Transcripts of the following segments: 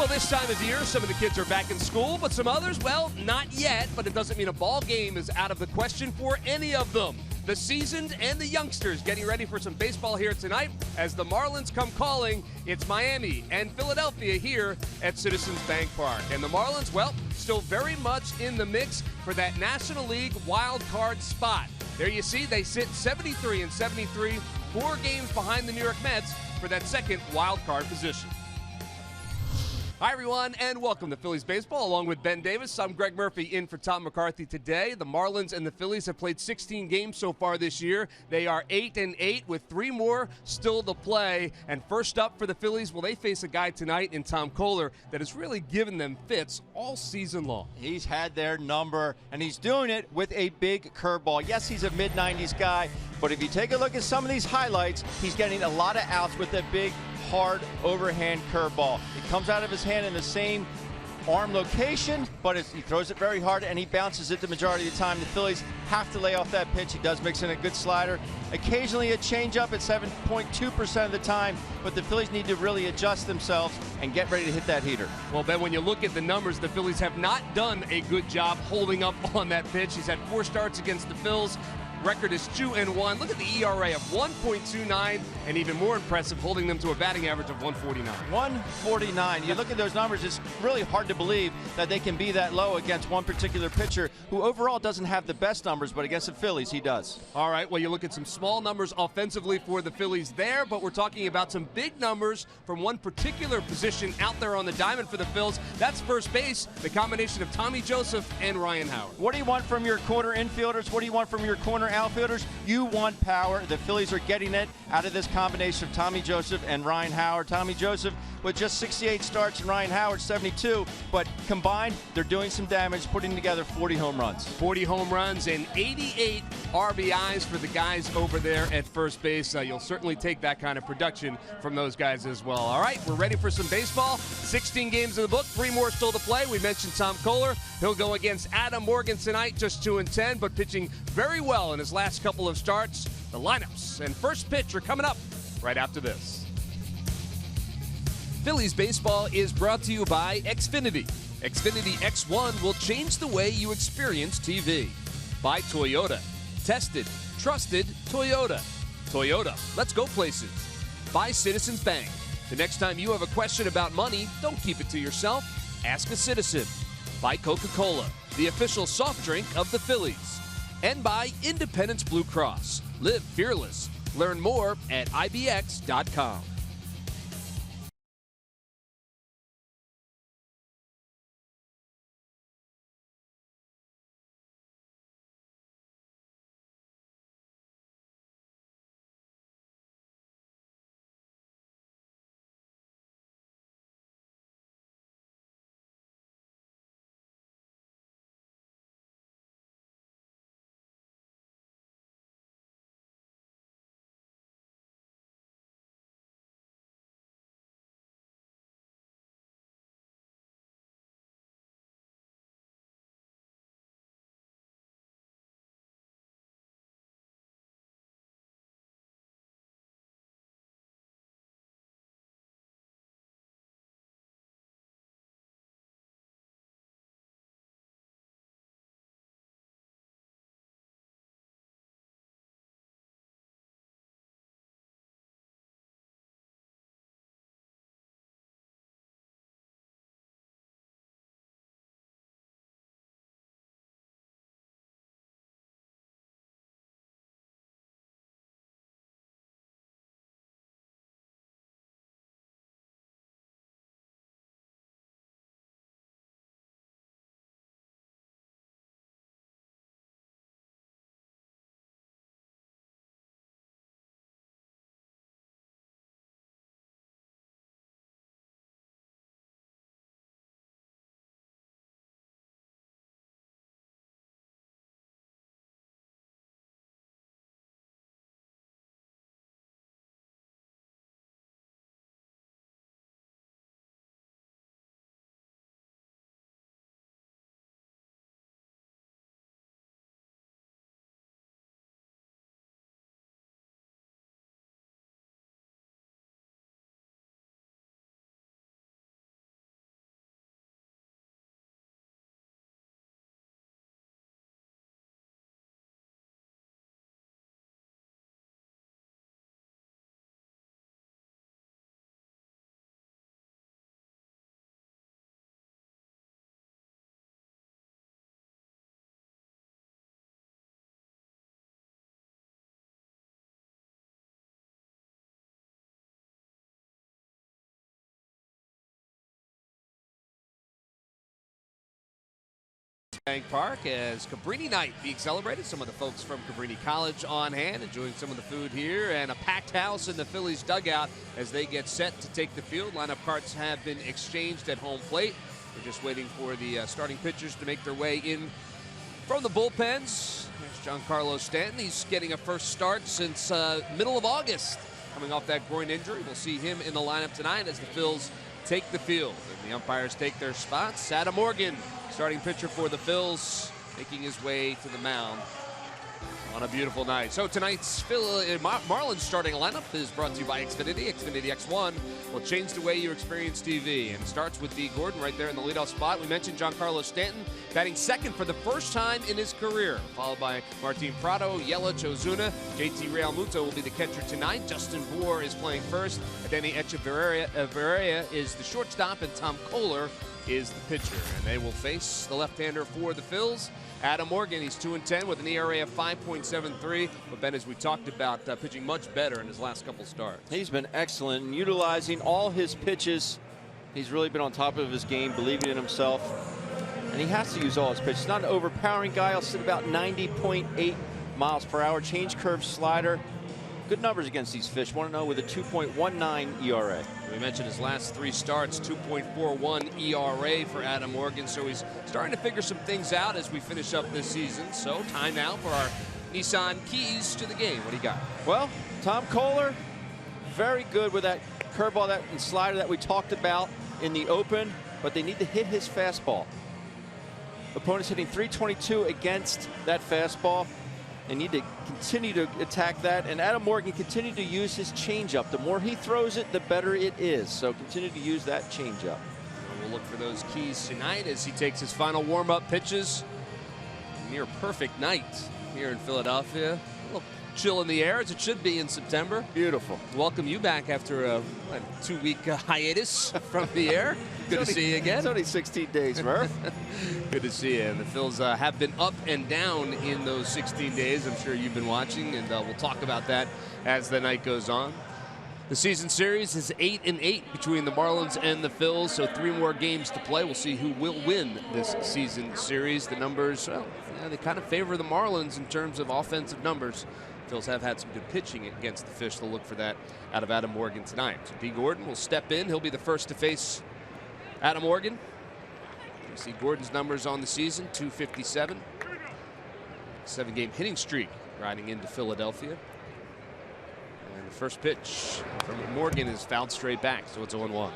Well, this time of year, some of the kids are back in school, but some others, well, not yet. But it doesn't mean a ball game is out of the question for any of them. The seasoned and the youngsters getting ready for some baseball here tonight as the Marlins come calling. It's Miami and Philadelphia here at Citizens Bank Park. And the Marlins, well, still very much in the mix for that National League wild card spot. There you see, they sit 73 and 73, 4 games behind the New York Mets for that second wild card position. Hi, everyone, and welcome to Phillies Baseball. Along with Ben Davis, I'm Greg Murphy in for Tom McCarthy today. The Marlins and the Phillies have played 16 games so far this year. They are 8-8 with 3 more still to play. And first up for the Phillies, well, they face a guy tonight in Tom Koehler that has really given them fits all season long. He's had their number, and he's doing it with a big curveball. Yes, he's a mid-90s guy, but if you take a look at some of these highlights, he's getting a lot of outs with that big, hard overhand curveball. It comes out of his hand in the same arm location, but he throws it very hard and he bounces it the majority of the time. The Phillies have to lay off that pitch. He does mix in a good slider, occasionally a changeup at 7.2% of the time, but the Phillies need to really adjust themselves and get ready to hit that heater. Well, Ben, when you look at the numbers, the Phillies have not done a good job holding up on that pitch. He's had 4 starts against the Phils. Record is 2-1. Look at the ERA of 1.29, and even more impressive, holding them to a batting average of 149. 149. You look at those numbers, it's really hard to believe that they can be that low against one particular pitcher who overall doesn't have the best numbers, but against the Phillies, he does. All right, well, you look at some small numbers offensively for the Phillies there, but we're talking about some big numbers from one particular position out there on the diamond for the Phils. That's first base, the combination of Tommy Joseph and Ryan Howard. What do you want from your corner infielders? What do you want from your corner outfielders? You want power. The Phillies are getting it out of this combination of Tommy Joseph and Ryan Howard. Tommy Joseph with just 68 starts and Ryan Howard 72, but combined they're doing some damage, putting together 40 home runs. 40 home runs and 88 RBIs for the guys over there at first base. You'll certainly take that kind of production from those guys as well. All right, we're ready for some baseball. 16 games in the book, 3 more still to play. We mentioned Tom Koehler. He'll go against Adam Morgan tonight, just 2-10, but pitching very well in his last couple of starts. The lineups and first pitch are coming up right after this. Phillies baseball is brought to you by Xfinity. Xfinity X1 will change the way you experience TV. By Toyota. Tested, trusted Toyota. Toyota, let's go places. By Citizens Bank. The next time you have a question about money, don't keep it to yourself. Ask a citizen. By Coca-Cola, the official soft drink of the Phillies. And by Independence Blue Cross. Live fearless. Learn more at IBX.com. Bank Park as Cabrini night being celebrated. Some of the folks from Cabrini College on hand, enjoying some of the food here, and a packed house in the Phillies dugout as they get set to take the field. Lineup cards have been exchanged at home plate. We're just waiting for the starting pitchers to make their way in from the bullpens. There's Giancarlo Stanton. He's getting a first start since middle of August. Coming off that groin injury. We'll see him in the lineup tonight as the Phils take the field. And the umpires take their spots. Adam Morgan, starting pitcher for the Phils, making his way to the mound on a beautiful night. So tonight's Marlins starting lineup is brought to you by Xfinity. Xfinity X1 will change the way you experience TV. And it starts with D. Gordon right there in the leadoff spot. We mentioned Giancarlo Stanton batting second for the first time in his career, followed by Martin Prado, Yelich, Ozuna. JT Realmuto will be the catcher tonight. Justin Bour is playing first. Denny Echeverria is the shortstop, and Tom Kohler is the pitcher. And they will face the left-hander for the Phils, Adam Morgan. He's 2-10 with an ERA of 5.73. But Ben, as we talked about, pitching much better in his last couple starts. He's been excellent in utilizing all his pitches. He's really been on top of his game, believing in himself. And he has to use all his pitches. He's not an overpowering guy. He'll sit about 90.8 miles per hour. Change curve slider. Good numbers against these fish. 1-0 with a 2.19 ERA. We mentioned his last three starts, 2.41 ERA for Adam Morgan. So he's starting to figure some things out as we finish up this season. So time now for our Nissan keys to the game. What do you got? Well, Tom Kohler, very good with that curveball and slider that we talked about in the open, but they need to hit his fastball. Opponents hitting .322 against that fastball. They need to continue to attack that, and Adam Morgan continue to use his changeup. The more he throws it, the better it is. So continue to use that changeup. We'll look for those keys tonight as he takes his final warm-up pitches. Near perfect night here in Philadelphia. A little chill in the air, as it should be in September. Beautiful. Welcome you back after a 2-week hiatus from the air. Good to see you again. It's only 16 days, Murph. Good to see you. And the Phils have been up and down in those 16 days. I'm sure you've been watching, and we'll talk about that as the night goes on. The season series is 8-8 between the Marlins and the Phils, so 3 more games to play. We'll see who will win this season series. The numbers, well, they kind of favor the Marlins in terms of offensive numbers. Phils have had some good pitching against the Fish. They'll look for that out of Adam Morgan tonight. So D. Gordon will step in. He'll be the first to face Adam Morgan. You see Gordon's numbers on the season, .257. 7-game hitting streak riding into Philadelphia. And the first pitch from Morgan is fouled straight back, so it's 0-1.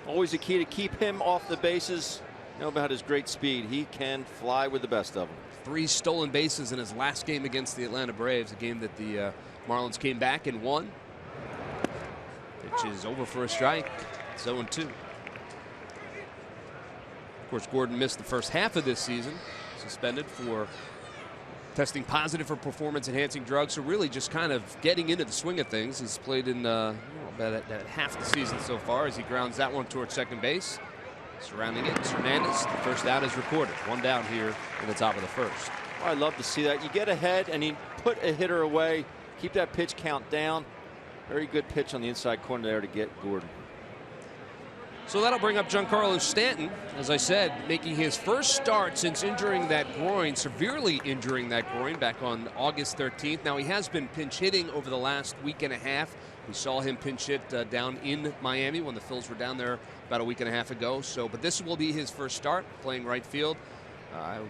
Always a key to keep him off the bases. You know about his great speed. He can fly with the best of them. 3 stolen bases in his last game against the Atlanta Braves, a game that the Marlins came back and won. Pitch is over for a strike. It's 0-2. Of course, Gordon missed the first half of this season, suspended for testing positive for performance-enhancing drugs. So really just kind of getting into the swing of things. He's played in about half the season so far as he grounds that one towards second base. Surrounding it, Hernandez. The first out is recorded. 1 down here in the top of the first. Oh, I love to see that. You get ahead and you put a hitter away. Keep that pitch count down. Very good pitch on the inside corner there to get Gordon. So that'll bring up Giancarlo Stanton, as I said, making his first start since injuring that groin, severely injuring that groin back on August 13th. Now, he has been pinch hitting over the last week and a half. We saw him pinch hit down in Miami when the Phils were down there about a week and a half ago. But this will be his first start playing right field.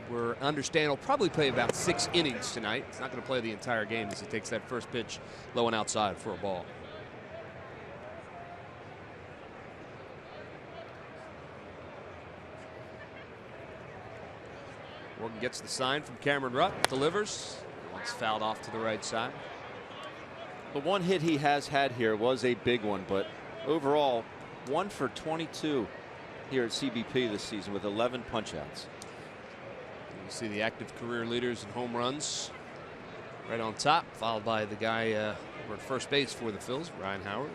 We're understanding he'll probably play about 6 innings tonight. He's not going to play the entire game as he takes that first pitch low and outside for a ball. Morgan gets the sign from Cameron Rupp, delivers. It's fouled off to the right side. The one hit he has had here was a big one, but overall 1 for 22 here at CBP this season with 11 punch-outs. You see the active career leaders in home runs right on top, followed by the guy over at first base for the Phils, Ryan Howard.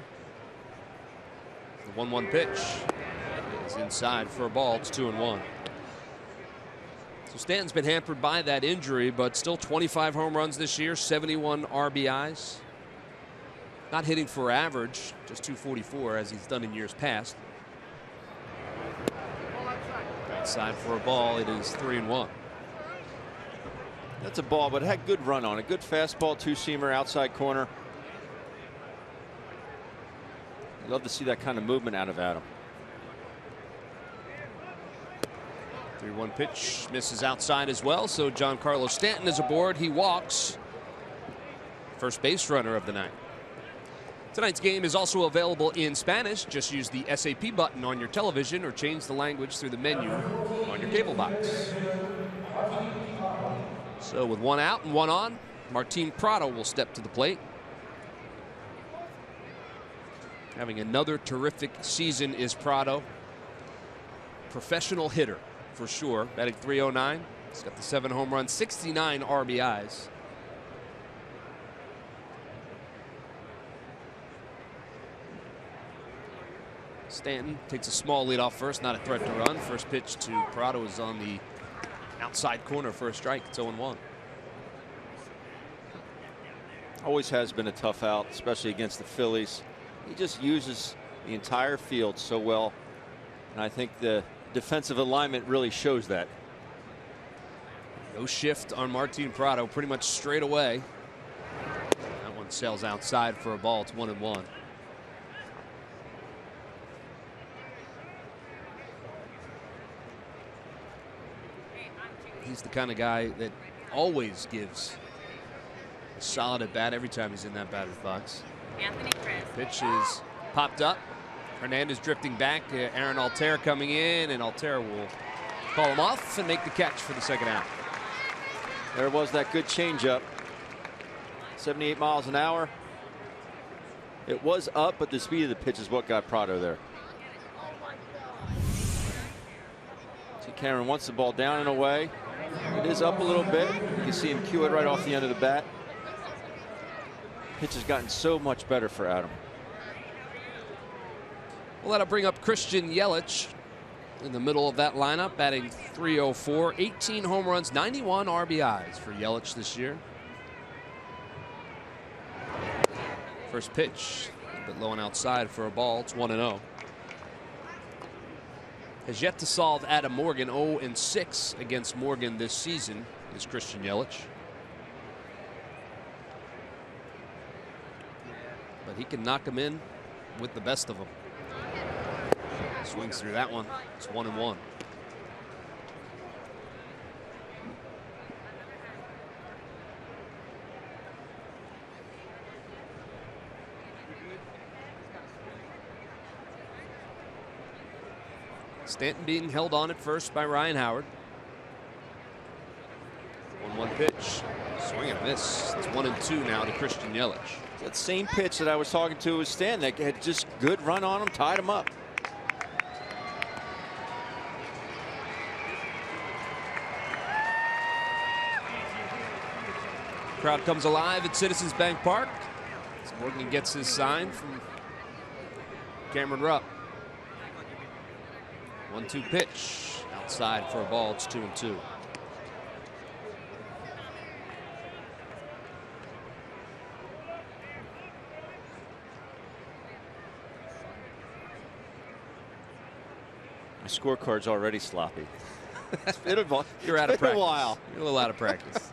The 1-1 pitch is inside for a ball. It's 2-1. So Stanton's been hampered by that injury, but still 25 home runs this year, 71 RBIs. Not hitting for average, just .244 as he's done in years past. Outside for a ball. It is 3-1. That's a ball, but it had good run on it. Good fastball, two-seamer, outside corner. I'd love to see that kind of movement out of Adam. 3-1 pitch misses outside as well. So Giancarlo Stanton is aboard. He walks. First base runner of the night. Tonight's game is also available in Spanish. Just use the SAP button on your television or change the language through the menu on your cable box. So with one out and one on, Martin Prado will step to the plate. Having another terrific season is Prado. Professional hitter for sure. Batting .309. He's got the 7 home runs, 69 RBIs. Stanton takes a small lead off first, not a threat to run. First pitch to Prado is on the outside corner for a strike. It's 0-1. Always has been a tough out, especially against the Phillies. He just uses the entire field so well, and I think the defensive alignment really shows that. No shift on Martin Prado, pretty much straight away. That one sails outside for a ball. It's 1-1. He's the kind of guy that always gives a solid at bat every time he's in that batter's box. Anthony Chris. Pitch is popped up. Hernandez drifting back. Aaron Altair coming in, and Altair will call him off and make the catch for the second out. There was that good changeup. 78 miles an hour. It was up, but the speed of the pitch is what got Prado there. See, Cameron wants the ball down and away. It is up a little bit. You can see him cue it right off the end of the bat. Pitch has gotten so much better for Adam. Well, that'll bring up Christian Yelich in the middle of that lineup, batting .304, 18 home runs, 91 RBIs for Yelich this year. First pitch, a bit low and outside for a ball. It's 1-0. Has yet to solve Adam Morgan. 0-6 against Morgan this season is Christian Yelich. But he can knock him in with the best of them. Swings through that one. It's 1-1. Stanton being held on at first by Ryan Howard. 1-1 pitch. Swing and a miss. It's 1-2 now to Christian Yelich. That same pitch that I was talking to was Stan that had just good run on him, tied him up. Crowd comes alive at Citizens Bank Park as Morgan gets his sign from Cameron Rupp. 1-2 pitch outside for a ball. It's 2-2. My scorecard's already sloppy. You're out of practice. A while. You're a little out of practice.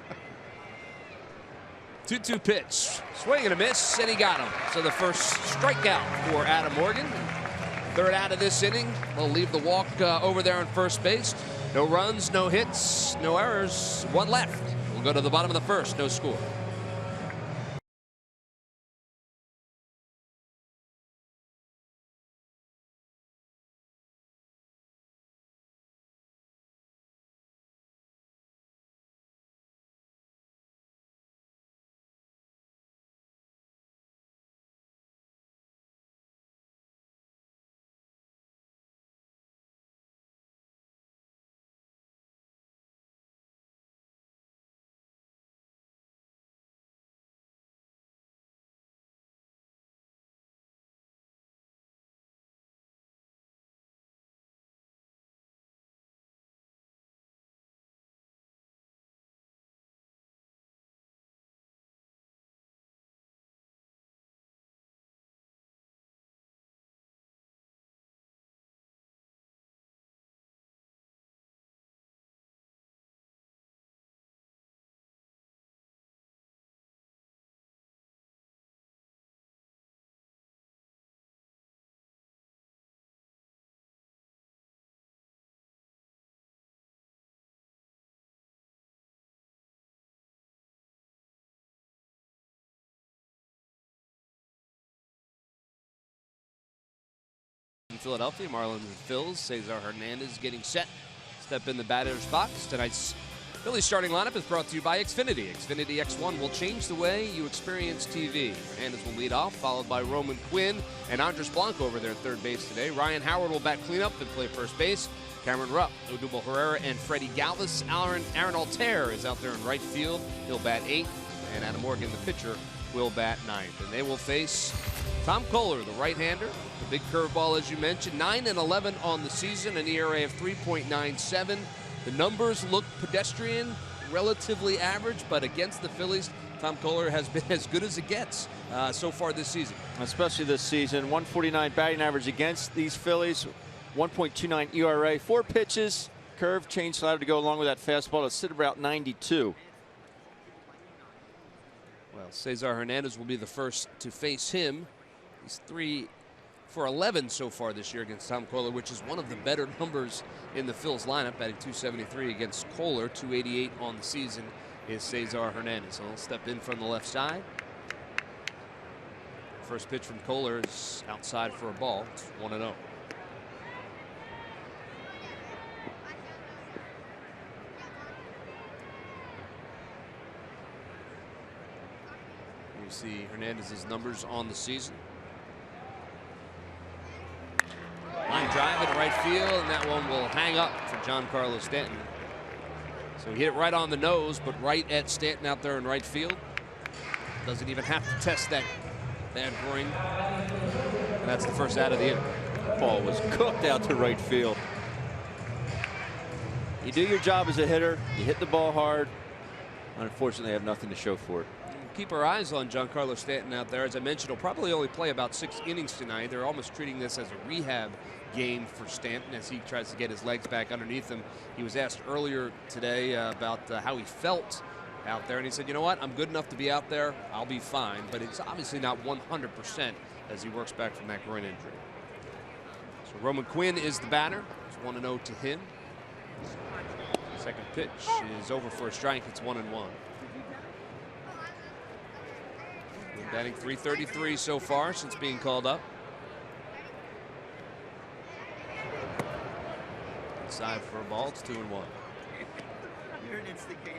2-2 pitch. Swing and a miss, and he got him. So the first strikeout for Adam Morgan. Third out of this inning. They'll leave the walk over there on first base. No runs, no hits, no errors. One left. We'll go to the bottom of the first. No score. Philadelphia. Marlins and Phillies. Cesar Hernandez getting set. Step in the batter's box. Tonight's Phillies starting lineup is brought to you by Xfinity. Xfinity X1 will change the way you experience TV. Hernandez will lead off, followed by Roman Quinn and Andres Blanco over there at third base today. Ryan Howard will bat cleanup and play first base. Cameron Rupp, Odubel Herrera, and Freddie Galvis. Aaron Altair is out there in right field. He'll bat 8th, and Adam Morgan, the pitcher, will bat 9th. And they will face Tom Kohler, the right-hander. The big curveball, as you mentioned, 9-11 on the season, an ERA of 3.97. The numbers look pedestrian, relatively average, but against the Phillies, Tom Kohler has been as good as it gets so far this season. Especially this season, 149 batting average against these Phillies, 1.29 ERA, 4 pitches, curve, change slider to go along with that fastball to sit about 92. Well, Cesar Hernandez will be the first to face him. He's 3 for 11 so far this year against Tom Kohler, which is one of the better numbers in the Phil's lineup, batting .273 against Kohler. .288 on the season is Cesar Hernandez. So he'll step in from the left side. First pitch from Kohler is outside for a ball. It's 1-0. You see Hernandez's numbers on the season. Line drive in right field, and that one will hang up for Giancarlo Stanton. So he hit it right on the nose, but right at Stanton out there in right field. Doesn't even have to test that ring. And that's the first out of the inning. Ball was cooked out to right field. You do your job as a hitter. You hit the ball hard. Unfortunately, I have nothing to show for it. Keep our eyes on Giancarlo Stanton out there. As I mentioned, he'll probably only play about 6 innings tonight. They're almost treating this as a rehab game for Stanton as he tries to get his legs back underneath him. He was asked earlier today about how he felt out there, and he said, you know what, I'm good enough to be out there. I'll be fine, but it's obviously not 100% as he works back from that groin injury. So Roman Quinn is the batter. It's 1-0 to him. Second pitch is over for a strike. It's 1-1. Batting .333 so far since being called up. Inside for a ball. It's 2-1. You're an instigator.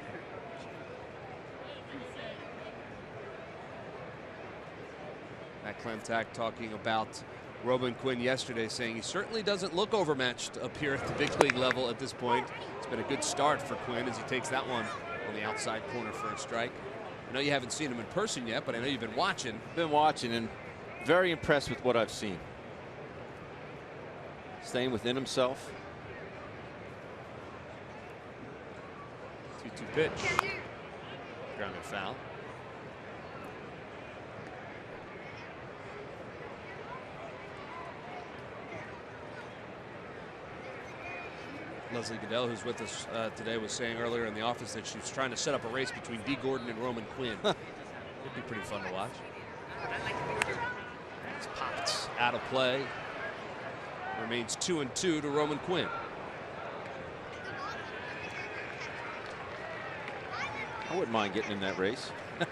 Matt Klemtak talking about Roman Quinn yesterday, saying he certainly doesn't look overmatched up here at the big league level at this point. It's been a good start for Quinn as he takes that one on the outside corner for a strike. I know you haven't seen him in person yet, but I know you've been watching. Been watching and very impressed with what I've seen. Staying within himself. 2-2 pitch. Grounded foul. Leslie Goodell, who's with us today, was saying earlier in the office that she was trying to set up a race between Dee Gordon and Roman Quinn. It'd be pretty fun to watch. It's popped out of play. Remains 2-2 to Roman Quinn. I wouldn't mind getting in that race. I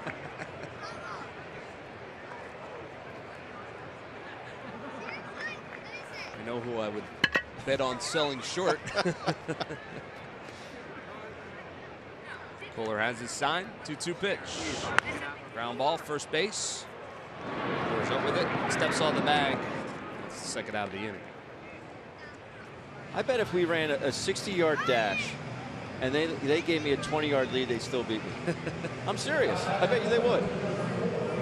know who I would bet on selling short. Kohler has his sign. 2-2 pitch. Ground ball, first base. Goes up with it. Steps on the bag. That's the second out of the inning. I bet if we ran a 60-yard dash and they gave me a 20-yard lead, they'd still beat me. I'm serious. I bet you they would.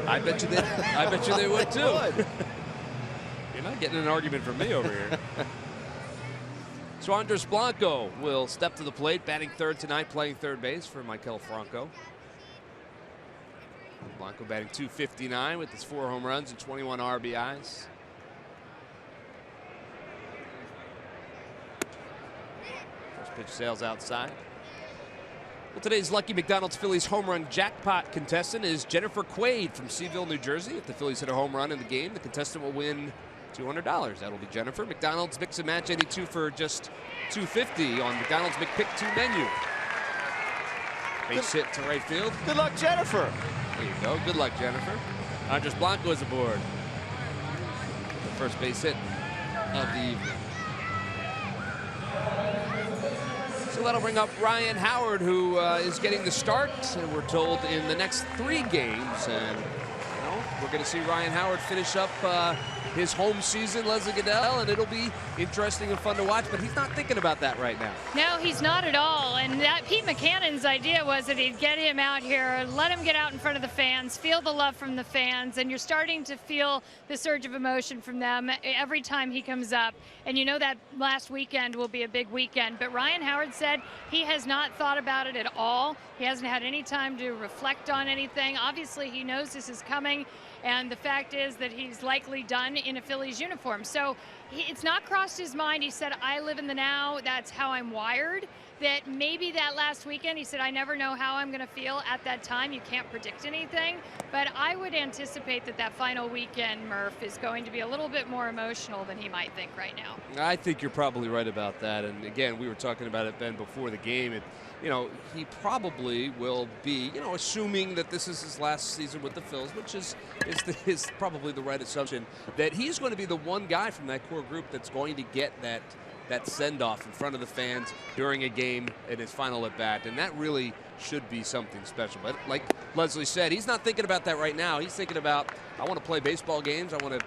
I bet you they would too. Would. You're not getting an argument from me over here. So Andres Blanco will step to the plate, batting third tonight, playing third base for Maikel Franco. Blanco batting .259 with his 4 home runs and 21 RBIs. First pitch sails outside. Well, today's Lucky McDonald's Phillies home run jackpot contestant is Jennifer Quaid from Seaville, New Jersey. If the Phillies hit a home run in the game, the contestant will win $200. That'll be Jennifer. McDonald's mix and match any 2 for just $2.50 on McDonald's McPick 2 menu. Base hit to right field. Good luck, Jennifer. There you go. Good luck, Jennifer. Andres Blanco is aboard. The first base hit of the evening. So that'll bring up Ryan Howard, who is getting the start, and we're told in the next 3 games. And we're going to see Ryan Howard finish up his home season, Leslie Goodell, and it'll be interesting and fun to watch. But he's not thinking about that right now. No, he's not at all. And that Pete Maccannon's idea was that he'd get him out here, let him get out in front of the fans, feel the love from the fans, and you're starting to feel the surge of emotion from them every time he comes up. And you know that last weekend will be a big weekend. But Ryan Howard said he has not thought about it at all. He hasn't had any time to reflect on anything. Obviously, he knows this is coming. And the fact is that he's likely done in a Phillies uniform. So it's not crossed his mind. He said, I live in the now. That's how I'm wired. That maybe that last weekend, he said, I never know how I'm going to feel at that time. You can't predict anything. But I would anticipate that that final weekend, Murph, is going to be a little bit more emotional than he might think right now. I think you're probably right about that. And again, we were talking about it, Ben, before the game. He probably will be, assuming that this is his last season with the Phils, which is probably the right assumption, that he's going to be the one guy from that core group that's going to get that send-off in front of the fans during a game in his final at-bat. And that really should be something special. But like Leslie said, he's not thinking about that right now. He's thinking about, I want to play baseball games. I want to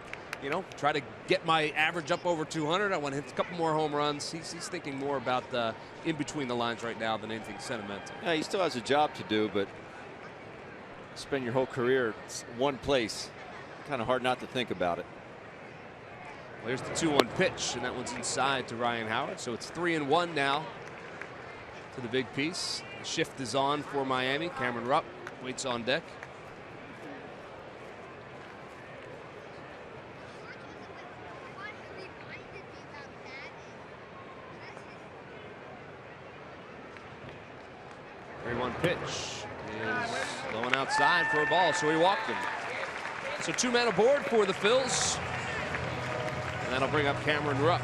try to get my average up over 200. I want to hit a couple more home runs. He's thinking more about the in between the lines right now than anything sentimental. Yeah, he still has a job to do, but spend your whole career one place. Kind of hard not to think about it. Well, here's the 2-1 pitch, and that one's inside to Ryan Howard. So it's 3-1 now to the big piece. The shift is on for Miami. Cameron Rupp waits on deck. One pitch is low and outside for a ball, so he walked him. So 2 men aboard for the Phils, and that'll bring up Cameron Rupp.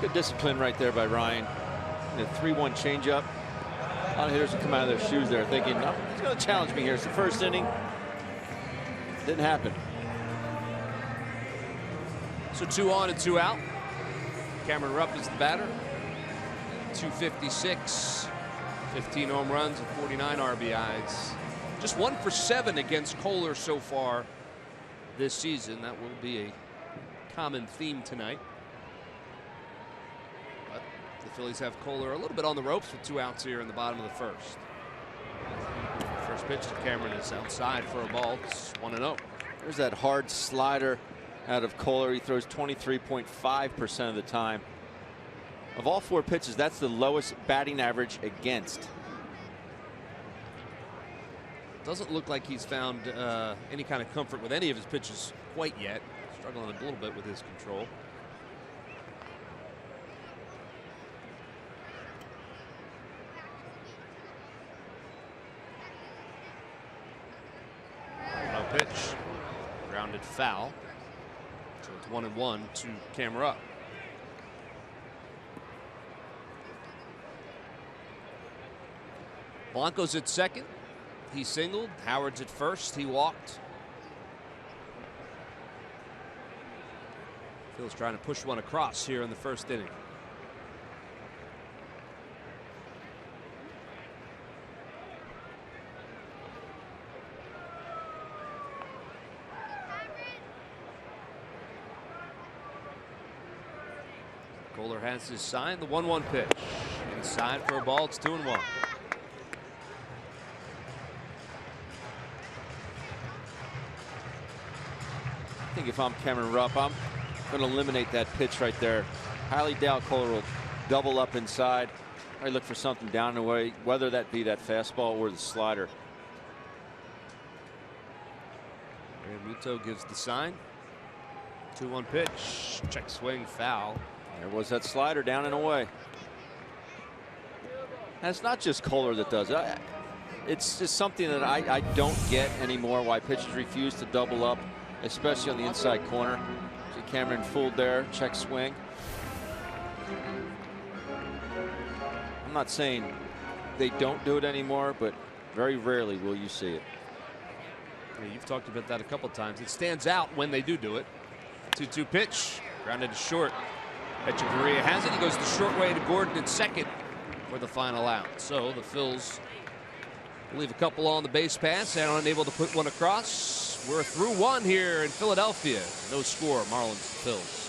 Good discipline right there by Ryan. The 3-1 changeup. A lot of hitters will come out of their shoes there thinking, oh, he's going to challenge me here. It's the first inning. Didn't happen. So 2 on and 2 out. Cameron Rupp is the batter. 256, 15 home runs and 49 RBIs. Just 1 for 7 against Kohler so far this season. That will be a common theme tonight. But the Phillies have Kohler a little bit on the ropes with 2 outs here in the bottom of the first. First pitch to Cameron is outside for a ball. It's 1-0. There's that hard slider out of Kohler. He throws 23.5% of the time. Of all 4 pitches, that's the lowest batting average against. Doesn't look like he's found any kind of comfort with any of his pitches quite yet. Struggling a little bit with his control. No pitch. Grounded foul. So it's 1-1 to Cameron Rupp. Blanco's at second. He singled. Howard's at first. He walked. Phil's trying to push one across here in the first inning. Kohler has his sign. The 1-1 pitch. Inside for a ball. It's 2-1. I think if I'm Cameron Rupp, I'm going to eliminate that pitch right there. Highly doubt Kohler will double up inside. I look for something down the way, whether that be that fastball or the slider. Muto gives the sign. 2-1 pitch. Check swing, foul. There was that slider down and away. And it's not just Kohler that does it. It's just something that I don't get anymore, why pitchers refuse to double up, especially on the inside corner. See Cameron fooled there, check swing. I'm not saying they don't do it anymore, but very rarely will you see it. Yeah, you've talked about that a couple times. It stands out when they do it. 2-2 pitch. Grounded to short. Echeverria has it. He goes the short way to Gordon at second for the final out. So the Phils leave a couple on the base pass and unable to put one across. We're through one here in Philadelphia. No score, Marlins to Phils.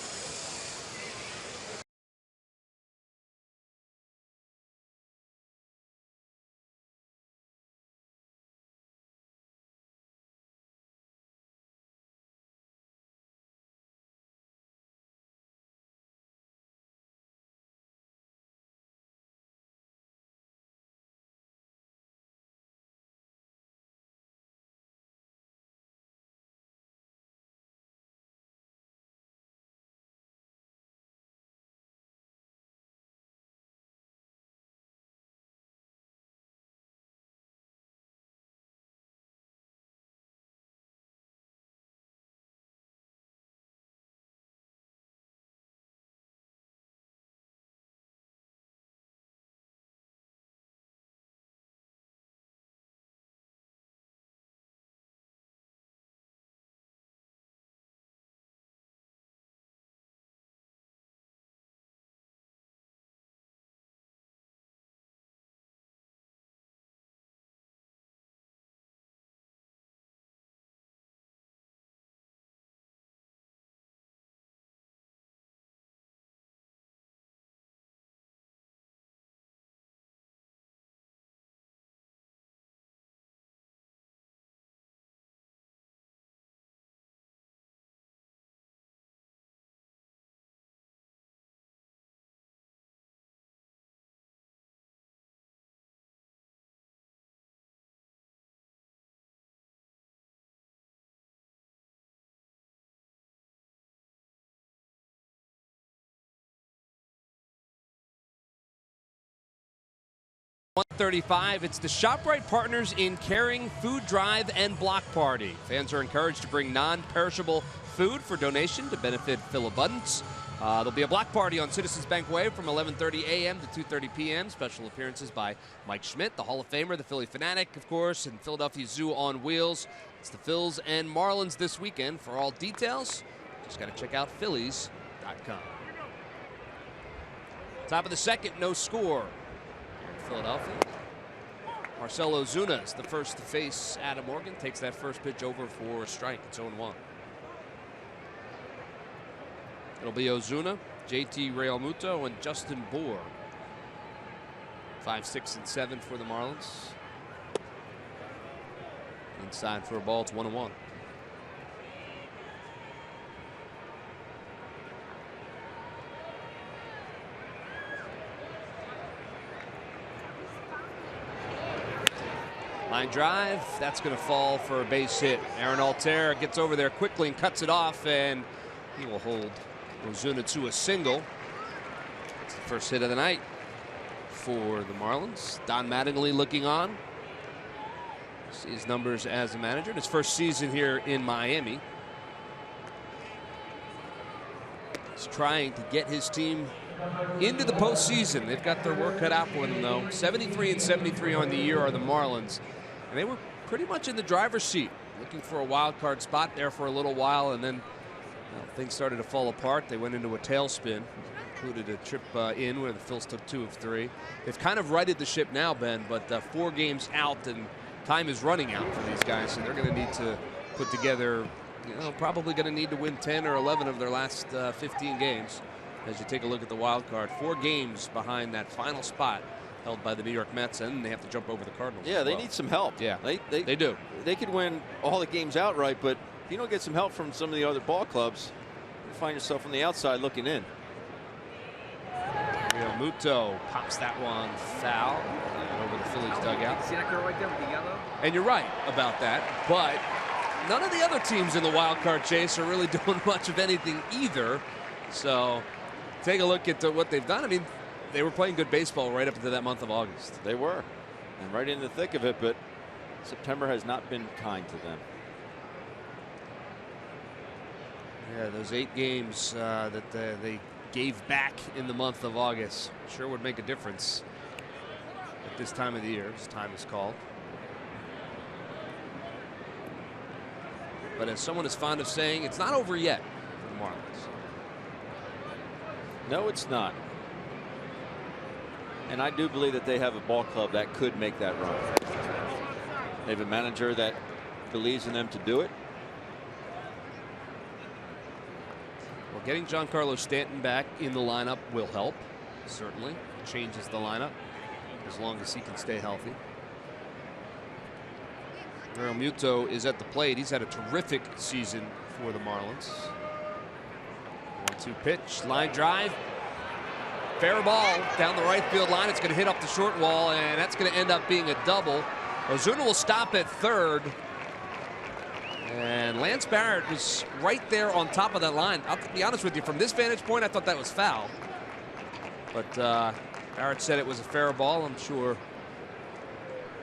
.135. It's the ShopRite partners in Caring Food Drive and Block Party. Fans are encouraged to bring non-perishable food for donation to benefit Phil Abundance. There'll be a block party on Citizens Bank Way from 11:30 a.m. to 2:30 p.m. Special appearances by Mike Schmidt, the Hall of Famer, the Philly Fanatic, of course, and Philadelphia Zoo on Wheels. It's the Phils and Marlins this weekend. For all details, just got to check out Phillies.com. Top of the second, no score. Philadelphia. Marcell Ozuna is the first to face Adam Morgan. Takes that first pitch over for a strike. It's 0-1. It'll be Ozuna, JT Realmuto, and Justin Bour. 5, 6, and 7 for the Marlins. Inside for a ball. It's 1-1. Line drive, that's going to fall for a base hit. Aaron Altair gets over there quickly and cuts it off, and he will hold Ozuna to a single. It's the first hit of the night for the Marlins. Don Mattingly looking on. See his numbers as a manager in his first season here in Miami. He's trying to get his team into the postseason. They've got their work cut out for them, though. 73 and 73 on the year are the Marlins. And they were pretty much in the driver's seat, looking for a wild card spot there for a little while, and then things started to fall apart. They went into a tailspin, included a trip in where the Phils took 2 of 3. They've kind of righted the ship now, Ben, but 4 games out, and time is running out for these guys, and they're going to need to put together, probably going to need to win 10 or 11 of their last 15 games. As you take a look at the wild card, 4 games behind that final spot held by the New York Mets, and they have to jump over the Cardinals. Yeah, they need some help. Yeah, they do. They could win all the games outright, but if you don't get some help from some of the other ball clubs, you find yourself on the outside looking in. Realmuto pops that one foul over the Phillies dugout. See that girl right there with the yellow? And you're right about that, but none of the other teams in the wild card chase are really doing much of anything either. So take a look at what they've done. I mean, they were playing good baseball right up into that month of August. They were, and right in the thick of it, but September has not been kind to them. Yeah, those 8 games that they gave back in the month of August sure would make a difference at this time of the year, as time is called. But as someone is fond of saying, it's not over yet for the Marlins. No, it's not. And I do believe that they have a ball club that could make that run. They have a manager that believes in them to do it. Well, getting Giancarlo Stanton back in the lineup will help. Certainly changes the lineup as long as he can stay healthy. Real Muto is at the plate. He's had a terrific season for the Marlins. 1-2 pitch, line drive. Fair ball down the right field line. It's going to hit up the short wall, and that's going to end up being a double. Ozuna will stop at third. And Lance Barrett was right there on top of that line. I'll be honest with you, from this vantage point, I thought that was foul. But Barrett said it was a fair ball. I'm sure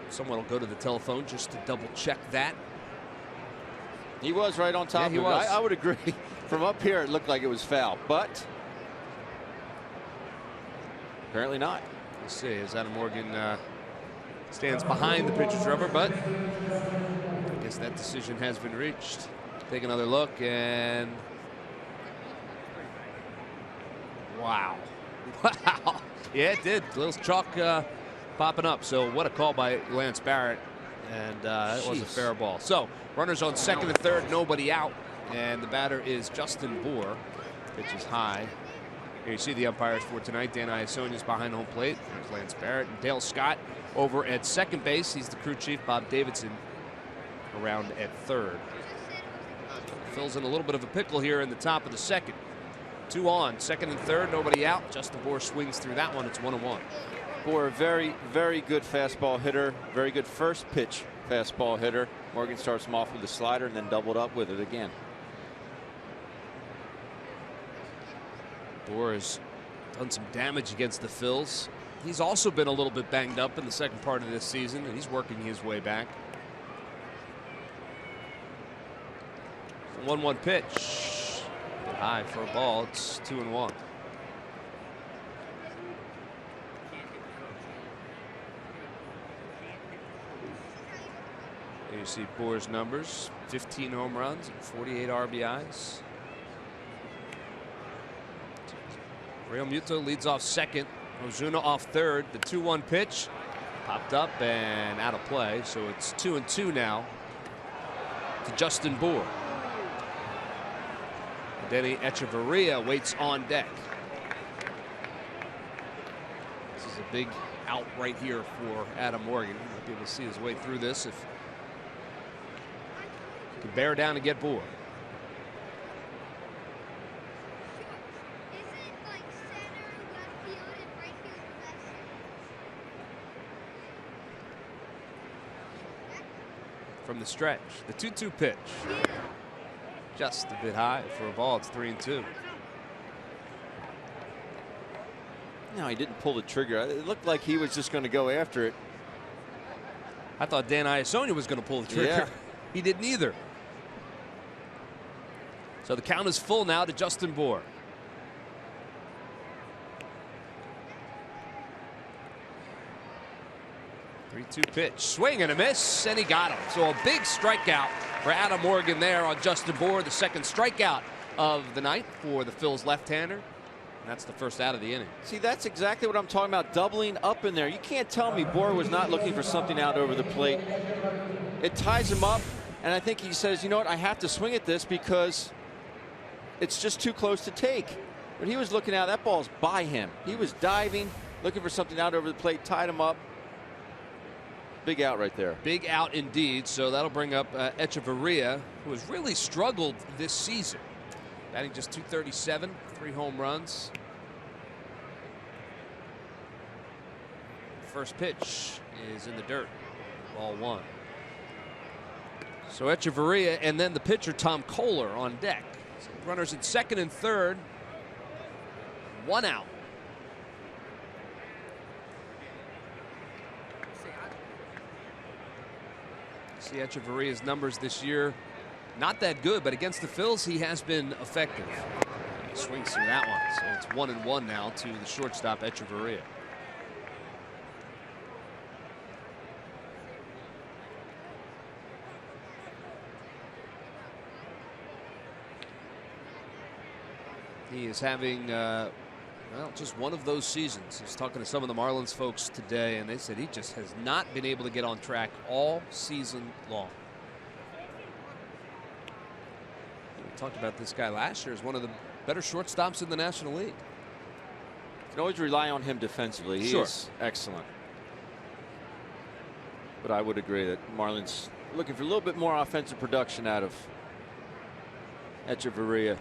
someone will go to the telephone just to double check that. He was right on top of it. I would agree. From up here, it looked like it was foul, but apparently not. We'll see as Adam Morgan stands behind the pitcher's rubber, but I guess that decision has been reached. Take another look, and wow. Wow. Yeah, it did. A little chalk popping up. So what a call by Lance Barrett. And it was a fair ball. So runners on second and third, nobody out. And the batter is Justin Bour. Pitch is high. Here you see the umpires for tonight. Dan Iasonia's behind home plate. There's Lance Barrett and Dale Scott over at second base. He's the crew chief. Bob Davidson around at third. Phil's in a little bit of a pickle here in the top of the second. 2 on, second and third, nobody out. Justin Bour swings through that one. It's 1-1. Bour, a very, very good fastball hitter. Very good first pitch fastball hitter. Morgan starts him off with a slider and then doubled up with it again. Bour has done some damage against the Phils. He's also been a little bit banged up in the second part of this season, and he's working his way back. 1-1 pitch. High for a ball. It's 2-1. Here you see Bour's numbers: 15 home runs and 48 RBIs. Real Muto leads off second. Ozuna off third. The 2-1 pitch popped up and out of play. So it's 2-2 now to Justin Bour. Denny Echeverria waits on deck. This is a big out right here for Adam Morgan. He might be able to see his way through this if he can bear down and get Bour. From the stretch, the 2-2 pitch. Just a bit high for a ball. It's 3-2. No, he didn't pull the trigger. It looked like he was just going to go after it. I thought Dan Iasonia was going to pull the trigger. Yeah. He didn't either. So the count is full now to Justin Bour. Three-two pitch, swing and a miss, and he got him. So a big strikeout for Adam Morgan there on Justin Bour, the second strikeout of the night for the Phil's left-hander. And that's the first out of the inning. See, that's exactly what I'm talking about, doubling up in there. You can't tell me Bour was not looking for something out over the plate. It ties him up, and I think he says, you know what, I have to swing at this because it's just too close to take. But he was looking out, that ball's by him. He was diving, looking for something out over the plate, tied him up. Big out right there. Big out indeed. So that'll bring up Echeverria, who has really struggled this season. Batting just .237, 3 home runs. First pitch is in the dirt. Ball 1. So Echeverria and then the pitcher Tom Kohler on deck. So runners at second and third. 1 out. See Echeverria's numbers this year, not that good, but against the Phils, he has been effective. He swings through that one, so it's 1-1 now to the shortstop Echeverria. He is having well, just one of those seasons. I was talking to some of the Marlins folks today, and they said he just has not been able to get on track all season long. We talked about this guy last year as one of the better shortstops in the National League. You can always rely on him defensively. He is excellent. But I would agree that Marlins looking for a little bit more offensive production out of Echeverria.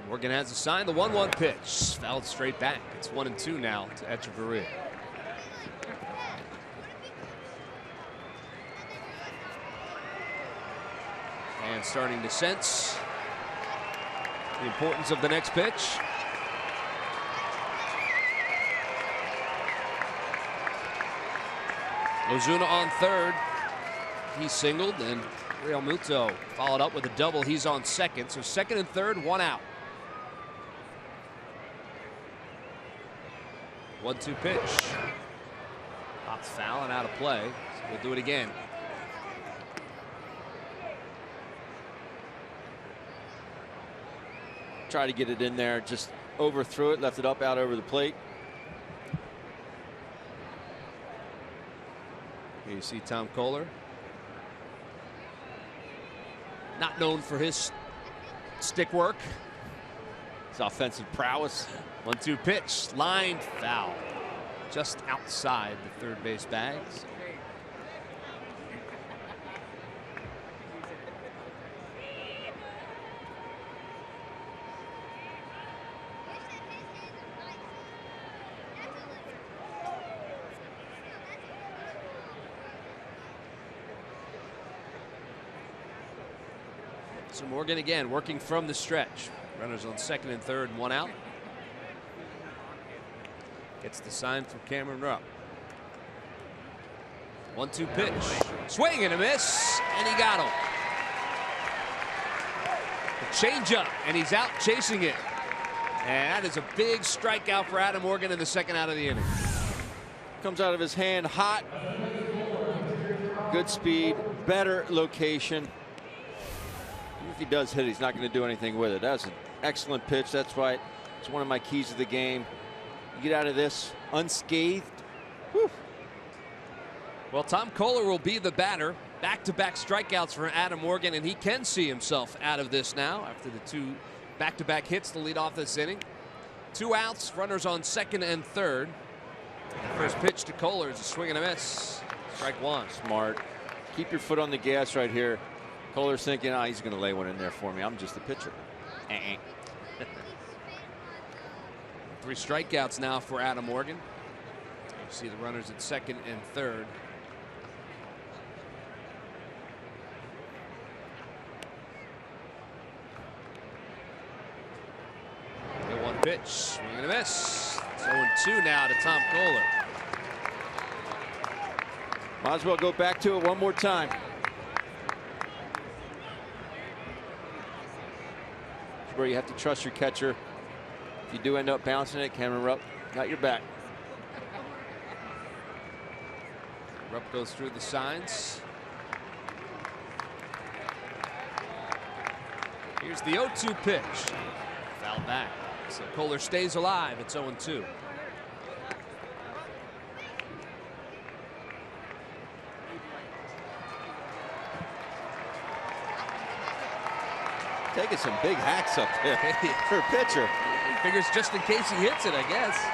Morgan has a sign. The 1-1 pitch fouled straight back. It's 1-2 now to Echeverria. And starting to sense the importance of the next pitch. Ozuna on third. He singled, and Real Muto followed up with a double. He's on second. So second and third, one out. 1-2 pitch. Pops foul and out of play. So we'll do it again. Try to get it in there, just overthrew it, left it up out over the plate. Here you see Tom Kohler. Not known for his stick work. His offensive prowess. 1-2 pitch. Line foul. Just outside the third base bags. So Morgan again working from the stretch. Runners on second and third, and one out. Gets the sign from Cameron Rupp. 1-2 pitch. Swing and a miss, and he got him. A changeup, and he's out chasing it. And that is a big strikeout for Adam Morgan in the second out of the inning. Comes out of his hand hot. Good speed, better location. If he does hit, he's not going to do anything with it. That's an excellent pitch. That's why it's one of my keys to the game. You get out of this unscathed. Whew. Well, Tom Kohler will be the batter. Back-to-back strikeouts for Adam Morgan, and he can see himself out of this now after the two back-to-back hits to lead off this inning. 2 outs, runners on second and third. The first pitch to Kohler is a swing and a miss. Strike one. Smart. Keep your foot on the gas right here. Kohler's thinking, he's going to lay one in there for me. I'm just a pitcher. 3 strikeouts now for Adam Morgan. You see the runners at second and third. The 1 pitch, swing and a miss. 0-2 now to Tom Kohler. Might as well go back to it one more time. Where you have to trust your catcher. If you do end up bouncing it, Cameron Rupp got your back. Rupp goes through the signs. Here's the 0-2 pitch. Foul back. So Kohler stays alive. It's 0-2. Taking some big hacks up there for a pitcher. He figures just in case he hits it, I guess.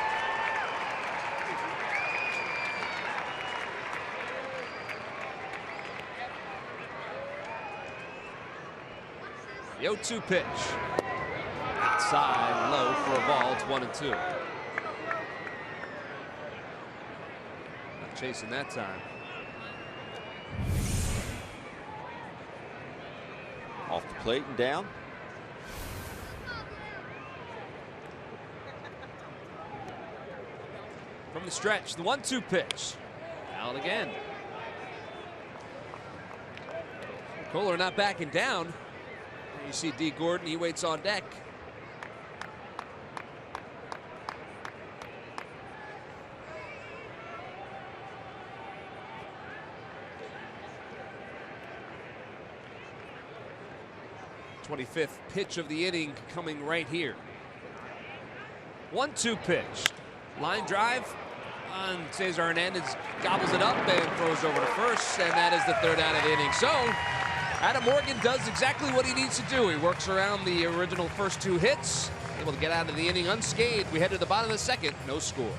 The 0-2 pitch. Outside low for a ball. It's 1-2. Not chasing that time. Off the plate and down. From the stretch, the 1-2 pitch. Out again. Kohler not backing down. You see D. Gordon, he waits on deck. 25th pitch of the inning coming right here. 1-2 pitch. Line drive. And Cesar Hernandez gobbles it up and throws over to first, and that is the 3rd out of the inning. So Adam Morgan does exactly what he needs to do. He works around the original first 2 hits, able to get out of the inning unscathed. We head to the bottom of the 2nd, no score.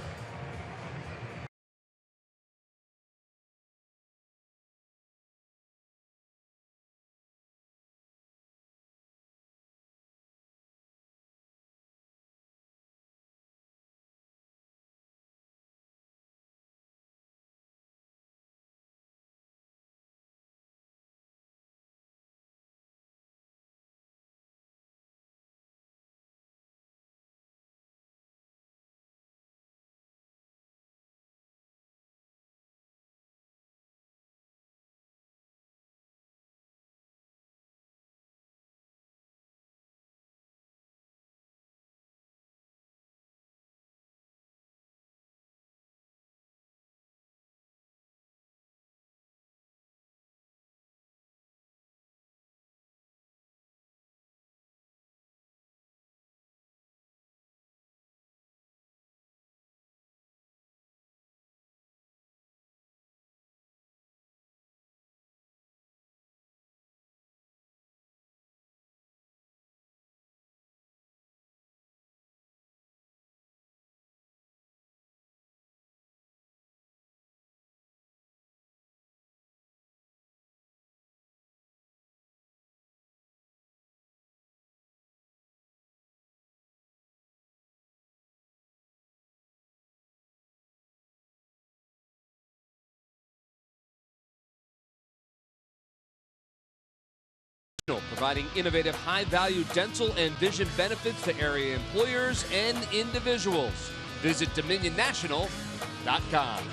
Providing innovative high-value dental and vision benefits to area employers and individuals. Visit DominionNational.com.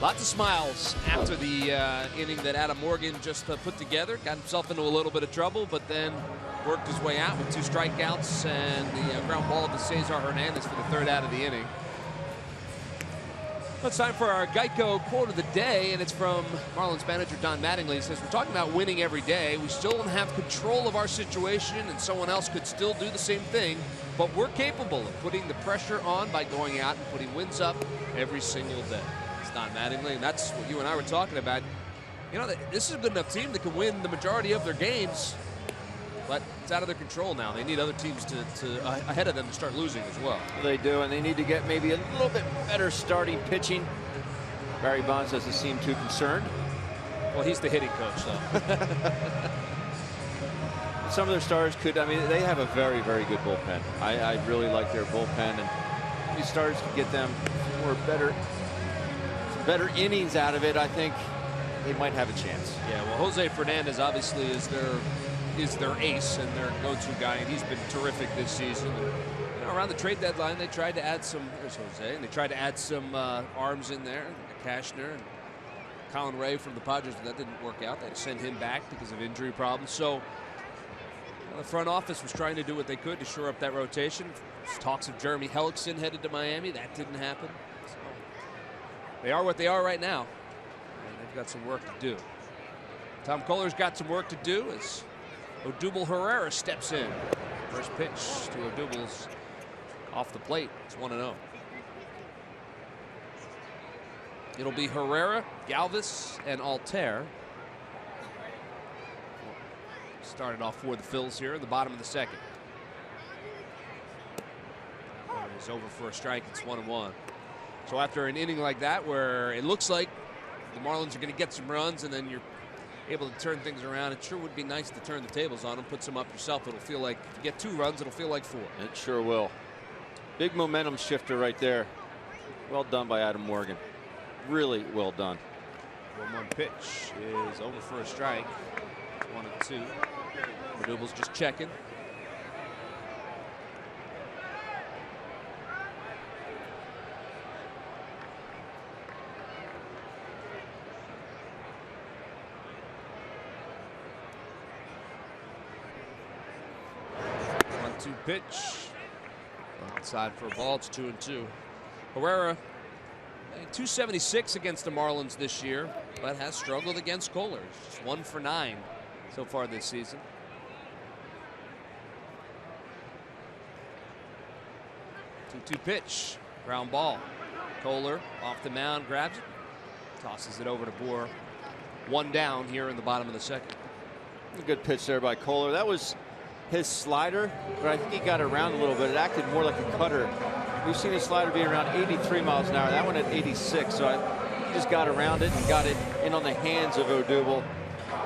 Lots of smiles after the inning that Adam Morgan just put together. Got himself into a little bit of trouble, but then worked his way out with 2 strikeouts and the ground ball to Cesar Hernandez for the 3rd out of the inning. It's time for our Geico quote of the day, and it's from Marlins manager Don Mattingly. He says, we're talking about winning every day. We still don't have control of our situation, and someone else could still do the same thing, but we're capable of putting the pressure on by going out and putting wins up every single day. It's Don Mattingly, and that's what you and I were talking about. You know, this is a good enough team that can win the majority of their games, but it's out of their control now. They need other teams to ahead of them to start losing as well. They do, and they need to get maybe a little bit better starting pitching. Barry Bonds doesn't seem too concerned. Well, he's the hitting coach, though. Some of their stars could, I mean, they have a very, very good bullpen. I really like their bullpen, and these stars could get them more better innings out of it. I think they might have a chance. Yeah, well, Jose Fernandez obviously is their ace and their go-to guy, and he's been terrific this season. And, you know, around the trade deadline, they tried to add some. There's Jose, and they tried to add some arms in there, Cashner and Colin Ray from the Padres, but that didn't work out. They had to send him back because of injury problems. So the front office was trying to do what they could to shore up that rotation. There's talks of Jeremy Hellickson headed to Miami. That didn't happen. So they are what they are right now, and they've got some work to do. Tom Kohler's got some work to do as Odubel Herrera steps in. First pitch to Odubel's off the plate. It's 1-0. It'll be Herrera, Galvis, and Altair. Started off for the Phillies here in the bottom of the 2nd. He's over for a strike. It's 1-1. So after an inning like that, where it looks like the Marlins are going to get some runs and then you're able to turn things around, it sure would be nice to turn the tables on them, put some up yourself. It'll feel like, if you get 2 runs, it'll feel like 4. It sure will. Big momentum shifter right there. Well done by Adam Morgan. Really well done. 1-1 pitch is over for a strike. 1-2. Odubel's just checking. Pitch outside for a ball. It's 2-2. Herrera, 276 against the Marlins this year, but has struggled against Kohler. Just 1 for 9 so far this season. 2-2 pitch. Ground ball. Kohler off the mound, grabs it, tosses it over to Boer. 1 down here in the bottom of the second. A good pitch there by Kohler. That was his slider, but I think he got around a little bit. It acted more like a cutter. We've seen his slider be around 83 miles an hour. That one at 86, so he just got around it and got it in on the hands of Odubel.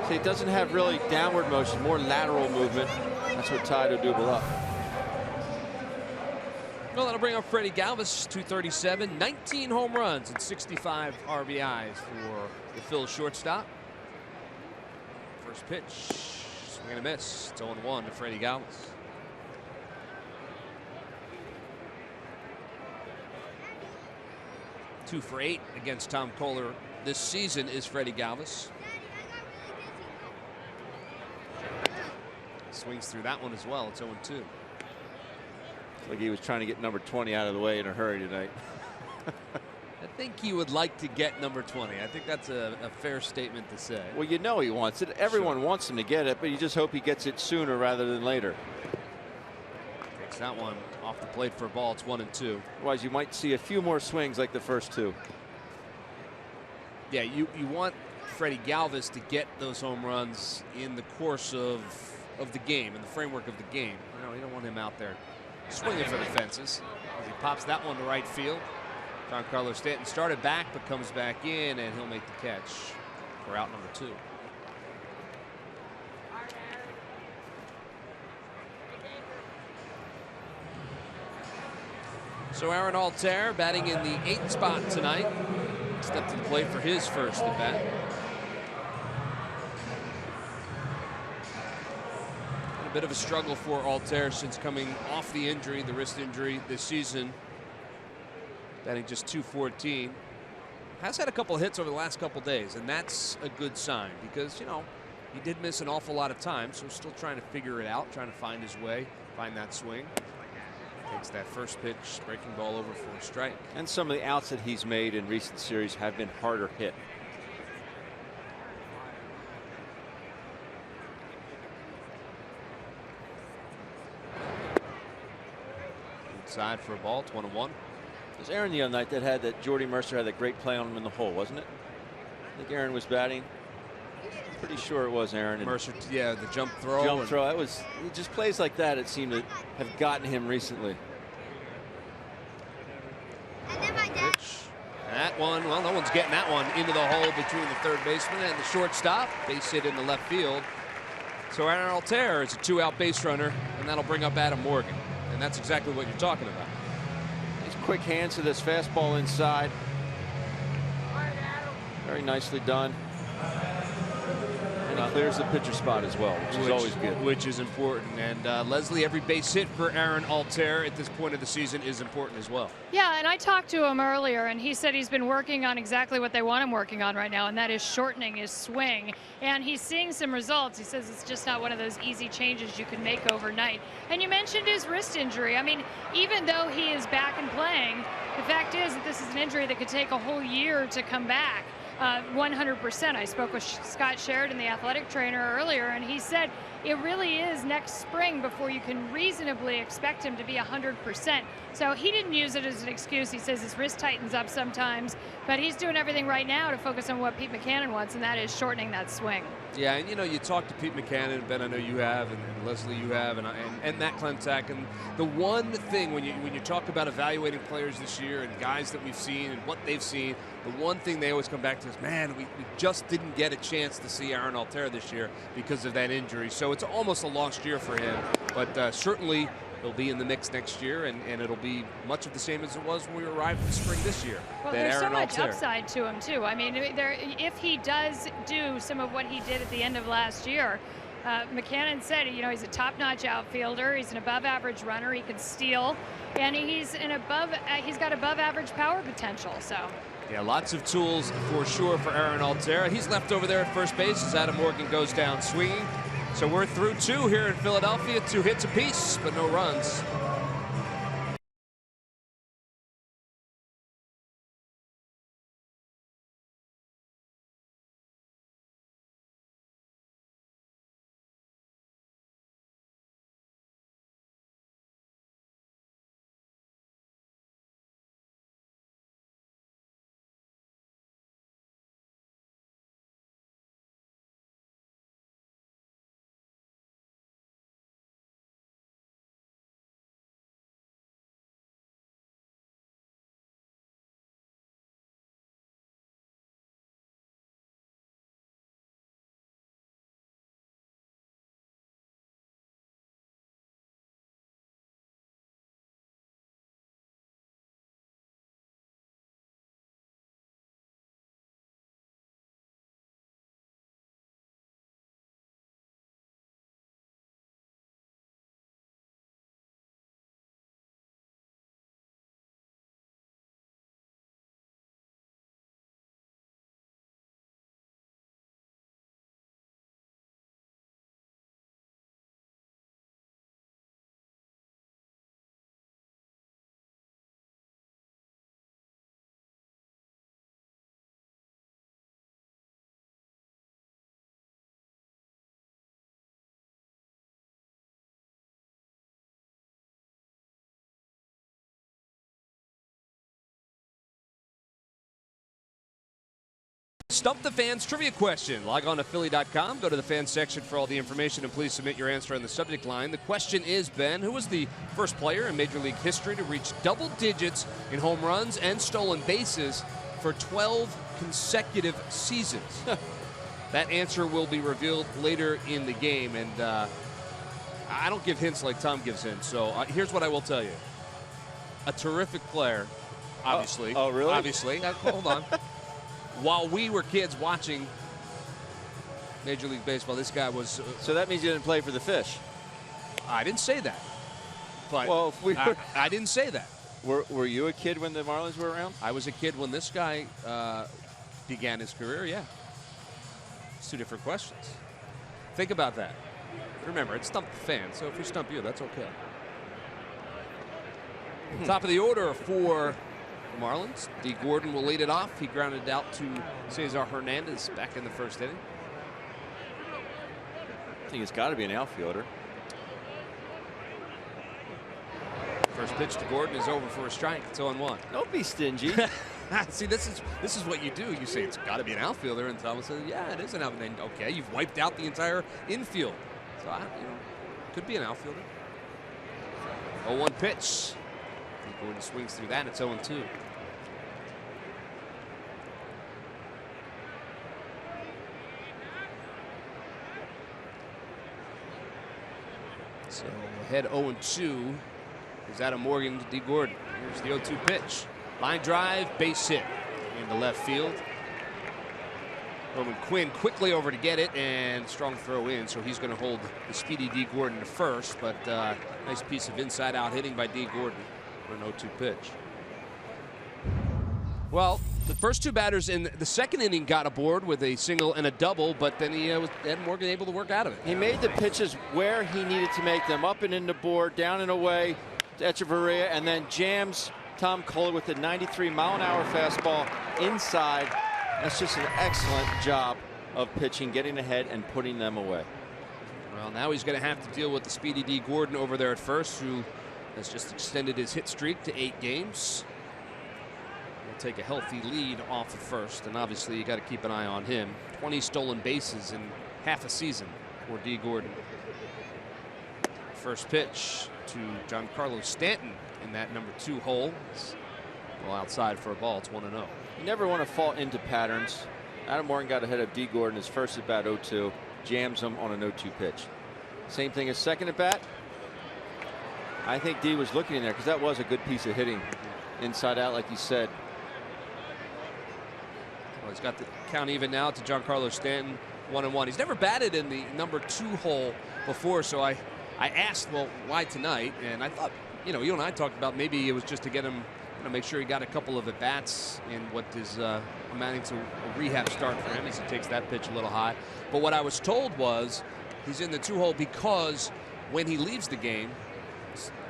So he doesn't have really downward motion, more lateral movement. That's what tied Odubel up. Well, that'll bring up Freddie Galvis, 237, 19 home runs and 65 RBIs for the Phillies shortstop. First pitch, swing and a miss. It's 0-1 to Freddie Galvis. Two for 8 against Tom Kohler this season is Freddie Galvis. Swings through that one as well. It's 0-2. Like he was trying to get number 20 out of the way in a hurry tonight. I think he would like to get number 20. I think that's a fair statement to say. Well, you know he wants it. Everyone wants him to get it, but you just hope he gets it sooner rather than later. Takes that one off the plate for a ball. It's 1-2. Otherwise, you might see a few more swings like the first 2. Yeah, you want Freddie Galvis to get those home runs in the course of the game, in the framework of the game. You don't want him out there swinging for the fences. As he pops that one to right field. Giancarlo Stanton started back but comes back in, and he'll make the catch for out number 2. So Aaron Altair batting in the 8th spot tonight. Stepped to the plate for his first at bat. A bit of a struggle for Altair since coming off the injury, the wrist injury this season. Batting just .214. Has had a couple of hits over the last couple days, and that's a good sign because, you know, he did miss an awful lot of time, so still trying to figure it out, trying to find his way, find that swing. Takes that first pitch, breaking ball over for a strike. And some of the outs that he's made in recent series have been harder hit. Inside for a ball. It's 1-1. It was Aaron the other night that had that Jordy Mercer had that great play on him in the hole, wasn't it? I think Aaron was batting. Pretty sure it was Aaron. And Mercer, yeah, the jump throw. Jump throw. That was just plays like that. It seemed to have gotten him recently. Pitch. That one, well, no one's getting that one into the hole between the third baseman and the shortstop. Base hit in the left field. So Aaron Altair is a 2-out base runner, and that'll bring up Adam Morgan. And that's exactly what you're talking about. Quick hands to this fastball inside. Very nicely done. And he clears the pitcher spot as well, which is always good. Which is important. And Leslie, every base hit for Aaron Altair at this point of the season is important as well. Yeah, and I talked to him earlier, and he said he's been working on exactly what they want him working on right now, and that is shortening his swing. And he's seeing some results. He says it's just not one of those easy changes you can make overnight. And you mentioned his wrist injury. I mean, even though he is back and playing, the fact is that this is an injury that could take a whole year to come back. 100%. I spoke with Scott Sheridan, the athletic trainer, earlier, and he said it really is next spring before you can reasonably expect him to be 100%. So he didn't use it as an excuse. He says his wrist tightens up sometimes, but he's doing everything right now to focus on what Pete Mackanin wants, and that is shortening that swing. Yeah, and you know, you talk to Pete Mackanin, Ben, I know you have, and Leslie, you have, and Matt Klentak, and the one thing when you talk about evaluating players this year and guys that we've seen and what they've seen, the one thing they always come back to is, man, we just didn't get a chance to see Aaron Altair this year because of that injury. So it's almost a lost year for him, but certainly he'll be in the mix next year, and it'll be much of the same as it was when we arrived in spring this year. Well, there's so much upside to him, too. I mean, if he does do some of what he did at the end of last year, Mackanin said, you know, he's a top-notch outfielder. He's an above-average runner. He can steal, and he's got above-average power potential. So. Yeah, lots of tools for sure for Aaron Altair. He's left over there at first base as Adam Morgan goes down swinging. So we're through 2 here in Philadelphia, 2 hits apiece, but no runs. Stump the Fans trivia question. Log on to Philly.com, go to the fans section for all the information, and please submit your answer on the subject line. The question is, Ben, who was the first player in Major League history to reach double digits in home runs and stolen bases for 12 consecutive seasons? That answer will be revealed later in the game, and I don't give hints like Tom gives hints, so here's what I will tell you. A terrific player, obviously. Oh, really? Obviously. Now, hold on. While we were kids watching Major League Baseball, this guy was... so that means you didn't play for the Fish. I didn't say that. But well, if we were, I didn't say that. Were you a kid when the Marlins were around? I was a kid when this guy began his career, yeah. It's two different questions. Think about that. Remember, it's Stump the Fan, so if we stump you, that's okay. Top of the order for the Marlins. D. Gordon will lead it off. He grounded out to Cesar Hernandez back in the first inning. I think it's got to be an outfielder. First pitch to Gordon is over for a strike. It's 0-1. Don't be stingy. See, this is what you do. You say it's got to be an outfielder, and Thomas says, "Yeah, it is an outfielder." And okay, you've wiped out the entire infield, so could be an outfielder. 0-1 pitch. Gordon swings through that. It's 0-2. So ahead 0-2 is Adam Morgan to D. Gordon. Here's the 0-2 pitch. Line drive, base hit in the left field. Roman Quinn quickly over to get it, and strong throw in, so he's going to hold the speedy D. Gordon to first, but nice piece of inside-out hitting by D. Gordon for an 0-2 pitch. Well, the first two batters in the second inning got aboard with a single and a double, but then he was Ed Morgan able to work out of it. He made the pitches where he needed to make them, up and in the board, down and away to Echeverria, and then jams Tom Kohler with a 93-mile-an-hour fastball inside. That's just an excellent job of pitching, getting ahead and putting them away. Well, now he's going to have to deal with the speedy D. Gordon over there at first, who has just extended his hit streak to 8 games. He'll take a healthy lead off of first, and obviously you got to keep an eye on him. 20 stolen bases in half a season for D. Gordon. First pitch to Giancarlo Stanton in that number 2 hole. Well, outside for a ball. It's 1-0. You never want to fall into patterns. Adam Morgan got ahead of D. Gordon his first at bat 0-2, jams him on an 0-2 pitch. Same thing as second at bat. I think D was looking in there because that was a good piece of hitting inside out, like you said. Well, he's got the count even now to Giancarlo Stanton, 1-1. He's never batted in the number 2 hole before, so I asked, well, why tonight? And I thought, you and I talked about maybe it was just to get him, make sure he got a couple of at-bats in what is amounting to a rehab start for him as he takes that pitch a little high. But what I was told was he's in the 2 hole because when he leaves the game,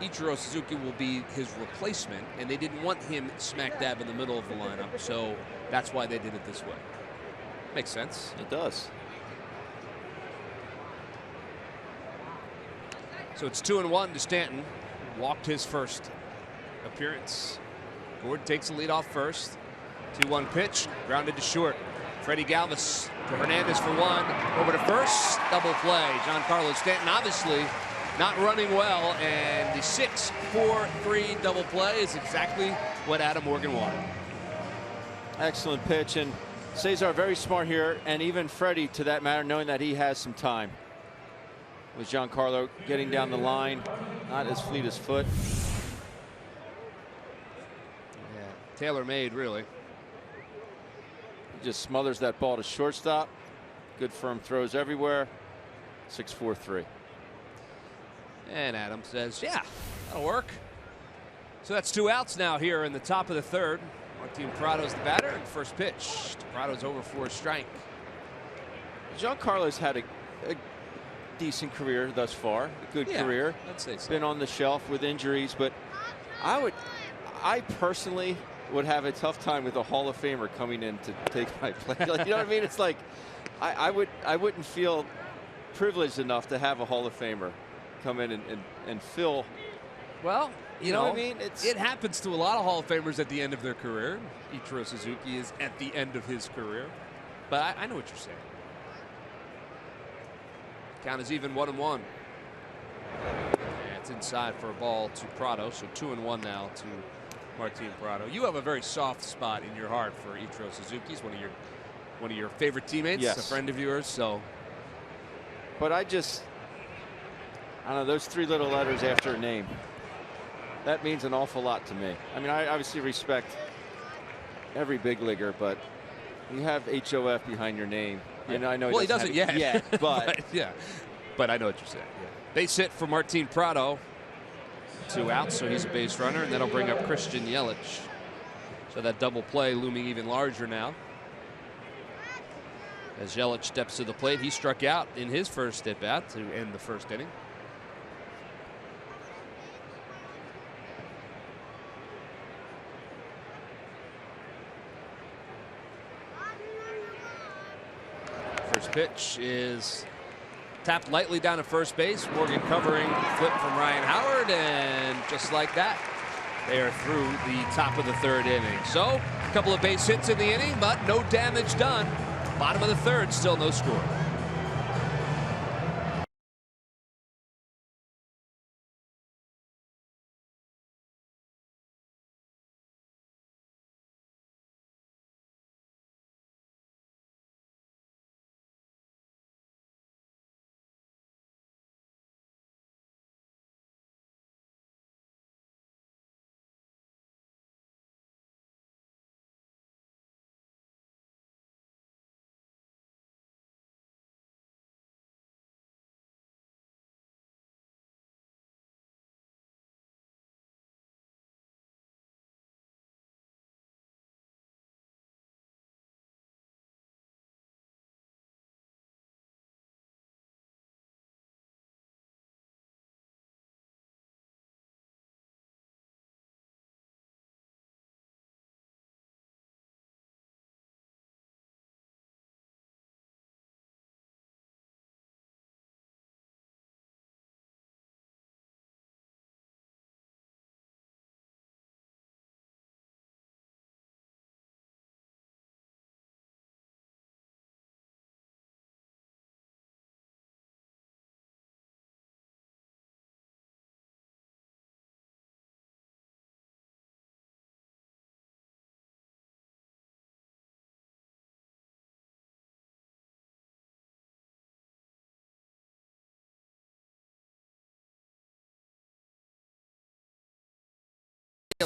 Ichiro Suzuki will be his replacement, and they didn't want him smack dab in the middle of the lineup, so that's why they did it this way. Makes sense. It does. So it's 2-1 to Stanton. Walked his first appearance. Gordon takes the lead off first. 2-1 pitch, grounded to short. Freddie Galvis to Hernandez for 1. Over to first, double play. Giancarlo Stanton obviously not running well, and the 6-4-3 double play is exactly what Adam Morgan wanted. Excellent pitch, and Cesar very smart here, and even Freddie to that matter, knowing that he has some time. With Giancarlo getting down the line, not as fleet as foot. Yeah, tailor-made, really. He just smothers that ball to shortstop. Good firm throws everywhere. 6-4-3. And Adam says, yeah, that'll work. So that's 2 outs now here in the top of the 3rd. Martin Prado's the batter, and first pitch. Prado's over for a strike. Giancarlo's had a decent career thus far, a good career. I'd say so. Been on the shelf with injuries, but I personally would have a tough time with a Hall of Famer coming in to take my place. Like, you know what I mean? It's like I wouldn't feel privileged enough to have a Hall of Famer come in and fill. Well, you know what I mean? It happens to a lot of Hall of Famers at the end of their career. Ichiro Suzuki is at the end of his career. But I know what you're saying. Count is even 1-1. And it's inside for a ball to Prado. So 2-1 now to Martin Prado. You have a very soft spot in your heart for Ichiro Suzuki. He's one of your favorite teammates, yes. A friend of yours. So, but I don't know, those 3 little letters after a name, that means an awful lot to me. I mean, I obviously respect every big leaguer, but you have HOF behind your name. Yeah. And I know well, he doesn't yet. But yeah, but I know what you're saying. Yeah. Base hit for Martin Prado. 2 outs, so he's a base runner, and that'll bring up Christian Yelich. So that double play looming even larger now. As Yelich steps to the plate, he struck out in his first at bat to end the first inning. First pitch is tapped lightly down at first base. Morgan covering, flip from Ryan Howard, and just like that, they are through the top of the 3rd inning. So a couple of base hits in the inning, but no damage done. Bottom of the 3rd, still no score.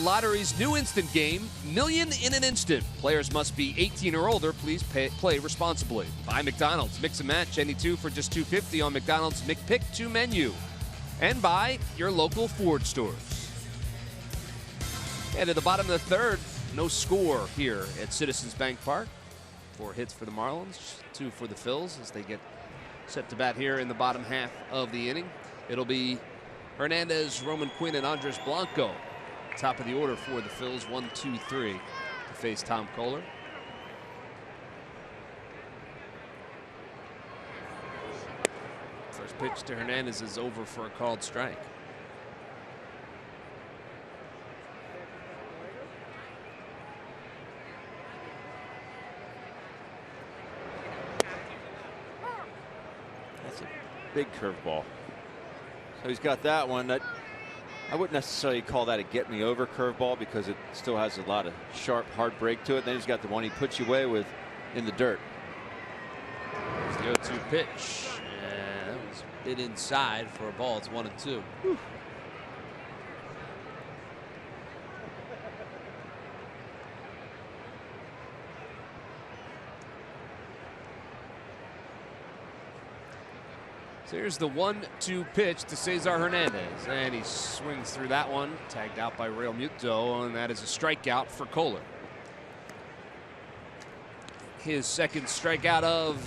Lottery's new instant game, Million in an Instant. Players must be 18 or older. Please play responsibly. By McDonald's. Mix and match any 2 for just $2.50 on McDonald's McPick 2 menu. And by your local Ford stores. And at the bottom of the 3rd, no score here at Citizens Bank Park. 4 hits for the Marlins, 2 for the Phils as they get set to bat here in the bottom half of the inning. It'll be Hernandez, Roman Quinn, and Andres Blanco. Top of the order for the Phils, 1, 2, 3 to face Tom Kohler. First pitch to Hernandez is over for a called strike. That's a big curveball. So he's got that one. That I wouldn't necessarily call that a get-me-over curveball because it still has a lot of sharp, hard break to it. Then he's got the one he puts you away with in the dirt. There's the 0-2 pitch. And that was hit inside for a ball. It's 1-2. Whew. So here's the 1-2 pitch to Cesar Hernandez, and he swings through that one, tagged out by Real Muto, and that is a strikeout for Kohler. His second strikeout of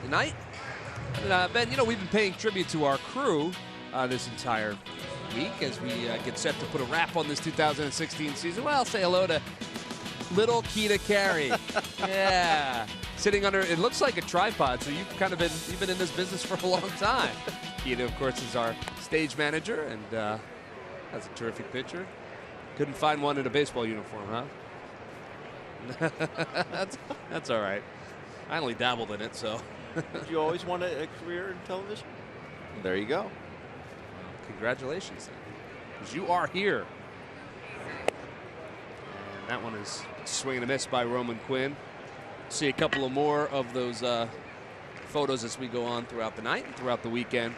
the night. And, Ben, you know, we've been paying tribute to our crew this entire week as we get set to put a wrap on this 2016 season. Well, say hello to little Keita Carey. Yeah. Sitting under, it looks like a tripod, so you've been in this business for a long time. Keita, of course, is our stage manager and has a terrific pitcher. Couldn't find one in a baseball uniform, huh? That's all right. I only dabbled in it, so. Did you always want a career in television? There you go. Congratulations, then, because you are here. And that one is swing and a miss by Roman Quinn. See a couple of more of those photos as we go on throughout the night and throughout the weekend.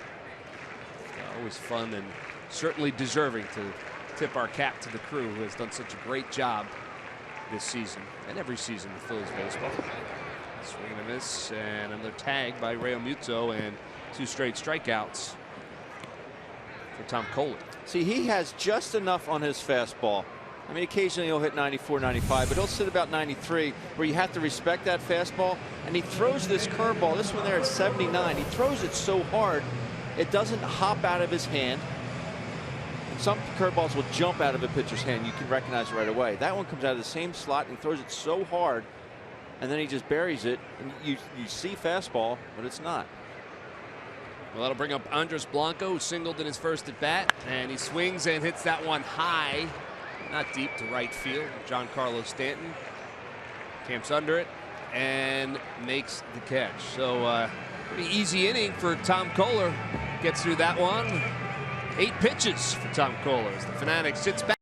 Always fun and certainly deserving to tip our cap to the crew who has done such a great job this season and every season with Phillies baseball. Swing and a miss, and another tag by Ray Muto, and 2 straight strikeouts for Tom Kohler. See, he has just enough on his fastball. I mean, occasionally he'll hit 94, 95, but he'll sit about 93, where you have to respect that fastball. And he throws this curveball, this one there at 79. He throws it so hard, it doesn't hop out of his hand. Some curveballs will jump out of a pitcher's hand. You can recognize it right away. That one comes out of the same slot and throws it so hard, and then he just buries it. And you see fastball, but it's not. Well, that'll bring up Andres Blanco, who singled in his first at bat, and he swings and hits that one high, not deep, to right field. Giancarlo Stanton camps under it and makes the catch. So pretty easy inning for Tom Kohler. Gets through that one. 8 pitches for Tom Kohler as the Fanatic sits back.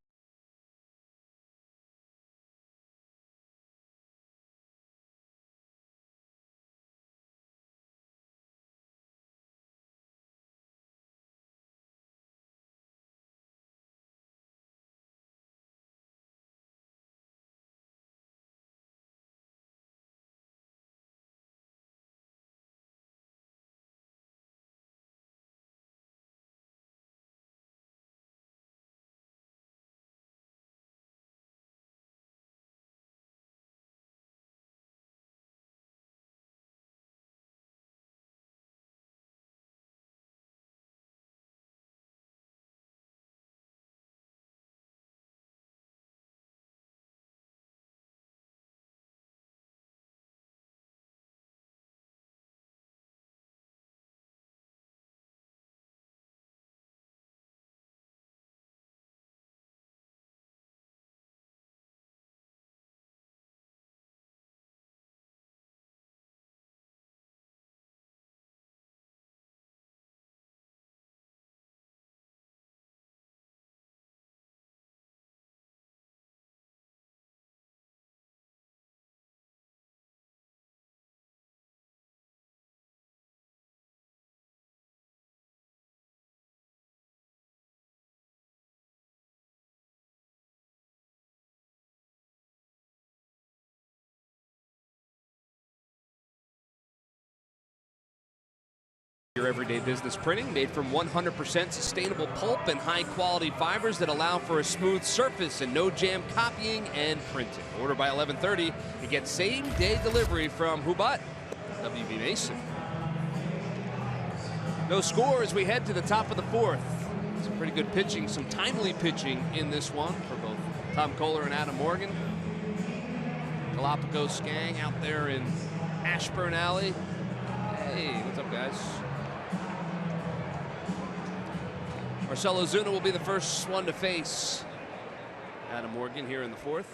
Your everyday business printing made from 100% sustainable pulp and high-quality fibers that allow for a smooth surface and no jam copying and printing. Order by 11:30 to get same-day delivery from who but W.B. Mason. No score as we head to the top of the 4th. Some pretty good pitching, some timely pitching in this one for both Tom Kohler and Adam Morgan. Galapagos gang out there in Ashburn Alley. Hey, what's up, guys? Marcell Ozuna will be the first one to face Adam Morgan here in the 4th.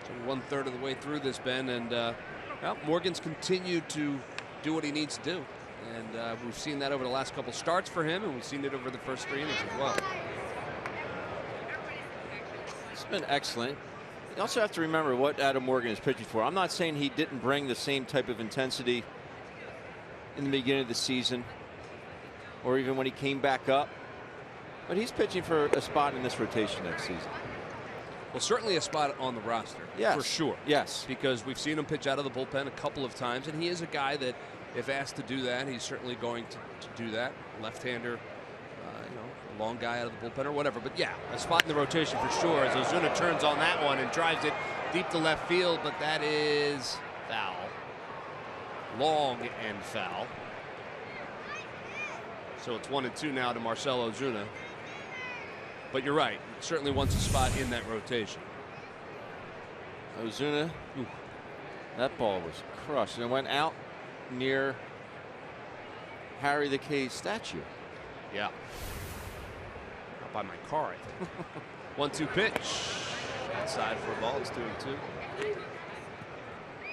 So 1/3 of the way through this, Ben, and well, Morgan's continued to do what he needs to do, and we've seen that over the last couple starts for him, and we've seen it over the first 3 innings as well. It's been excellent. You also have to remember what Adam Morgan is pitching for. I'm not saying he didn't bring the same type of intensity in the beginning of the season, or even when he came back up, but he's pitching for a spot in this rotation next season. Well, certainly a spot on the roster, yes, for sure. Yes, because we've seen him pitch out of the bullpen a couple of times, and he is a guy that, if asked to do that, he's certainly going to do that. Left-hander, you know, a long guy out of the bullpen or whatever. But yeah, a spot in the rotation for sure. As Ozuna turns on that one and drives it deep to left field, but that is foul, long and foul. So it's 1-2 now to Marcell Ozuna. But you're right, certainly wants a spot in that rotation. Ozuna, that ball was crushed, and it went out near Harry the K statue. Yeah. Out by my car, I think. 1-2 pitch. Outside for a ball, it's 2-2.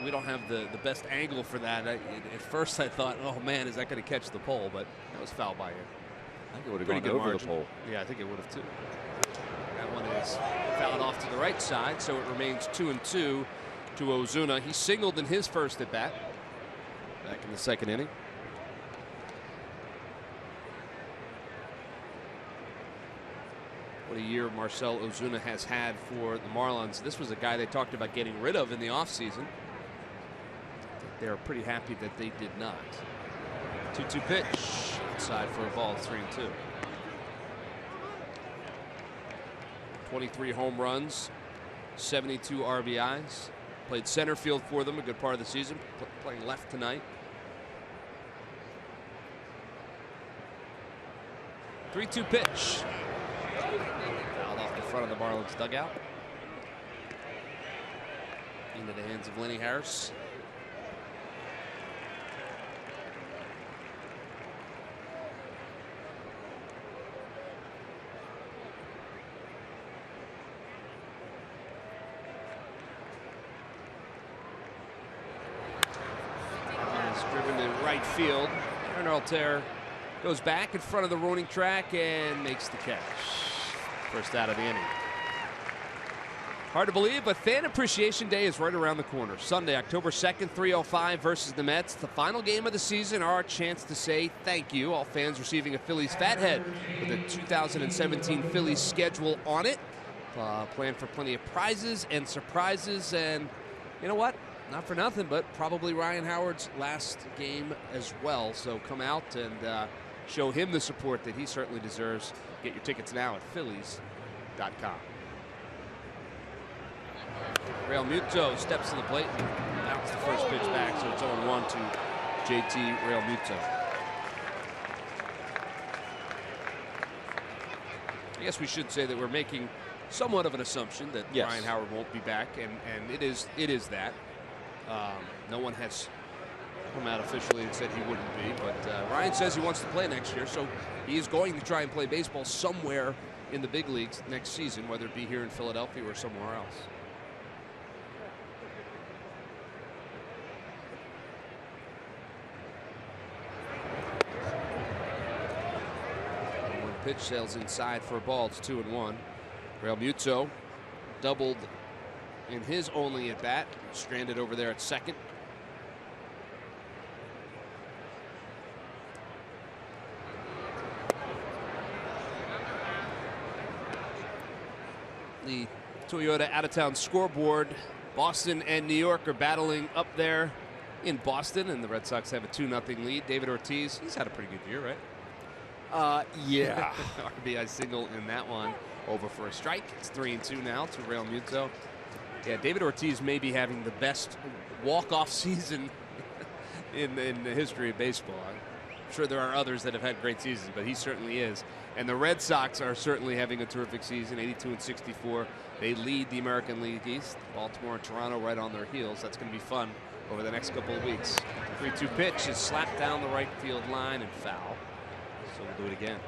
we don't have the best angle for that. At first I thought, oh man, is that going to catch the pole? But that was foul by him. I think it would have gone over the pole. Yeah, I think it would have too. That one is fouled off to the right side, so it remains 2-2 to Ozuna. He singled in his first at bat back in the second inning. What a year Marcell Ozuna has had for the Marlins. This was a guy they talked about getting rid of in the offseason. They're pretty happy that they did not. 2-2 pitch. Outside for a ball, 3-2. 23 home runs, 72 RBIs. Played center field for them a good part of the season. Playing left tonight. 3-2 pitch. Fouled off the front of the Marlins dugout. Into the hands of Lenny Harris. Driven to right field. Aaron Altair goes back in front of the running track and makes the catch. First out of the inning. Hard to believe, but Fan Appreciation Day is right around the corner. Sunday, October 2nd, 3:05 versus the Mets. The final game of the season, our chance to say thank you. All fans receiving a Phillies Fathead with a 2017 Phillies schedule on it. Planned for plenty of prizes and surprises, and you know what? Not for nothing, but probably Ryan Howard's last game as well. So come out and show him the support that he certainly deserves. Get your tickets now at Phillies.com. Real Muto steps to the plate. That's the first pitch back, so it's 0-1 to JT Real Muto. I guess we should say that we're making somewhat of an assumption that Ryan Howard won't be back, and it is that. No one has come out officially and said he wouldn't be, but Ryan says he wants to play next year, so he is going to try and play baseball somewhere in the big leagues next season, whether it be here in Philadelphia or somewhere else. One pitch sails inside for a ball. It's 2-1. Real Muto doubled in his only at bat, stranded over there at second. The Toyota out-of-town scoreboard. Boston and New York are battling up there in Boston, and the Red Sox have a 2-0 lead. David Ortiz, he's had a pretty good year, right? Yeah. RBI single in that one. Over for a strike. It's 3-2 now to Real Muto. Yeah, David Ortiz may be having the best walk-off season in the history of baseball. I'm sure there are others that have had great seasons, but he certainly is. And the Red Sox are certainly having a terrific season, 82-64. They lead the American League East. Baltimore and Toronto right on their heels. That's going to be fun over the next couple of weeks. 3-2 pitch is slapped down the right field line and foul. So we'll do it again.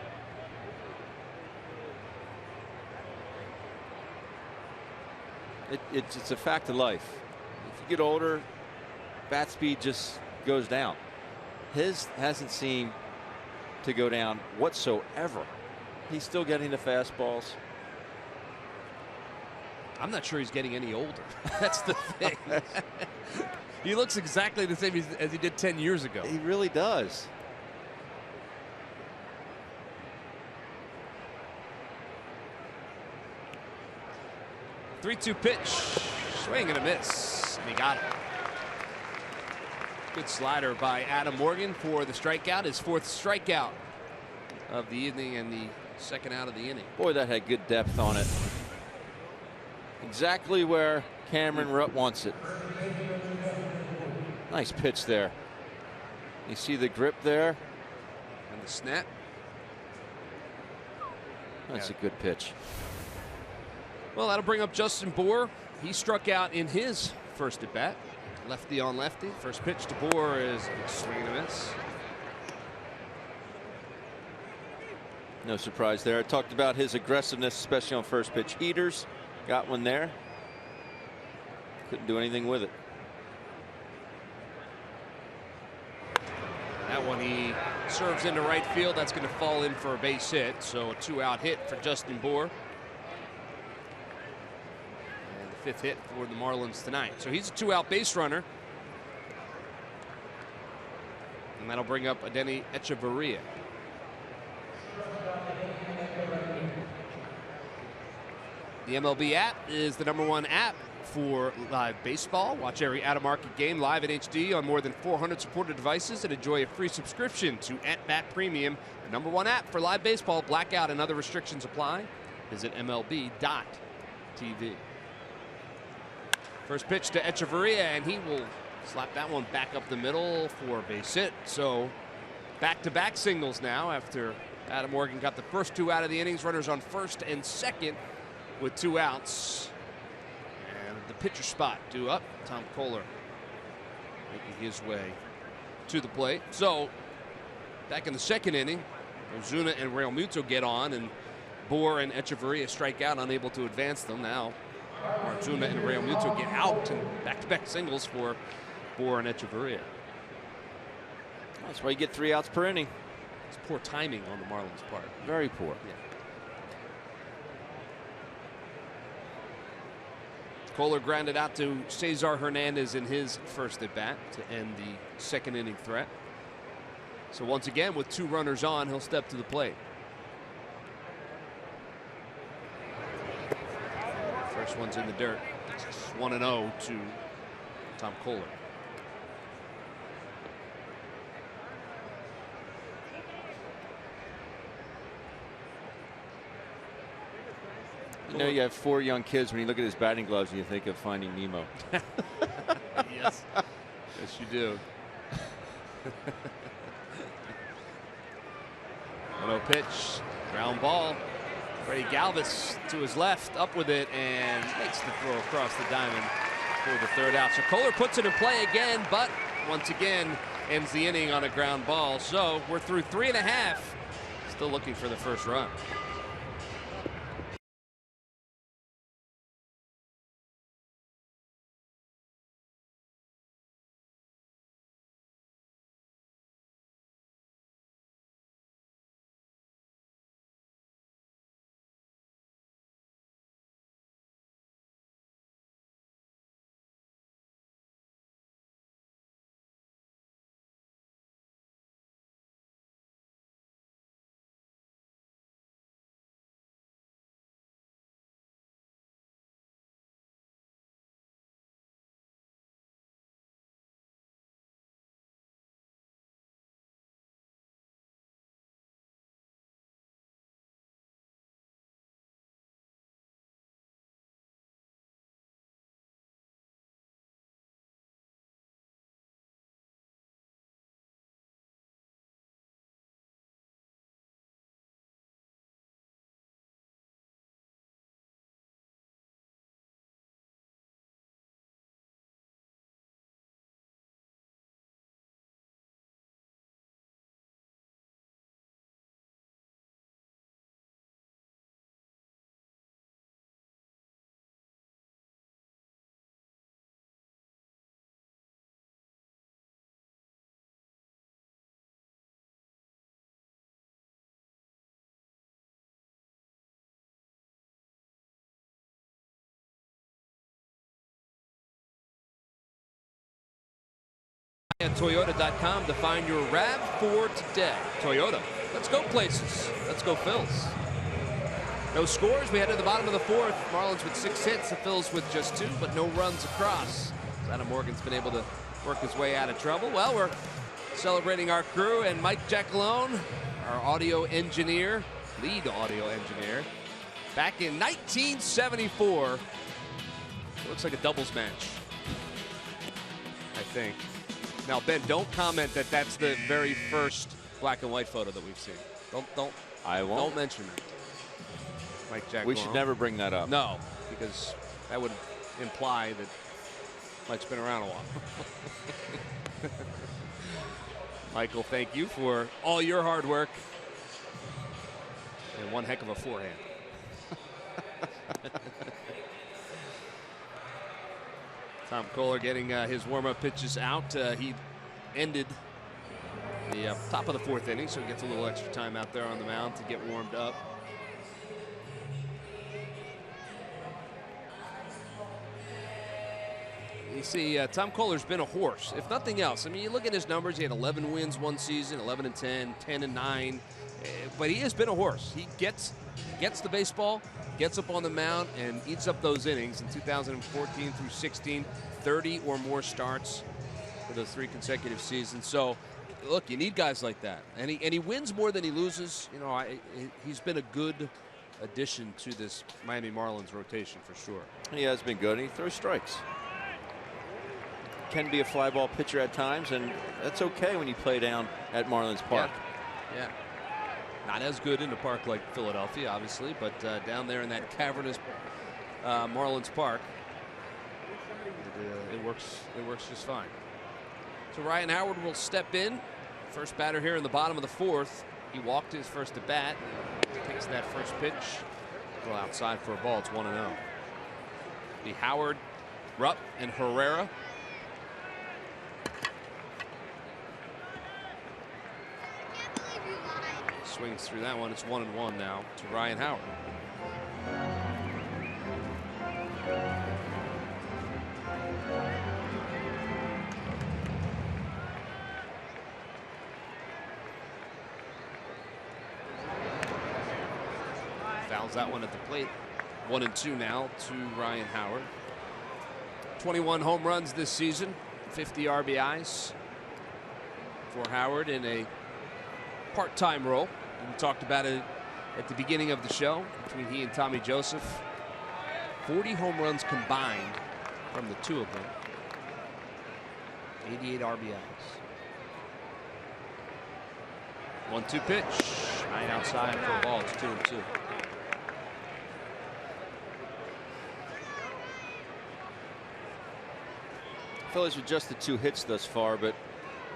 It's a fact of life. If you get older, bat speed just goes down. His hasn't seemed to go down whatsoever. He's still getting the fastballs. I'm not sure he's getting any older. That's the thing. He looks exactly the same as he did 10 years ago. He really does. Three-two pitch, swing and a miss, and he got it. Good slider by Adam Morgan for the strikeout, his fourth strikeout of the evening and the second out of the inning. Boy, that had good depth on it. Exactly where Cameron Rupp wants it. Nice pitch there. You see the grip there? And the snap. That's a good pitch. Well, that'll bring up Justin Bour. He struck out in his first at bat. Lefty on lefty. First pitch to Bour is a swing and a miss. No surprise there. I talked about his aggressiveness, especially on first pitch heaters. Got one there. Couldn't do anything with it. That one he serves into right field. That's going to fall in for a base hit. So a 2-out hit for Justin Bour. And the 5th hit for the Marlins tonight. So he's a 2-out base runner. And that'll bring up Adeiny Hechavarria. The MLB app is the #1 app for live baseball. Watch every out-of-market game live in HD on more than 400 supported devices and enjoy a free subscription to @Bat Premium, the #1 app for live baseball. Blackout and other restrictions apply. Visit MLB.tv. First pitch to Hechavarria, and he will slap that one back up the middle for a base hit. So back-to-back singles now after Adam Morgan got the first 2 out of the innings. Runners on first and second with 2 outs. And the pitcher spot due up. Tom Kohler making his way to the plate. So back in the second inning, Ozuna and Realmuto get on, and Bour and Hechavarria strike out, unable to advance them. Now Ozuna and Realmuto get out, and back-to-back singles for Bour and Hechavarria. That's why you get 3 outs per inning. It's poor timing on the Marlins' part. Very poor. Yeah. Kohler grounded out to Cesar Hernandez in his first at bat to end the second inning threat. So once again, with 2 runners on, he'll step to the plate. First one's in the dirt. It's 1-0 to Tom Kohler. You know, you have 4 young kids. When you look at his batting gloves, you think of Finding Nemo. Yes. Yes, you do. 1-0 pitch. Ground ball. Freddie Galvis to his left, up with it, and makes the throw across the diamond for the 3rd out. So Kohler puts it in play again, but once again ends the inning on a ground ball. So we're through 3.5. Still looking for the first run. At Toyota.com to find your RAV4 today. Toyota, let's go places. Let's go Phils. No scores. We head to the bottom of the 4th. Marlins with 6 hits. The Phils with just 2, but no runs across. Adam Morgan's been able to work his way out of trouble. Well, we're celebrating our crew, and Mike Giacalone, our audio engineer, lead audio engineer, back in 1974. It looks like a doubles match, I think. Now, Ben, don't comment that that's the very first black and white photo that we've seen. I won't. Don't mention that. Mike Giacalone. We should never bring that up. No, because that would imply that Mike's been around a while. Michael, thank you for all your hard work and one heck of a forehand. Tom Kohler getting his warm-up pitches out. He ended The top of the 4th inning, so he gets a little extra time out there on the mound to get warmed up. You see, Tom Kohler's been a horse, if nothing else. I mean, you look at his numbers. He had 11 wins one season, 11-10, 10-9. But he has been a horse. He gets the baseball, gets up on the mound, and eats up those innings. In 2014 through 16, 30 or more starts for those 3 consecutive seasons. So, look, you need guys like that. And he wins more than he loses. You know, he's been a good addition to this Miami Marlins rotation for sure. He has been good. He throws strikes. Can be a fly ball pitcher at times, and that's okay when you play down at Marlins Park. Yeah. Not as good in a park like Philadelphia, obviously, but down there in that cavernous Marlins Park, it works just fine. So Ryan Howard will step in. First batter here in the bottom of the 4th. He walked his first at bat. Takes that first pitch. Go outside for a ball. It's 1-0. The Howard, Rupp, and Herrera. Swings through that one. It's 1-1 now to Ryan Howard. Fouls that one at the plate. 1-2 now to Ryan Howard. 21 home runs this season, 50 RBIs for Howard in a part-time role. We talked about it at the beginning of the show between he and Tommy Joseph. 40 home runs combined from the 2 of them. 88 RBIs. 1-2 pitch. High outside for a ball. It's 2-2. Phillies with just the 2 hits thus far, but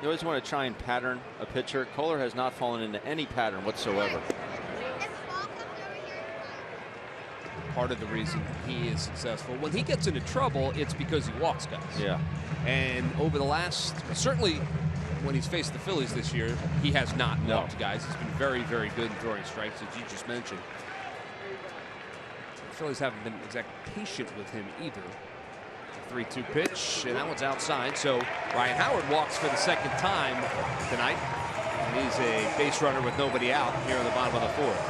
you always want to try and pattern a pitcher. Kohler has not fallen into any pattern whatsoever. Part of the reason he is successful. When he gets into trouble, it's because he walks guys. Yeah. And over the last, certainly when he's faced the Phillies this year, he has not walked guys. He's been very, very good in throwing strikes, as you just mentioned. The Phillies haven't been exactly patient with him either. 3-2 pitch, and that one's outside. So Ryan Howard walks for the 2nd time tonight. And he's a base runner with nobody out here in the bottom of the 4th.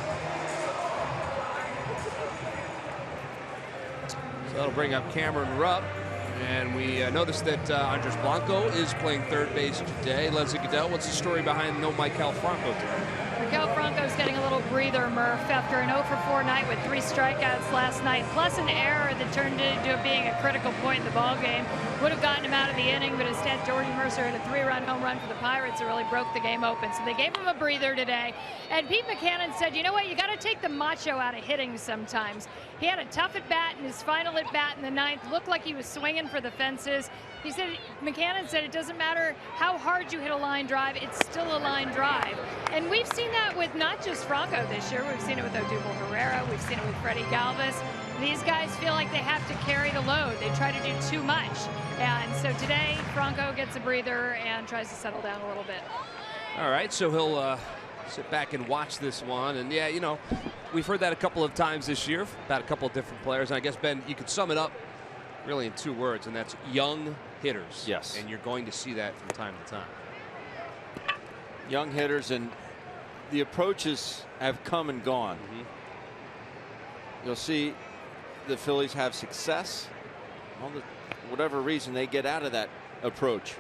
So that'll bring up Cameron Rupp. And we noticed that Andres Blanco is playing 3rd base today. Leslie Goodell, what's the story behind no Maikel Franco today? Maikel Franco's getting a little breather, Murph, after an 0-for-4 night with 3 strikeouts last night, plus an error that turned into being a critical point in the ballgame. Would have gotten him out of the inning, but instead Jordan Mercer had a 3-run home run for the Pirates that really broke the game open. So they gave him a breather today. And Pete Mackanin said, you know what, you got to take the macho out of hitting sometimes. He had a tough at-bat in his final at-bat in the 9th. Looked like he was swinging for the fences. He said, Mackanin said, it doesn't matter how hard you hit a line drive, it's still a line drive. And we've seen that with not just Franco this year. We've seen it with Odubel Herrera. We've seen it with Freddie Galvis. These guys feel like they have to carry the load. They try to do too much. And so today, Franco gets a breather and tries to settle down a little bit. All right, so he'll sit back and watch this one. And yeah, you know, we've heard that a couple of times this year about a couple of different players. And I guess, Ben, you could sum it up really in 2 words, and that's young hitters. Yes. And you're going to see that from time to time. Young hitters, and the approaches have come and gone. You'll see the Phillies have success. Whatever reason they get out of that approach.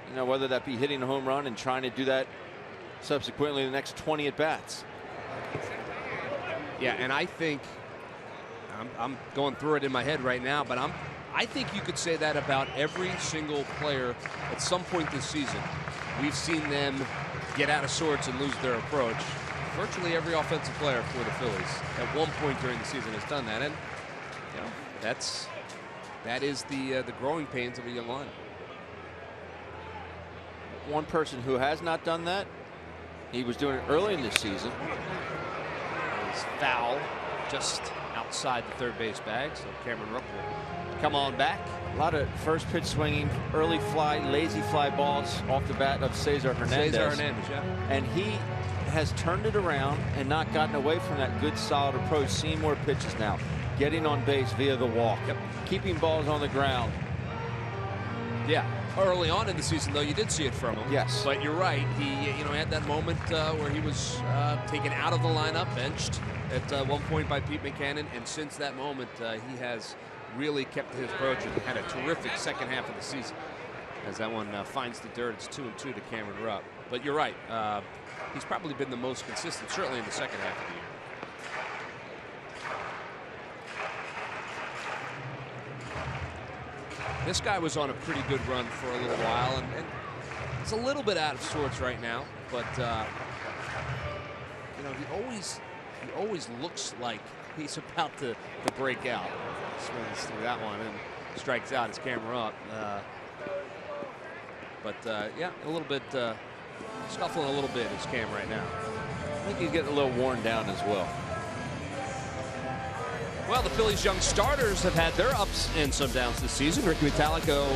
You know, whether that be hitting a home run and trying to do that subsequently the next 20 at bats. Yeah, and I think I'm going through it in my head right now, but I think you could say that about every single player at some point this season. We've seen them get out of sorts and lose their approach. Virtually every offensive player for the Phillies at one point during the season has done that, and you know, that is the growing pains of a young line. One person who has not done that, he was doing it early in this season. It's foul just outside the 3rd base bag, so Cameron Rupp will come on back. A lot of first pitch swinging, early fly, lazy fly balls off the bat of Cesar Hernandez. Cesar Hernandez, yeah. And he has turned it around and not gotten away from that good, solid approach. Seeing more pitches now. Getting on base via the walk. Yep. Keeping balls on the ground. Yeah. Early on in the season, though, you did see it from him. Yes. But you're right. He, had that moment where he was taken out of the lineup, benched at one point by Pete Mackanin, and since that moment, he has really kept his approach and had a terrific second half of the season. As that one finds the dirt, it's 2-2 to Cameron Rupp. But you're right. He's probably been the most consistent, certainly in the second half of the year. This guy was on a pretty good run for a little while, and it's a little bit out of sorts right now. But he always looks like he's about to break out. Swings through that one and strikes out his camera up. Yeah, a little bit scuffling a little bit his cam right now. I think he's getting a little worn down as well. Well, the Phillies' young starters have had their ups and some downs this season. Ricky Metallico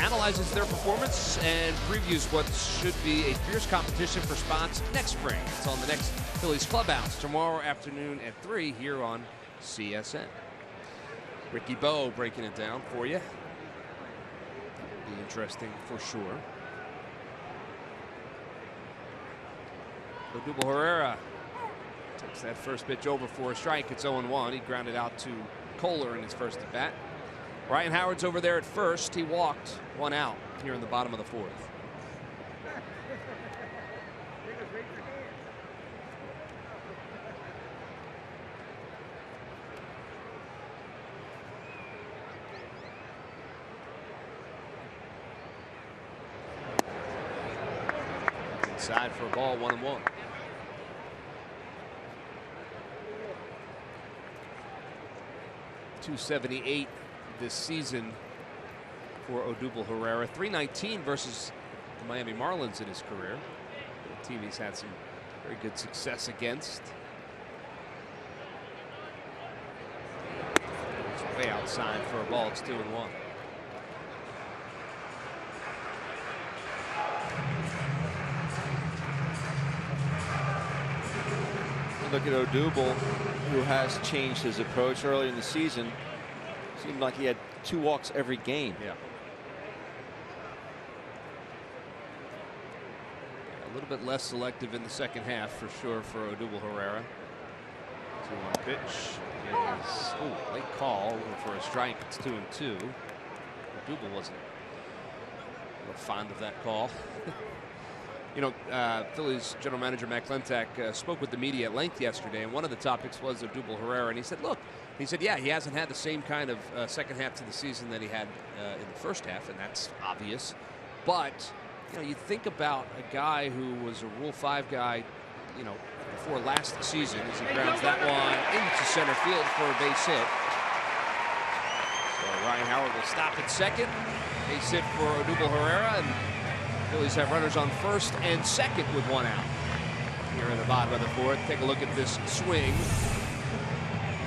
analyzes their performance and previews what should be a fierce competition for spots next spring. It's on the next Phillies Clubhouse tomorrow afternoon at 3 here on CSN. Ricky Bo breaking it down for you. Be interesting for sure. Odubel Herrera takes that first pitch over for a strike. It's 0-1. He grounded out to Kohler in his first at bat. Ryan Howard's over there at first. He walked one out here in the bottom of the fourth. Inside for a ball, 1-1. .278 this season for Odubel Herrera. .319 versus the Miami Marlins in his career. A team he's had some very good success against. It's way outside for a ball. It's 2-1. Look at Odubel, who has changed his approach early in the season. Seemed like he had 2 walks every game. Yeah. A little bit less selective in the second half for sure for Odubel Herrera. 2-1 pitch is late call for a strike. It's 2-2. Odubel wasn't fond of that call. Phillies general manager Matt Klentak spoke with the media at length yesterday, and one of the topics was Odubel Herrera, and he said, look, yeah, he hasn't had the same kind of second half to the season that he had in the first half, and that's obvious. But, you think about a guy who was a Rule 5 guy, before last season, as he grounds that one into center field for a base hit. So Ryan Howard will stop at second. Base hit for Odubel Herrera, and Phillies have runners on first and second with 1 out. Here in the bottom of the fourth, take a look at this swing.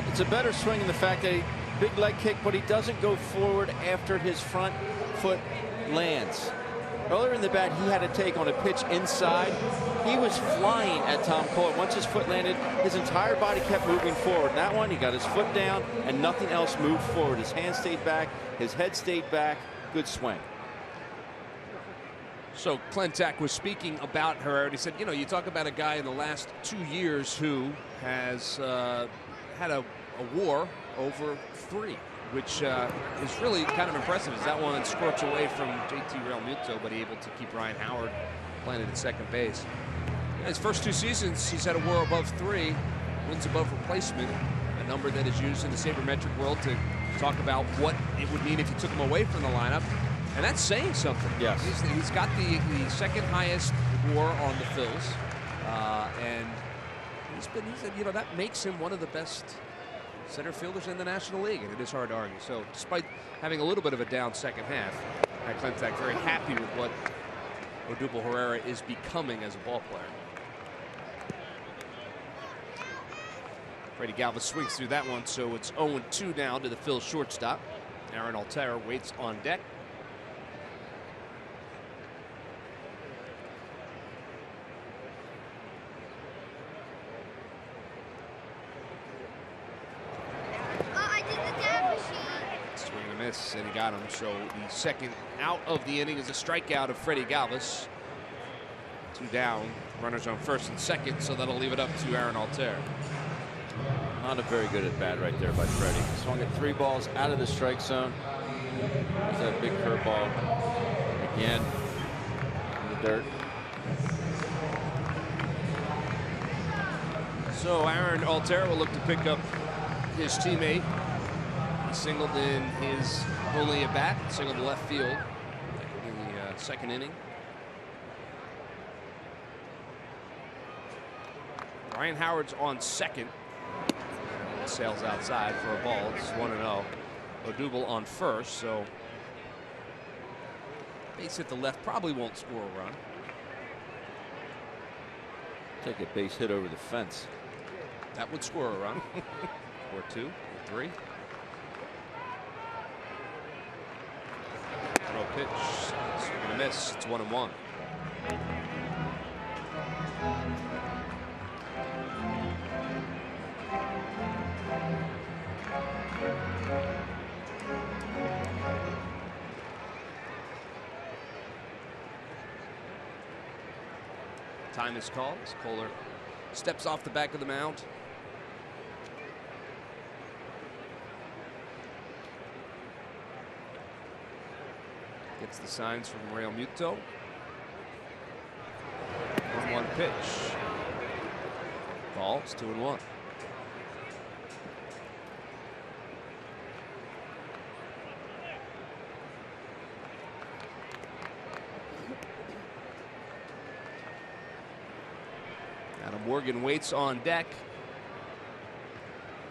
It's a better swing in the fact that big leg kick, but he doesn't go forward after his front foot lands. Earlier in the bat, he had a take on a pitch inside. He was flying at Tom Kohler. Once his foot landed, his entire body kept moving forward. That one, he got his foot down, and nothing else moved forward. His hand stayed back, his head stayed back. Good swing. So Klentak was speaking about Herrera. He said, you talk about a guy in the last 2 years who has had a WAR over 3, which is really kind of impressive. As that one squirts away from JT Realmuto, but able to keep Ryan Howard planted at second base. In his first 2 seasons, he's had a WAR above 3, wins above replacement, a number that is used in the sabermetric world to talk about what it would mean if you took him away from the lineup. And that's saying something. Yes. He's got the second highest WAR on the Phils, and he said, that makes him one of the best center fielders in the National League, and it is hard to argue. So, despite having a little bit of a down second half, Matt Klentak very happy with what Odubel Herrera is becoming as a ball player. Freddie Galvis swings through that one, so it's 0-2 now to the Phils shortstop. Aaron Altherr waits on deck. I did the dab machine. Swing and a miss, and he got him. So the second out of the inning is a strikeout of Freddie Galvis. 2 down, runners on first and second, so that'll leave it up to Aaron Altherr. Not a very good at bat right there by Freddie. Swung at 3 balls out of the strike zone. There's that big curveball again in the dirt. So Aaron Altherr will look to pick up his teammate. He singled in his only at bat, singled to left field in the second inning. Ryan Howard's on second. Sails outside for a ball. It's 1-0. Odubel on first, so base hit the left probably won't score a run. Take a base hit over the fence. That would score a run. Or 2, or 3. No pitch. Swing and a miss. It's 1-1. Time is called as Kohler steps off the back of the mound. Gets the signs from Real Muto. 1-1 pitch. Ball. It's 2-1. Morgan waits on deck,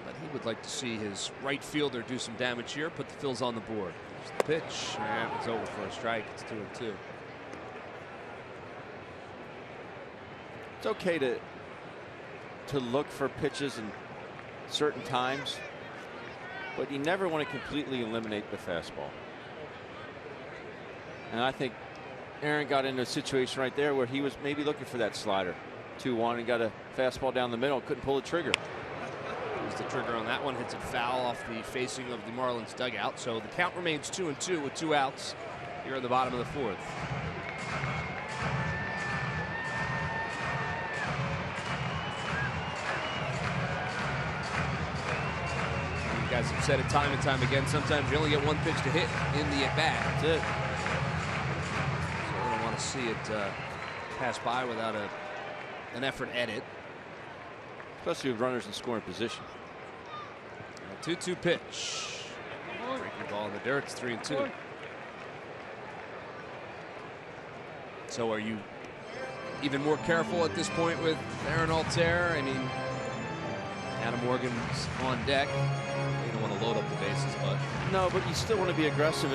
but he would like to see his right fielder do some damage here. Put the Phils on the board. There's the pitch, and it's over for a strike. It's 2-2. It's okay to look for pitches in certain times, but you never want to completely eliminate the fastball. And I think Aaron got into a situation right there where he was maybe looking for that slider. 2-1 and got a fastball down the middle. Couldn't pull the trigger. Here's the trigger on that one. Hits it foul off the facing of the Marlins dugout. So the count remains 2-2 with 2 outs here in the bottom of the 4th. You guys have said it time and time again. Sometimes you only get 1 pitch to hit in the at-bat. That's it. So we don't want to see it pass by without an effort at it. Especially with runners in scoring position. 2-2 pitch. Breaking ball in the dirt. It's 3-2. So are you even more careful at this point with Aaron Altherr? I mean, Adam Morgan's on deck. You don't want to load up the bases, but no, but you still want to be aggressive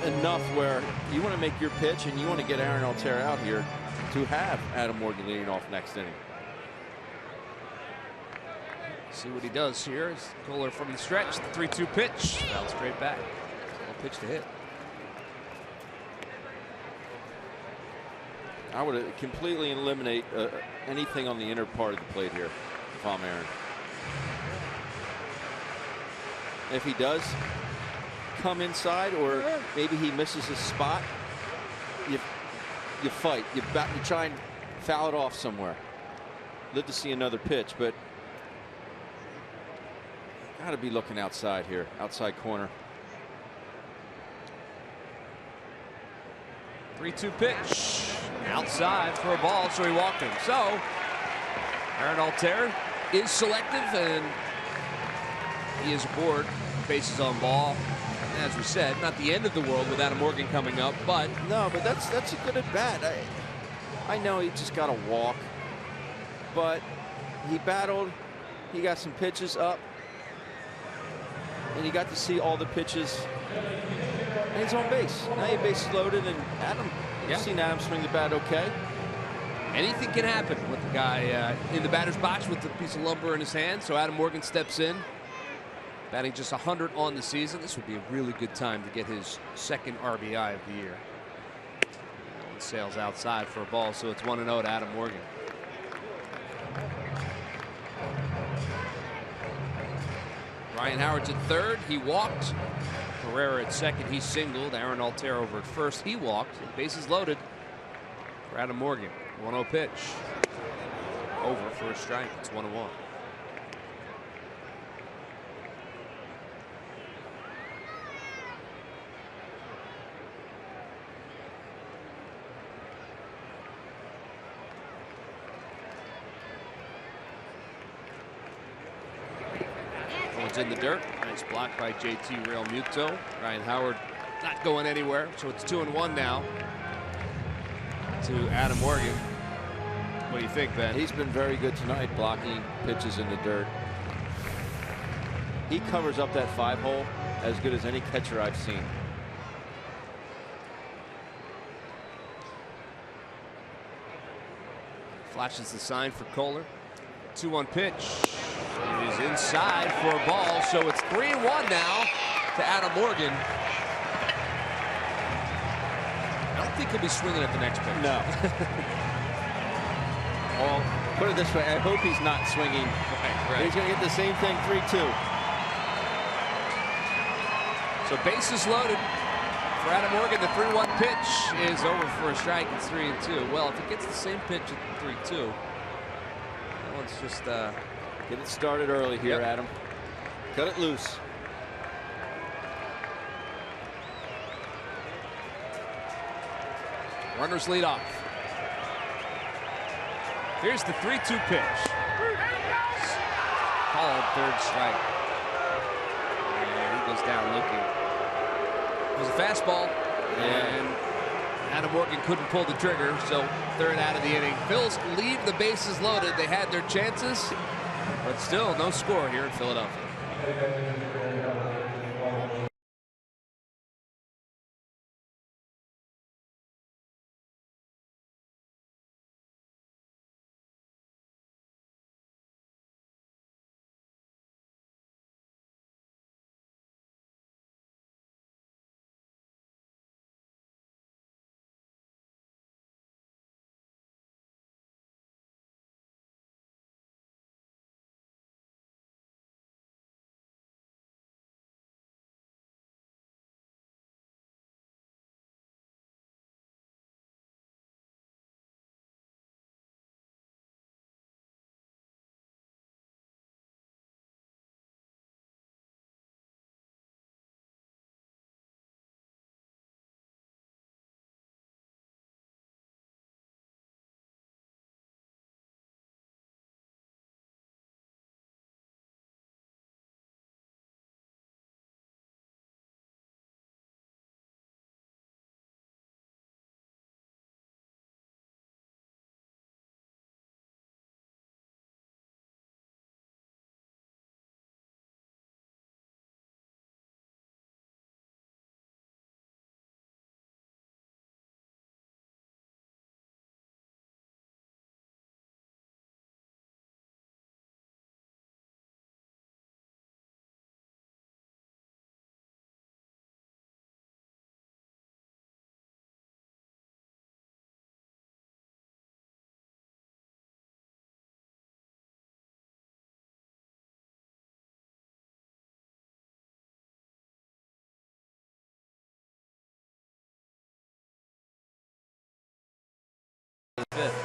enough where you want to make your pitch and you want to get Aaron Altherr out here to have Adam Morgan leading off next inning. See what he does here. Is Kohler from the stretch. The 3-2 pitch. Foul straight back. No pitch to hit. I would completely eliminate anything on the inner part of the plate here if I'm Aaron. If he does come inside, or maybe he misses his spot, you fight. You try and foul it off somewhere. Live to see another pitch, but got to be looking outside here, outside corner. 3-2 pitch. Outside for a ball, so he walked him. So Aaron Altherr is selective, and he is aboard. Bases on ball. As we said, not the end of the world with Adam Morgan coming up, but no, but that's a good at bat. I know he just got a walk, but he battled. He got some pitches up, and you got to see all the pitches. And he's on base. Now your base is loaded, and Adam. You've seen Adam swing the bat okay. Anything can happen with the guy in the batter's box with the piece of lumber in his hand. So Adam Morgan steps in. Batting just 100 on the season. This would be a really good time to get his second RBI of the year. That one sails outside for a ball, so it's 1-0 to Adam Morgan. Ryan Howard's at third. He walked. Herrera at second. He singled. Aaron Altero over at first. He walked. Bases loaded for Adam Morgan. 1-0 pitch. Over for a strike. It's 1-1. In the dirt. Nice block by JT Realmuto. Ryan Howard not going anywhere, so it's 2-1 now to Adam Morgan. What do you think, Ben? He's been very good tonight, blocking pitches in the dirt. He covers up that 5-hole as good as any catcher I've seen. Flashes the sign for Kohler. 2-1 pitch. It is inside for a ball, so it's 3-1 now to Adam Morgan. I don't think he'll be swinging at the next pitch. No. Well, put it this way, I hope he's not swinging. Right. He's going to get the same thing, 3-2. So bases loaded for Adam Morgan. The 3-1 pitch is over for a strike. It's 3-2. Well, if he gets the same pitch at 3-2, that one's just get it started early here, yep. Adam. Cut it loose. Runners lead off. Here's the 3-2 pitch. Called third strike. And he goes down looking. It was a fastball, and Adam Morgan couldn't pull the trigger, so third out of the inning. Phils leave the bases loaded. They had their chances, but still no score here in Philadelphia.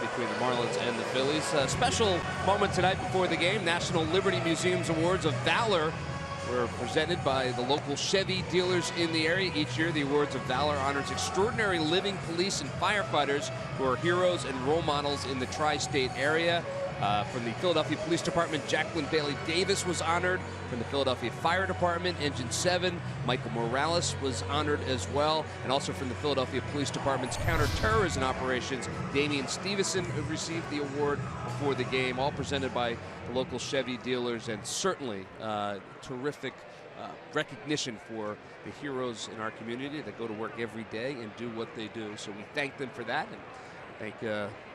Between the Marlins and the Phillies. A special moment tonight before the game. National Liberty Museum's Awards of Valor were presented by the local Chevy dealers in the area. Each year, the Awards of Valor honors extraordinary living police and firefighters who are heroes and role models in the tri-state area. From the Philadelphia Police Department, Jacqueline Bailey Davis was honored. From the Philadelphia Fire Department, Engine 7, Michael Morales was honored as well. And also from the Philadelphia Police Department's counterterrorism operations, Damian Stevenson received the award before the game, all presented by the local Chevy dealers, and certainly terrific recognition for the heroes in our community that go to work every day and do what they do. So we thank them for that, and thank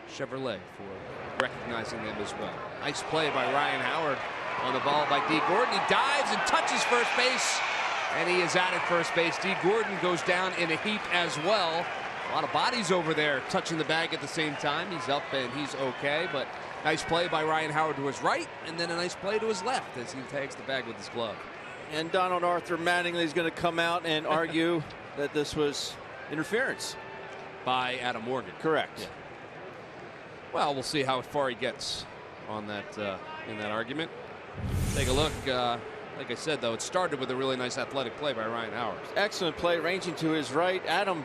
Chevrolet for recognizing them as well. Nice play by Ryan Howard. on the ball by D. Gordon. He dives and touches first base, and he is out at first base. D. Gordon goes down in a heap as well. A lot of bodies over there touching the bag at the same time. He's up and he's okay, but nice play by Ryan Howard to his right, and then a nice play to his left as he tags the bag with his glove. And Donald Arthur Mattingly is going to come out and argue that this was interference by Adam Morgan. Correct. Yeah. Well, we'll see how far he gets on that in that argument. Take a look. Like I said, though, it started with a really nice athletic play by Ryan Howard. Excellent play, ranging to his right. Adam,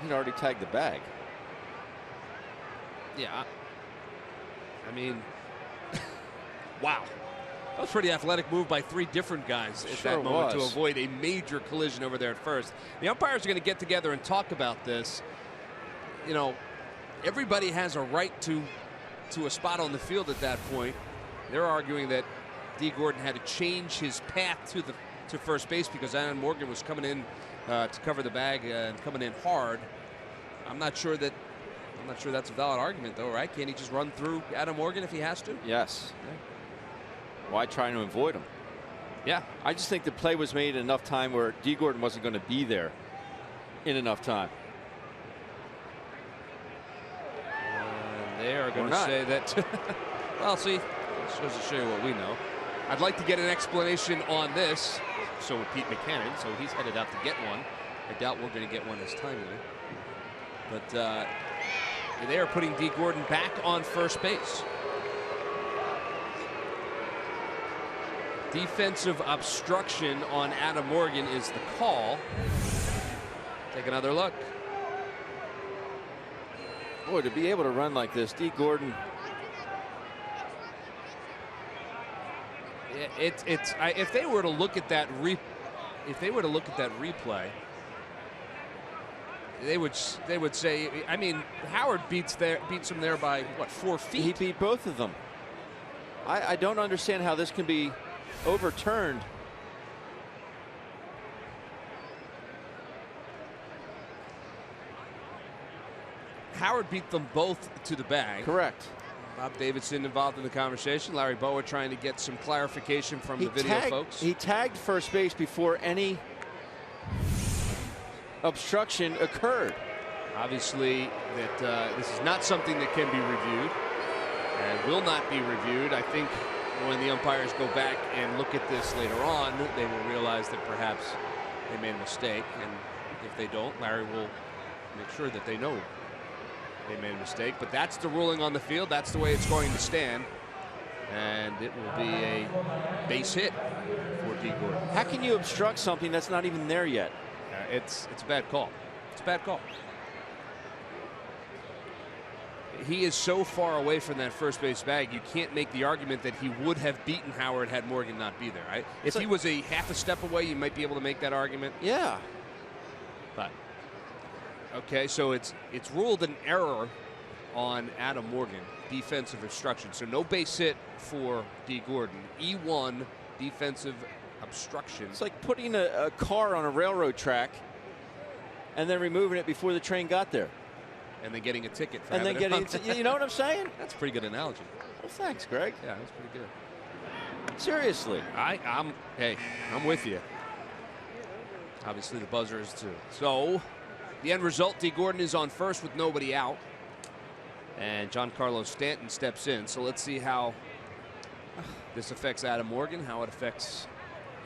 he'd already tagged the bag. Yeah. I mean, wow. That was a pretty athletic move by three different guys at that moment to avoid a major collision over there at first. The umpires are going to get together and talk about this. You know, everybody has a right to a spot on the field at that point. They're arguing that D. Gordon had to change his path to first base because Adam Morgan was coming in to cover the bag and coming in hard. I'm not sure that's a valid argument, though, right? Can't he just run through Adam Morgan if he has to? Yes. Yeah. Why try to avoid him? Yeah. I just think the play was made in enough time where D. Gordon wasn't going to be there in enough time. They are going to say that. Well, see, it goes to show you what we know. I'd like to get an explanation on this. So with Pete McCannon, so he's headed out to get one. I doubt we're going to get one this timely. But they are putting D. Gordon back on first base. Defensive obstruction on Adam Morgan is the call. Take another look. Boy, to be able to run like this, D. Gordon. If they were to look at that replay, they would say, I mean, Howard beats him there by what, 4 feet? He beat both of them. I don't understand how this can be overturned. Howard beat them both to the bag. Correct. Bob Davidson involved in the conversation. Larry Boa trying to get some clarification from the video folks. He tagged first base before any obstruction occurred. Obviously, that this is not something that can be reviewed and will not be reviewed. I think when the umpires go back and look at this later on, they will realize that perhaps they made a mistake. And if they don't, Larry will make sure that they know they made a mistake. But that's the ruling on the field. That's the way it's going to stand. And it will be a base hit for D. Gordon. How can you obstruct something that's not even there yet? It's a bad call. It's a bad call. He is so far away from that first base bag, you can't make the argument that he would have beaten Howard had Morgan not be there, right? If he was a half a step away, you might be able to make that argument. Yeah. But okay, so it's ruled an error on Adam Morgan, defensive obstruction. So no base hit for D. Gordon. E1, defensive obstruction. It's like putting a car on a railroad track and then removing it before the train got there. And then getting a ticket for and then getting you know what I'm saying? That's a pretty good analogy. Well, thanks, Greg. Yeah, that's pretty good. Seriously. I'm with you. Obviously the buzzer is too. So the end result, D. Gordon is on first with nobody out. And Giancarlo Stanton steps in. So let's see how this affects Adam Morgan, how it affects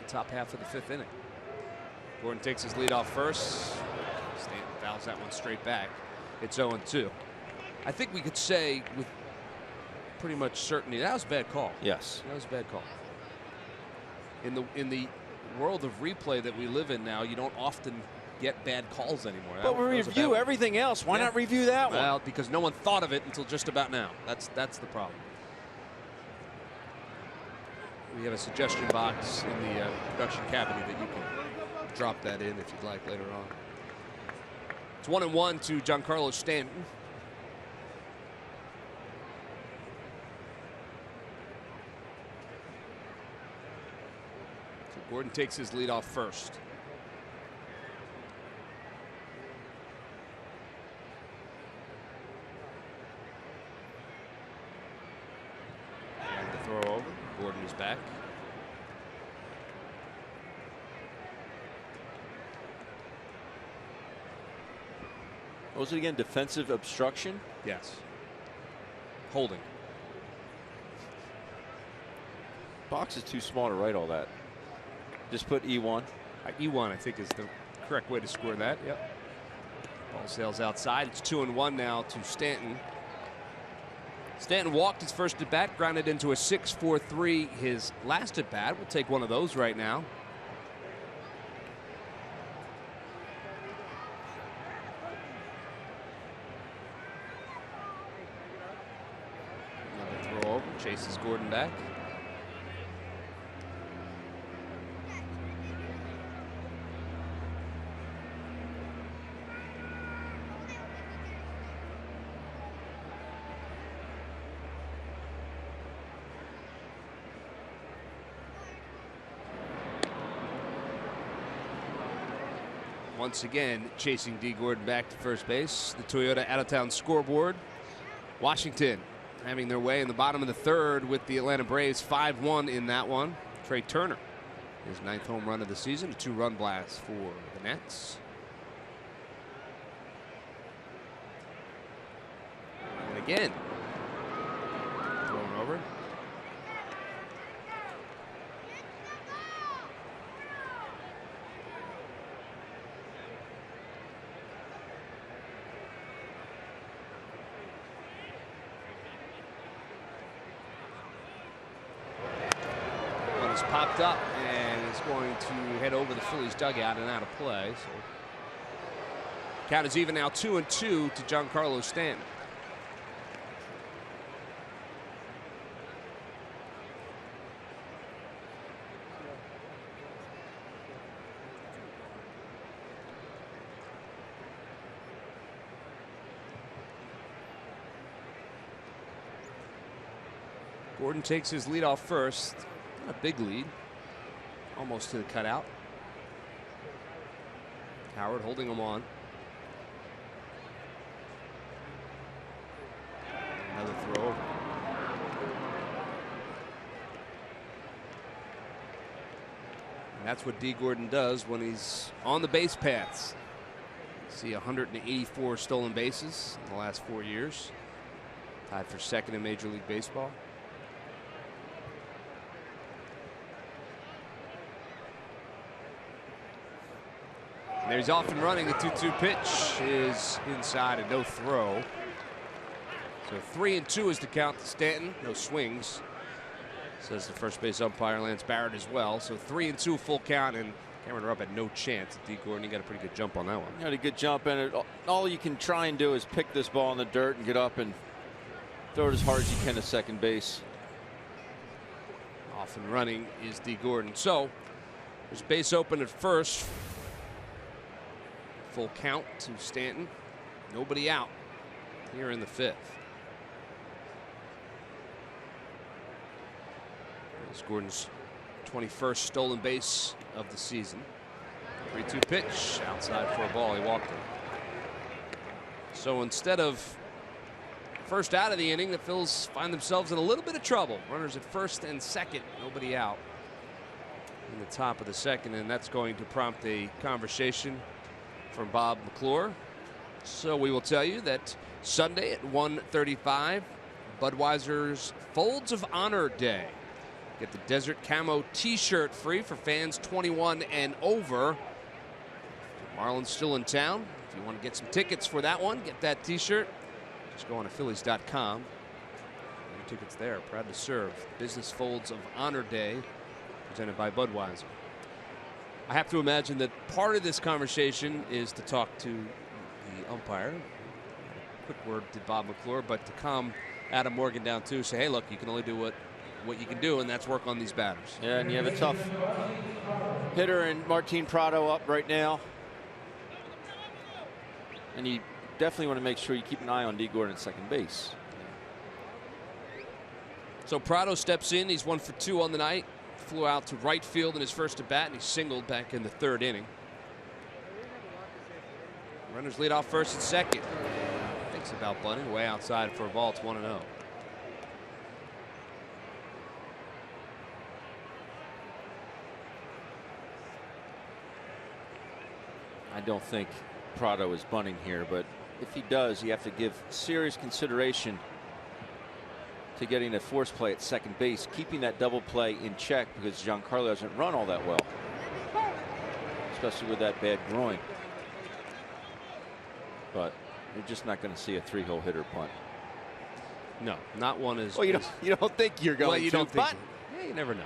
the top half of the fifth inning. Gordon takes his lead off first. Stanton fouls that one straight back. It's 0-2. I think we could say with pretty much certainty that was a bad call. Yes. That was a bad call. In the world of replay that we live in now, you don't often get bad calls anymore. But we review everything else. Why not review that one? Well, because no one thought of it until just about now. That's the problem. We have a suggestion box in the production cabinet that you can drop that in if you'd like later on. It's 1-1 to Giancarlo Stanton. So Gordon takes his lead off first. He's back. What was it again? Defensive obstruction? Yes. Holding. Box is too small to write all that. Just put E1. E1, I think, is the correct way to score that. Yep. Ball sails outside. It's 2-1 now to Stanton. Stanton walked his first at bat, grounded into a 6-4-3 his last at bat. We'll take one of those right now. Another throw over. Chases Gordon back. Once again, chasing D. Gordon back to first base. The Toyota out-of-town scoreboard. Washington having their way in the bottom of the third with the Atlanta Braves 5-1 in that one. Trey Turner, his 9th home run of the season, a 2-run blast for the Nets. And again, thrown over. Popped up and is going to head over the Phillies dugout and out of play. So count is even now 2-2 to Giancarlo Stanton. Gordon takes his lead off first. Not a big lead. Almost to the cutout. Howard holding him on. Another throw. And that's what D. Gordon does when he's on the base paths. See 184 stolen bases in the last 4 years. Tied for second in Major League Baseball. And there he's off and running. The 2-2 pitch is inside and no throw. So 3-2 is the count to Stanton. No swings, says the first base umpire Lance Barrett as well. So 3-2 full count, and Cameron Rupp had no chance. D. Gordon, he got a pretty good jump on that one. He had a good jump, and all you can try and do is pick this ball in the dirt and get up and throw it as hard as you can to second base. Off and running is D. Gordon. So there's base open at first. Full count to Stanton. Nobody out here in the 5th. It's Gordon's 21st stolen base of the season. 3-2 pitch outside for a ball. He walked it. So instead of first out of the inning, the Phils find themselves in a little bit of trouble. Runners at first and second. Nobody out in the top of the second, and that's going to prompt a conversation from Bob McClure. So we will tell you that Sunday at 1:35, Budweiser's Folds of Honor Day. Get the Desert Camo t-shirt free for fans 21 and over. Marlins still in town. If you want to get some tickets for that one, get that t-shirt. Just go on to Phillies.com. Your tickets there. Proud to serve. Business Folds of Honor Day presented by Budweiser. I have to imagine that part of this conversation is to talk to the umpire. Quick word to Bob McClure, but to calm Adam Morgan down too. Say, hey, look, you can only do what you can do, and that's work on these batters. Yeah, and you have a tough hitter in Martin Prado up right now. And you definitely want to make sure you keep an eye on D. Gordon at second base. So Prado steps in. He's 1 for 2 on the night. Flew out to right field in his first at bat, and he singled back in the 3rd inning. Runners lead off first and second. Thinks about bunting, way outside for a ball. It's 1-0. I don't think Prado is bunting here, but if he does, you have to give serious consideration to getting a force play at second base, keeping that double play in check, because Giancarlo doesn't run all that well, especially with that bad groin. But you're just not going to see a 3-hole hitter punt. No, not one as. Well, you don't think you're going you to, don't think but yeah, you never know.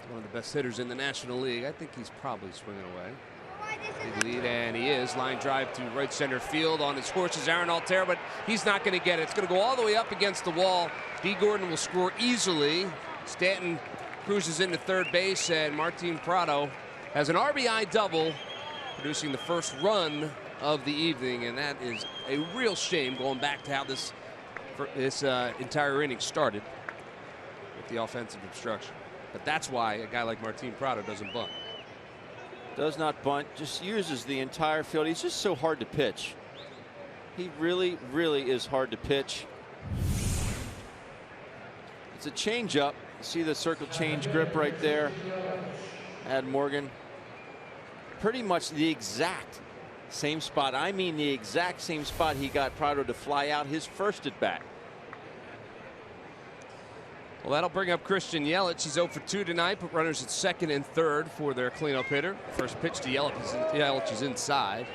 One of the best hitters in the National League. I think he's probably swinging away. Big lead, and he is. Line drive to right center field on his horse's Aaron Altera, but he's not going to get it. It's going to go all the way up against the wall. D. Gordon will score easily. Stanton cruises into third base, and Martin Prado has an RBI double, producing the first run of the evening, and that is a real shame going back to how this entire inning started with the offensive obstruction. But that's why a guy like Martin Prado doesn't bunt. Does not bunt, just uses the entire field. He's just so hard to pitch. He really, really is hard to pitch. It's a changeup. You see the circle change grip right there. Adam Morgan. Pretty much the exact same spot. I mean the exact same spot he got Prado to fly out his first at bat. Well, that'll bring up Christian Yelich. He's 0 for 2 tonight. Put runners at second and third for their cleanup hitter. First pitch to Yelich is inside.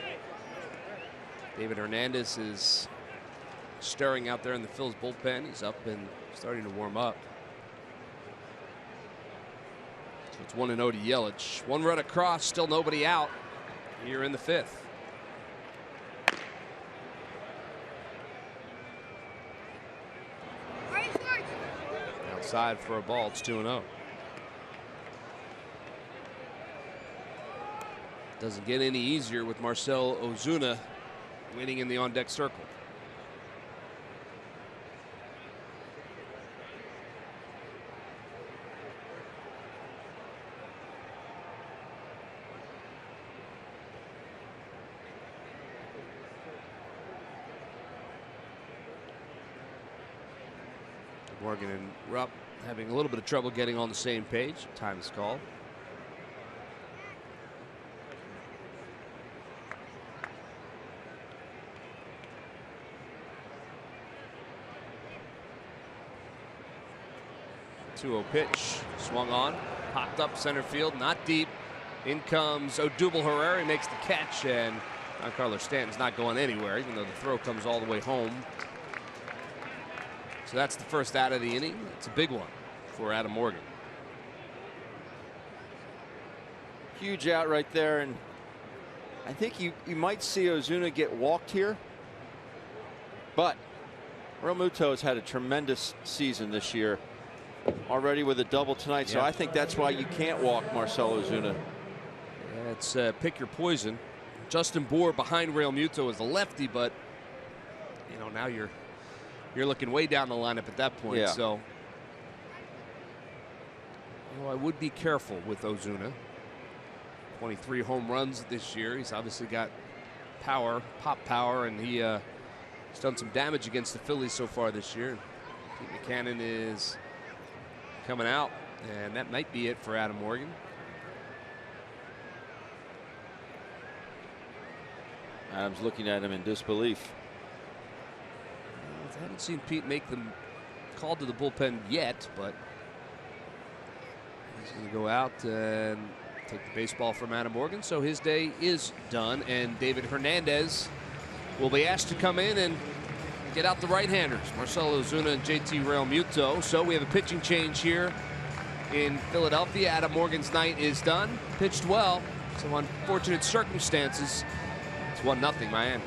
David Hernandez is stirring out there in the Phillies bullpen. He's up and starting to warm up. So it's 1-0 to Yelich. One run across, still nobody out here in the fifth. Outside for a ball. It's 2-0. Doesn't get any easier with Marcell Ozuna waiting in the on-deck circle. Morgan and Rupp having a little bit of trouble getting on the same page. Time is called. The 2-0 pitch swung on, popped up center field, not deep. In comes Odubel Herrera. He makes the catch, and Giancarlo Stanton's not going anywhere, even though the throw comes all the way home. So that's the first out of the inning. It's a big one for Adam Morgan. Huge out right there, and I think you might see Ozuna get walked here, but Realmuto has had a tremendous season this year, already with a double tonight. So I think that's why you can't walk Marcell Ozuna. Yeah, it's pick your poison. Justin Bour behind Realmuto is the lefty, but you know, now you're looking way down the lineup at that point. So you know, I would be careful with Ozuna. 23 home runs this year. He's obviously got power, pop power, and he's done some damage against the Phillies so far this year. Pete McCannon is coming out, and that might be it for Adam Morgan. Adam's looking at him in disbelief. I haven't seen Pete make the call to the bullpen yet, but he's going to go out and take the baseball from Adam Morgan. So his day is done, and David Hernandez will be asked to come in and get out the right-handers, Marcell Ozuna and JT Realmuto. So we have a pitching change here in Philadelphia. Adam Morgan's night is done. Pitched well. Some unfortunate circumstances. It's 1-0 Miami.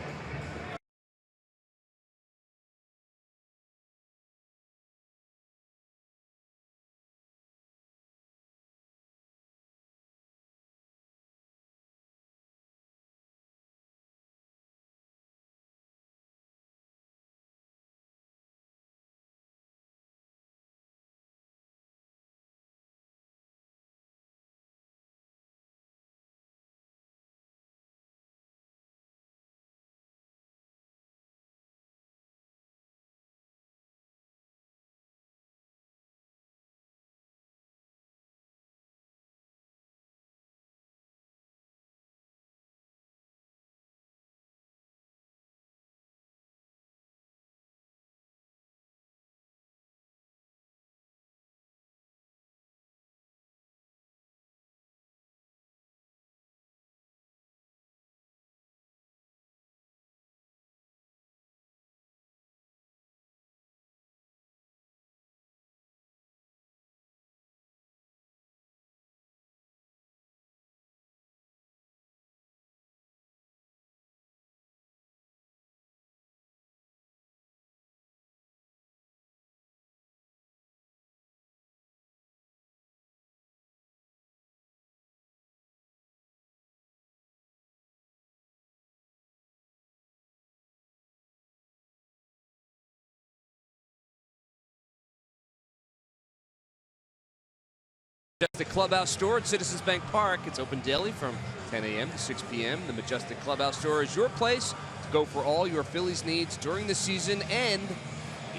Majestic Clubhouse Store at Citizens Bank Park. It's open daily from 10 a.m. to 6 p.m. The Majestic Clubhouse Store is your place to go for all your Phillies needs during the season and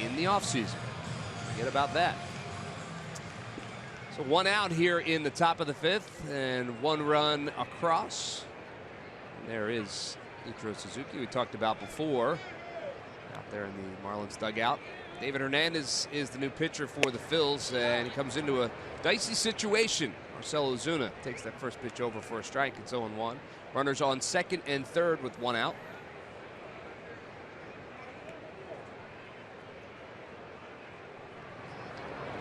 in the offseason. Forget about that. So 1 out here in the top of the 5th and 1 run across. And there is Ichiro Suzuki we talked about before out there in the Marlins dugout. David Hernandez is the new pitcher for the Phils, and he comes into a dicey situation. Marcell Ozuna takes that first pitch over for a strike. It's 0-1. Runners on second and third with 1 out.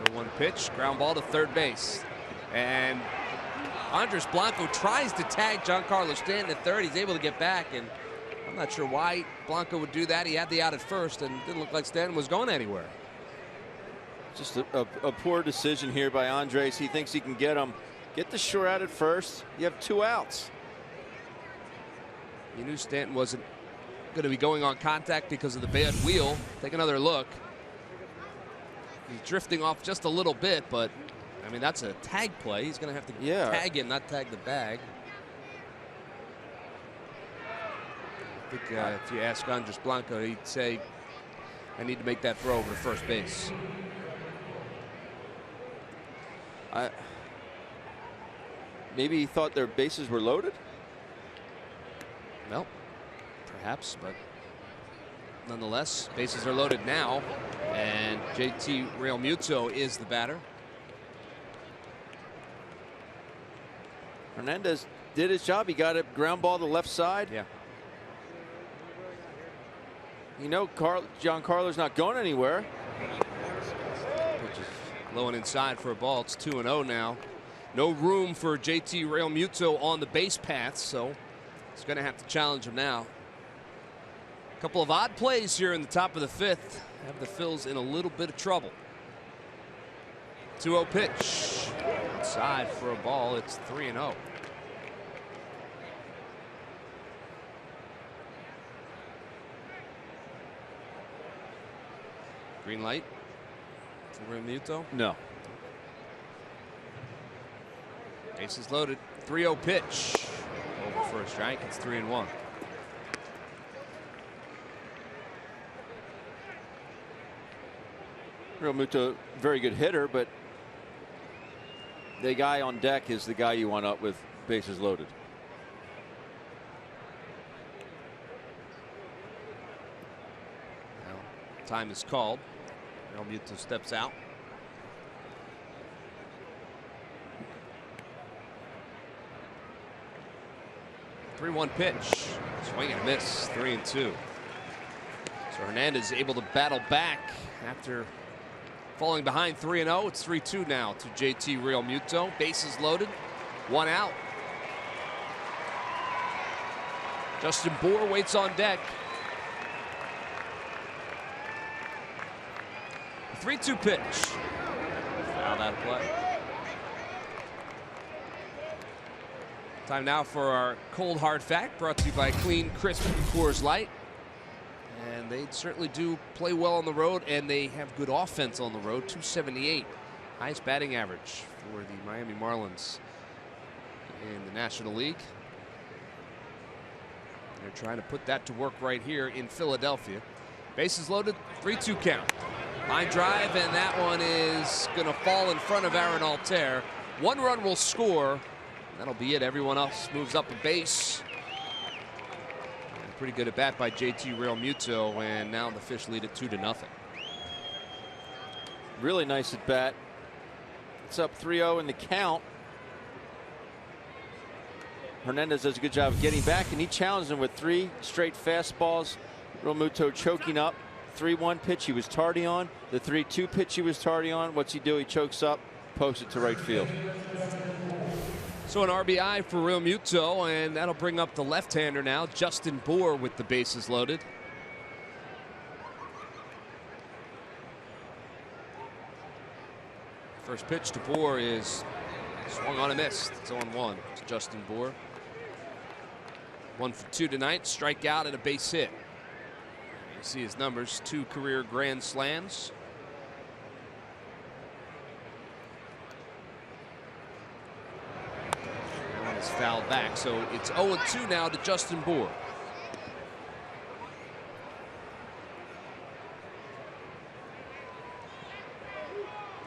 The 1 pitch, ground ball to third base. And Andres Blanco tries to tag Giancarlo Stanton at third. He's able to get back, and I'm not sure why Blanco would do that. He had the out at first, and it didn't look like Stanton was going anywhere. Just a poor decision here by Andres. He thinks he can get the sure out at first. You have 2 outs. You knew Stanton wasn't going to be going on contact because of the bad wheel. Take another look. He's drifting off just a little bit, but I mean, that's a tag play. He's going to have to tag him, not tag the bag. I think if you ask Andres Blanco, he'd say, I need to make that throw over to first base. Maybe he thought their bases were loaded? Well, perhaps, but nonetheless, bases are loaded now, and JT Realmuto is the batter. Hernandez did his job. He got a ground ball to the left side. Yeah. You know, Giancarlo's not going anywhere. Pitch is low and inside for a ball. It's 2-0 now. No room for JT Realmuto on the base path, so he's going to have to challenge him now. A couple of odd plays here in the top of the 5th have the Phils in a little bit of trouble. 2-0 pitch. Inside for a ball. It's 3-0. Green light for Realmuto? No. Bases loaded. 3-0 pitch. Over for a strike. It's 3-1. Realmuto, very good hitter, but the guy on deck is the guy you want up with bases loaded. Now, time is called. Realmuto steps out. The 3-1 pitch. Swing and a miss. 3-2. So Hernandez able to battle back after falling behind 3-0. It's 3-2 now to JT Realmuto. Bases loaded. 1 out. Justin Bour waits on deck. 3-2 pitch. Foul out of play. Time now for our cold hard fact, brought to you by Clean Crisp Coors Light. And they certainly do play well on the road, and they have good offense on the road. 278, highest batting average for the Miami Marlins in the National League. They're trying to put that to work right here in Philadelphia. Bases loaded, 3-2 count. Line drive, and that one is going to fall in front of Aaron Altair. 1 run will score. That'll be it. Everyone else moves up a base. And pretty good at bat by JT Realmuto, and now the Fish lead it 2-0. Really nice at bat. It's up 3-0 in the count. Hernandez does a good job of getting back, and he challenged him with 3 straight fastballs. Realmuto choking up. 3-1 pitch he was tardy on. The 3-2 pitch he was tardy on. What's he do? He chokes up, pokes it to right field. So an RBI for Realmuto, and that'll bring up the left-hander now, Justin Bour, with the bases loaded. First pitch to Bour is swung on and missed. It's 0-1 to Justin Bour. 1 for 2 tonight, strikeout and a base hit. You see his numbers, 2 career grand slams. is fouled back. So it's 0-2 now to Justin Bour.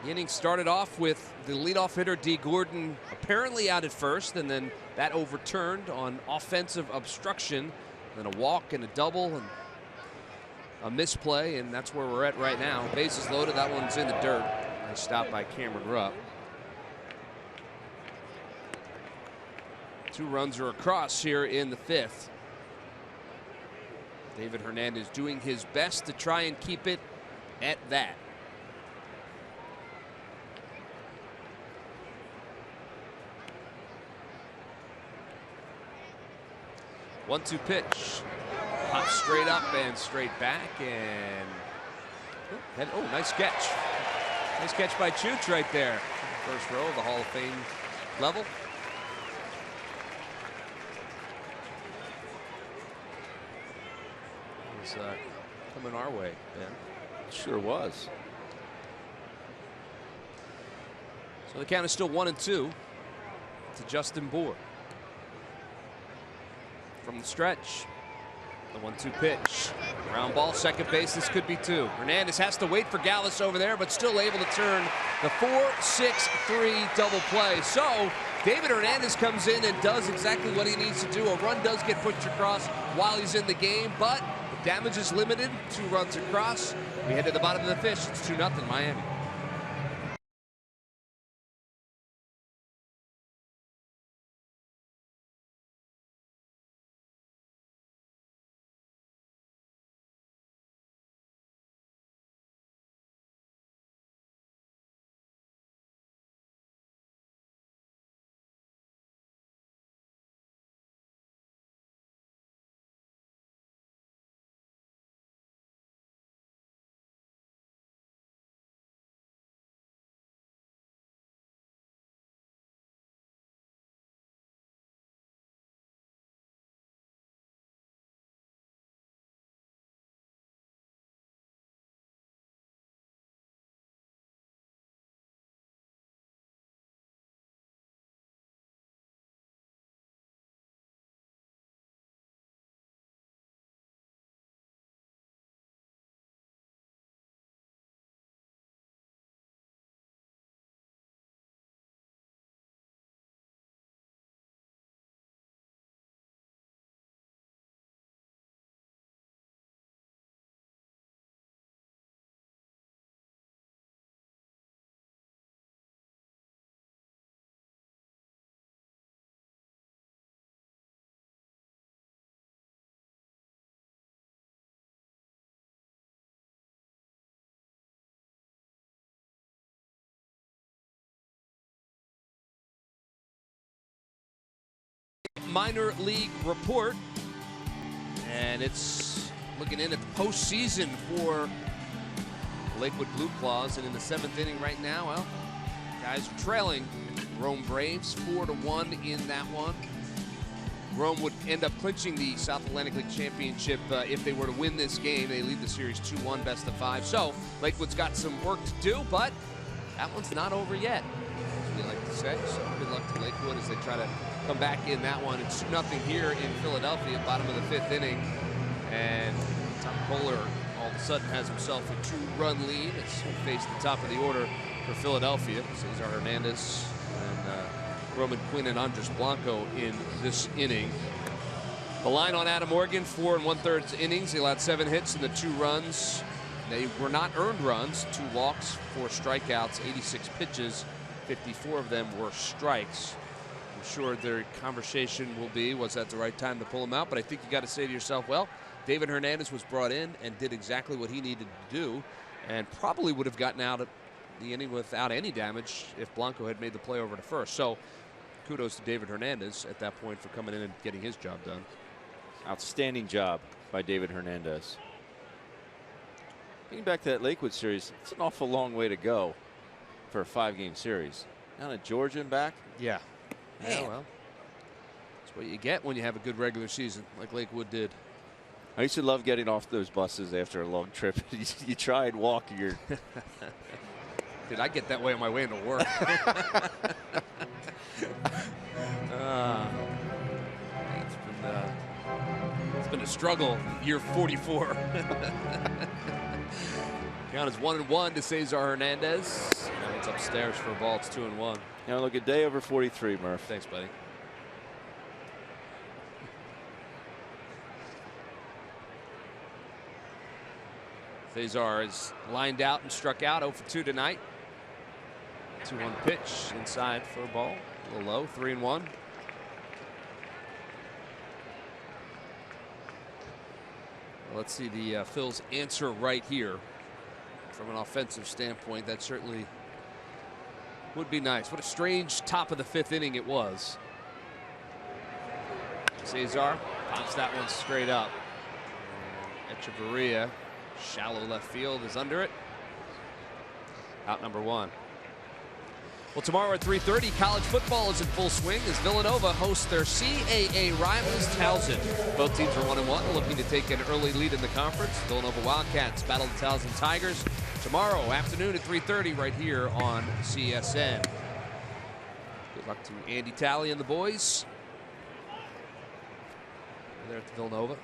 The inning started off with the leadoff hitter D. Gordon apparently out at first, and then that overturned on offensive obstruction. Then a walk and a double and a misplay, and that's where we're at right now. Bases loaded. That one's in the dirt. Nice stop by Cameron Rupp. 2 runs are across here in the 5th. David Hernandez doing his best to try and keep it at that. 1-2 pitch. Hop straight up and straight back, and oh, nice catch. Nice catch by Chooch right there. First row of the Hall of Fame level. It was coming our way, Ben. Sure was. So the count is still 1-2 to Justin Bour. From the stretch, the 1-2 pitch. Ground ball, second base. This could be 2. Hernandez has to wait for Gallus over there, but still able to turn the 4-6-3 double play. So David Hernandez comes in and does exactly what he needs to do. A run does get pushed across while he's in the game, but the damage is limited. 2 runs across. We head to the bottom of the 5th. It's 2-0 Miami. Minor league report, and it's looking in at the postseason for Lakewood Blue Claws, and in the 7th inning right now, well, guys are trailing Rome Braves 4-1 in that one. Rome would end up clinching the South Atlantic League Championship if they were to win this game. They lead the series 2-1, best of 5. So Lakewood's got some work to do, but that one's not over yet, as we like to say. So good luck to Lakewood as they try to come back in that one. It's 2-0 here in Philadelphia, bottom of the 5th inning. And Tom Kohler all of a sudden has himself a 2-run lead as he faced the top of the order for Philadelphia. Cesar Hernandez and Roman Quinn and Andres Blanco in this inning. The line on Adam Morgan, 4 1/3 innings. He allowed 7 hits and the 2 runs. They were not earned runs. 2 walks, 4 strikeouts, 86 pitches. 54 of them were strikes. I'm sure their conversation will be, was that the right time to pull him out? But I think you got to say to yourself, well, David Hernandez was brought in and did exactly what he needed to do, and probably would have gotten out of the inning without any damage if Blanco had made the play over to first. So kudos to David Hernandez at that point for coming in and getting his job done. Outstanding job by David Hernandez. Getting back to that Lakewood series, it's an awful long way to go for a 5-game series. Down to Georgia and back. Yeah. Yeah, well, that's what you get when you have a good regular season like Lakewood did. I used to love getting off those buses after a long trip. You try and walk your. Dude, I get that way on my way into work. been a struggle, year 44. Count is 1-1 to Cesar Hernandez. Now it's upstairs for a ball. It's 2-1. Now look, a day over 43, Murph. Thanks, buddy. Cesar is lined out and struck out 0 for 2 tonight. 2-1 pitch inside for a ball. A little low, 3-1. Let's see the Phils answer right here. From an offensive standpoint, that certainly would be nice. What a strange top of the 5th inning it was. Cesar pops that one straight up. Echeverria, shallow left field, is under it. Out number 1. Well, tomorrow at 3:30, college football is in full swing as Villanova hosts their CAA rivals Towson. Both teams are 1-1, looking to take an early lead in the conference. Villanova Wildcats battle the Towson Tigers tomorrow afternoon at 3:30 right here on CSN. Good luck to Andy Talley and the boys. They're at the Villanova.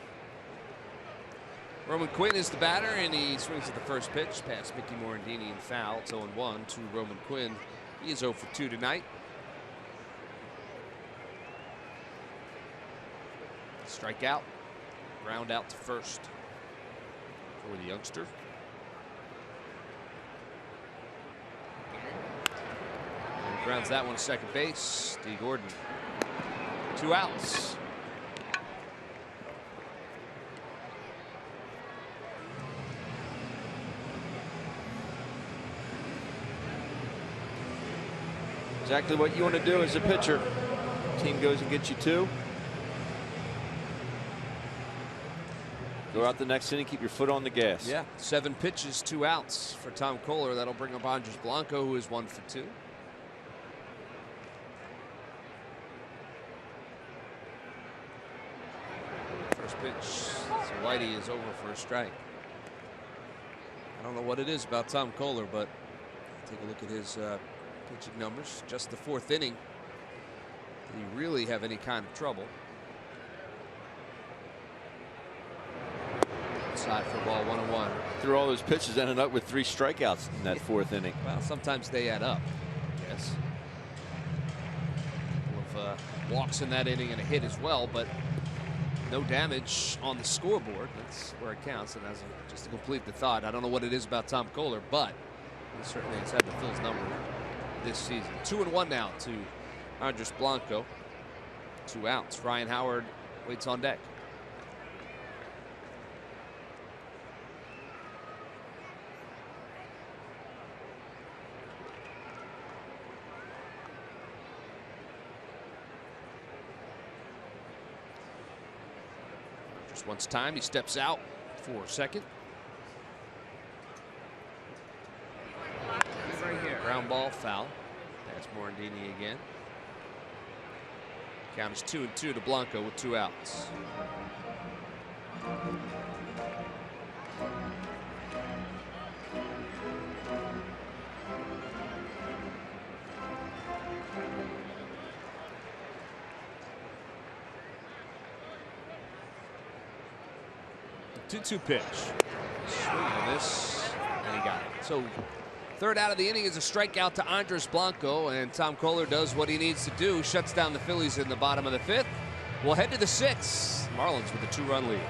Roman Quinn is the batter, and he swings at the first pitch past Mickey Morandini and foul. It's 0-1 to Roman Quinn. He is 0 for 2 tonight. Strikeout, ground out to first for the youngster. And grounds that one to second base. D. Gordon. 2 outs. Exactly what you want to do as a pitcher. Team goes and gets you 2. Go out the next inning, keep your foot on the gas. Yeah, 7 pitches, 2 outs for Tom Kohler. That'll bring up Andres Blanco, who is 1 for 2. First pitch, so Whitey is over for a strike. I don't know what it is about Tom Kohler, but take a look at his pitching numbers. Just the 4th inning, did he really have any kind of trouble? Side for ball, 1-1. Through all those pitches, ended up with 3 strikeouts in that 4th inning. Well, sometimes they add up. Yes. A couple of walks in that inning and a hit as well, but no damage on the scoreboard. That's where it counts. And just to complete the thought, I don't know what it is about Tom Kohler, but he certainly has had the Phil's number this season. 2-1 now to Andres Blanco. 2 outs. Ryan Howard waits on deck. Just once time, he steps out for second. Right here. Ground ball, foul. That's Morandini again. Count is 2-2 to Blanco with 2 outs. The 2-2 pitch. Swing on this, and he got it. So 3rd out of the inning is a strikeout to Andres Blanco, and Tom Kohler does what he needs to do, shuts down the Phillies in the bottom of the 5th. We'll head to the 6th. Marlins with a 2-run lead.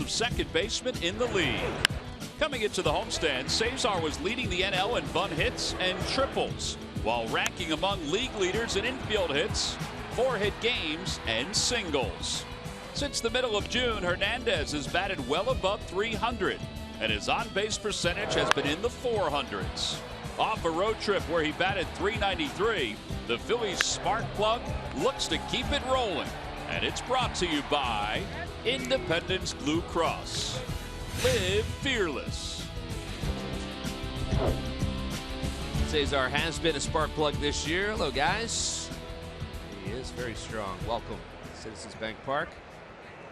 of second basemen in the league. Coming into the homestand, Cesar was leading the NL in bunt hits and triples, while ranking among league leaders in infield hits, 4-hit games, and singles. Since the middle of June, Hernandez has batted well above 300, and his on-base percentage has been in the 400s. Off a road trip where he batted .393, the Phillies' spark plug looks to keep it rolling. And it's brought to you by Independence Blue Cross. Live fearless. Cesar has been a spark plug this year. Hello, guys. He is very strong. Welcome to Citizens Bank Park.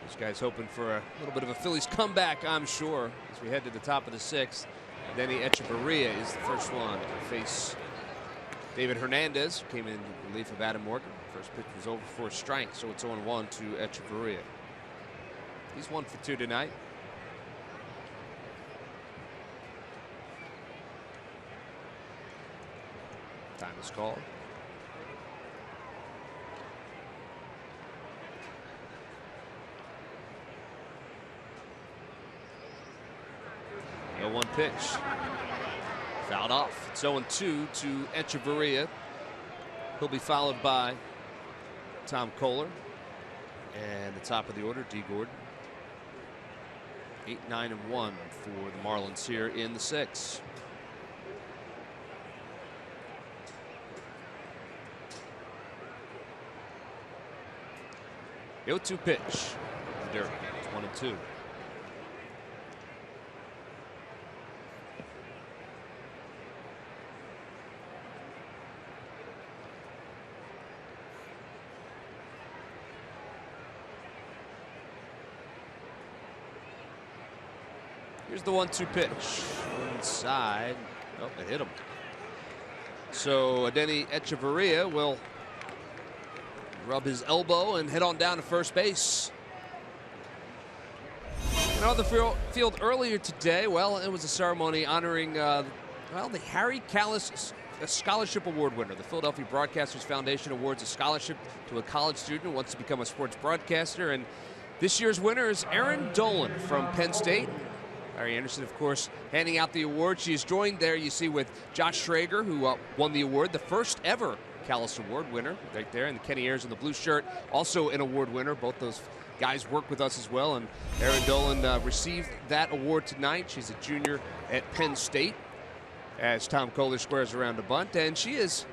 This guy's hoping for a little bit of a Phillies comeback, I'm sure, as we head to the top of the 6th. Denny Echeverria is the first one to face David Hernandez, who came in relief of Adam Morgan. First pitch was over for a strike, so it's 0-1 to Echeverria. He's 1 for 2 tonight. Time is called. No 1 pitch. Fouled off. It's 0-2 to Echeverria. He'll be followed by Tom Kohler. And the top of the order, D. Gordon. 8-9-1 for the Marlins here in the 6th. The 0-2 pitch. Derek. It's 1-2. Here's the 1-2 pitch. Inside. Oh, it hit him. So Denny Echeverria will rub his elbow and head on down to first base. And on the field earlier today, well, it was a ceremony honoring, the Harry Callis Scholarship Award winner. The Philadelphia Broadcasters Foundation awards a scholarship to a college student who wants to become a sports broadcaster. And this year's winner is Erin Dolan from Penn State. Larry Anderson, of course, handing out the award. She is joined there, you see, with Josh Schrager, who won the award, the first ever Callis Award winner right there, and Kenny Ayers in the blue shirt, also an award winner. Both those guys work with us as well, and Erin Dolan received that award tonight. She's a junior at Penn State as Tom Kohler squares around to bunt, and she is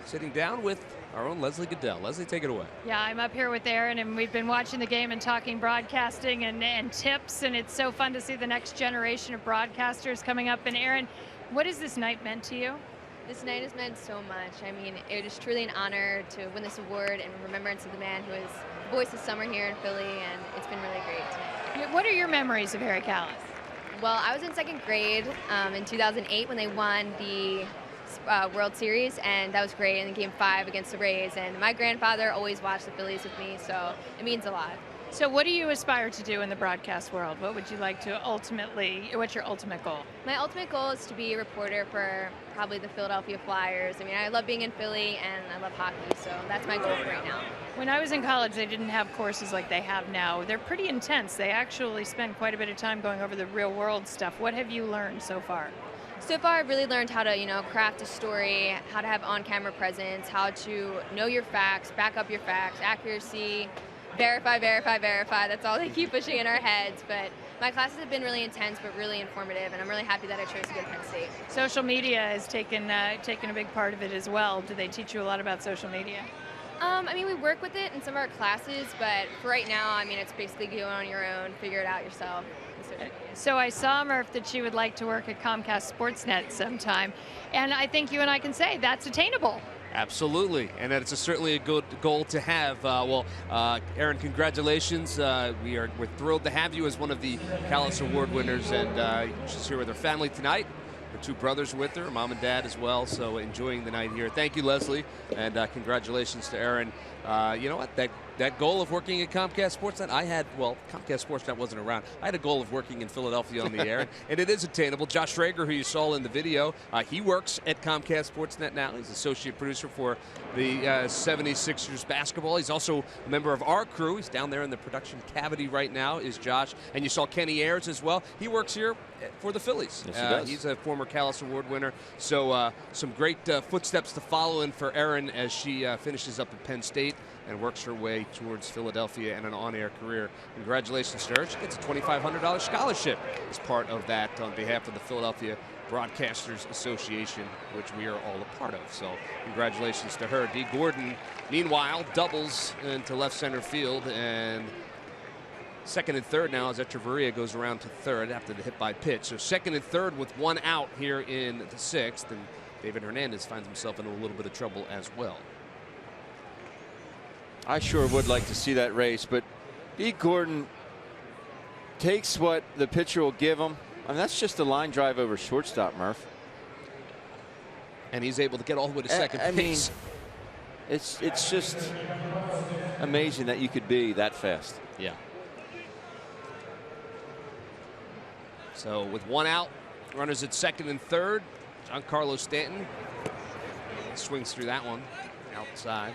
sitting down with our own Leslie Goodell. Leslie, take it away. Yeah, I'm up here with Erin, and we've been watching the game and talking broadcasting and tips, and it's so fun to see the next generation of broadcasters coming up. And Erin, what has this night meant to you? This night has meant so much. I mean, it is truly an honor to win this award in remembrance of the man who is the voice of summer here in Philly, and it's been really great tonight. What are your memories of Harry Callis? Well, I was in 2nd grade in 2008 when they won the World Series, and that was great in Game 5 against the Rays. And my grandfather always watched the Phillies with me, so it means a lot. So what do you aspire to do in the broadcast world? What would you like to what's your ultimate goal? My ultimate goal is to be a reporter for probably the Philadelphia Flyers. I mean, I love being in Philly and I love hockey, so that's my goal for right now. When I was in college, they didn't have courses like they have now. They're pretty intense. They actually spend quite a bit of time going over the real world stuff. What have you learned so far? So far, I've really learned how to, craft a story, how to have on-camera presence, how to know your facts, back up your facts, accuracy, verify, verify, verify. That's all they keep pushing in our heads. But my classes have been really intense but really informative, and I'm really happy that I chose to go to Penn State. Social media has taken a big part of it as well. Do they teach you a lot about social media? I mean, we work with it in some of our classes, but for right now, I mean, it's basically go on your own, figure it out yourself. So I saw Murph that she would like to work at Comcast Sportsnet sometime, and I think you and I can say that's attainable. Absolutely, and it's certainly a good goal to have. Erin, congratulations. We're thrilled to have you as one of the Callis Award winners, and she's here with her family tonight. Her 2 brothers with her, mom and dad as well, so enjoying the night here. Thank you, Leslie, and congratulations to Erin. You know what? That that goal of working at Comcast Sportsnet, I had, well, Comcast Sportsnet wasn't around. I had a goal of working in Philadelphia on the air, and it is attainable. Josh Schrager, who you saw in the video, he works at Comcast Sportsnet now. He's associate producer for the 76ers basketball. He's also a member of our crew. He's down there in the production cavity right now, is Josh. And you saw Kenny Ayers as well. He works here for the Phillies. Yes, he does. He's a former Callis Award winner. So some great footsteps to follow in for Erin as she finishes up at Penn State and works her way towards Philadelphia and an on-air career. Congratulations to her. She gets a $2,500 scholarship as part of that on behalf of the Philadelphia Broadcasters Association, which we are all a part of. So congratulations to her. Dee Gordon, meanwhile, doubles into left center field, and second and third now as Echeverria goes around to third after the hit by pitch. So second and third with one out here in the sixth, and David Hernandez finds himself in a little bit of trouble as well. I sure would like to see that race, but Dee Gordon takes what the pitcher will give him. I mean, that's just a line drive over shortstop, Murph. And he's able to get all the way to second base. Mean, it's just amazing that you could be that fast. Yeah. So with one out, runners at second and third, Giancarlo Stanton swings through that one outside.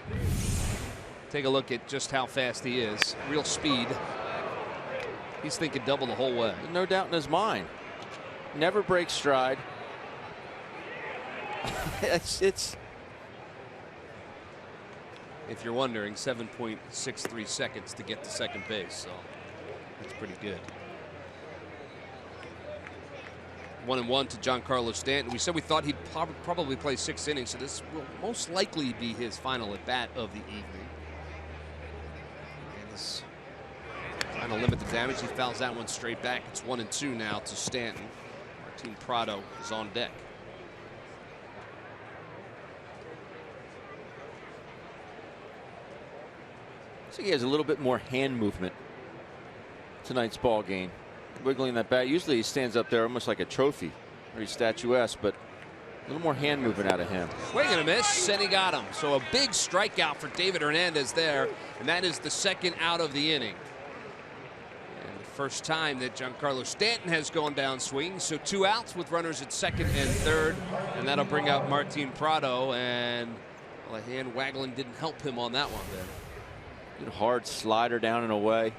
Take a look at just how fast he is. Real speed. He's thinking double the whole way. No doubt in his mind. Never breaks stride. it's if you're wondering, 7.63 seconds to get to second base, so that's pretty good. 1-1 to Giancarlo Stanton. We said we thought he'd probably play 6 innings, so this will most likely be his final at bat of the evening. And his final limit the damage. He fouls that one straight back. It's 1-2 now to Stanton. Martin Prado is on deck. I think he has a little bit more hand movement tonight's ball game. Wiggling that bat. Usually he stands up there almost like a trophy, very statuesque, but a little more hand movement out of him. Swing and a miss, and he got him. So a big strikeout for David Hernandez there, and that is the second out of the inning. And the first time that Giancarlo Stanton has gone down swinging. So 2 outs with runners at second and third, and that'll bring out Martin Prado, and well, the hand waggling didn't help him on that one there. Good hard slider down and away.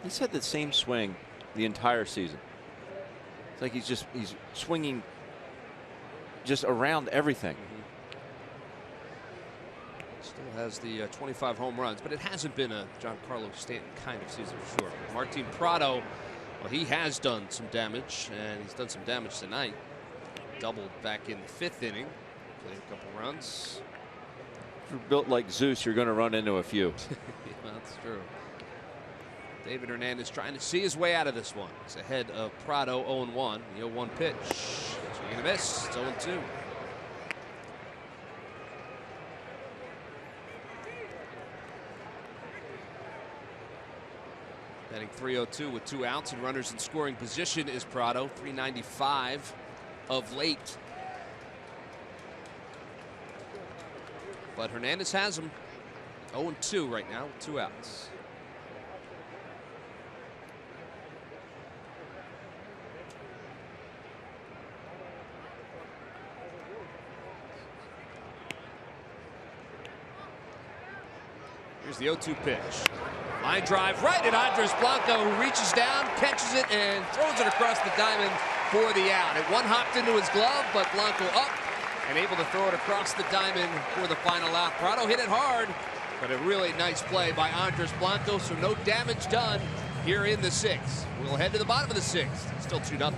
He's had the same swing the entire season. It's like he's swinging just around everything. Still has the 25 home runs, but it hasn't been a Giancarlo Stanton kind of season for sure. Martin Prado, well, he has done some damage, and he's done some damage tonight. Doubled back in the 5th inning. Played a couple runs. If you're built like Zeus, you're going to run into a few. Yeah, that's true. David Hernandez trying to see his way out of this one. He's ahead of Prado 0-1. The 0-1 pitch. Swing and a miss. It's 0-2. Batting .302 with 2 outs and runners in scoring position is Prado. .395 of late. But Hernandez has him 0-2 right now with 2 outs. Here's the 0-2 pitch. Line drive right at Andres Blanco, who reaches down, catches it, and throws it across the diamond for the out. It one hopped into his glove, but Blanco up and able to throw it across the diamond for the final out. Prado hit it hard, but a really nice play by Andres Blanco, so no damage done here in the 6th. We'll head to the bottom of the 6th. Still 2-0.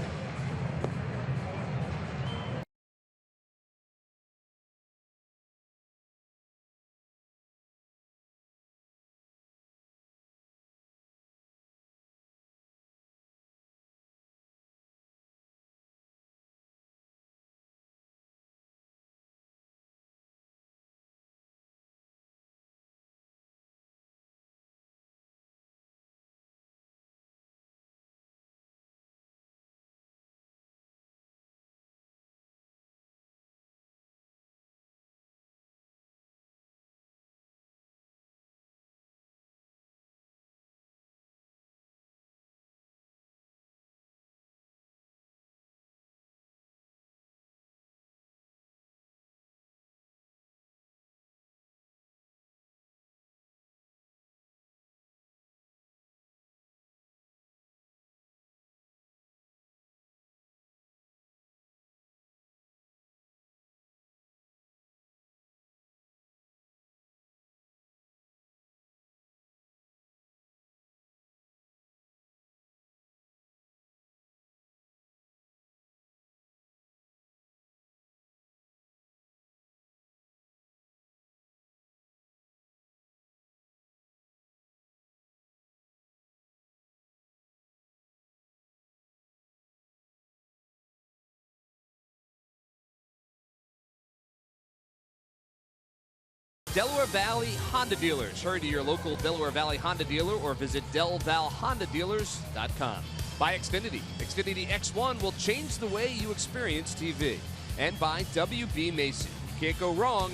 Delaware Valley Honda Dealers. Hurry to your local Delaware Valley Honda dealer or visit DelValHondaDealers.com. By Xfinity. Xfinity X1 will change the way you experience TV. And by WB Macy. You can't go wrong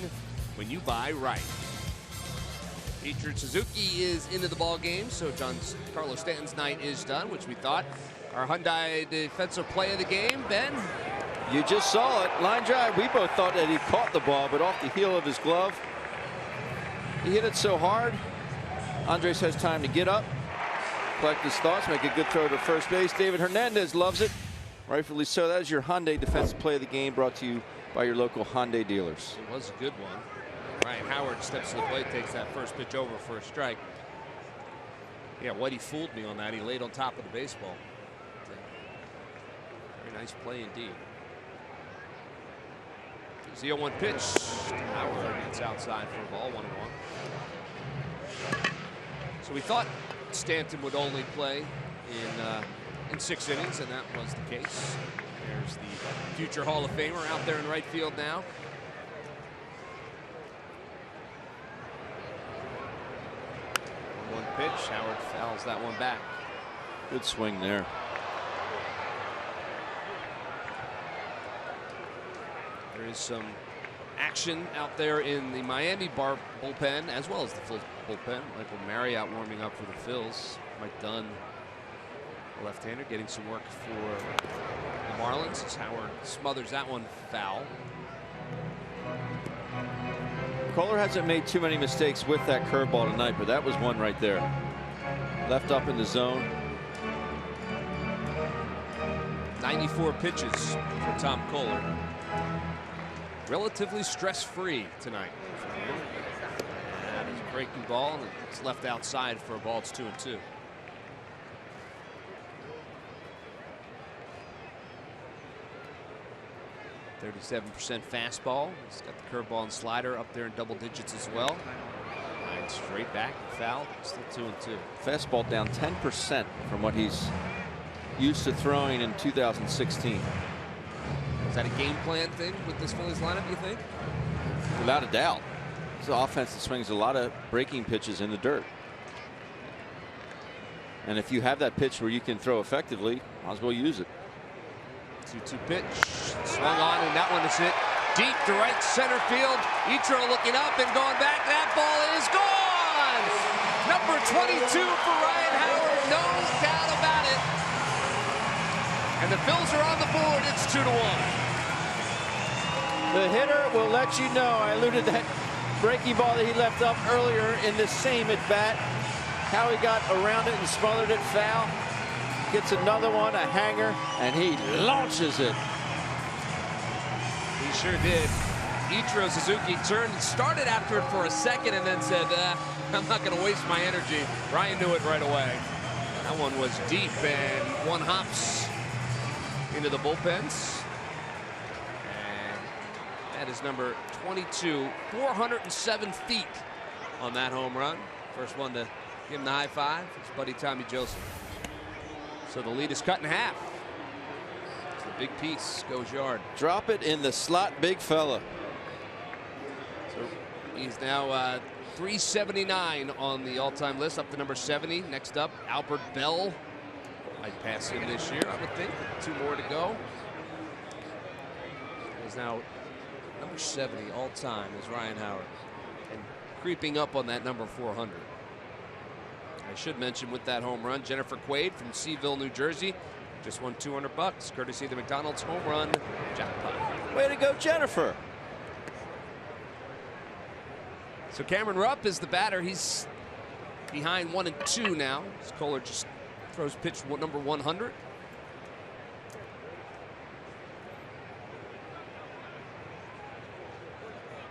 when you buy right. Featured Suzuki is into the ball game, so Carlos Stanton's night is done, which we thought. Our Hyundai defensive play of the game, Ben. You just saw it. Line drive. We both thought that he caught the ball, but off the heel of his glove. He hit it so hard. Andres has time to get up, collect his thoughts, make a good throw to first base. David Hernandez loves it. Rightfully so. That is your Hyundai defensive play of the game, brought to you by your local Hyundai dealers. It was a good one. Ryan Howard steps to the plate, takes that first pitch over for a strike. Yeah, Whitey fooled me on that. He laid on top of the baseball. Very nice play indeed. The 0-1 pitch. Howard gets outside for a ball, 1-1. So we thought Stanton would only play in 6 innings, and that was the case. There's the future Hall of Famer out there in right field now. One pitch. Howard fouls that one back. Good swing there. There is some action out there in the Miami bullpen as well as the Phillies bullpen. Michael Marriott warming up for the Phils. Mike Dunn, the left-hander, getting some work for the Marlins as Howard smothers that one foul. Kohler hasn't made too many mistakes with that curveball tonight, but that was one right there. Left up in the zone. 94 pitches for Tom Kohler. Relatively stress-free tonight. That is a breaking ball, and it's left outside for a ball. It's 2-2. .37% fastball. He's got the curveball and slider up there in double digits as well. And straight back, foul. Still 2-2. Fastball down 10% from what he's used to throwing in 2016. Is that a game plan thing with this Phillies lineup, you think? Without a doubt. It's an offense that swings a lot of breaking pitches in the dirt. And if you have that pitch where you can throw effectively, might as well use it. 2-2 pitch. Swung on, and that one is hit deep to right center field. Ichiro looking up and going back. That ball is gone! Number 22 for Ryan Howard. No doubt about it. And the Phils are on the board. It's 2-1. The hitter will let you know. I alluded to that breaking ball that he left up earlier in the same at bat. How he got around it and smothered it foul. Gets another one, a hanger, and he launches it. He sure did. Ichiro Suzuki turned and started after it for a second and then said, I'm not going to waste my energy. Ryan knew it right away. That one was deep, and one hops into the bullpens. And that is number 22, 407 feet on that home run. First one to give him the high five is buddy Tommy Joseph. So the lead is cut in half. It's a big piece, goes yard. Drop it in the slot, big fella. So he's now 379 on the all-time list, up to number 70. Next up, Albert Bell. Might pass him this year, I would think. 2 more to go. He's now number 70 all-time is Ryan Howard, and creeping up on that number 400. I should mention with that home run, Jennifer Quaid from Seaville, New Jersey, just won $200 courtesy of the McDonald's home run jackpot. Way to go, Jennifer. So Cameron Rupp is the batter. He's behind 1 and 2 now. Kohler just throws pitch number 100.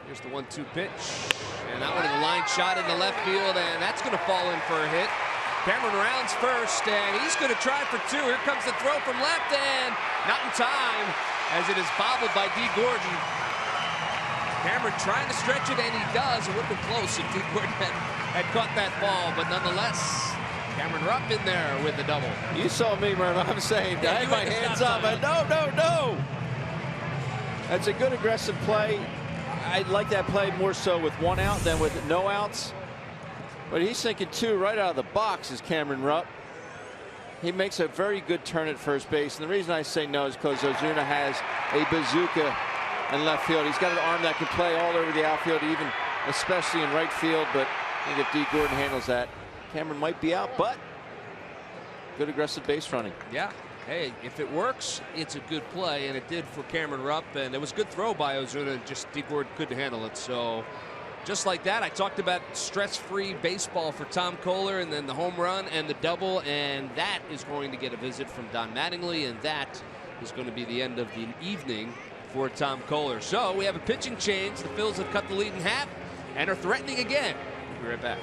Here's the 1-2 pitch. And that one is a line shot into left field, and that's going to fall in for a hit. Cameron rounds first, and he's going to try for 2. Here comes the throw from left, and not in time, as it is bobbled by D. Gordon. Cameron trying to stretch it, and he does. It would have been close if D. Gordon had caught that ball, but nonetheless, Cameron Rupp in there with the double. You saw me, Murph. I'm saying, I had my hands up, but no. That's a good aggressive play. I like that play more so with 1 out than with no outs. But he's thinking 2 right out of the box is Cameron Rupp. He makes a very good turn at first base. And the reason I say no is because Ozuna has a bazooka in left field. He's got an arm that can play all over the outfield, even especially in right field. But I think if D. Gordon handles that, Cameron might be out. But good aggressive base running. Yeah. Hey, if it works, it's a good play, and it did for Cameron Rupp, and it was a good throw by Ozuna, just D. Gordon couldn't handle it. So just like that, I talked about stress-free baseball for Tom Kohler, and then the home run and the double, and that is going to get a visit from Don Mattingly, and that is going to be the end of the evening for Tom Kohler. So we have a pitching change. The Phils have cut the lead in half and are threatening again. We'll be right back.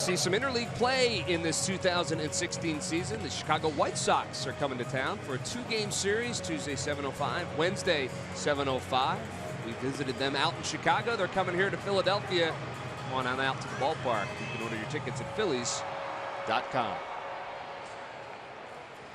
See some interleague play in this 2016 season. The Chicago White Sox are coming to town for a 2-game series. Tuesday 7:05, Wednesday 7:05. We visited them out in Chicago. They're coming here to Philadelphia. Come on out to the ballpark. You can order your tickets at Phillies.com.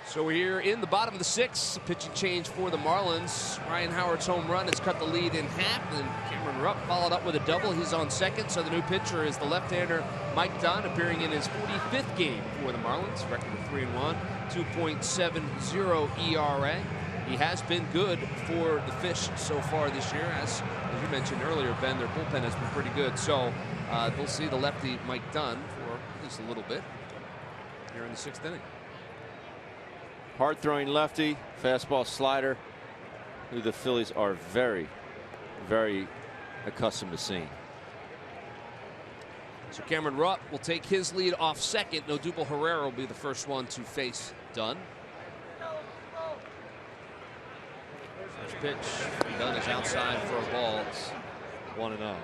So we're here in the bottom of the 6th. Pitching change for the Marlins. Ryan Howard's home run has cut the lead in half, and Cameron Rupp followed up with a double. He's on second, so the new pitcher is the left-hander Mike Dunn, appearing in his 45th game for the Marlins. Record of 3-1, 2.70 ERA. He has been good for the Fish so far this year. As you mentioned earlier, Ben, their bullpen has been pretty good. So we'll see the lefty Mike Dunn for at least a little bit here in the 6th inning. Hard throwing lefty, fastball slider, who the Phillies are very, very accustomed to seeing. So Cameron Rupp will take his lead off second. Odubel Herrera will be the first one to face Dunn. First pitch, Dunn is outside for a ball. It's 1-0.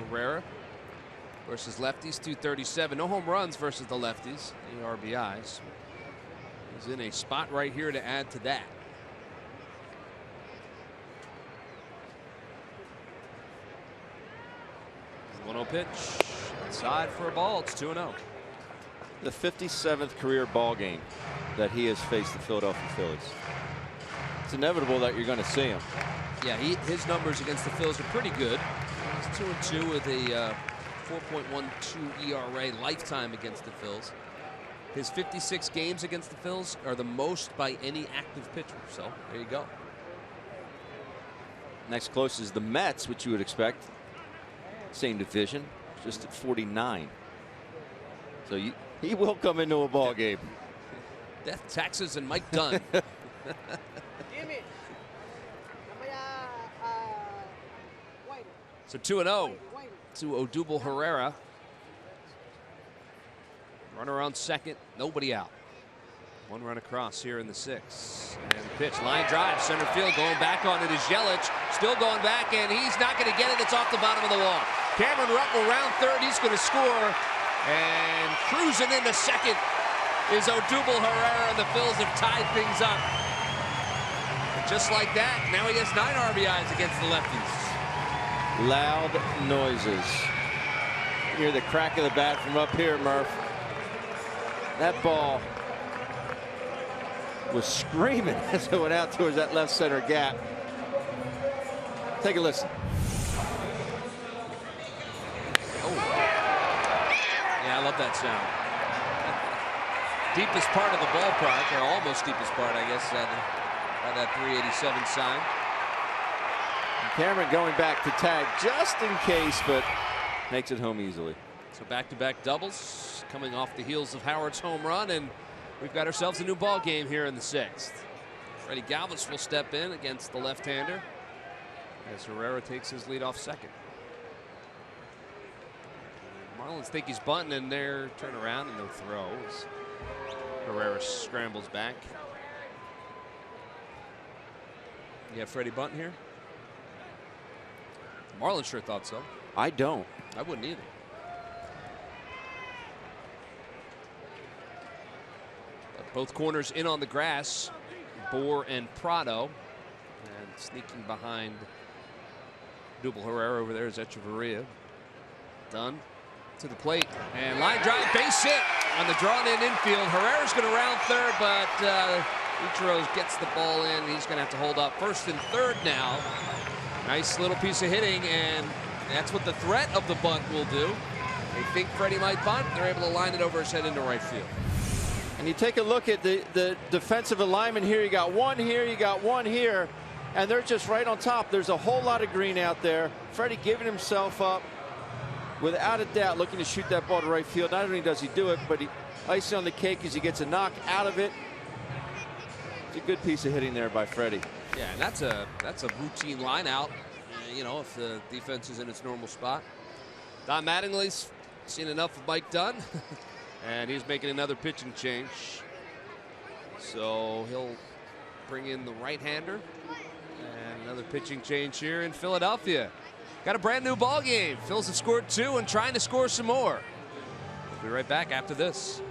Herrera versus lefties, 237. No home runs versus the lefties, 8 RBIs. He's in a spot right here to add to that. 1-0 pitch, inside for a ball. It's 2-0. The 57th career ball game that he has faced the Philadelphia Phillies. It's inevitable that you're going to see him. Yeah, his numbers against the Phillies are pretty good. He's 2-2 with a 4.12 ERA lifetime against the Phils. His 56 games against the Phils are the most by any active pitcher. So there you go. Next closest is the Mets, which you would expect. Same division, just at 49. So he will come into a ball game. Death, taxes, and Mike Dunn. So 2-0 to Odubel Herrera. Runner on second, nobody out. One run across here in the 6th. And the pitch, line drive, center field, going back on it is Yelich. Still going back, and he's not going to get it. It's off the bottom of the wall. Cameron Ruppel round third. He's going to score. And cruising into second is Odubel Herrera, and the Phils have tied things up. And just like that, now he has 9 RBIs against the lefties. Loud noises. You hear the crack of the bat from up here, Murph. That ball was screaming as it went out towards that left center gap. Take a listen. Oh. Yeah, I love that sound. Deepest part of the ballpark, or almost deepest part, I guess, by that 387 sign. And Cameron going back to tag just in case, but makes it home easily. So back-to-back doubles coming off the heels of Howard's home run, and we've got ourselves a new ball game here in the 6th. Freddie Galvis will step in against the left-hander as Herrera takes his lead off second. Marlins think he's bunting, and they're turn around and no throw as Herrera scrambles back. You have Freddie bunting here? Marlins sure thought so. I don't. I wouldn't either. But both corners in on the grass, Bohr and Prado, and sneaking behind Odubel Herrera over there is Echeverria. Dunn to the plate, and line drive, base hit on the drawn-in infield. Herrera's going to round third, but Ichiro's gets the ball in. He's going to have to hold up first and third now. Nice little piece of hitting, and that's what the threat of the bunt will do. They think Freddie might bunt. They're able to line it over his head into right field. And you take a look at the defensive alignment here. You got one here, you got one here, and they're just right on top. There's a whole lot of green out there. Freddie giving himself up, without a doubt, looking to shoot that ball to right field. Not only does he do it, but he icing on the cake as he gets a knock out of it. It's a good piece of hitting there by Freddie. Yeah, and that's a routine line out, you know, if the defense is in its normal spot. Don Mattingly's seen enough of Mike Dunn, and he's making another pitching change. So he'll bring in the right-hander, and another pitching change here in Philadelphia. Got a brand new ball game. Phils have scored 2 and trying to score some more. We'll be right back after this.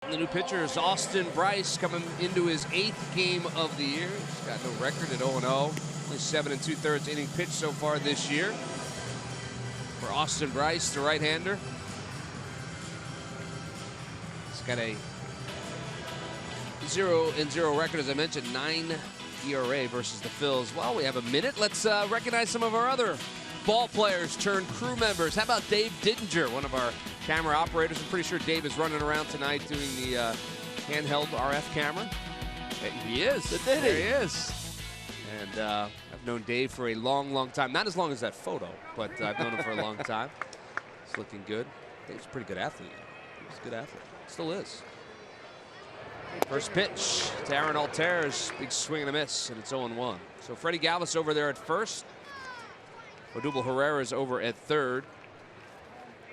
The new pitcher is Austin Bryce, coming into his 8th game of the year. He's got no record at 0-0. Only 7 2/3 inning pitched so far this year. For Austin Bryce, the right-hander. He's got a 0-0 record, as I mentioned, 9 ERA versus the Phils. Well, we have a minute. Let's recognize some of our other ball players turned crew members. How about Dave Dittinger, one of our camera operators? I'm pretty sure Dave is running around tonight doing the handheld RF camera. He is. There he is. And I've known Dave for a long, long time. Not as long as that photo, but I've known him for a long time. He's looking good. Dave's a pretty good athlete. He's a good athlete. Still is. First pitch to Aaron Alter's big swing and a miss, and it's 0-1. So Freddie Galvis over there at first. Odubel Herrera is over at third.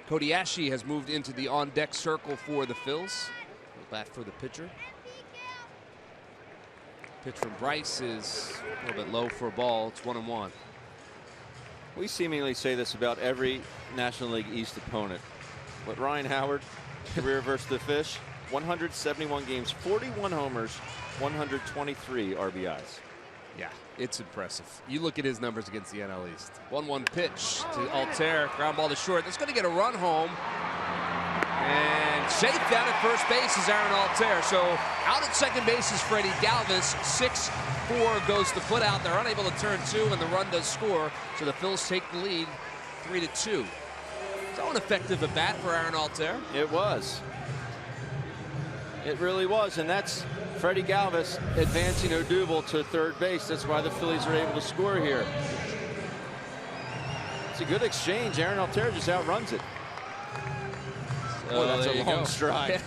Cody Asche has moved into the on-deck circle for the Phils. Bat for the pitcher. Pitch from Bryce is a little bit low for a ball. It's 1-1. We seemingly say this about every National League East opponent. But Ryan Howard, career versus the Fish, 171 games, 41 homers, 123 RBIs. Yeah, it's impressive. You look at his numbers against the NL East. 1-1 pitch to Alter. Ground ball to short. That's going to get a run home. And safe down at first base is Aaron Alter. So out at second base is Freddie Galvis. 6-4 goes the foot out. They're unable to turn two, and the run does score. So the Phils take the lead 3-2. So an effective at bat for Aaron Alter. It was. It really was, and that's Freddie Galvis advancing Odubel to third base. That's why the Phillies are able to score here. It's a good exchange. Aaron Alter just outruns it. Oh, that's a long stride.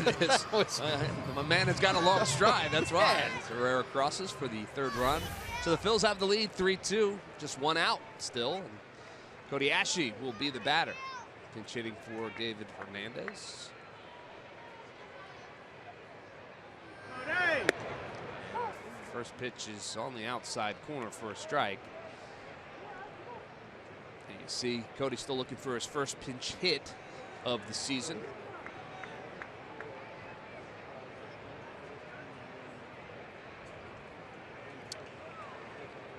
My man has got a long stride. That's why. Herrera crosses for the third run. So the Phils have the lead 3-2. Just one out still. And Cody Asche will be the batter. Pinch hitting for David Hernandez. First pitch is on the outside corner for a strike. And you see Cody still looking for his first pinch hit of the season.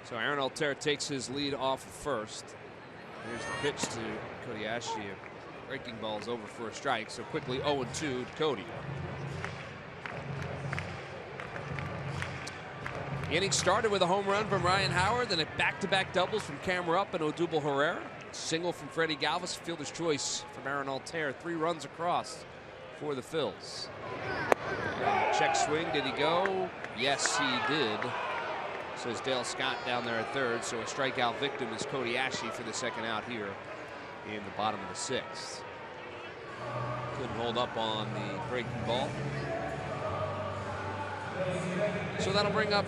So Aaron Alter takes his lead off of first. Here's the pitch to Cody Asche. Breaking ball is over for a strike. So quickly 0-2 to Cody. The inning started with a home run from Ryan Howard, then a back-to-back doubles from Cam Rupp and Odubel Herrera. Single from Freddie Galvis, fielder's choice from Aaron Alter. 3 runs across for the Phils. Check swing, did he go? Yes, he did. Says Dale Scott down there at third. So a strikeout victim is Cody Asche for the second out here in the bottom of the 6th. Couldn't hold up on the breaking ball. So that'll bring up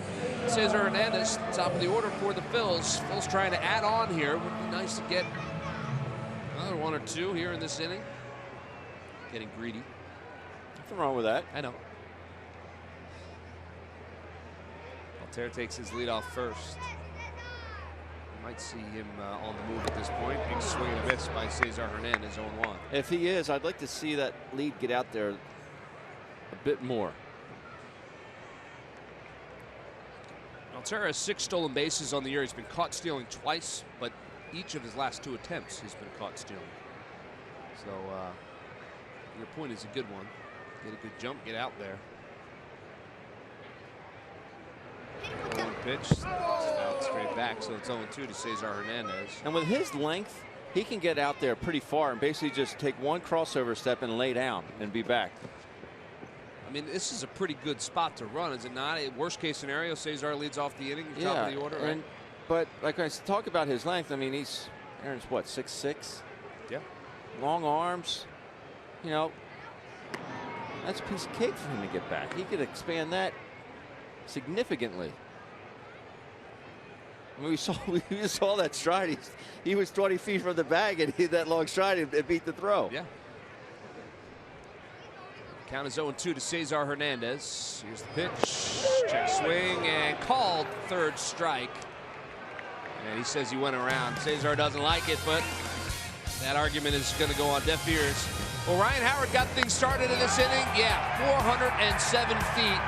Cesar Hernandez, top of the order for the Phils. Phils trying to add on here. Would be nice to get another 1 or 2 here in this inning. Getting greedy. Nothing wrong with that. I know. Alter takes his lead off first. You might see him on the move at this point. Big swing and a miss by Cesar Hernandez, 0-1. If he is, I'd like to see that lead get out there a bit more. Alter has 6 stolen bases on the year. He's been caught stealing twice, but each of his last 2 attempts he's been caught stealing. So your point is a good one. Get a good jump, get out there. 1 pitch, out straight back, so it's 0-2 to Cesar Hernandez. And with his length, he can get out there pretty far and basically just take 1 crossover step and lay down and be back. I mean, this is a pretty good spot to run, is it not? A worst case scenario, Cesar leads off the inning, top of the order, right? But like I talk about his length, I mean, Aaron's what, 6'6"? Yeah. Long arms, you know, that's a piece of cake for him to get back. He could expand that significantly. I mean, we saw that stride. He was 20 feet from the bag, and he had that long stride and beat the throw. Yeah. Count is 0-2 to Cesar Hernandez. Here's the pitch. Check swing and called. 3rd strike. And he says he went around. Cesar doesn't like it, but that argument is going to go on deaf ears. Well, Ryan Howard got things started in this inning. Yeah, 407 feet.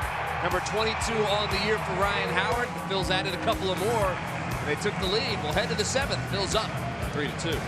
Number 22 on the year for Ryan Howard. The Phils added a couple of more. And they took the lead. We'll head to the 7th. Phils up 3-2.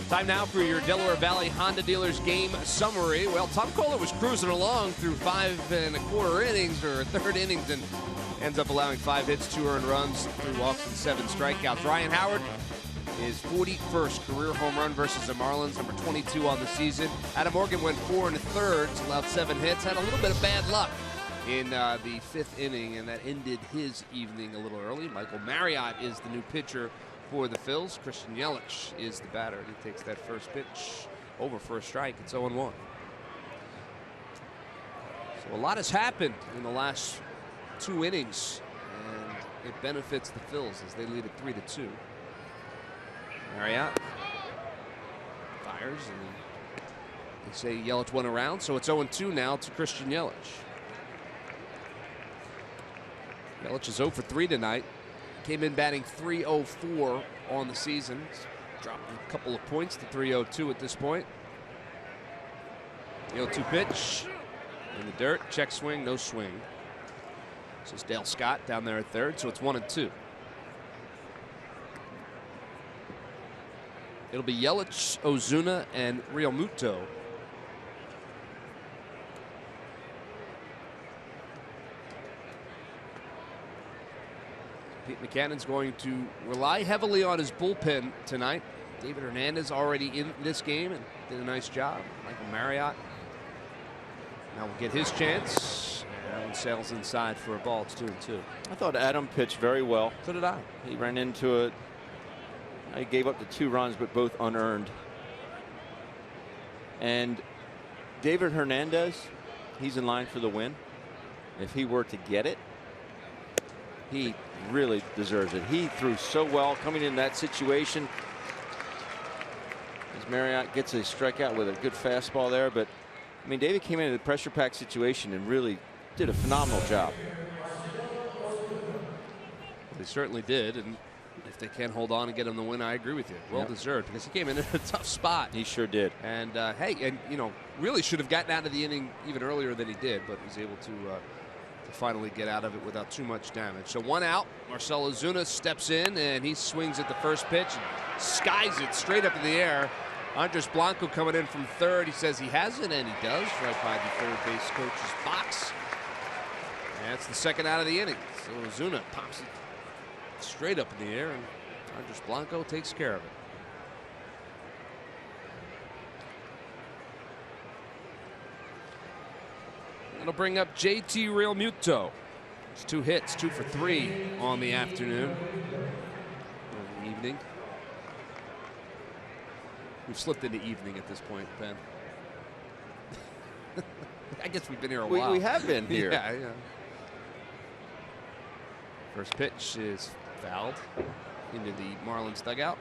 Time now for your Delaware Valley Honda Dealers game summary. Well, Tom Kohler was cruising along through 5 1/4 innings, or third innings, and ends up allowing 5 hits, 2 earned runs, 3 walks, and 7 strikeouts. Ryan Howard, his 41st career home run versus the Marlins, number 22 on the season. Adam Morgan went 4 1/3, allowed 7 hits, had a little bit of bad luck in the 5th inning, and that ended his evening a little early. Michael Marriott is the new pitcher for the Phils. Christian Yelich is the batter. He takes that first pitch over for a strike. It's 0-1. So a lot has happened in the last 2 innings, and it benefits the Phils as they lead it 3-2. Marriott fires, and they say Yelich went around, so it's 0-2 now to Christian Yelich. Yelich is 0 for 3 tonight. Came in batting .304 on the season. Dropped a couple of points to .302 at this point. The 0-2 pitch in the dirt. Check swing, no swing. This is Dale Scott down there at third, so it's 1-2. It'll be Yelich, Ozuna, and Real Muto. Pete Maccannon's going to rely heavily on his bullpen tonight. David Hernandez already in this game and did a nice job. Michael Marriott now will get his chance. And sails inside for a ball. It's 2-2. I thought Adam pitched very well. So did I. He ran into it. He gave up the 2 runs, but both unearned. And David Hernandez, he's in line for the win. If he were to get it, he really deserves it. He threw so well coming in that situation. As Marriott gets a strikeout with a good fastball there, but I mean, David came into the pressure packed situation and really did a phenomenal job. They certainly did, and if they can hold on and get him the win, I agree with you. Well deserved, because he came in a tough spot. He sure did. And hey, and you know, really should have gotten out of the inning even earlier than he did, but was able to finally get out of it without too much damage. So 1 out. Marcell Ozuna steps in, and he swings at the first pitch and skies it straight up in the air. Andres Blanco coming in from third. He says he hasn't, and he does, right by the third base coach's box. And that's the 2nd out of the inning. So Ozuna pops it straight up in the air, and Andres Blanco takes care of it. It'll bring up JT Realmuto. It's 2 hits, 2 for 3 on the afternoon, or the evening. We've slipped into evening at this point, Ben. I guess we've been here a while. We have been here. Yeah. First pitch is fouled into the Marlins dugout.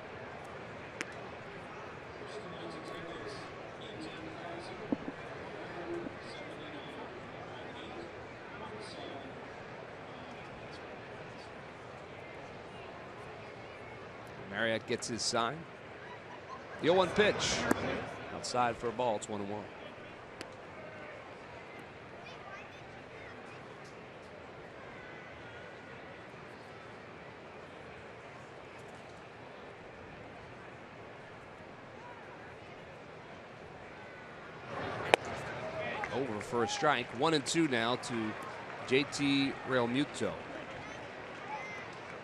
Marriott gets his sign. The 0-1 pitch. Outside for a ball. It's 1-1. Over for a strike. 1-2 now to JT Realmuto.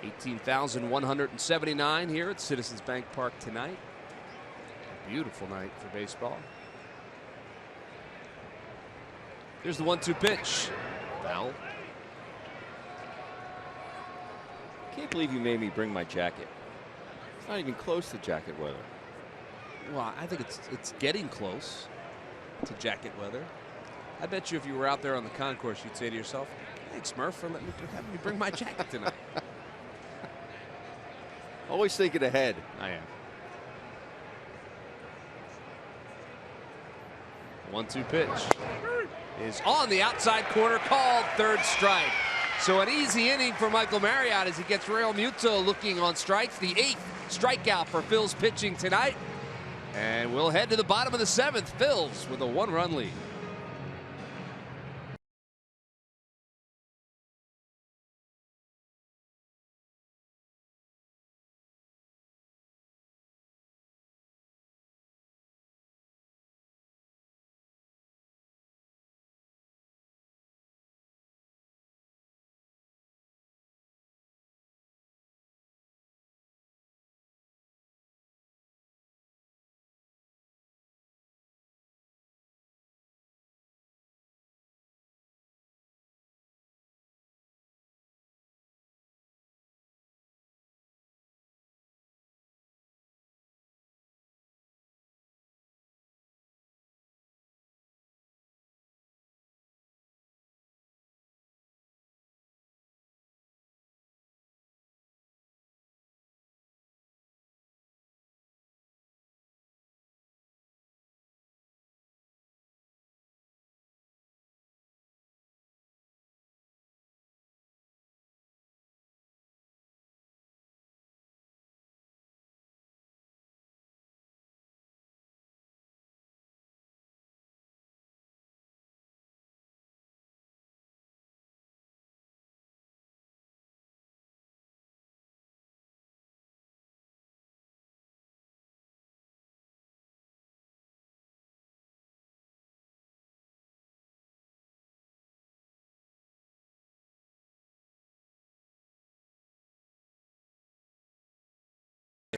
18,179 here at Citizens Bank Park tonight. A beautiful night for baseball. Here's the 1-2 pitch. Foul. Can't believe you made me bring my jacket. It's not even close to jacket weather. Well, I think it's getting close to jacket weather. I bet you if you were out there on the concourse, you'd say to yourself, "Thanks, Murph, for having me bring my jacket tonight." Always thinking ahead. I am. 1-2 pitch is on the outside corner, called, third strike. So an easy inning for Michael Marriott as he gets Real Muto looking on strikes. The 8th strikeout for Phil's pitching tonight. And we'll head to the bottom of the 7th. Phil's with a 1-run lead.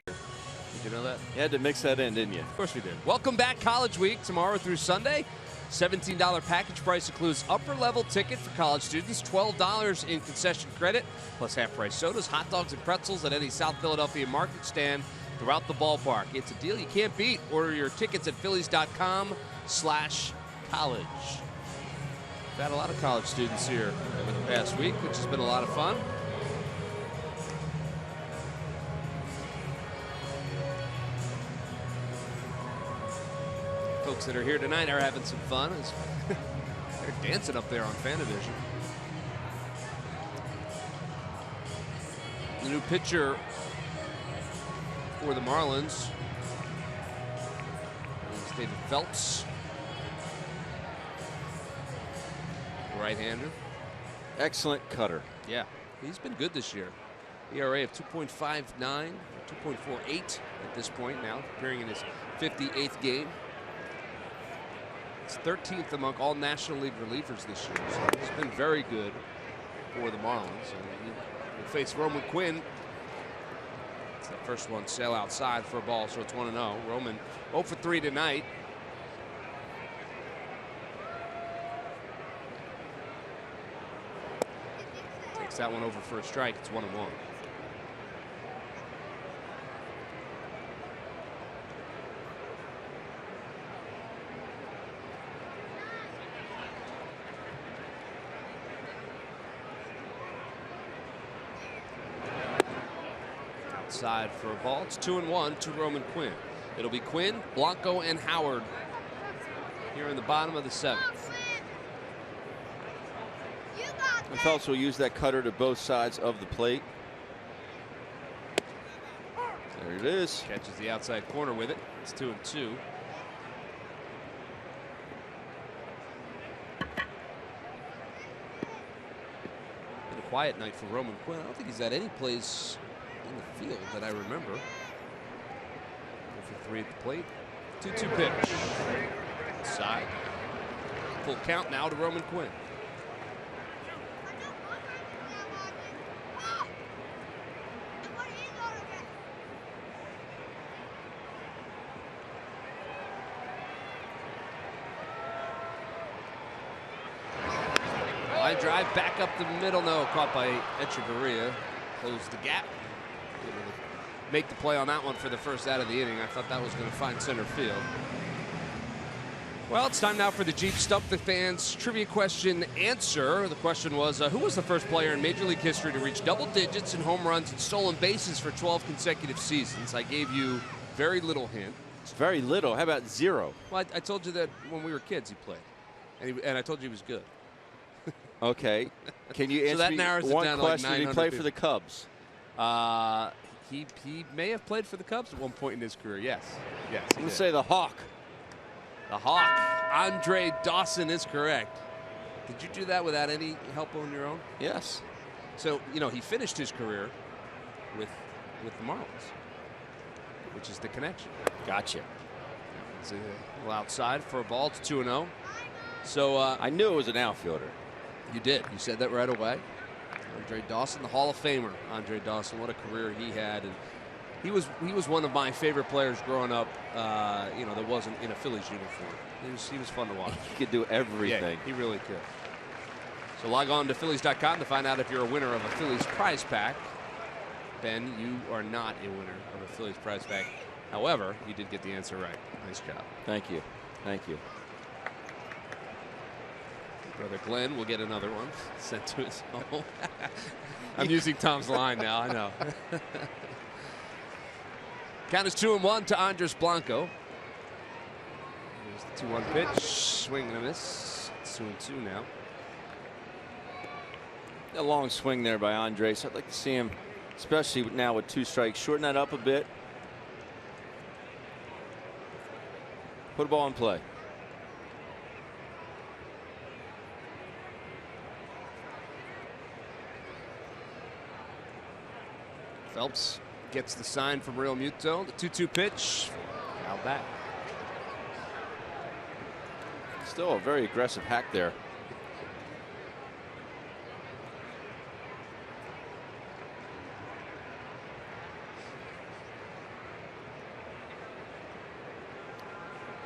Did you know that? You had to mix that in, didn't you? Of course we did. Welcome back, College Week, tomorrow through Sunday. $17 package price includes upper level ticket for college students, $12 in concession credit, plus half price sodas, hot dogs, and pretzels at any South Philadelphia market stand throughout the ballpark. It's a deal you can't beat. Order your tickets at Phillies.com/college. We've had a lot of college students here over the past week, which has been a lot of fun. Folks that are here tonight are having some fun. They're dancing up there on Fanavision. The new pitcher for the Marlins is David Phelps, right-hander. Excellent cutter. Yeah, he's been good this year. ERA of 2.59, 2.48 at this point now, appearing in his 58th game. It's 13th among all National League relievers this year, so he's been very good for the Marlins. And he'll face Roman Quinn. It's that first one, sail outside for a ball, so it's 1-0. Roman 0 for 3 tonight. Takes that one over for a strike. It's 1-1. Outside for a ball. It's 2-1 to Roman Quinn. It'll be Quinn, Blanco, and Howard here in the bottom of the 7th. And Phelps will use that cutter to both sides of the plate. There it is. Catches the outside corner with it. It's 2-2. Been a quiet night for Roman Quinn. I don't think he's had any plays in the field that I remember. 0 for 3 at the plate. 2-2 pitch. Side. Full count now to Roman Quinn. Line drive back up the middle. No, caught by Echeverria. Closed the gap. Make the play on that one for the first out of the inning. I thought that was going to find center field. Well, it's time now for the Jeep Stump the Fans trivia question answer. The question was, who was the first player in Major League history to reach double digits in home runs and stolen bases for 12 consecutive seasons? I gave you very little hint. It's very little. How about 0? Well, I told you that when we were kids he played, and I told you he was good. Okay. Can you answer that me narrows it one down to like question? Did he 900 play people. for the Cubs? He may have played for the Cubs at one point in his career. Yes. Yes. I'm going to say the Hawk. The Hawk. Andre Dawson is correct. Did you do that without any help on your own? Yes. So, you know, he finished his career with the Marlins, which is the connection. Gotcha. It's a little outside for a ball. It's 2-0. So I knew it was an outfielder. You did. You said that right away. Andre Dawson, the Hall of Famer. Andre Dawson, what a career he had. And he was one of my favorite players growing up, you know, that wasn't in a Phillies uniform. He was fun to watch. He could do everything. Yeah, he really could. So log on to Phillies.com to find out if you're a winner of a Phillies prize pack. Ben, you are not a winner of a Phillies prize pack. However, you did get the answer right. Nice job. Thank you. Thank you. Brother Glenn will get another one sent to his home. I'm using Tom's line now, I know. Count is 2-1 to Andres Blanco. Here's the 2-1 pitch. Swing and a miss. It's 2-2 now. A long swing there by Andres. I'd like to see him, especially now with 2 strikes, shorten that up a bit. Put a ball in play. Phelps gets the sign from Real Muto. The 2-2 pitch. Fouled back. Still a very aggressive hack there.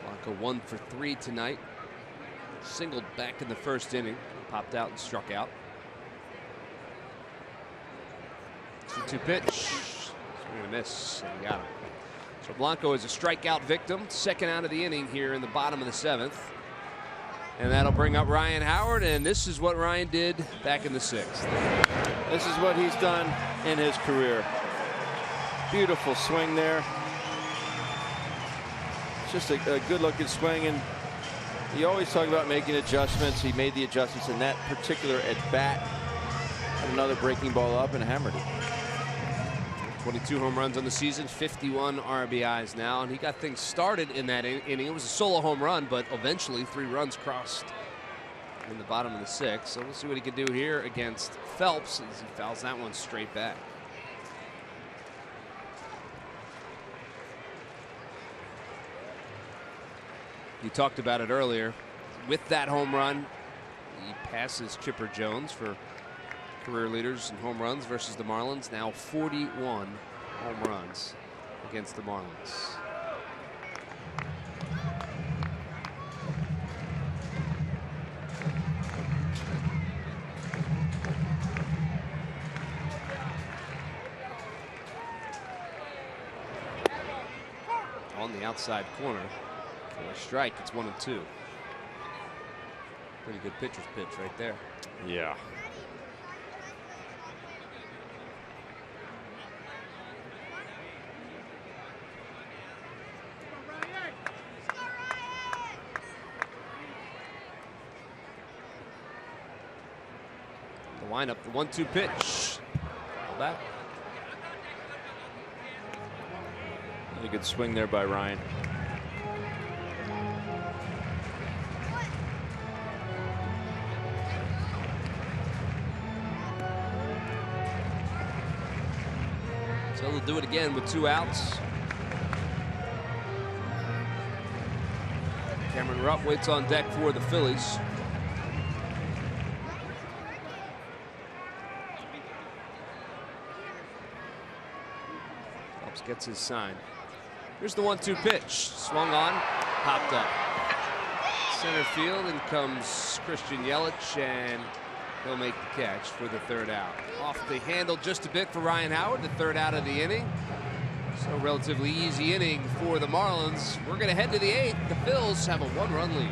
Blanco 1 for 3 tonight. Singled back in the first inning. Popped out and struck out. 2-2 pitch. Swing and a miss. And he got him. So Blanco is a strikeout victim. Second out of the inning here in the bottom of the 7th. And that'll bring up Ryan Howard. And this is what Ryan did back in the 6th. This is what he's done in his career. Beautiful swing there. It's just a good looking swing. And you always talk about making adjustments. He made the adjustments in that particular at bat. Had another breaking ball up and hammered it. 22 home runs on the season, 51 RBIs now, and he got things started in that inning. It was a solo home run, but eventually 3 runs crossed in the bottom of the 6th. So we'll see what he can do here against Phelps as he fouls that one straight back. You talked about it earlier. With that home run, he passes Chipper Jones for career leaders in home runs versus the Marlins. Now 41 home runs against the Marlins. On the outside corner for a strike. It's 1-2. Pretty good pitcher's pitch right there. Yeah. The windup, the 1-2 pitch. All that. A good swing there by Ryan. So they'll do it again with 2 outs. Cameron Rupp waits on deck for the Phillies. Phelps gets his sign. Here's the 1-2 pitch. Swung on, popped up. Center field, in comes Christian Yelich, and he'll make the catch for the 3rd out. Off the handle just a bit for Ryan Howard, the 3rd out of the inning. So relatively easy inning for the Marlins. We're going to head to the 8th. The Phils have a 1-run lead.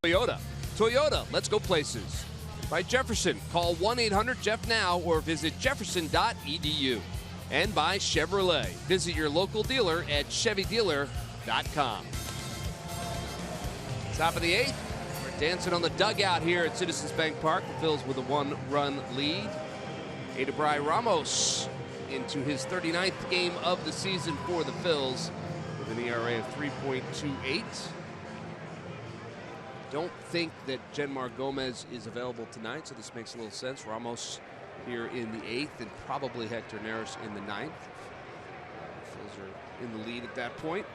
Toyota. Toyota, let's go places. By Jefferson, call 1-800-JEFF-NOW or visit jefferson.edu. And by Chevrolet, visit your local dealer at chevydealer.com. Top of the 8th, we're dancing on the dugout here at Citizens Bank Park. The Phils with a 1-run lead. AT PHI Ramos into his 39th game of the season for the Phils with an ERA of 3.28. Don't think that Genmar Gomez is available tonight, so this makes a little sense. Ramos here in the 8th and probably Hector Neris in the 9th. Phils are in the lead at that point.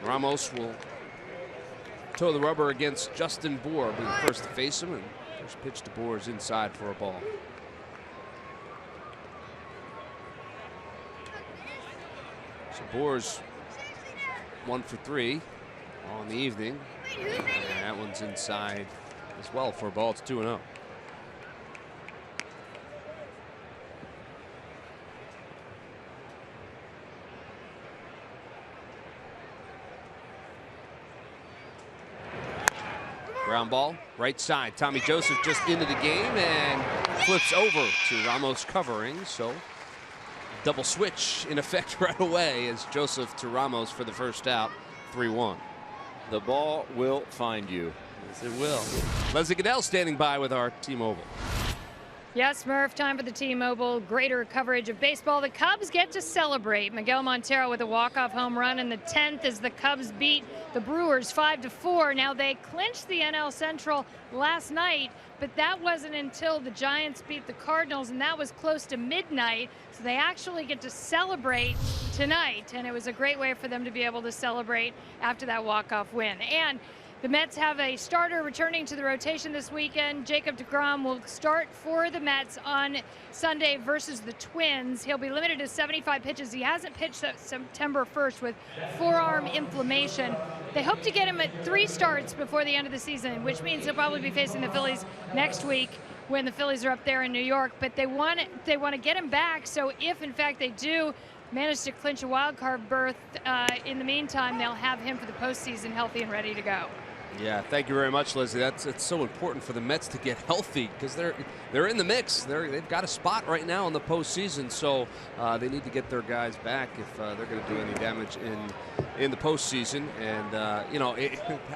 Ramos will toe the rubber against Justin Bour, being the first to face him, and first pitch to Bour is inside for a ball. So Bour's 1 for 3 on the evening. And that one's inside as well for a ball. It's 2-0. Ground ball, right side. Tommy Joseph just into the game and flips over to Ramos covering. So double switch in effect right away as Joseph to Ramos for the first out. 3-1. The ball will find you. Yes, it will. Leslie Goodell standing by with our T-Mobile. Yes, Murph, time for the T-Mobile greater coverage of baseball. The Cubs get to celebrate. Miguel Montero with a walk-off home run in the 10th as the Cubs beat the Brewers 5-4. Now, they clinched the NL Central last night, but that wasn't until the Giants beat the Cardinals, and that was close to midnight. So they actually get to celebrate tonight, and it was a great way for them to be able to celebrate after that walk-off win. And the Mets have a starter returning to the rotation this weekend. Jacob deGrom will start for the Mets on Sunday versus the Twins. He'll be limited to 75 pitches. He hasn't pitched since September 1st with forearm inflammation. They hope to get him at 3 starts before the end of the season, which means he'll probably be facing the Phillies next week when the Phillies are up there in New York. But they want to get him back, so if in fact they do manage to clinch a wild card berth in the meantime, they'll have him for the postseason healthy and ready to go. Yeah, thank you very much, Leslie. It's so important for the Mets to get healthy because they're in the mix. They've got a spot right now in the postseason, so they need to get their guys back if they're going to do any damage in the postseason. And you know,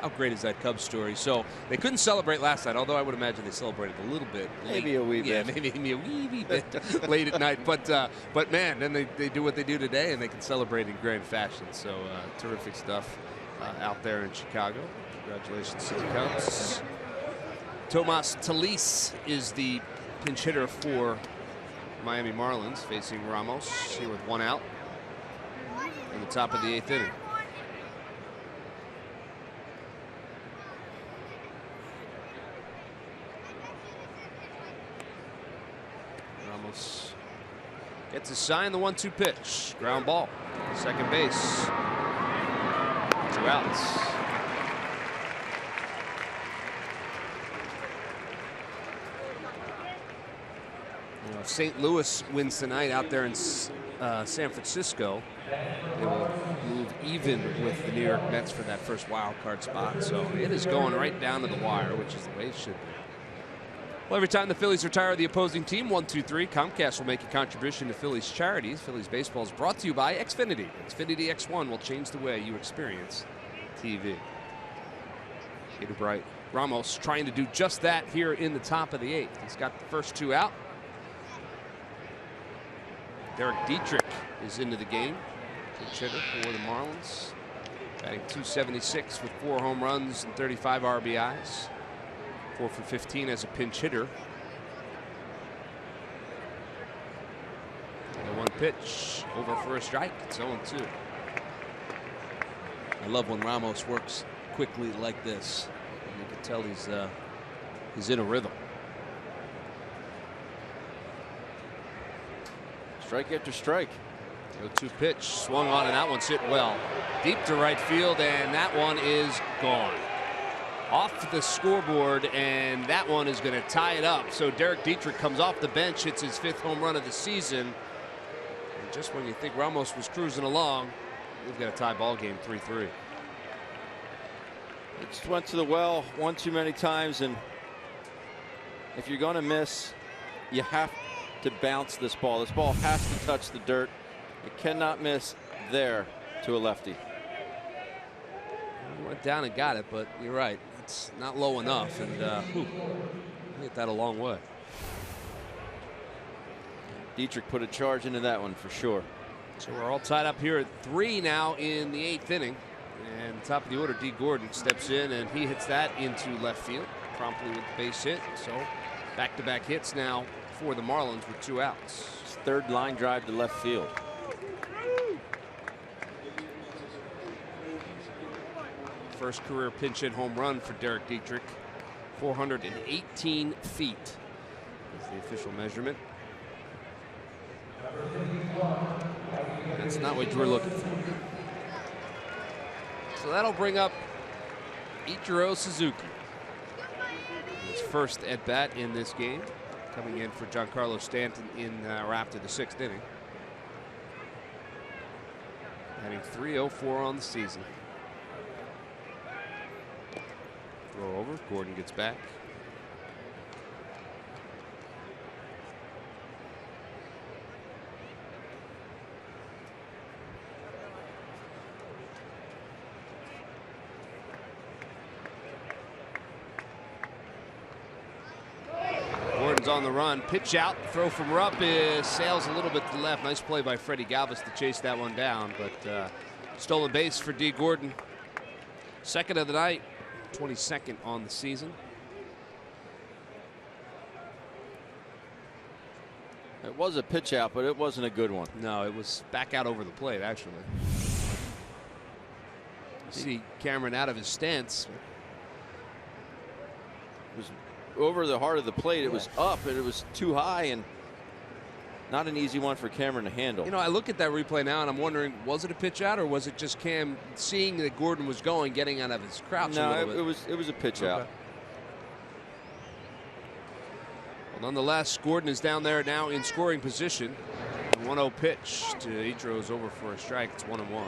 how great is that Cubs story? So they couldn't celebrate last night, although I would imagine they celebrated a little bit. Maybe a wee bit. Yeah, maybe a wee bit late at night. But man, then they do what they do today, and they can celebrate in grand fashion. So terrific stuff out there in Chicago. Congratulations to the Cubs. Tomas Talis is the pinch hitter for Miami Marlins, facing Ramos here with 1 out in the top of the 8th inning. Ramos gets a sign, the 1-2 pitch. Ground ball, second base. 2 outs. If St. Louis wins tonight out there in San Francisco, they will move even with the New York Mets for that first wild card spot. So it is going right down to the wire, which is the way it should be. Well, every time the Phillies retire the opposing team, 1-2-3, Comcast will make a contribution to Phillies charities. Phillies baseball is brought to you by Xfinity. Xfinity X1 will change the way you experience TV. Peter Bright. Ramos trying to do just that here in the top of the 8th. He's got the first 2 out. Derek Dietrich is into the game. Pinch hitter for the Marlins. Batting .276 with 4 home runs and 35 RBIs. 4 for 15 as a pinch hitter. And a 1 pitch over for a strike. It's 0-2. I love when Ramos works quickly like this. And you can tell he's in a rhythm. Strike after strike. 0-2 pitch, swung on, and that one's hit well. Deep to right field, and that one is gone. Off the scoreboard, and that one is going to tie it up. So Derek Dietrich comes off the bench, hits his 5th home run of the season. And just when you think Ramos was cruising along, we've got a tie ball game, 3-3. It just went to the well one too many times, and if you're going to miss, you have to bounce this ball. This ball has to touch the dirt. It cannot miss there to a lefty. He went down and got it, but you're right. It's not low enough, and hit that a long way. Dietrich put a charge into that one for sure. So we're all tied up here at 3 now in the 8th inning. And top of the order, D. Gordon steps in, and he hits that into left field promptly with the base hit. So back-to-back hits now for the Marlins with 2 outs. His 3rd line drive to left field. First career pinch hit home run for Derek Dietrich. 418 feet is the official measurement. That's not what you were looking for. So that'll bring up Ichiro Suzuki. His first at bat in this game, coming in for Giancarlo Stanton in or after the 6th inning. Having 304 on the season. Throw over. Gordon gets back. Gordon's on the run. Pitch out. Throw from Rupp sails a little bit to the left. Nice play by Freddie Galvis to chase that one down. But stolen base for D. Gordon. 2nd of the night. 22nd on the season. It was a pitch out, but it wasn't a good one. No, it was back out over the plate, actually. You see Cameron out of his stance. It was over the heart of the plate. It was up, and it was too high, and not an easy one for Cameron to handle. You know, I look at that replay now, and I'm wondering, was it a pitch out, or was it just Cam seeing that Gordon was going, getting out of his crouch a little bit? it was a pitch out. Well, nonetheless, Gordon is down there now in scoring position. 1-0 pitch to Ichiro's over for a strike. It's 1-1.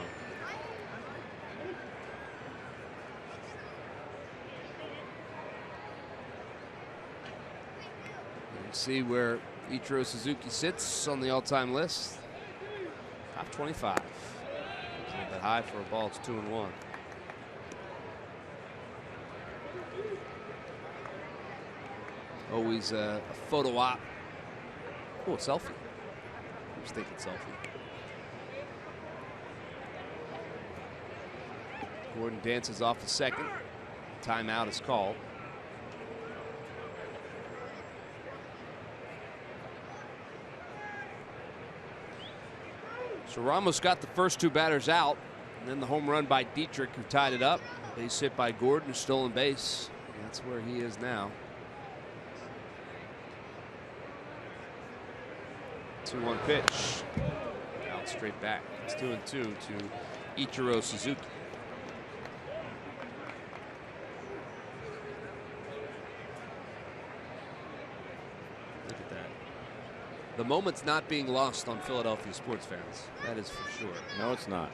See where Ichiro Suzuki sits on the all-time list. Top 25. It's a little bit high for a ball. It's 2-1. Always a photo op. Oh, a selfie. I was thinking selfie. Gordon dances off the second. Timeout is called. So Ramos got the first 2 batters out, and then the home run by Dietrich, who tied it up. Base hit by Gordon, stolen base. That's where he is now. 2-1 pitch. Out straight back. It's 2-2 to Ichiro Suzuki. Look at that. The moment's not being lost on Philadelphia sports fans. That is for sure. No, it's not.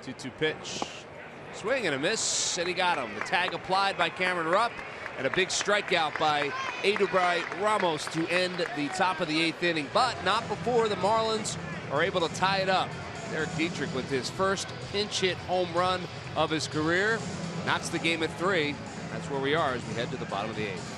2-2 pitch. Swing and a miss, and he got him. The tag applied by Cameron Rupp, and a big strikeout by Eudora Ramos to end the top of the 8th inning, but not before the Marlins are able to tie it up. Derek Dietrich with his first pinch hit home run of his career knocks the game at 3. That's where we are as we head to the bottom of the 8th.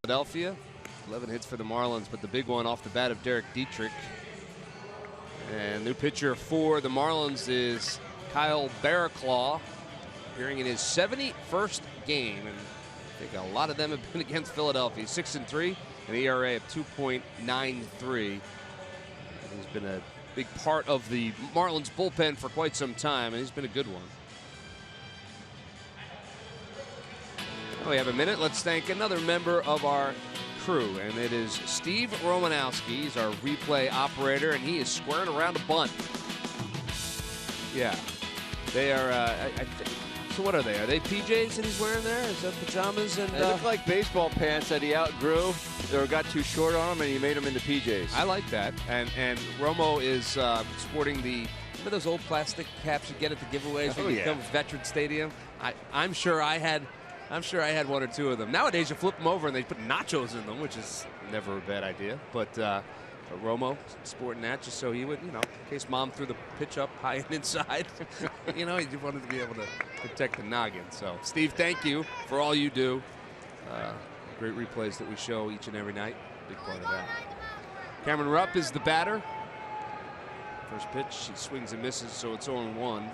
Philadelphia. 11 hits for the Marlins, but the big one off the bat of Derek Dietrich. And new pitcher for the Marlins is Kyle Barraclough, appearing in his 71st game. And I think a lot of them have been against Philadelphia. 6-3, an ERA of 2.93. He's been a big part of the Marlins bullpen for quite some time, and he's been a good one. We have a minute. Let's thank another member of our crew, and it is Steve Romanowski. He's our replay operator, and he is squaring around a bunt. Yeah, they are. So what are they? Are they PJs that he's wearing there? Is that pajamas? And they look like baseball pants that he outgrew or got too short on him, and he made them into PJs. I like that. And Romo is sporting the. Remember those old plastic caps you get at the giveaways when you come to Veterans Stadium? I'm sure I had one or two of them. Nowadays, you flip them over and they put nachos in them, which is never a bad idea. But Romo sporting that just so he would, in case Mom threw the pitch up high and inside, he wanted to be able to protect the noggin. So, Steve, thank you for all you do. Great replays that we show each and every night. Big part of that. Cameron Rupp is the batter. First pitch, he swings and misses, so it's 0-1.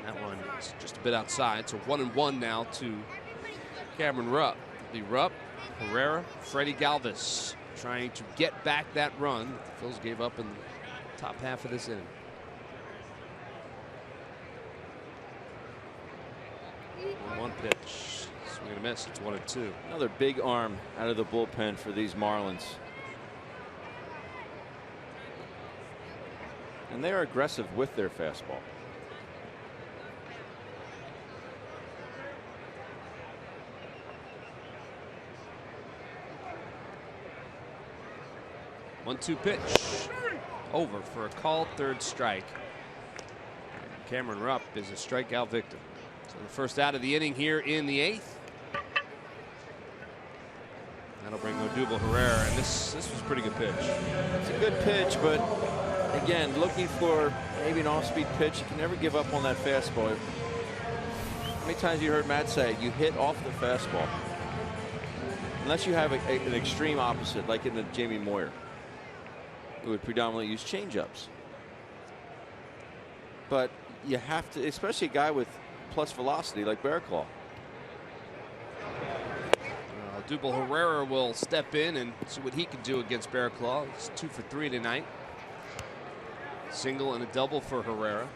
That one is just a bit outside, so 1-1 now to Cameron Rupp. The Rupp, Herrera, Freddie Galvis trying to get back that run that the Phils gave up in the top half of this inning. One pitch, swing and a miss. It's 1-2. Another big arm out of the bullpen for these Marlins. And they are aggressive with their fastball. One-two pitch. Over for a called third strike. Cameron Rupp is a strikeout victim. So the first out of the inning here in the 8th. That'll bring Odubel Herrera, and this was a pretty good pitch. It's a good pitch, but again, looking for maybe an off-speed pitch. You can never give up on that fastball. How many times you heard Matt say you hit off the fastball? Unless you have an extreme opposite, like in the Jamie Moyer, who would predominantly use changeups. But you have to, especially a guy with plus velocity like Barraclough. Odubel Herrera will step in and see what he can do against Barraclough. He's 2 for 3 tonight. Single and a double for Herrera.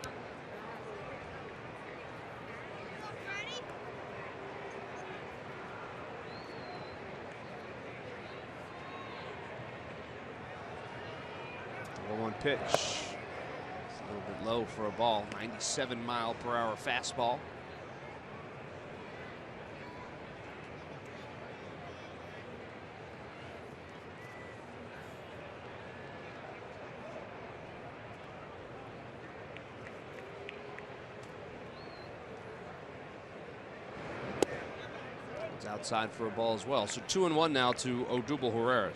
One pitch. It's a little bit low for a ball. 97-mile-per-hour fastball. It's outside for a ball as well. So 2-1 now to Odubel Herrera.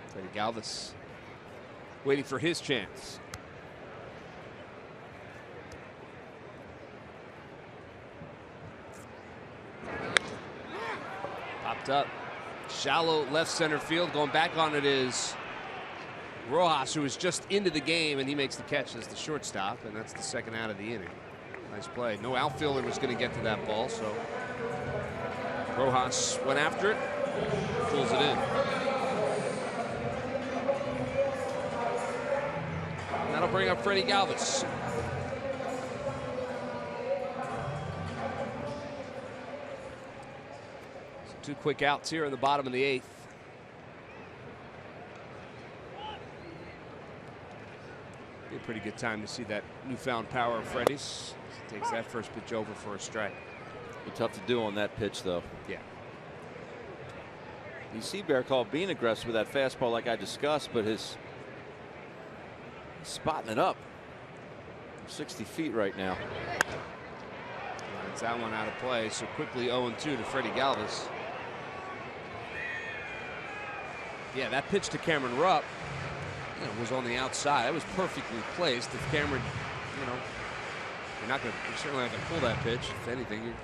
Freddie Galvis waiting for his chance. Popped up. Shallow left center field. Going back on it is Rojas, who is just into the game, and he makes the catch as the shortstop, and that's the second out of the inning. Nice play. No outfielder was going to get to that ball, so Rojas went after it, pulls it in. That'll bring up Freddie Galvis. So 2 quick outs here in the bottom of the 8th. Be a pretty good time to see that newfound power of Freddie's. Takes that first pitch over for a strike. Be tough to do on that pitch, though. Yeah. You see Barraclough being aggressive with that fastball, like I discussed, but he's spotting it up. 60 feet right now. It's that one out of play. So quickly 0-2 to Freddie Galvis. Yeah, that pitch to Cameron Rupp. was on the outside. That was perfectly placed. If Cameron, you're certainly not going to pull that pitch. If anything, you're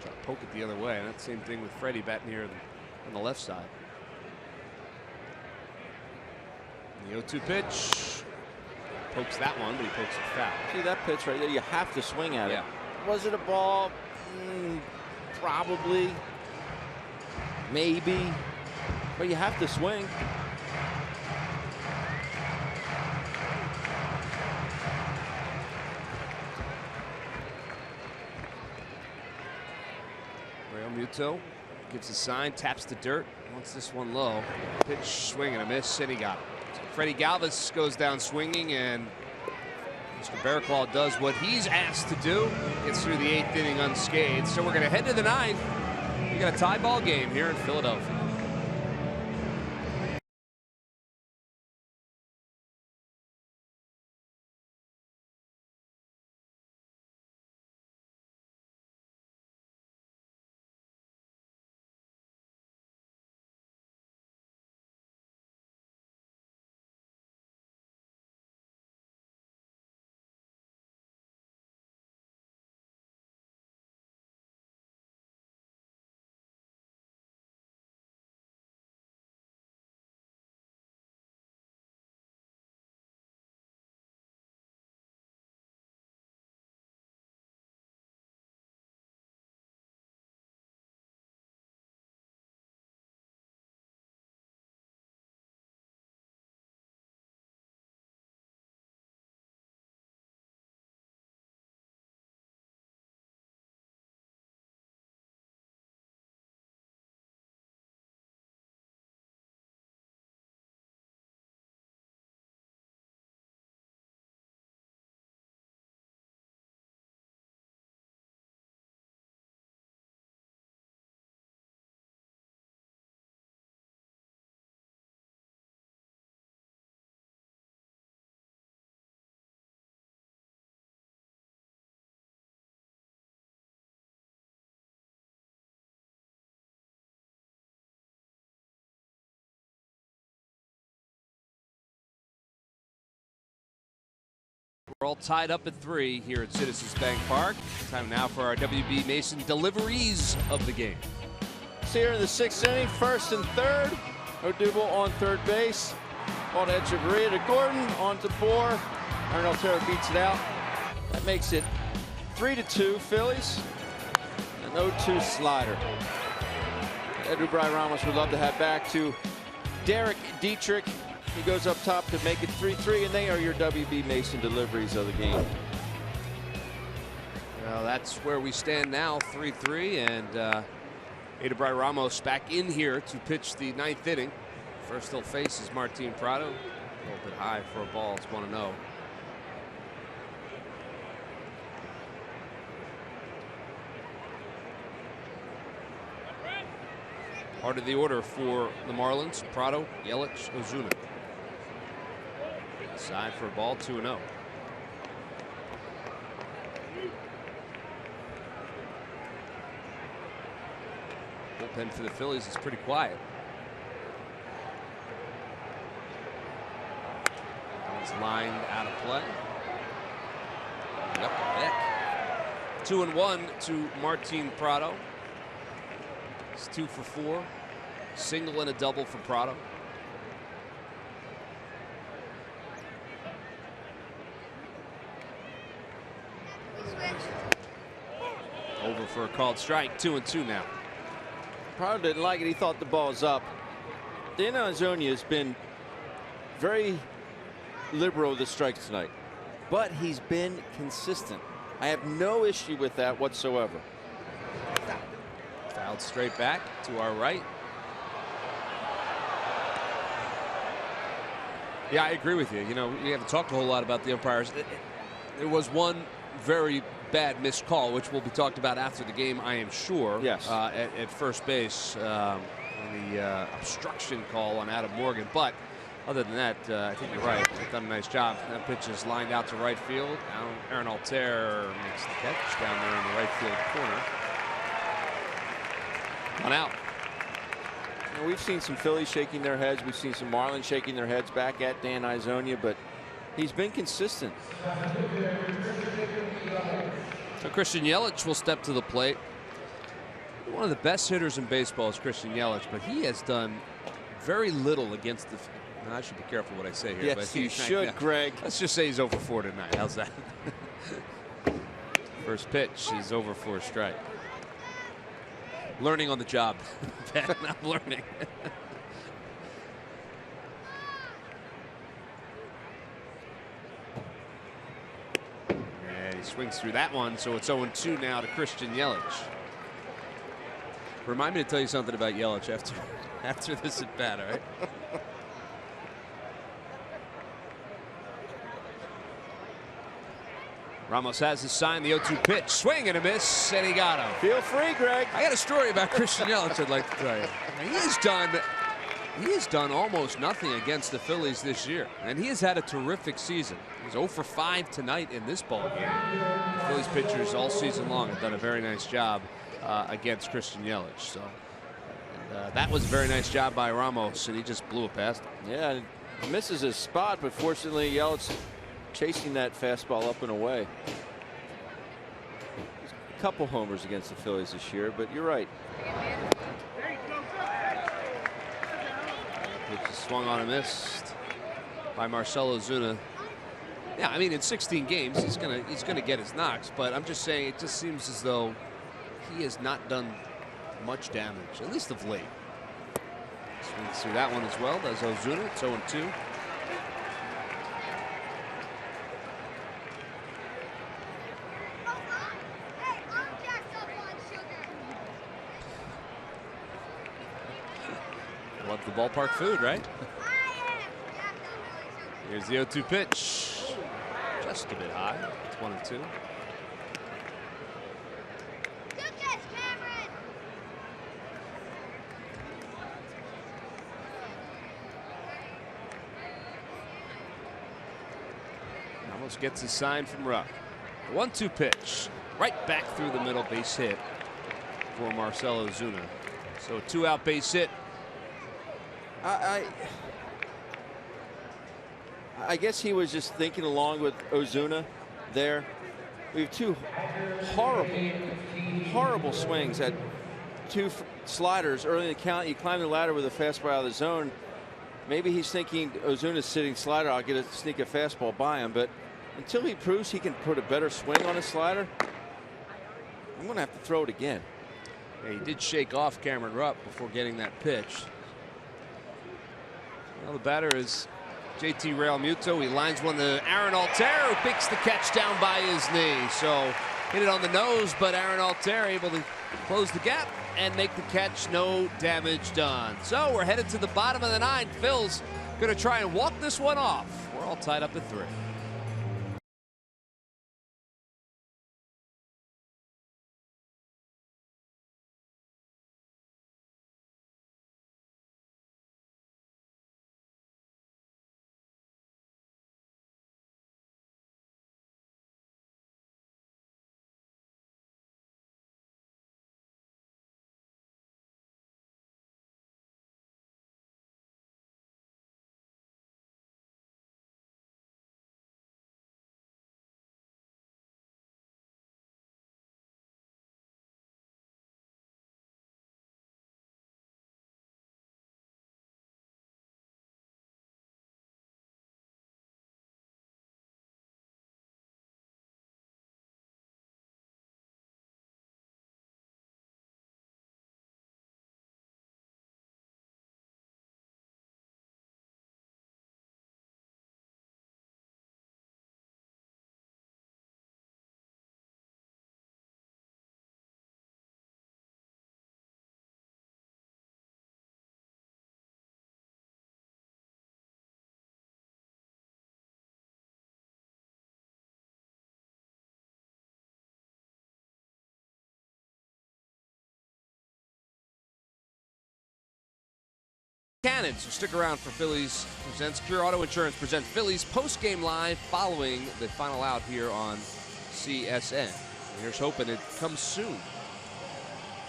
trying to poke it the other way. And that's the same thing with Freddie batting here on the left side. The 0-2 pitch. Pokes that one, but he pokes it foul. See that pitch right there? You have to swing at Yeah. it. Was it a ball? Probably. Maybe. But you have to swing. Real Muto gives a sign, taps the dirt, wants this one low. Pitch, swing and a miss, and he got it. So Freddie Galvis goes down swinging, and Mr. Bearclaw does what he's asked to do. Gets through the 8th inning unscathed. So we're going to head to the 9th. We got a tie ball game here in Philadelphia. We're all tied up at 3 here at Citizens Bank Park. Time now for our WB Mason deliveries of the game. It's here in the 6th inning, 1st and 3rd. Odubel on 3rd base. Ball to Echeverria to Gordon, on to 4. Aaron Altera beats it out. That makes it 3-2 Phillies. An 0-2 slider. Eduardo Ramos would love to have back to Derek Dietrich. He goes up top to make it 3-3, and they are your WB Mason deliveries of the game. Well, that's where we stand now, 3-3, and Eduardo Ramos back in here to pitch the 9th inning. First he'll face is Martin Prado. A little bit high for a ball. It's 1-0. Part of the order for the Marlins: Prado, Yelich, Ozuna. Side for a ball, 2-0. Bullpen for the Phillies is pretty quiet. It's lined out of play. Up the deck. 2-1 to Martin Prado. It's 2 for 4. Single and a double for Prado. Over for a called strike. 2-2 now. Prado didn't like it. He thought the ball was up. Dan Anzonia has been very liberal with the strikes tonight, but he's been consistent. I have no issue with that whatsoever. Fouled straight back to our right. Yeah, I agree with you. You know, we haven't talked a whole lot about the umpires. There was one very bad missed call, which will be talked about after the game, I am sure. Yes. At first base, the obstruction call on Adam Morgan. But other than that, I think you're right. They've done a nice job. That pitch is lined out to right field. Aaron Altair makes the catch down there in the right field corner. One out. You know, we've seen some Phillies shaking their heads. We've seen some Marlins shaking their heads back at Dan Isonia, but he's been consistent. So Christian Yelich will step to the plate. One of the best hitters in baseball is Christian Yelich, but he has done very little against the. And I should be careful what I say here. Yes, but you should, Greg. Let's just say he's over 4 tonight. How's that? First pitch is over for a strike. Learning on the job. I'm learning. And he swings through that one, so it's 0-2 now to Christian Yelich. Remind me to tell you something about Yelich after this at bat, all right? Ramos has his sign, the 0-2 pitch, swing and a miss, and he got him. Feel free, Greg. I got a story about Christian Yelich I'd like to tell you. He has done almost nothing against the Phillies this year, and he has had a terrific season. He's 0 for 5 tonight in this ball game. The Phillies pitchers all season long have done a very nice job against Christian Yelich. So that was a very nice job by Ramos, and he just blew it past him. Yeah, misses his spot, but fortunately Yelich chasing that fastball up and away. A couple homers against the Phillies this year, but you're right. Pitch is swung on and missed by Marcell Ozuna. Yeah, I mean, in 16 games, he's gonna get his knocks, but I'm just saying it just seems as though he has not done much damage, at least of late. Swings through that one as well. Does Ozuna? It's 0-2. Love the ballpark food, right? Here's the 0-2 pitch. Just a bit high. It's 1-2. Almost gets his sign from Ruck. 1-2 pitch. Right back through the middle, base hit for Marcell Ozuna. So a 2-out base hit. I guess he was just thinking along with Ozuna there. We have two horrible swings at two sliders early in the count. You climb the ladder with a fastball out of the zone. Maybe he's thinking Ozuna's sitting slider. I'll get a sneak a fastball by him. But until he proves he can put a better swing on his slider, I'm going to have to throw it again. Yeah, he did shake off Cameron Rupp before getting that pitch. Well, the batter is JT Realmuto. He lines one to Aaron Altherr, who picks the catch down by his knee. So hit it on the nose, but Aaron Altherr able to close the gap and make the catch. No damage done. So we're headed to the bottom of the 9th. Phil's going to try and walk this one off. We're all tied up at 3. Cannon, so stick around for Phillies presents Pure Auto Insurance presents Phillies post-game live following the final out here on CSN. And here's hoping it comes soon.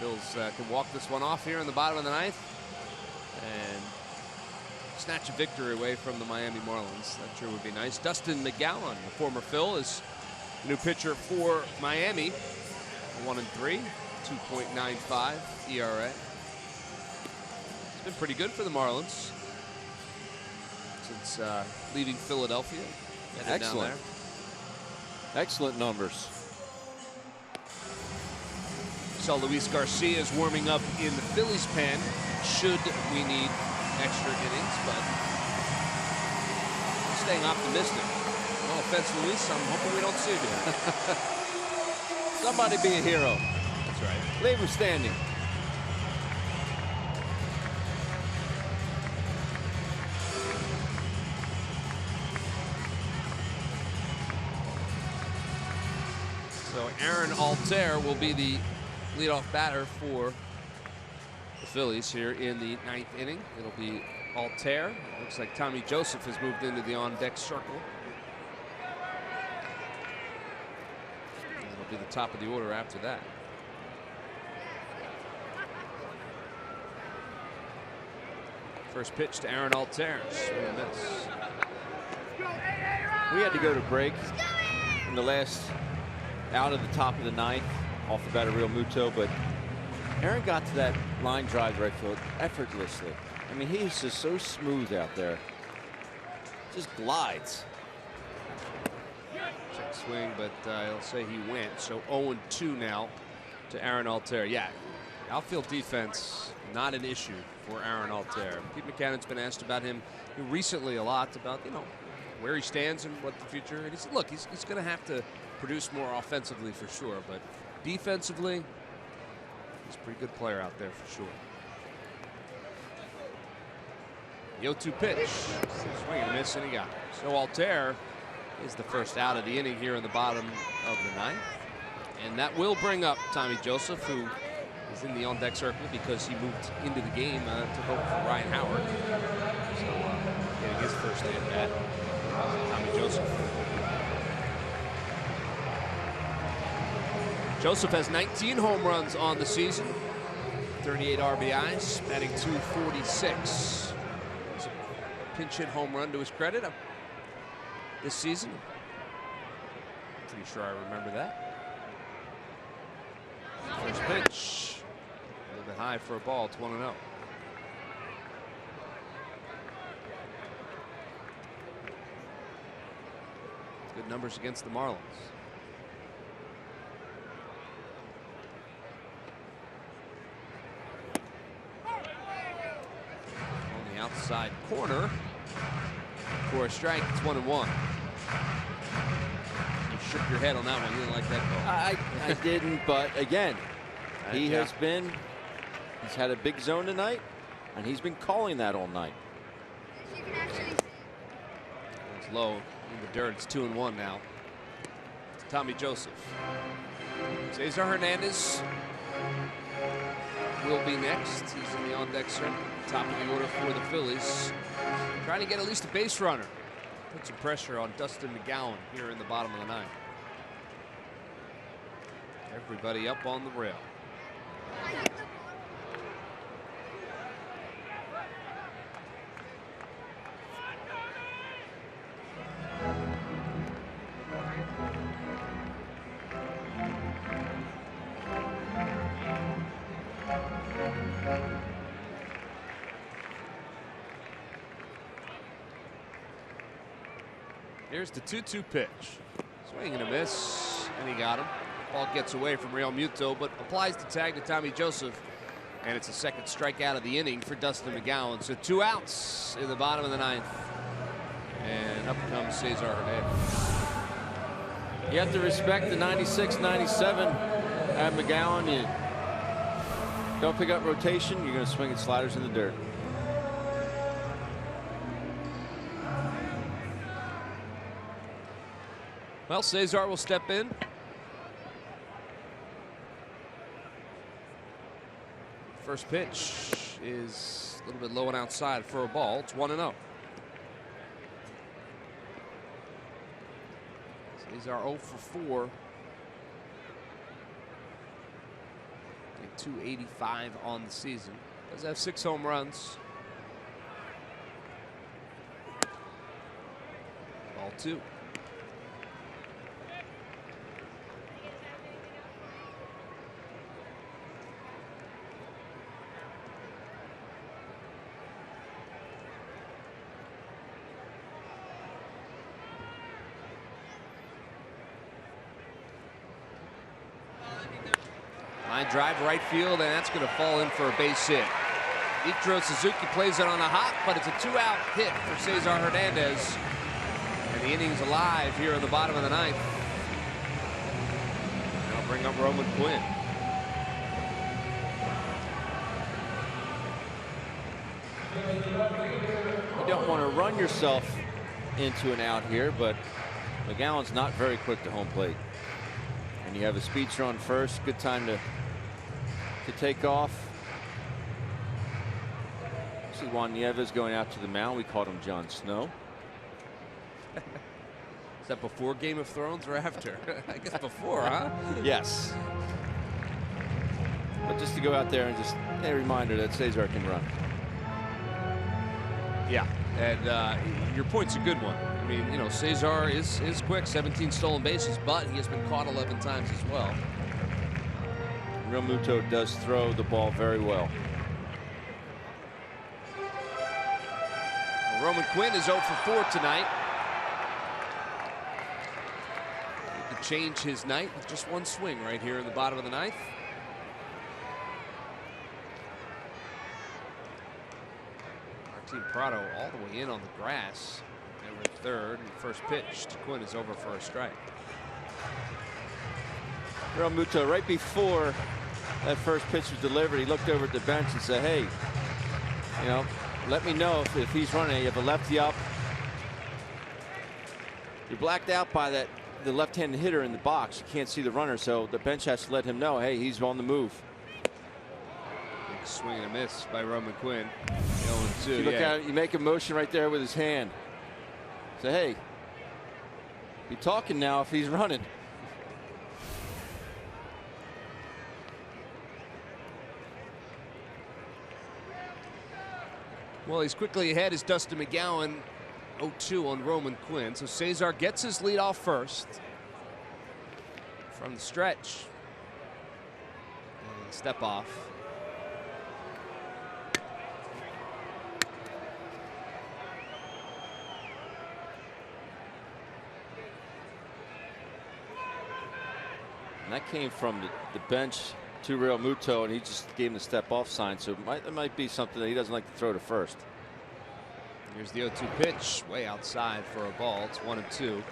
Phillies can walk this one off here in the bottom of the 9th. and snatch a victory away from the Miami Marlins. That sure would be nice. Dustin McGowan, the former Phil, is the new pitcher for Miami. 1-3, 2.95 ERA. It's been pretty good for the Marlins since leaving Philadelphia. Excellent. Excellent numbers. So Luis Garcia is warming up in the Phillies pen should we need extra innings, but I'm staying optimistic. No offense, Luis, I'm hoping we don't see you. Somebody be a hero. That's right. Leave him standing. So Aaron Altair will be the leadoff batter for the Phillies here in the 9th inning. It'll be Altair. Looks like Tommy Joseph has moved into the on-deck circle. It'll be the top of the order after that. First pitch to Aaron Altair. Swing and miss. We had to go to break in the last out of the top of the 9th off the bat of Real Muto, but Aaron got to that line drive to right field effortlessly. I mean, he's just so smooth out there. Just glides. Check swing, but he'll say he went. So 0-2 now to Aaron Altair. Yeah, outfield defense, not an issue for Aaron Altair. Pete Maccannon's been asked about him recently a lot, about, you know, where he stands and what the future. And he said, look, he's going to have to produce more offensively for sure, but defensively, he's a pretty good player out there for sure. The 0-2 pitch. Swing and miss, and he got it. So Altair is the first out of the inning here in the bottom of the 9th. And that will bring up Tommy Joseph, who is in the on-deck circle because he moved into the game, took over for Ryan Howard. So getting his first at bat, Tommy Joseph. Joseph has 19 home runs on the season, 38 RBIs, batting .246. It's a pinch hit home run to his credit this season. Pretty sure I remember that. First pitch, a little bit high for a ball. It's 1-0. Good numbers against the Marlins. Outside corner for a strike. It's 1-1. You shook your head on that one. You didn't like that call. I didn't, but again, he's had a big zone tonight, and he's been calling that all night. You can actually see. It's low in the dirt. It's 2-1 now. Tommy Joseph. Cesar Hernandez will be next. He's in the on-deck circle. Top of the order for the Phillies. Trying to get at least a base runner. Put some pressure on Dustin McGowan here in the bottom of the 9th. Everybody up on the rail. Here's the 2-2 pitch. Swing and a miss, and he got him. Ball gets away from Real Muto, but applies the tag to Tommy Joseph. And it's a second strikeout of the inning for Dustin McGowan. So 2 outs in the bottom of the 9th. And up comes Cesar Hernandez. You have to respect the 96, 97 at McGowan. You don't pick up rotation, you're going to swing at sliders in the dirt. Well, Cesar will step in. First pitch is a little bit low and outside for a ball. It's 1-0. Cesar 0 for 4. 285 on the season. Does have 6 home runs. 0-2. Line drive to right field, and that's going to fall in for a base hit. Ichiro Suzuki plays it on a hop, but it's a 2-out hit for Cesar Hernandez. And the inning's alive here in the bottom of the ninth. And I'll bring up Roman Quinn. You don't want to run yourself into an out here, but McGowan's not very quick to home plate. And you have a speedster on first. Good time to take off. See Juan Nieves going out to the mound. We called him Jon Snow. Is that before Game of Thrones or after? I guess before, huh? Yes. But just to go out there and just a reminder that Cesar can run. Yeah, and your point's a good one. I mean, you know, Cesar is quick, 17 stolen bases, but he has been caught 11 times as well. Real Muto does throw the ball very well. Roman Quinn is 0 for 4 tonight. He could change his night with just one swing right here in the bottom of the ninth. Martin Prado all the way in on the grass. And we're at third, and first pitch to Quinn is over for a strike. Real Muto, right before that first pitch was delivered, he looked over at the bench and said, hey, you know, let me know if he's running. You have a lefty up. You're blacked out by the left-handed hitter in the box. You can't see the runner, so the bench has to let him know, hey, he's on the move. Big swing and a miss by Roman Quinn. 0-2. You look at it, you make a motion right there with his hand. Say, hey, be talking now if he's running. Well, he's quickly ahead as Dustin McGowan, 0-2 on Roman Quinn. So Cesar gets his lead off first from the stretch. And step off. And that came from the bench to Real Muto, and he just gave him the step off sign. So it might be something that he doesn't like to throw to first. Here's the 0-2 pitch, way outside for a ball. It's 1-2.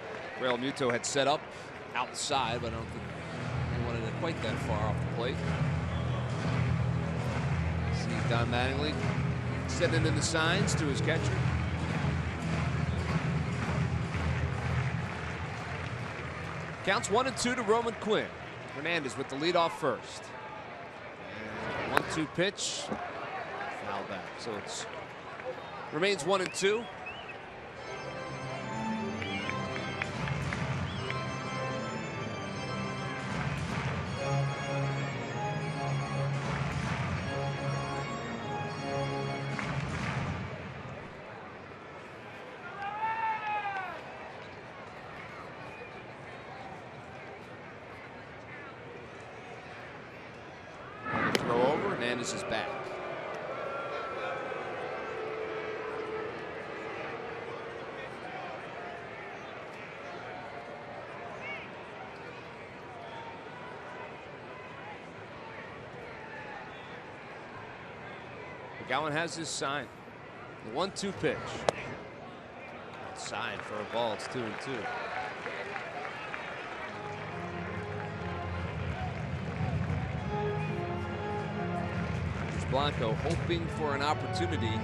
Real Muto had set up outside, but I don't think he wanted it quite that far off the plate. See Don Mattingly sending in the signs to his catcher. Counts 1-2 to Roman Quinn. Hernandez with the lead off first. 1-2 pitch, foul back. So it's remains 1-2. Hernandez is back. McGowan has his sign. The 1-2 pitch. Outside for a ball. It's 2-2. Blanco hoping for an opportunity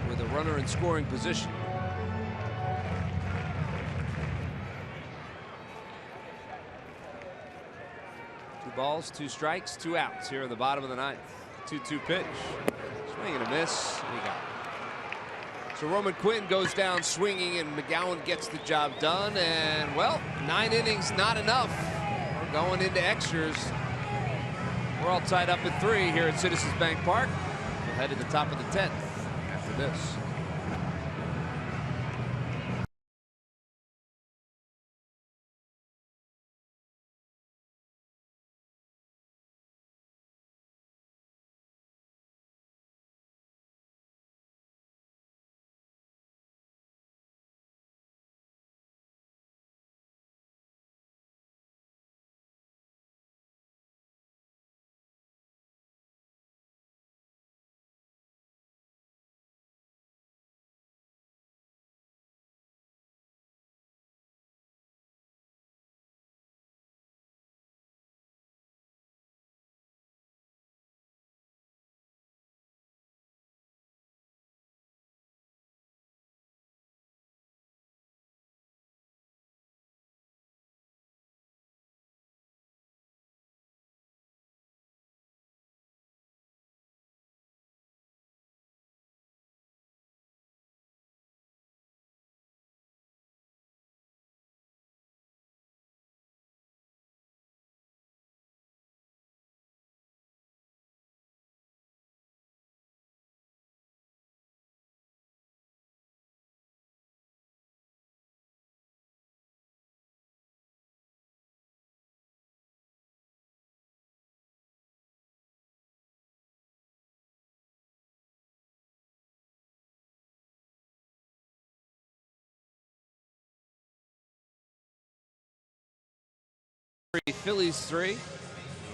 with a runner in scoring position. 2 balls, 2 strikes, 2 outs here in the bottom of the ninth. 2-2 pitch. Swing and a miss. And he got it. So Roman Quinn goes down swinging, and McGowan gets the job done. And, well, 9 innings, not enough. We're going into extras. We're all tied up at 3 here at Citizens Bank Park. We'll head to the top of the 10th after this. Phillies 3.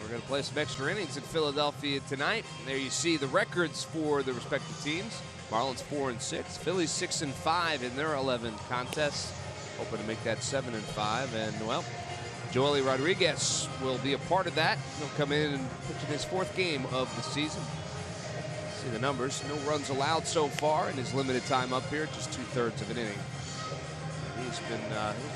We're going to play some extra innings in Philadelphia tonight. And there you see the records for the respective teams. Marlins 4-6, Phillies 6-5 in their 11 contests. Hoping to make that 7-5. And well, Joely Rodriguez will be a part of that. He'll come in and pitch in his 4th game of the season. See the numbers. No runs allowed so far in his limited time up here, just 2/3 of an inning. He's been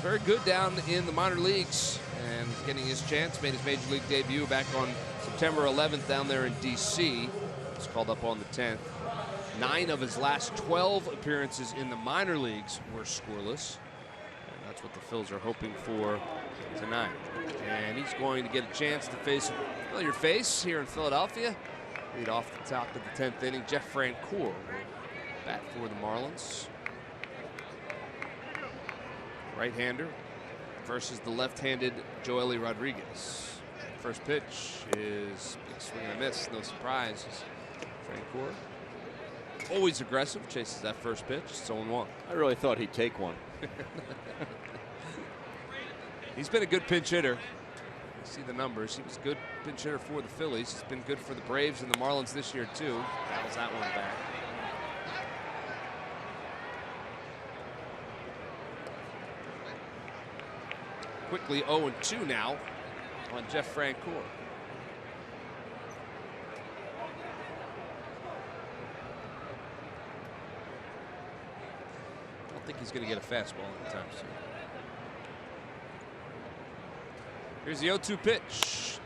very good down in the minor leagues and getting his chance. Made his major league debut back on September 11th down there in D.C. He's called up on the 10th. 9 of his last 12 appearances in the minor leagues were scoreless. And that's what the Phils are hoping for tonight. And he's going to get a chance to face a familiar face here in Philadelphia. Lead off the top of the 10th inning, Jeff Francoeur will bat for the Marlins. Right-hander versus the left-handed Joely Rodriguez. First pitch is big swing and a miss, no surprise. Francoeur, always aggressive, chases that first pitch. It's 0-1. I really thought he'd take one. He's been a good pinch hitter. You see the numbers. He was a good pinch hitter for the Phillies. He's been good for the Braves and the Marlins this year too. Fouls that one back. Quickly 0-2 now on Jeff Francoeur. I don't think he's going to get a fastball anytime soon. Here's the 0-2 pitch.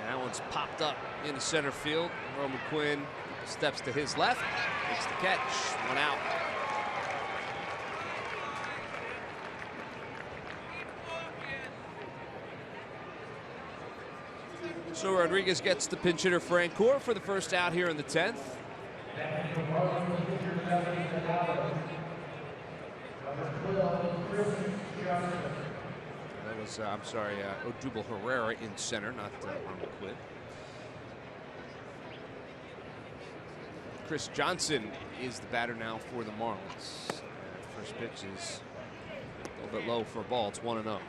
And that one's popped up into center field. Roman Quinn steps to his left, makes the catch, 1 out. So Rodriguez gets the pinch hitter Francoeur for the first out here in the 10th. That was, I'm sorry, Odubel Herrera in center, not Roman Quinn. Chris Johnson is the batter now for the Marlins. First pitch is a little bit low for a ball. It's 1-0.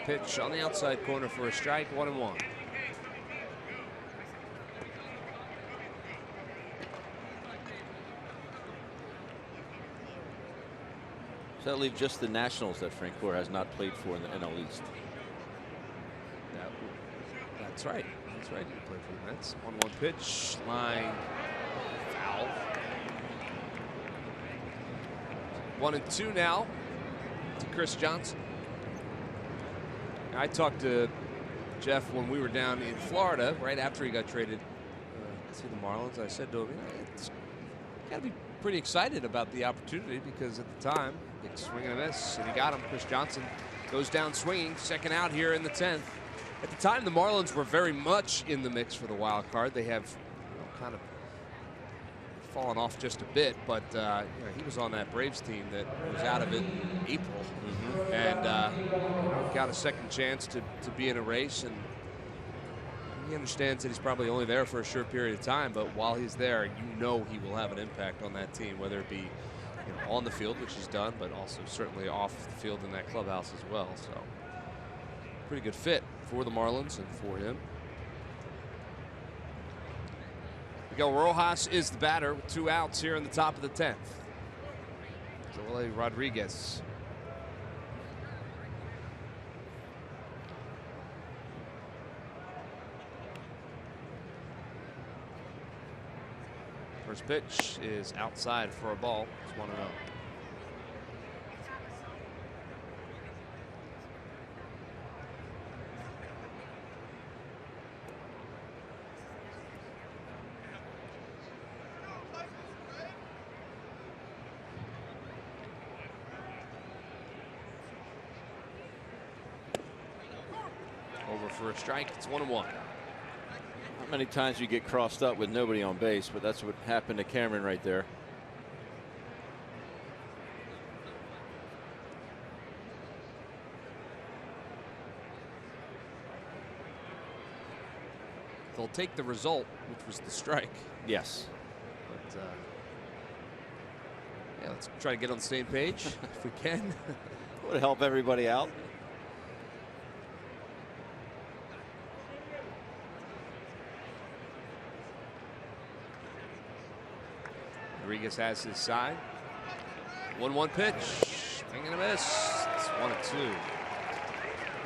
Pitch on the outside corner for a strike, 1-1. So that leaves just the Nationals that Francoeur has not played for in the NL East. That's right. That's right. He played for the Mets. 1-1 pitch, line, foul. 1-2 now to Chris Johnson. I talked to Jeff when we were down in Florida right after he got traded to the Marlins. I said to him, it's got to be pretty excited about the opportunity because at the time, big swing and a miss, and he got him. Chris Johnson goes down swinging, second out here in the 10th. At the time, the Marlins were very much in the mix for the wild card. They have kind of fallen off just a bit, but he was on that Braves team that was out of it in April, and got a second chance to be in a race. And he understands that he's probably only there for a short period of time, but while he's there, he will have an impact on that team, whether it be on the field, which he's done, but also certainly off the field in that clubhouse as well. So pretty good fit for the Marlins and for him. Miguel Rojas is the batter with 2 outs here in the top of the 10th. Joely Rodriguez. First pitch is outside for a ball. It's 1-0. Over for a strike. It's 1-1. Not many times you get crossed up with nobody on base, but that's what happened to Cameron right there. take the result, which was the strike. Yes. But yeah, let's try to get on the same page if we can. Would help everybody out. Rodriguez has his side. 1-1 pitch. Swing and a miss. It's 1-2.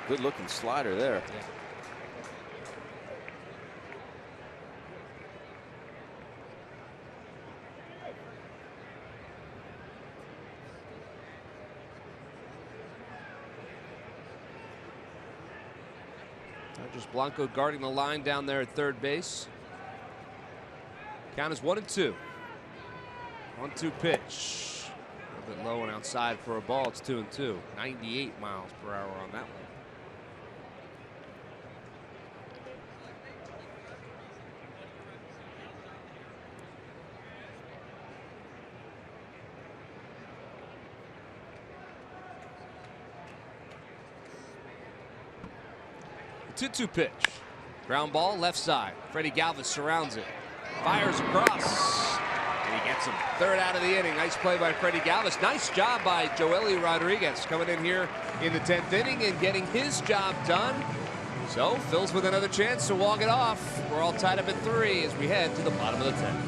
Good looking slider there. Yeah. Just Blanco guarding the line down there at third base. Count is 1-2. 1-2 pitch. A little bit low and outside for a ball. It's 2-2. 98 miles per hour on that one. The 2-2 pitch. Ground ball left side. Freddie Galvis surrounds it. Fires across. And he gets him. Third out of the inning. Nice play by Freddie Galvis. Nice job by Joely Rodriguez coming in here in the 10th inning and getting his job done. So Phil's with another chance to walk it off. We're all tied up at 3 as we head to the bottom of the 10th.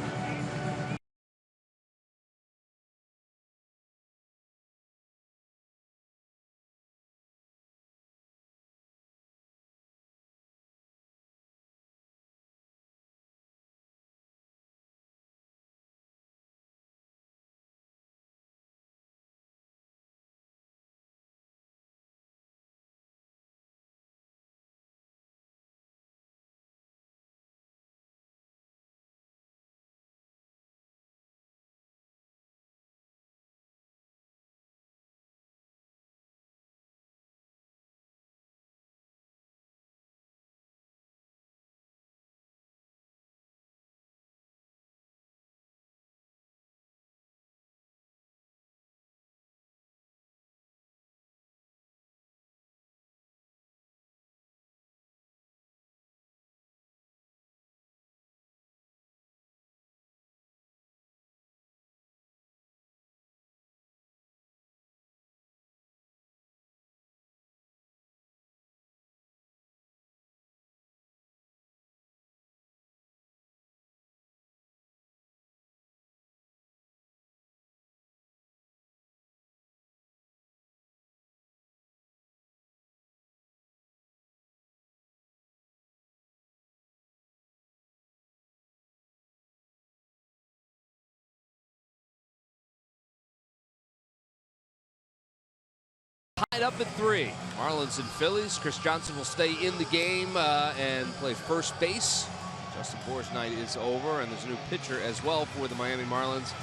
Tied up at 3. Marlins and Phillies. Chris Johnson will stay in the game and play first base. Justin Bour's night is over, and there's a new pitcher as well for the Miami Marlins.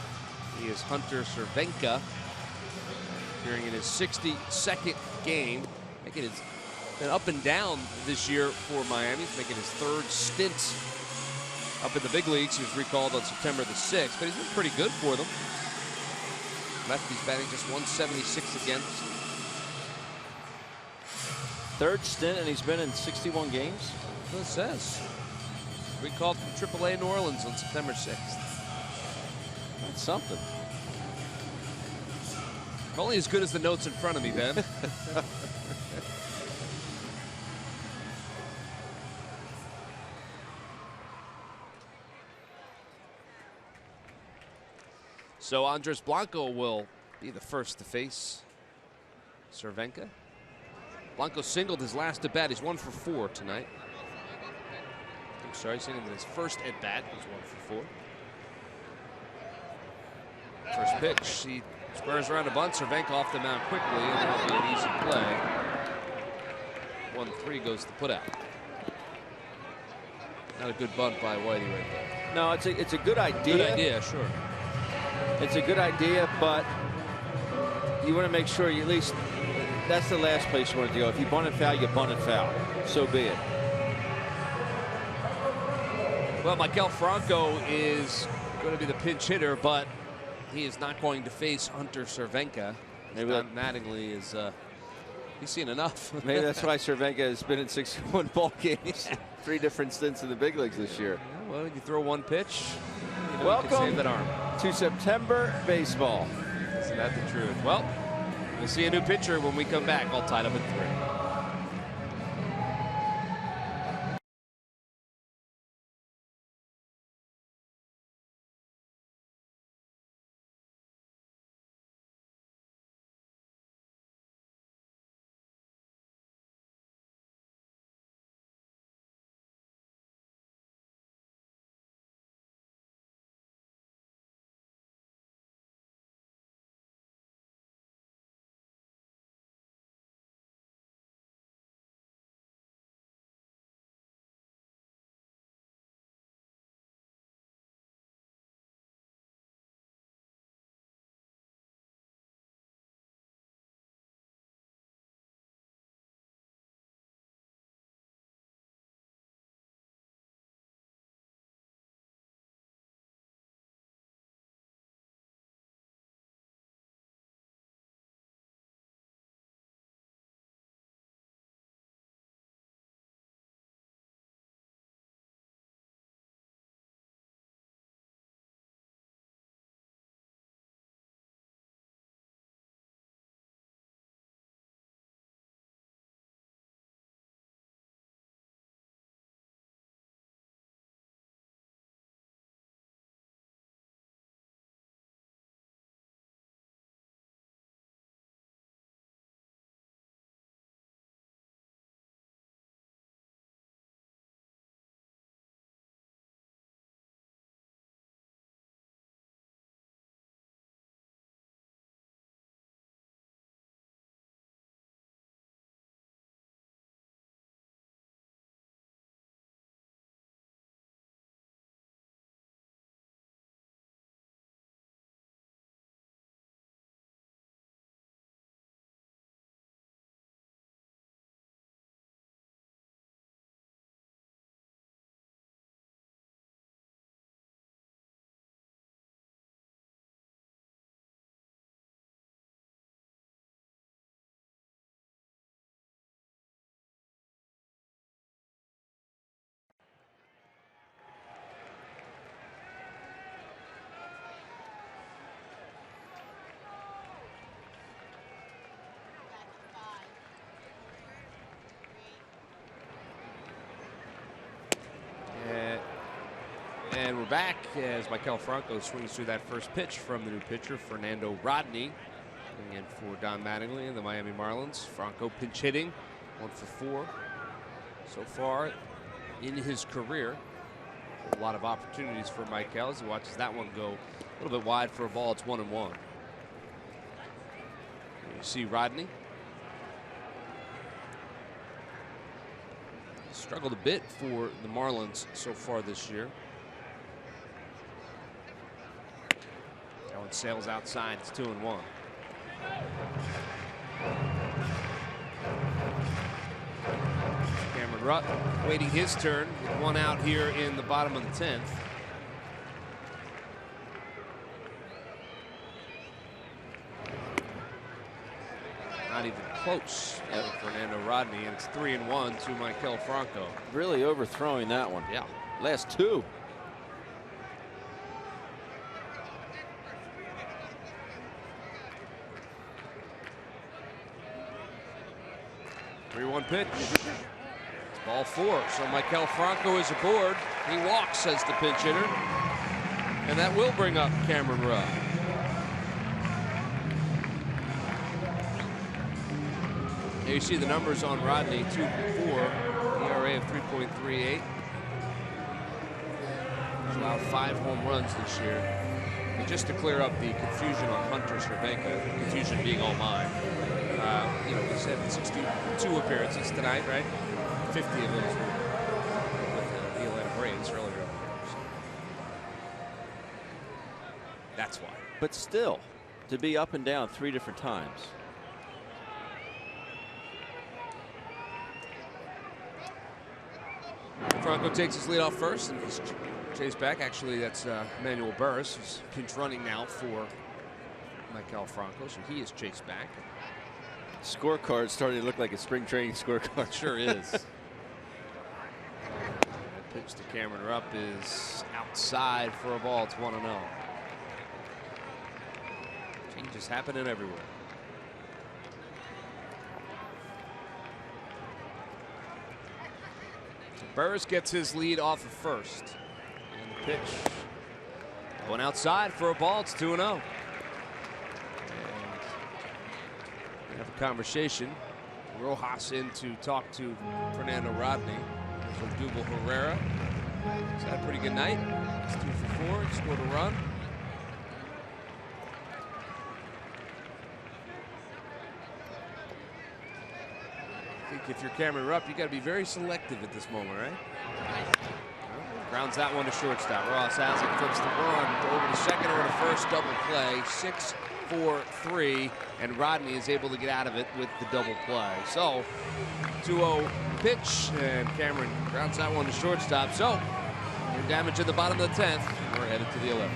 He is Hunter Cervenka, appearing in his 62nd game, making it been up and down this year for Miami. He's making his 3rd stint up in the big leagues. He was recalled on September the 6th, but he's been pretty good for them. Lefty's batting just 176 against. 3rd stint, and he's been in 61 games. That's what it says. Recalled from AAA New Orleans on September 6th. That's something. Only as good as the notes in front of me, Ben. So Andres Blanco will be the first to face Cervenka. Blanco singled his last at bat. He's 1 for 4 tonight. I'm sorry, singled his first at bat. He's 1 for 4. First pitch, he spurs around a bunt. Cervenka off the mound quickly, and that'll be an easy play. 1-3 goes the putout. Not a good bunt by Whitey right there. No, it's a good idea. Good idea, sure. It's a good idea, but you want to make sure you at least, that's the last place you want to go. If you bunt it foul, you bunt it foul. So be it. Well, Maikel Franco is going to be the pinch hitter, but he is not going to face Hunter Cervenka. Don Mattingly is He's seen enough. Maybe that's why Cervenka has been in 61 ball games. 3 different stints in the big leagues this year. Yeah, well, you throw one pitch, you can Welcome save that arm. to September baseball. Isn't that the truth? Well, we'll see a new pitcher when we come back, all tied up at 3. And we're back as Maikel Franco swings through that first pitch from the new pitcher, Fernando Rodney. And in for Don Mattingly and the Miami Marlins. Franco pinch hitting, 1 for 4 so far in his career. A lot of opportunities for Maikel as he watches that one go a little bit wide for a ball. It's 1-1. You see Rodney. Struggled a bit for the Marlins so far this year. That one sails outside. It's 2-1. Cameron Rupp waiting his turn with 1 out here in the bottom of the 10th. Not even close for Fernando Rodney, and it's 3-1 to Maikel Franco. Really overthrowing that one. Yeah. Last 2. Pitch. It's ball 4. So Maikel Franco is aboard. He walks, says the pinch hitter. And that will bring up Cameron Rupp. Here you see the numbers on Rodney, 2 for 4, ERA of 3.38. He's allowed 5 home runs this year. And just to clear up the confusion on Hunter Cervenka, confusion being all mine. You know, he's had 62 appearances tonight, right? 50 of those with the Atlanta Braves earlier. So that's why. But still, to be up and down 3 different times. Franco takes his lead off first and he's chased back. Actually, that's Manuel Burris, who's pinch running now for Maikel Franco, so he is chased back. Scorecard starting to look like a spring training scorecard. Sure is. That pitch to Cameron Rupp is outside for a ball. It's 1-0. Changes happening everywhere. So Burris gets his lead off of first. And the pitch going outside for a ball. It's 2-0. And we have a conversation. Rojas in to talk to Fernando Rodney. So Odubel Herrera. He's had a pretty good night. He's 2 for 4. He scored a run. I think if you're Cameron Rupp, you got to be very selective at this moment, right? Grounds that one to shortstop. Ross has it, flips the run over to second or to first, double play. 6-4-3, and Rodney is able to get out of it with the double play. So 2-0 pitch, and Cameron grounds that one to shortstop. So damage at the bottom of the 10th. We're headed to the 11th.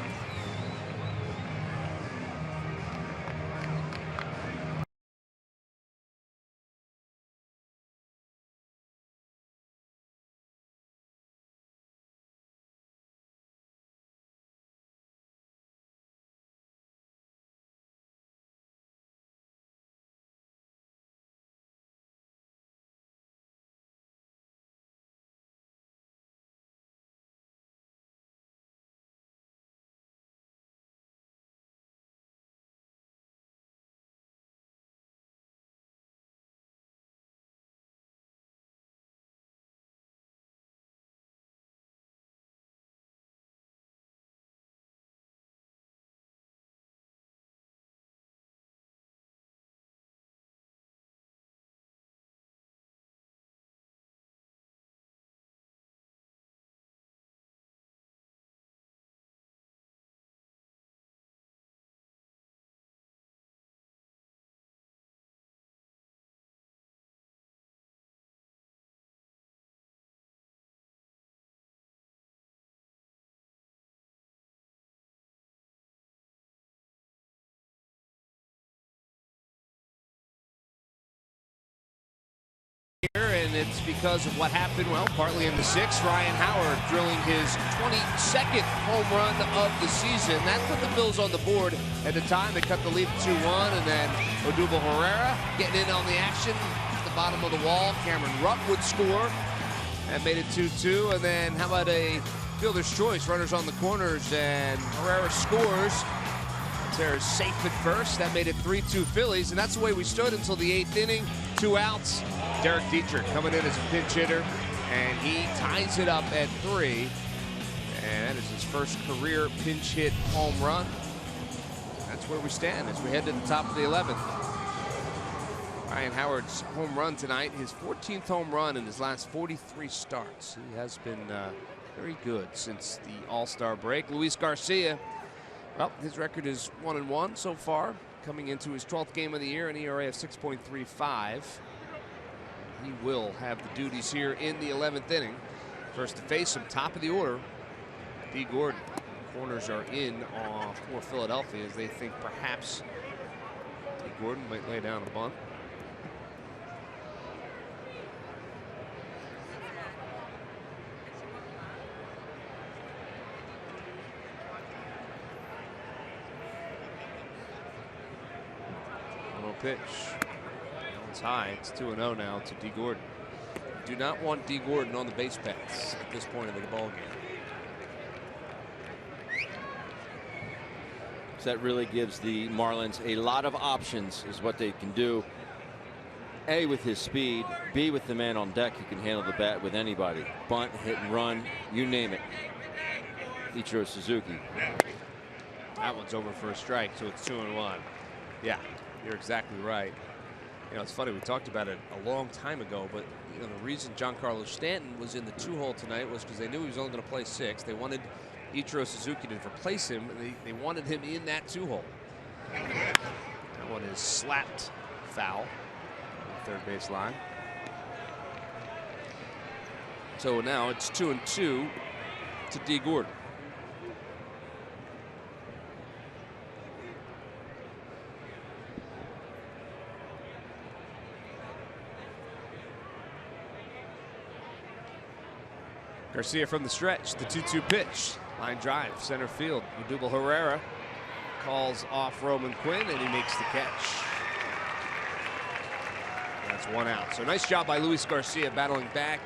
And it's because of what happened, well, partly in the 6th. Ryan Howard drilling his 22nd home run of the season. That put the Bills on the board at the time. They cut the lead 2-1, and then Odubel Herrera getting in on the action at the bottom of the wall. Cameron Rupp would score. That made it 2-2, and then how about a fielder's choice? Runners on the corners, and Herrera scores. Terra's safe at first. That made it 3-2 Phillies, and that's the way we stood until the 8th inning. 2 outs. Derek Dietrich coming in as a pinch hitter, and he ties it up at 3. And that is his first career pinch hit home run. That's where we stand as we head to the top of the 11th. Ryan Howard's home run tonight, his 14th home run in his last 43 starts. He has been very good since the All-Star break. Luis Garcia, well, his record is 1-1 so far, coming into his 12th game of the year, an ERA of 6.35. He will have the duties here in the 11th inning. First to face him, top of the order, D. Gordon. Corners are in for Philadelphia as they think perhaps D. Gordon might lay down a bunt. Pitch. It's high. It's 2-0 now to D. Gordon. Do not want D. Gordon on the base paths at this point of the ball game. So that really gives the Marlins a lot of options, is what they can do. A, with his speed. B, with the man on deck who can handle the bat with anybody. Bunt, hit and run, you name it. Ichiro Suzuki. That one's over for a strike, so it's 2-1. Yeah. You're exactly right. You know, it's funny, we talked about it a long time ago, but you know, the reason Giancarlo Stanton was in the 2-hole tonight was because they knew he was only going to play 6. They wanted Ichiro Suzuki to replace him, and they wanted him in that 2-hole. That one is slapped foul on the third base line. So now it's 2-2 to D. Gordon. Garcia from the stretch, the 2-2 pitch. Line drive, center field. Odubel Herrera calls off Roman Quinn, and he makes the catch. That's 1 out. So nice job by Luis Garcia battling back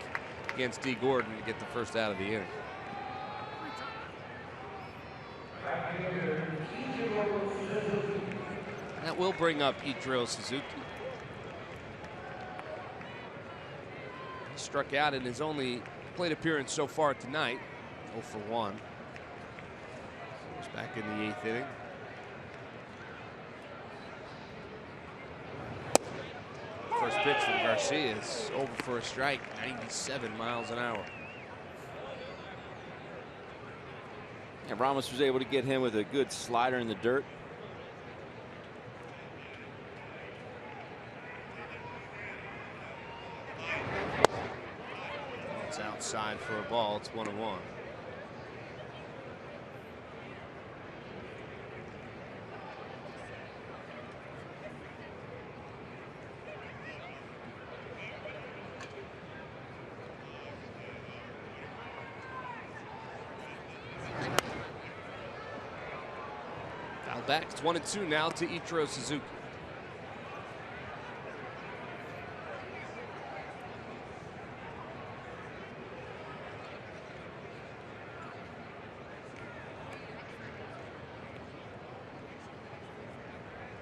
against D. Gordon to get the first out of the inning. That will bring up Ichiro Suzuki. He struck out in his only plate appearance so far tonight. 0 for 1. He's back in the 8th inning. First pitch from Garcia is over for a strike, 97 miles an hour. And Ramos was able to get him with a good slider in the dirt. It's outside for a ball. It's 1-1. Back. It's 1-2 now to Ichiro Suzuki.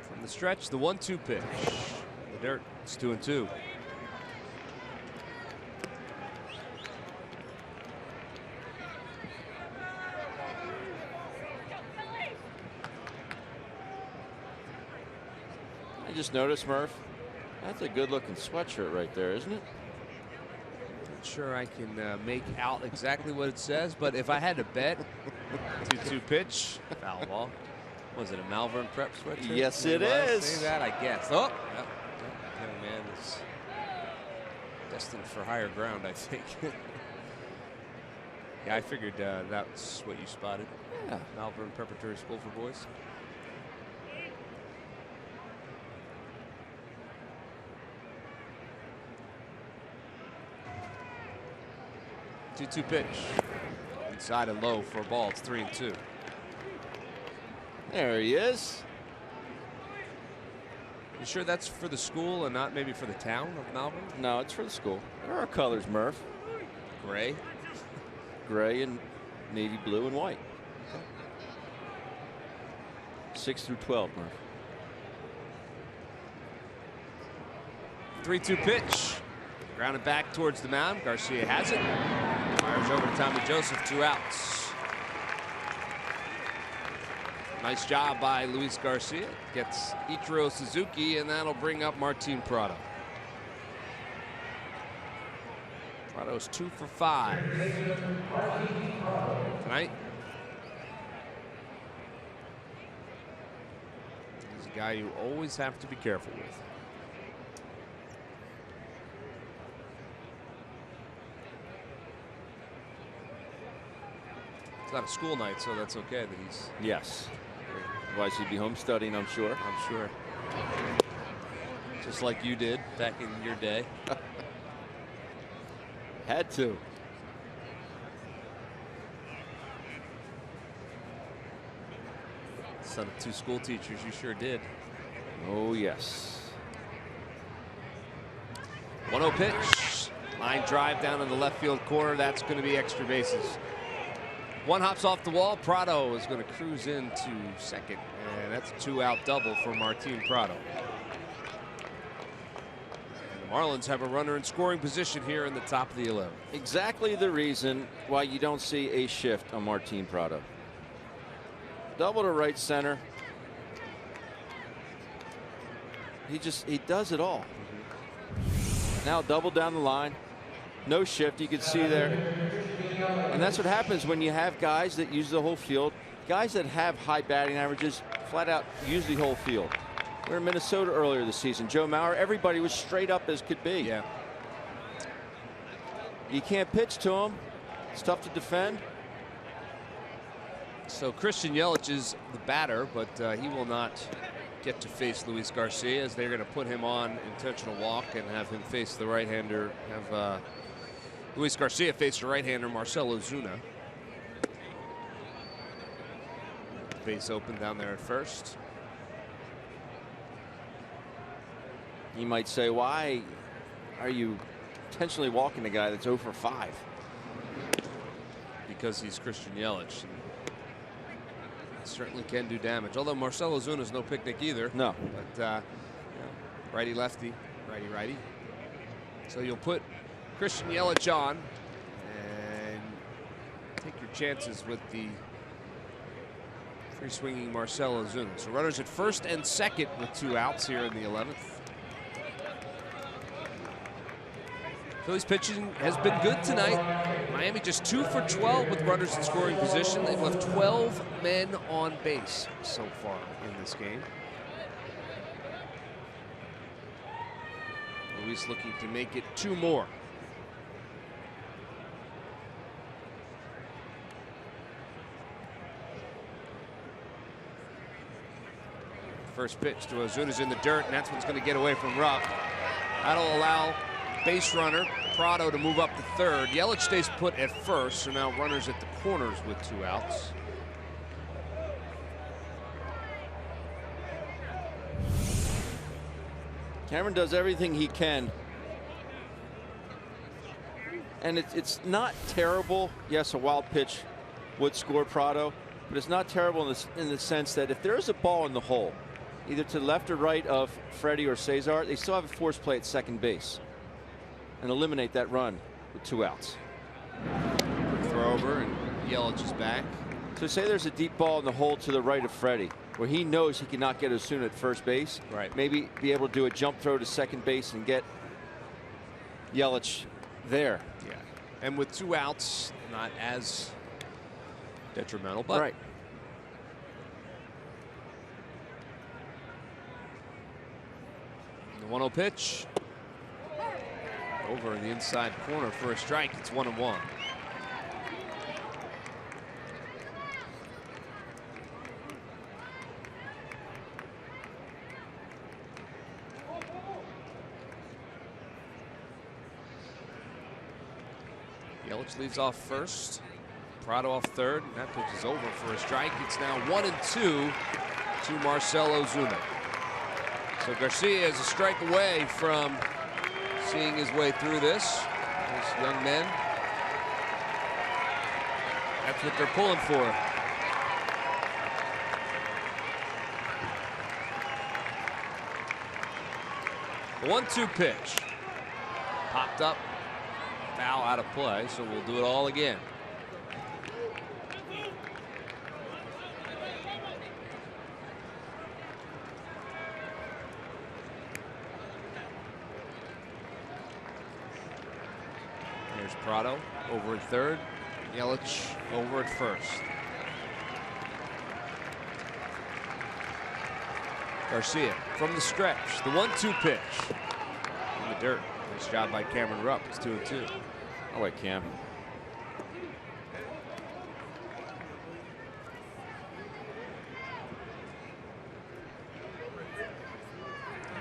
From the stretch, the 1-2 pitch. The dirt. It's 2-2. I just noticed, Murph, that's a good looking sweatshirt right there, isn't it? Not sure I can make out exactly what it says, but if I had to bet, 2-2 pitch, foul ball. Was it a Malvern Prep sweatshirt? Yes, it is. Say that, I guess. Oh, yep. Young man is destined for higher ground, I think. Yeah, I figured that's what you spotted. Yeah. Malvern Preparatory School for Boys. Two pitch. Inside and low for a ball. It's 3-2. There he is. You sure that's for the school and not maybe for the town of Malvern? No, it's for the school. There are colors, Murph. Gray. Gray and navy blue and white. 6 through 12, Murph. 3-2 pitch. Grounded back towards the mound. Garcia has it. Fires over to Tommy Joseph. 2 outs. Nice job by Luis Garcia. Gets Ichiro Suzuki, and that'll bring up Martin Prado. Prado's 2 for 5 tonight. He's a guy you always have to be careful with. It's not a school night, so that's okay that he's. Yes. Otherwise, he'd be home studying, I'm sure. I'm sure. Just like you did back in your day. Had to. Son of 2 school teachers, you sure did. Oh, yes. 1-0 pitch. Line drive down in the left field corner. That's going to be extra bases. One hops off the wall. Prado is going to cruise into second, and that's a 2-out double for Martin Prado. And the Marlins have a runner in scoring position here in the top of the 11th. Exactly the reason why you don't see a shift on Martin Prado. Double to right center. He does it all. Now double down the line. No shift. You can see there. And that's what happens when you have guys that use the whole field. Guys that have high batting averages flat out use the whole field. We were in Minnesota earlier this season. Joe Mauer, everybody was straight up as could be. Yeah. You can't pitch to him. It's tough to defend. So Christian Yelich is the batter, but he will not get to face Luis Garcia, as they're going to put him on intentional walk and have him face the right-hander. Have Luis Garcia faced a right-hander, Marcell Ozuna. Base open down there at first. You might say, why are you intentionally walking a guy that's 0 for 5? Because he's Christian Yelich. And certainly can do damage. Although Marcell Ozuna's no picnic either. No. But yeah, righty lefty, righty righty. So you'll put Christian Yelich on and take your chances with the free swinging Marcell Ozuna. So runners at first and second with 2 outs here in the 11th. Phillies pitching has been good tonight. Miami just 2 for 12 with runners in scoring position. They've left 12 men on base so far in this game. Luis looking to make it 2 more. First pitch to Ozuna's in the dirt, and that's what's going to get away from Rupp. That'll allow base runner Prado to move up to third. Yelich stays put at first, so now runners at the corners with 2 outs. Cameron does everything he can. And it's not terrible. Yes, a wild pitch would score Prado, but it's not terrible in the sense that if there is a ball in the hole, either to the left or right of Freddie or Cesar, they still have a force play at second base and eliminate that run with 2 outs. Throw over and Yelich is back. So say there's a deep ball in the hole to the right of Freddie, where he knows he cannot get Ozuna at first base. Right. Maybe be able to do a jump throw to second base and get Yelich there. Yeah. And with 2 outs, not as detrimental, but right. The 1-0 pitch. Over in the inside corner for a strike. It's 1-1. Yelich leads off first. Prado off third. And that pitch is over for a strike. It's now 1-2 to Marcell Ozuna. So Garcia is a strike away from seeing his way through this. These young men. That's what they're pulling for. The 1-2 pitch. Popped up. Foul out of play, so we'll do it all again. Here's Prado over at third. Yelich over at first. Garcia from the stretch. The 1-2 pitch. In the dirt. Nice job by Cameron Rupp. It's 2-2. All right, Cam.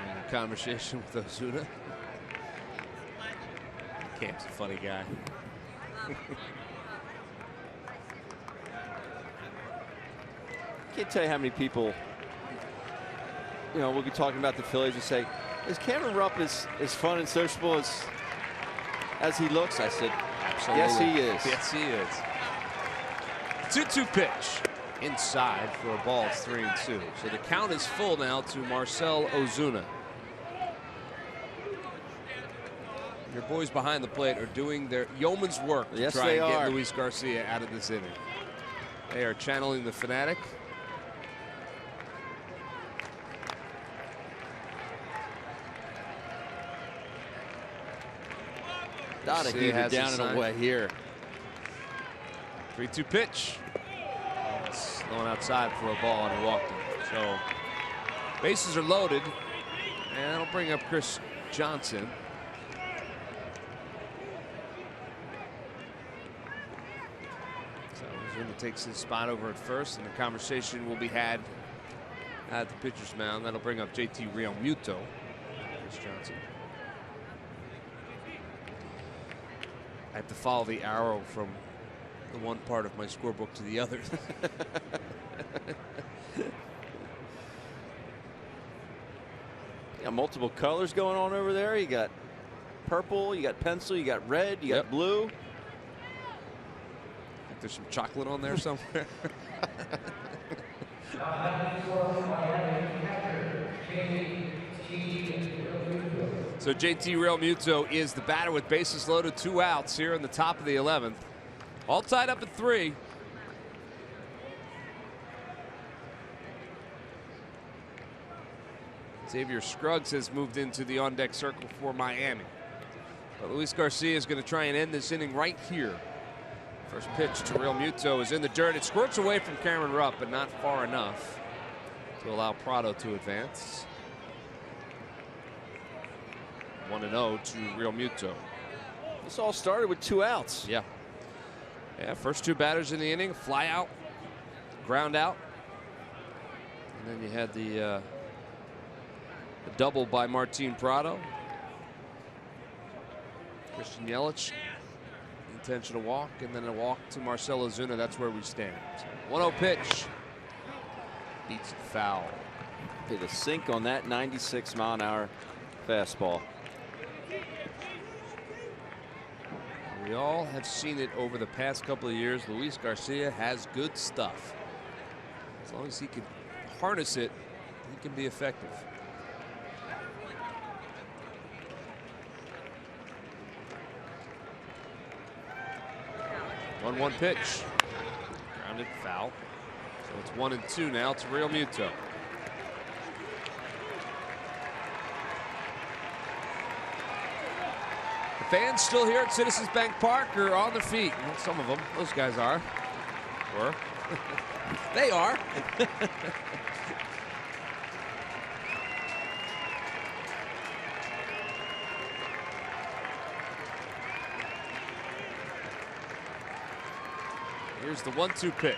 And a conversation with Ozuna. Cam's a funny guy. Can't tell you how many people, you know, we'll be talking about the Phillies and say, is Cameron Rupp as fun and sociable as he looks? I said, absolutely. Yes, he is. Yes, he is. 2-2 pitch. Inside for a ball. It's 3-2. So the count is full now to Marcell Ozuna. Your boys behind the plate are doing their yeoman's work to try and get Luis Garcia out of this inning. They are channeling the fanatic. Gotta keep it down and away here. 3-2 pitch. It's going outside for a ball, and he walked him. So bases are loaded, and that'll bring up Chris Johnson. So Ozuna takes his spot over at first, and the conversation will be had at the pitcher's mound. That'll bring up JT Realmuto. Chris Johnson. I have to follow the arrow from the one part of my scorebook to the other. Got multiple colors going on over there. You got purple, you got pencil, you got red, you got blue. I think there's some chocolate on there somewhere. So JT Realmuto is the batter with bases loaded, 2 outs here in the top of the 11th. All tied up at 3. Xavier Scruggs has moved into the on-deck circle for Miami. But Luis Garcia is going to try and end this inning right here. First pitch to Realmuto is in the dirt. It squirts away from Cameron Rupp, but not far enough to allow Prado to advance. 1-0 to Realmuto. This all started with 2 outs. Yeah. Yeah, first 2 batters in the inning, fly out, ground out. And then you had the double by Martin Prado. Christian Yelich, intentional walk, and then a walk to Marcell Ozuna. That's where we stand. So 1-0 pitch. Beats it foul. Hit a sink on that 96-mile-an-hour fastball. We all have seen it over the past couple of years. Luis Garcia has good stuff. As long as he can harness it, he can be effective. One pitch. Grounded foul. So it's 1-2 now to Realmuto. The fans still here at Citizens Bank Park are on their feet. Well, some of them. Those guys are. Were. They are. Here's the 1-2 pitch.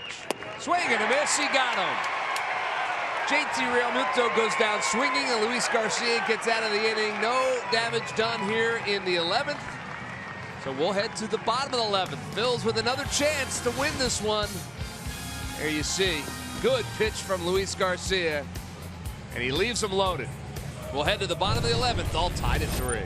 Swing and a miss. He got him. JT Realmuto goes down swinging, and Luis Garcia gets out of the inning. No damage done here in the 11th. So we'll head to the bottom of the 11th. Phil's with another chance to win this one. There you see. Good pitch from Luis Garcia. And he leaves them loaded. We'll head to the bottom of the 11th, all tied at 3.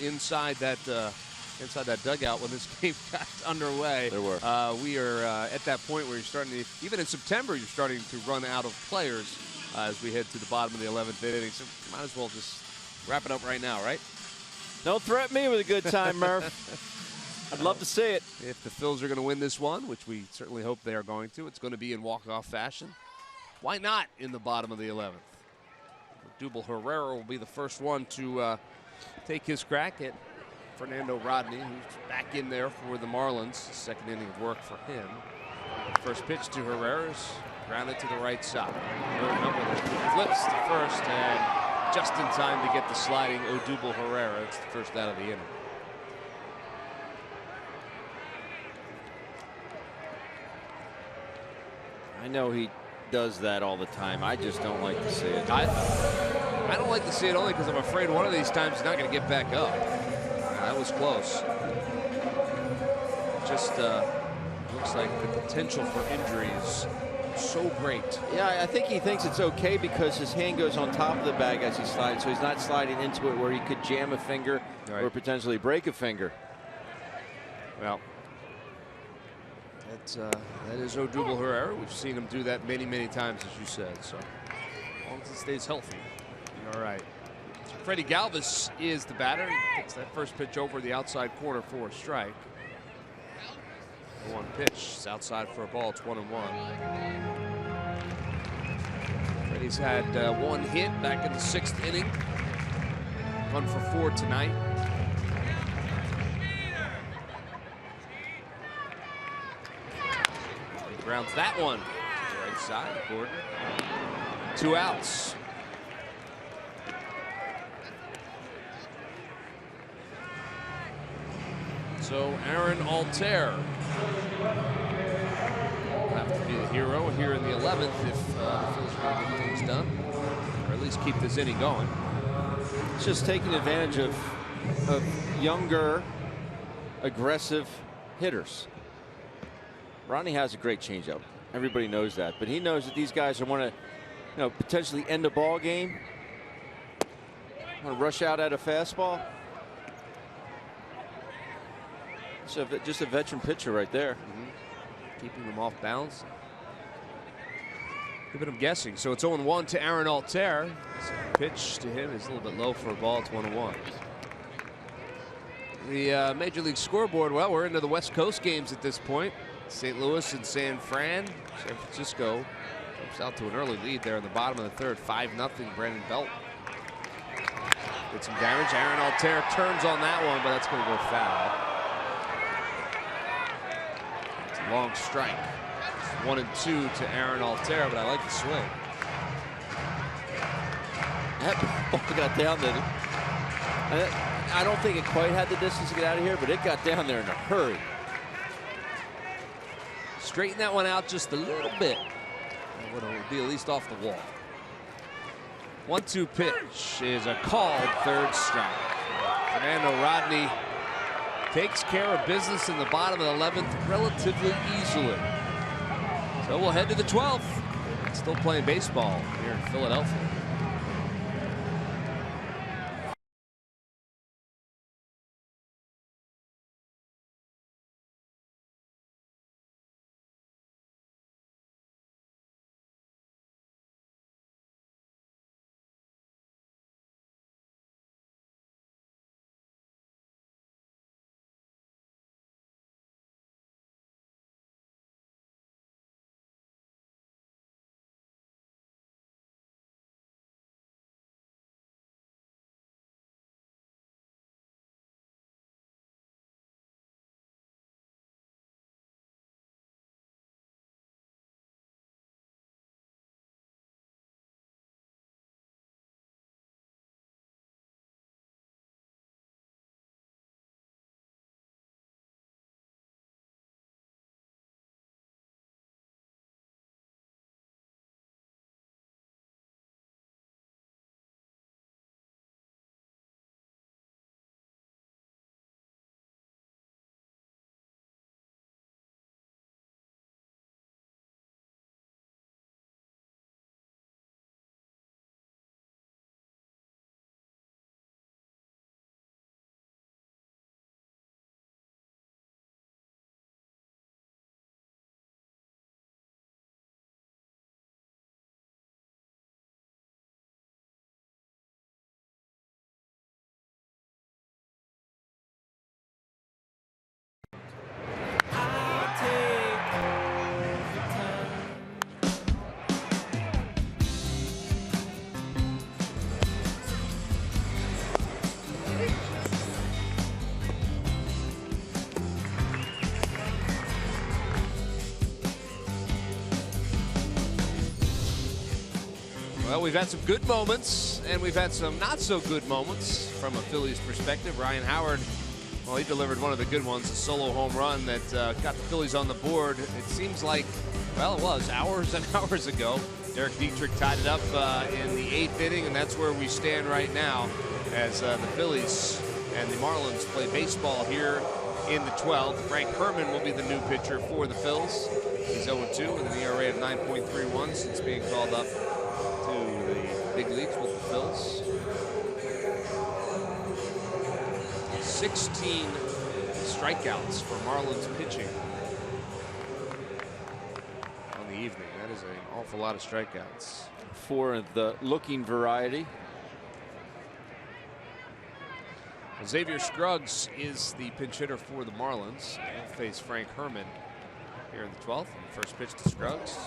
Inside that dugout when this game got underway. There were. We are at that point where you're starting to, even in September, you're starting to run out of players as we head to the bottom of the 11th inning. So might as well just wrap it up right now, right? Don't threaten me with a good time, Murph. I'd love to see it. If the Phils are going to win this one, which we certainly hope they are going to, it's going to be in walk-off fashion. Why not in the bottom of the 11th? Odubel Herrera will be the first one to take his crack at Fernando Rodney, who's back in there for the Marlins. Second inning of work for him. First pitch to Herrera is grounded to the right side. Flips to first, and just in time to get the sliding Odubel Herrera. It's the first out of the inning. I know he does that all the time. I just don't like to see it. I don't like to see it only because I'm afraid one of these times he's not going to get back up. That was close. Just looks like the potential for injury is so great. Yeah, I think he thinks it's okay because his hand goes on top of the bag as he slides, so he's not sliding into it where he could jam a finger or potentially break a finger. Well, that is Odubel Herrera. We've seen him do that many, many times, as you said. So as long as he stays healthy, all right. Freddie Galvis is the batter. He takes that first pitch over the outside corner for a strike. One pitch. It's outside for a ball. It's 1-1. Freddie's had one hit back in the 6th inning. 1 for 4 tonight. He grounds that one to the right side. Gordon. 2 outs. So Aaron Altair will have to be the hero here in the 11th if the Phillies want to get things done, or at least keep this inning going. It's just taking advantage of younger, aggressive hitters. Rodney has a great changeup. Everybody knows that, but he knows that these guys want to, potentially end a ball game. Want to rush out at a fastball. So just a veteran pitcher right there. Keeping them off balance. Keeping them guessing. So it's 0-1 to Aaron Altair. Pitch to him is a little bit low for a ball. It's 1-1. The Major League scoreboard, well, we're into the West Coast games at this point. St. Louis and San Fran. San Francisco jumps out to an early lead there in the bottom of the 3rd. 5-0. Brandon Belt did some damage. Aaron Altair turns on that one, but that's going to go foul. Long strike. 1-2 to Aaron Altair, but I like the swing. That ball got down there. I don't think it quite had the distance to get out of here, but it got down there in a hurry. Straighten that one out just a little bit. It will be at least off the wall. 1-2 pitch is a called 3rd strike. Fernando Rodney takes care of business in the bottom of the 11th relatively easily. So we'll head to the 12th. Still playing baseball here in Philadelphia. Well, we've had some good moments, and we've had some not so good moments from a Phillies perspective. Ryan Howard, well, he delivered one of the good ones, a solo home run that got the Phillies on the board. It seems like, well, it was hours and hours ago. Derek Dietrich tied it up in the 8th inning, and that's where we stand right now as the Phillies and the Marlins play baseball here in the 12th. Frank Herman will be the new pitcher for the Phils. He's 0-2 with an ERA of 9.31 since being called up to the big leagues with the Phils. 16 strikeouts for Marlins pitching on the evening. That is an awful lot of strikeouts. For the looking variety. Xavier Scruggs is the pinch hitter for the Marlins. He'll face Frank Herman here in the 12th. First pitch to Scruggs.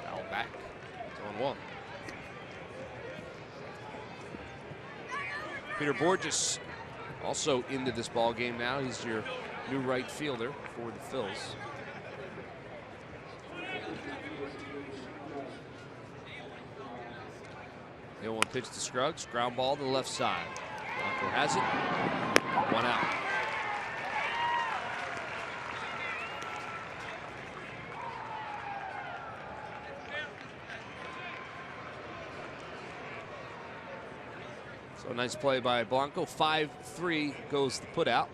Foul back. It's 1-1. Peter Borges also into this ball game now. He's your new right fielder for the Phils. The 0-1 pitch to Scruggs. Ground ball to the left side. Blanco has it. 1 out. So nice play by Blanco. 5-3 goes the put out.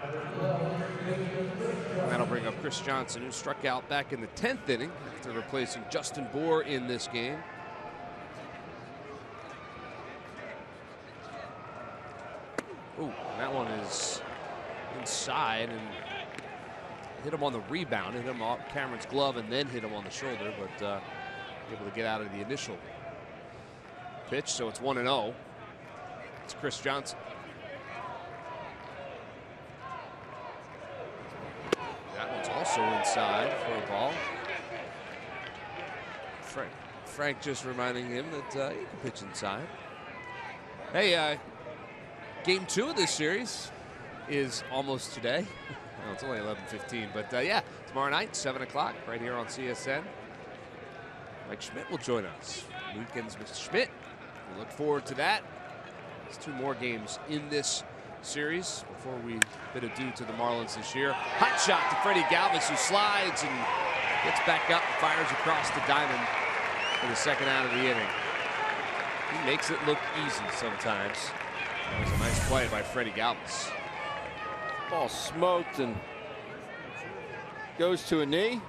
And that'll bring up Chris Johnson, who struck out back in the 10th inning after replacing Justin Bour in this game. Ooh, that one is inside and hit him on the rebound. Hit him off Cameron's glove and then hit him on the shoulder, but able to get out of the initial pitch. So it's 1-0. It's Chris Johnson. That one's also inside for a ball. Frank just reminding him that he can pitch inside. Hey, game 2 of this series is almost today. Well, it's only 11:15, but yeah, tomorrow night, 7 o'clock, right here on CSN. Mike Schmidt will join us. Weekends with Schmidt. We look forward to that. There's 2 more games in this series before we bid adieu to the Marlins this year. Hot shot to Freddie Galvis, who slides and gets back up and fires across the diamond for the 2nd out of the inning. He makes it look easy sometimes. That was a nice play by Freddie Galvis. Ball smoked and goes to a knee.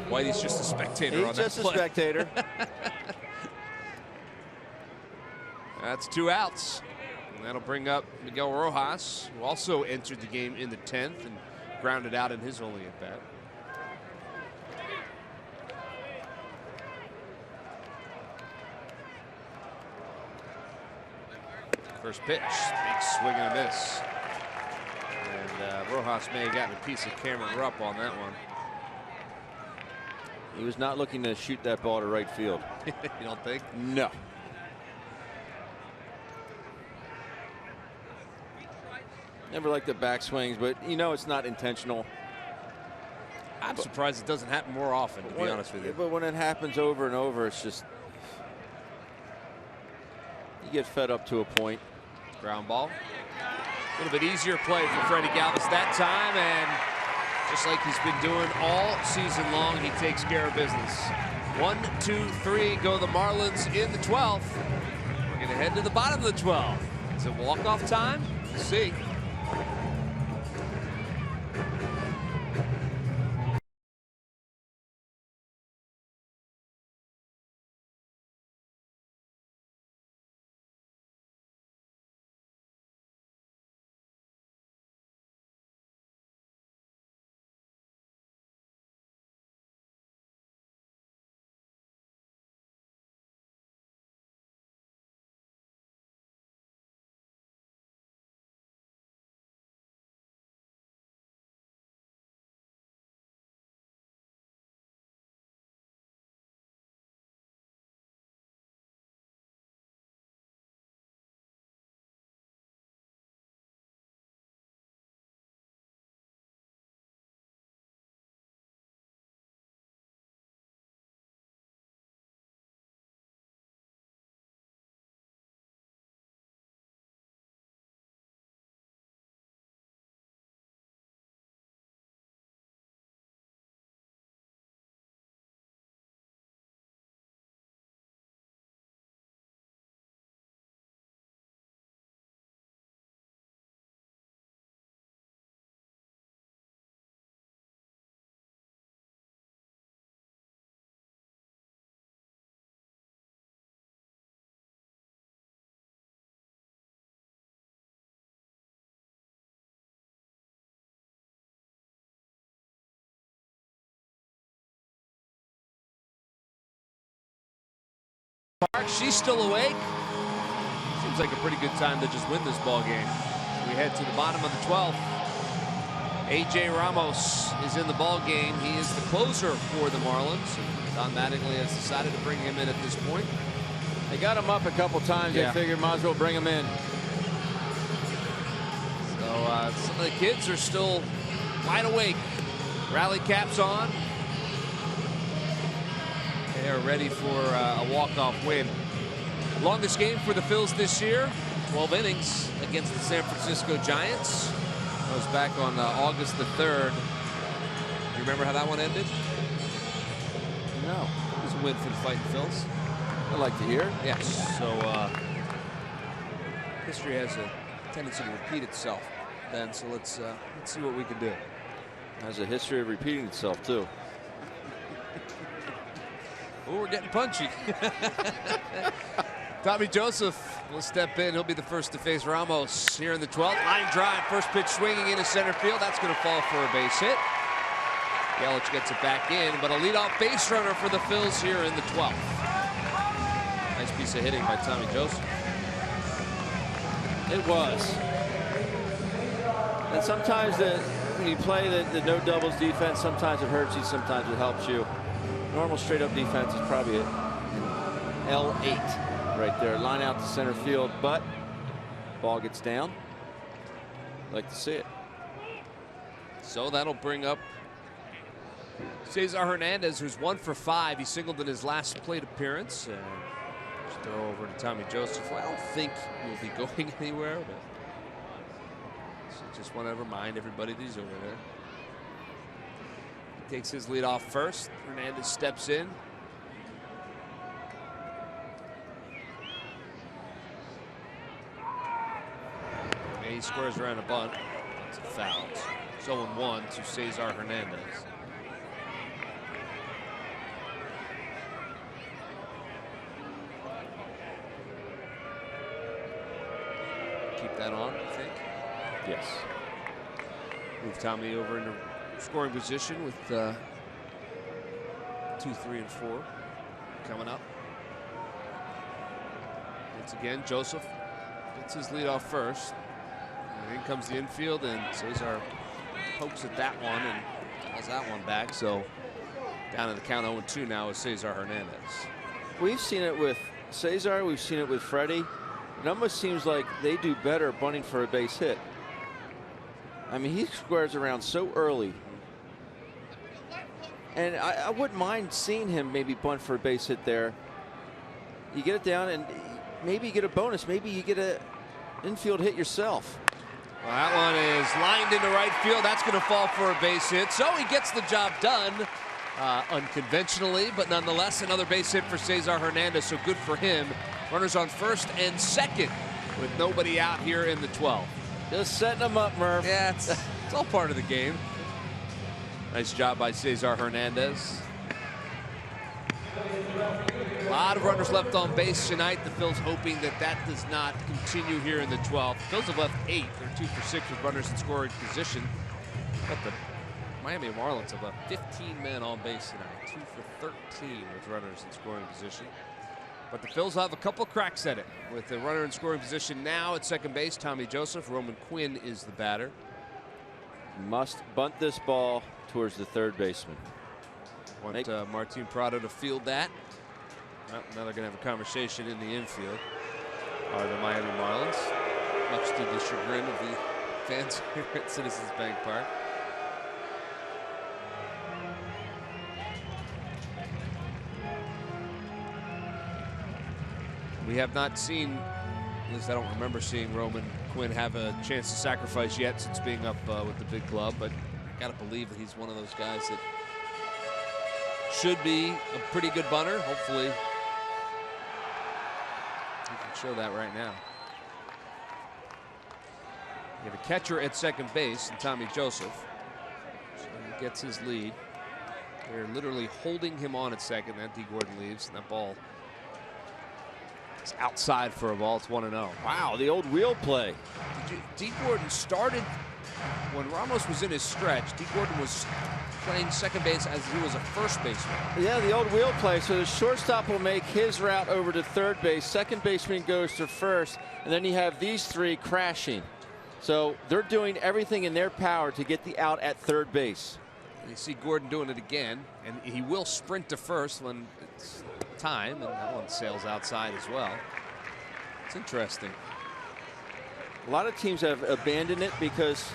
Whitey's just a spectator on that play. He's just a spectator. That's 2 outs. And that'll bring up Miguel Rojas, who also entered the game in the 10th and grounded out in his only at bat. First pitch, big swing and a miss. And Rojas may have gotten a piece of Cameron Rupp on that one. He was not looking to shoot that ball to right field. You don't think? No. Never liked the backswings, but you know it's not intentional. I'm surprised it doesn't happen more often, to be honest with you. But when it happens over and over, it's just, you get fed up to a point. Ground ball. A little bit easier play for Freddie Galvis that time, and just like he's been doing all season long, he takes care of business. 1, 2, 3 go the Marlins in the 12th. We're going to head to the bottom of the 12th. Is it walk-off time? We'll see. Park. She's still awake. Seems like a pretty good time to just win this ball game. We head to the bottom of the 12th. AJ Ramos is in the ball game. He is the closer for the Marlins. Don Mattingly has decided to bring him in at this point. They got him up a couple times. Yeah. They figured might as well bring him in. So some of the kids are still wide awake. Rally caps on. They are ready for a walk-off win. Longest game for the Phils this year, 12 innings against the San Francisco Giants. That was back on August the 3rd. You remember how that one ended? No. It was a win for the Fighting Phils. I'd like to hear. Yes. So history has a tendency to repeat itself, Ben. So let's see what we can do. Has a history of repeating itself too. Oh, we're getting punchy. Tommy Joseph will step in. He'll be the first to face Ramos here in the 12th. Line drive, first pitch swinging into center field. That's going to fall for a base hit. Yelich gets it back in, but a leadoff base runner for the Phils here in the 12th. Nice piece of hitting by Tommy Joseph. It was. And sometimes when you play the no doubles defense, sometimes it hurts you, sometimes it helps you. Normal straight up defense is probably an L8 right there. Line out to center field, but ball gets down. Like to see it. So that'll bring up Cesar Hernandez, who's 1 for 5. He singled in his last plate appearance. Just throw over to Tommy Joseph. Well, I don't think he'll be going anywhere, but so just want to remind everybody that he's over there. He takes his lead off first. Hernandez steps in. And he squares around a bunt. It's a foul. It's 0-1 to Cesar Hernandez. Keep that on, I think. Yes. Move Tommy over into scoring position with 2, 3, and 4 coming up. Once again, Joseph gets his lead off first. And in comes the infield, and Cesar pokes at that one and calls that one back. So down to the count 0-2 now is Cesar Hernandez. We've seen it with Cesar. We've seen it with Freddie. It almost seems like they do better bunting for a base hit. I mean, he squares around so early. And I wouldn't mind seeing him maybe bunt for a base hit there. You get it down and maybe you get a bonus. Maybe you get an infield hit yourself. Well, that one is lined into right field. That's going to fall for a base hit. So he gets the job done unconventionally, but nonetheless another base hit for Cesar Hernandez. So good for him. Runners on first and second with nobody out here in the 12th. Just setting them up, Murph. Yeah, it's all part of the game. Nice job by Cesar Hernandez. A lot of runners left on base tonight. The Phils hoping that does not continue here in the 12th. The Phils have left 8. They're 2 for 6 with runners in scoring position. But the Miami Marlins have left 15 men on base tonight. 2 for 13 with runners in scoring position. But the Phils have a couple cracks at it. With the runner in scoring position now at second base, Tommy Joseph. Roman Quinn is the batter. Must bunt this ball towards the third baseman. Want Martin Prado to field that. Well, now they're going to have a conversation in the infield. Are the Miami Marlins, much to the chagrin of the fans here at Citizens Bank Park. We have not seen, at least I don't remember seeing Roman Quinn have a chance to sacrifice yet since being up with the big club, but I gotta believe that he's one of those guys that should be a pretty good bunter. Hopefully he can show that right now. We have a catcher at second base, and Tommy Joseph. So he gets his lead. They're literally holding him on at second. Then D. Gordon leaves, and that ball is outside for a ball. It's 1-0. Wow, the old wheel play. D. Gordon started when Ramos was in his stretch. D. Gordon was playing second base as he was a first baseman. Yeah, the old wheel play. So the shortstop will make his route over to third base. Second baseman goes to first. And then you have these three crashing. So they're doing everything in their power to get the out at third base. You see Gordon doing it again, and he will sprint to first when it's time, and that one sails outside as well. It's interesting. A lot of teams have abandoned it because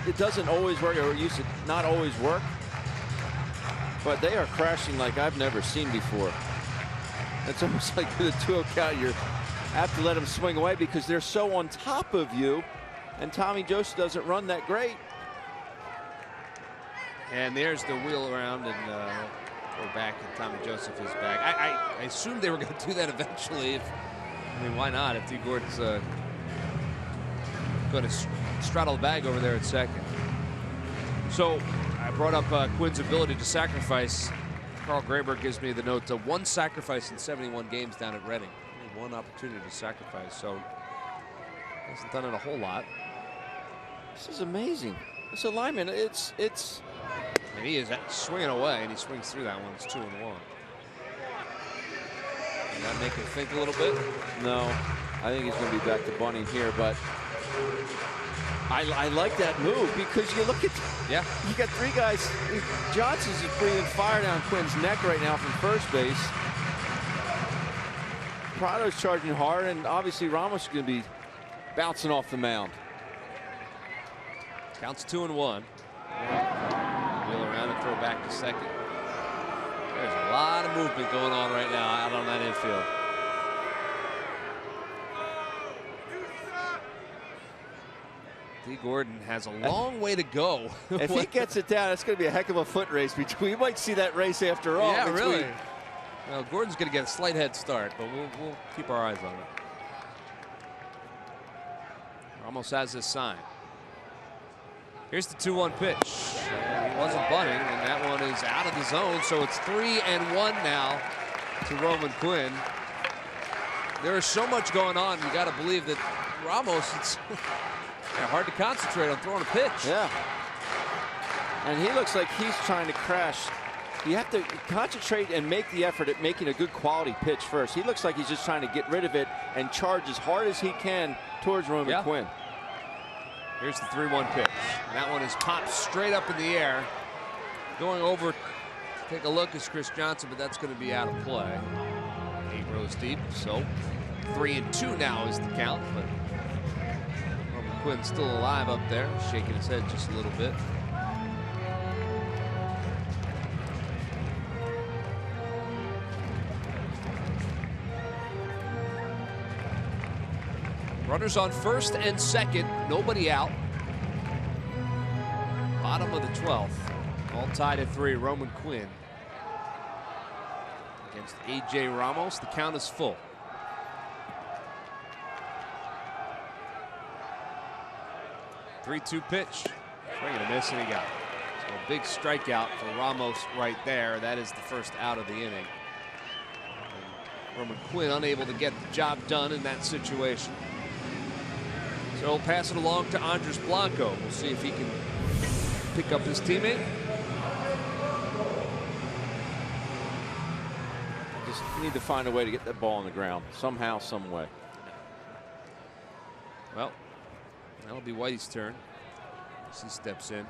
it doesn't always work, or it used to not always work. But they are crashing like I've never seen before. It's almost like with a 2-0 count, you have to let them swing away because they're so on top of you. And Tommy Joseph doesn't run that great. And there's the wheel around, and we're back, and Tommy Joseph is back. I assumed they were going to do that eventually. I mean, why not? If T. Gordon's going to straddle the bag over there at second. So I brought up Quinn's ability to sacrifice. Carl Graber gives me the note to 1 sacrifice in 71 games down at Reading. Only 1 opportunity to sacrifice, so hasn't done it a whole lot. This is amazing. This alignment, it's. And he is swinging away, and he swings through that one. It's 2-1. Does that make him think a little bit? No, I think he's going to be back to bunting here, but I like that move because you look at, yeah, you got 3 guys. Johnson's is breathing fire down Quinn's neck right now from first base. Prado's charging hard, and obviously Ramos is going to be bouncing off the mound. Counts 2-1. Wheel around and throw back to second. There's a lot of movement going on right now out on that infield. D. Gordon has a long way to go. If he gets it down, it's going to be a heck of a foot race. We might see that race after all. Yeah, really. Well, Gordon's going to get a slight head start, but we'll keep our eyes on it. Almost has this sign. Here's the 2-1 pitch. He wasn't bunting, and that one is out of the zone, so it's 3-1 now to Roman Quinn. There is so much going on. You got to believe that Ramos, it's hard to concentrate on throwing a pitch. Yeah. And he looks like he's trying to crash. You have to concentrate and make the effort at making a good quality pitch first. He looks like he's just trying to get rid of it and charge as hard as he can towards Roman Quinn. Here's the 3-1 pitch. And that one is popped straight up in the air. Going over to take a look is Chris Johnson, but that's going to be out of play. 8 rows deep, so 3-2 now is the count. But Roman Quinn's still alive up there, shaking his head just a little bit. Runners on first and second, nobody out. Bottom of the 12th, all tied at 3. Roman Quinn against A.J. Ramos. The count is full. Three-2 pitch. Swing and a miss, and he got it. So a big strikeout for Ramos right there. That is the first out of the inning. And Roman Quinn unable to get the job done in that situation. So he'll pass it along to Andres Blanco. We'll see if he can pick up his teammate. Just need to find a way to get that ball on the ground somehow, some way. Well, that'll be Whitey's turn as he steps in.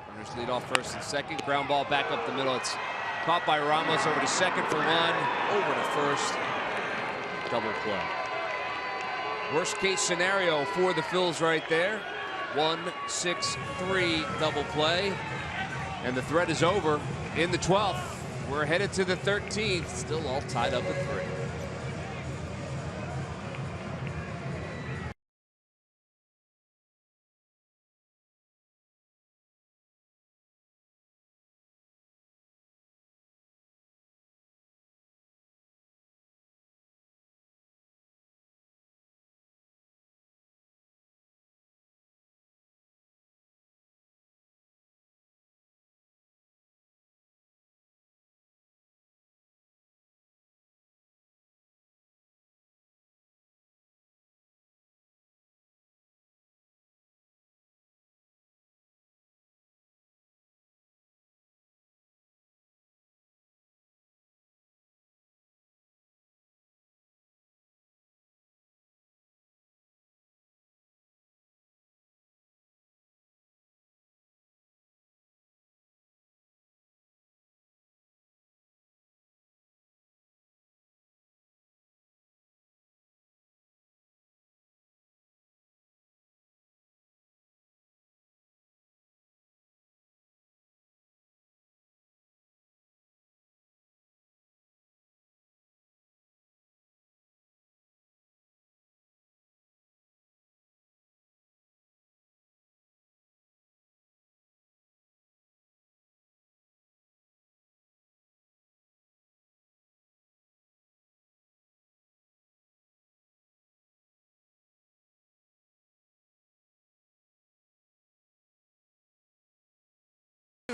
Runners lead off first and second. Ground ball back up the middle. It's caught by Ramos over to second for 1. Over to first. Double play. Worst case scenario for the Phils right there. 1-6-3 double play. And the threat is over in the 12th. We're headed to the 13th. Still all tied up at 3.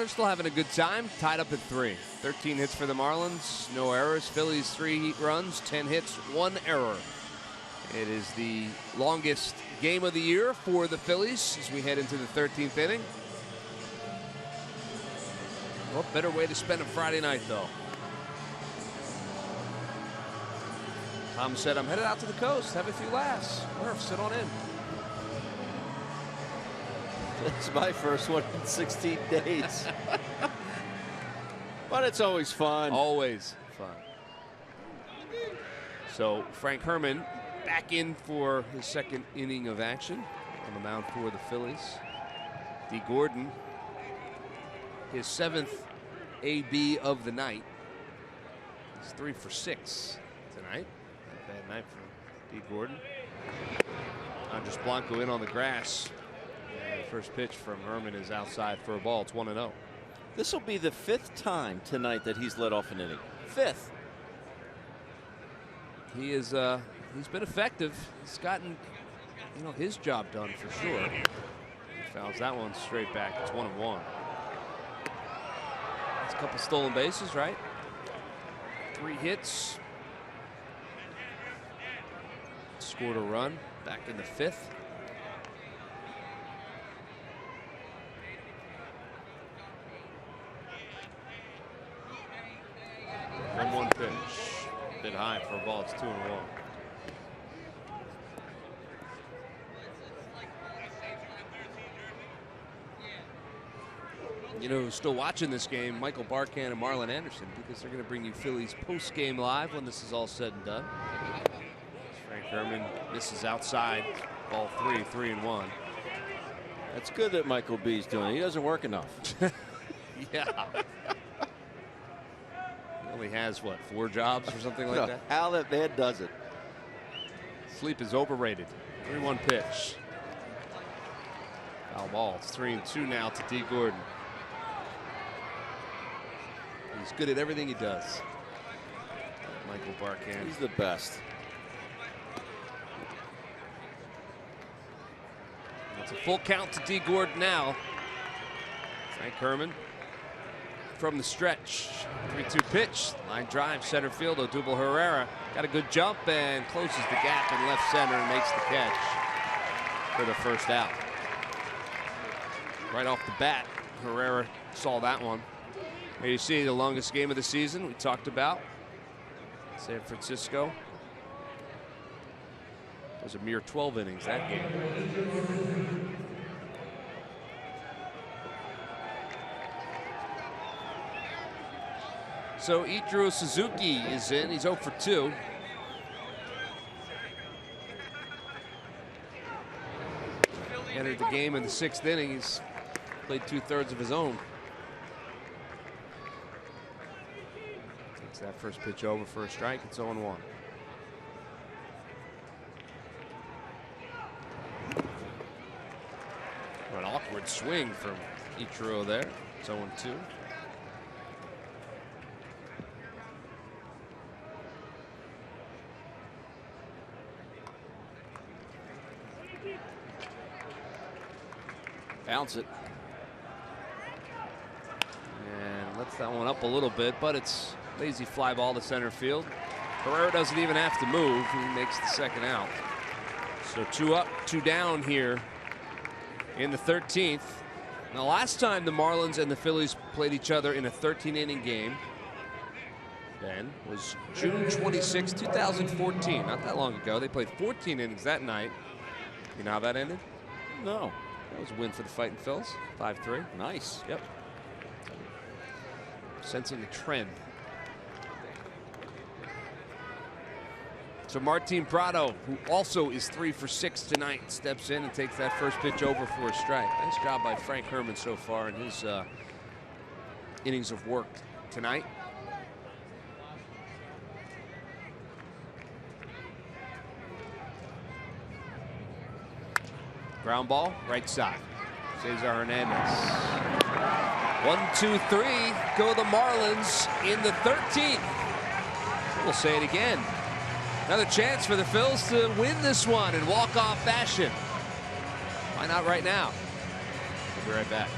they're still having a good time. Tied up at 3. 13 hits for the Marlins, no errors. Phillies 3 runs, 10 hits, 1 error. It is the longest game of the year for the Phillies as we head into the 13th inning. What better way to spend a Friday night, though? Tom said, I'm headed out to the coast, have a few laughs. Murph, sit on in. It's my first one in 16 days. But it's always fun. Always fun. So Frank Herrmann back in for his second inning of action on the mound for the Phillies. D. Gordon, his 7th AB of the night. He's 3 for 6 tonight. Not a bad night for D. Gordon. Andres Blanco in on the grass. And the first pitch from Herrmann is outside for a ball. It's 1-0. This will be the 5th time tonight that he's led off an inning. 5th. He is he's been effective. He's gotten, you know, his job done for sure. He fouls that one straight back. It's 1-1. It's a couple stolen bases, right? 3 hits. Scored a run back in the 5th. One pitch. Bit high for a ball. It's 2-1. You know, who's still watching this game? Michael Barkan and Marlon Anderson, because they're going to bring you Phillies post-game live when this is all said and done. Frank Herrmann misses outside. Ball 3, 3-1. That's good that Michael B's doing it. He doesn't work enough. Yeah. He only has, what, 4 jobs or something like that? How that man does it. Sleep is overrated. 3-1 pitch. Foul ball. It's 3-2 now to D. Gordon. He's good at everything he does. Michael Barkan. He's the best. It's a full count to D. Gordon now. Frank Herrmann from the stretch. 3-2 pitch. Line drive, center field. Odubel Herrera got a good jump and closes the gap in left center and makes the catch for the first out. Right off the bat, Herrera saw that one. Here you see the longest game of the season we talked about. San Francisco. It was a mere 12 innings that game. So Ichiro Suzuki is in. He's 0 for 2. Entered the game in the 6th inning. He's played 2/3 of his own. Takes that first pitch over for a strike. It's 0-1. An awkward swing from Ichiro there. It's 0-2. Bounce it. And lets that one up a little bit, but it's lazy fly ball to center field. Herrera doesn't even have to move. He makes the second out. So 2 up, 2 down here in the 13th. Now, last time the Marlins and the Phillies played each other in a 13-inning game, Ben, was June 26, 2014. Not that long ago. They played 14 innings that night. You know how that ended? No. That was a win for the Fighting Phils. 5-3. Nice. Yep. Sensing a trend. So Martin Prado, who also is 3 for 6 tonight, steps in and takes that first pitch over for a strike. Nice job by Frank Herrmann so far in his innings of work tonight. Ground ball, right side. Cesar Hernandez. 1, 2, 3. Go the Marlins in the 13th. We'll say it again. Another chance for the Phils to win this one in walk-off fashion. Why not right now? We'll be right back.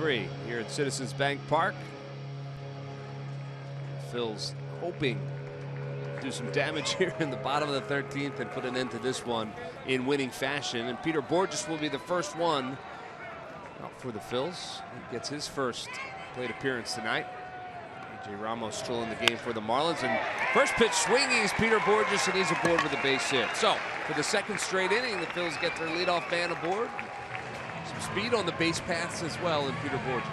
3 here at Citizens Bank Park. Phil's hoping to do some damage here in the bottom of the 13th and put an end to this one in winning fashion. And Peter Borges will be the first one out for the Phils. He gets his first plate appearance tonight. AJ Ramos still in the game for the Marlins. And first pitch swinging is Peter Borges, and he's aboard with a base hit. So for the second straight inning, the Phils get their leadoff man aboard. Some speed on the base paths as well in Peter Borges.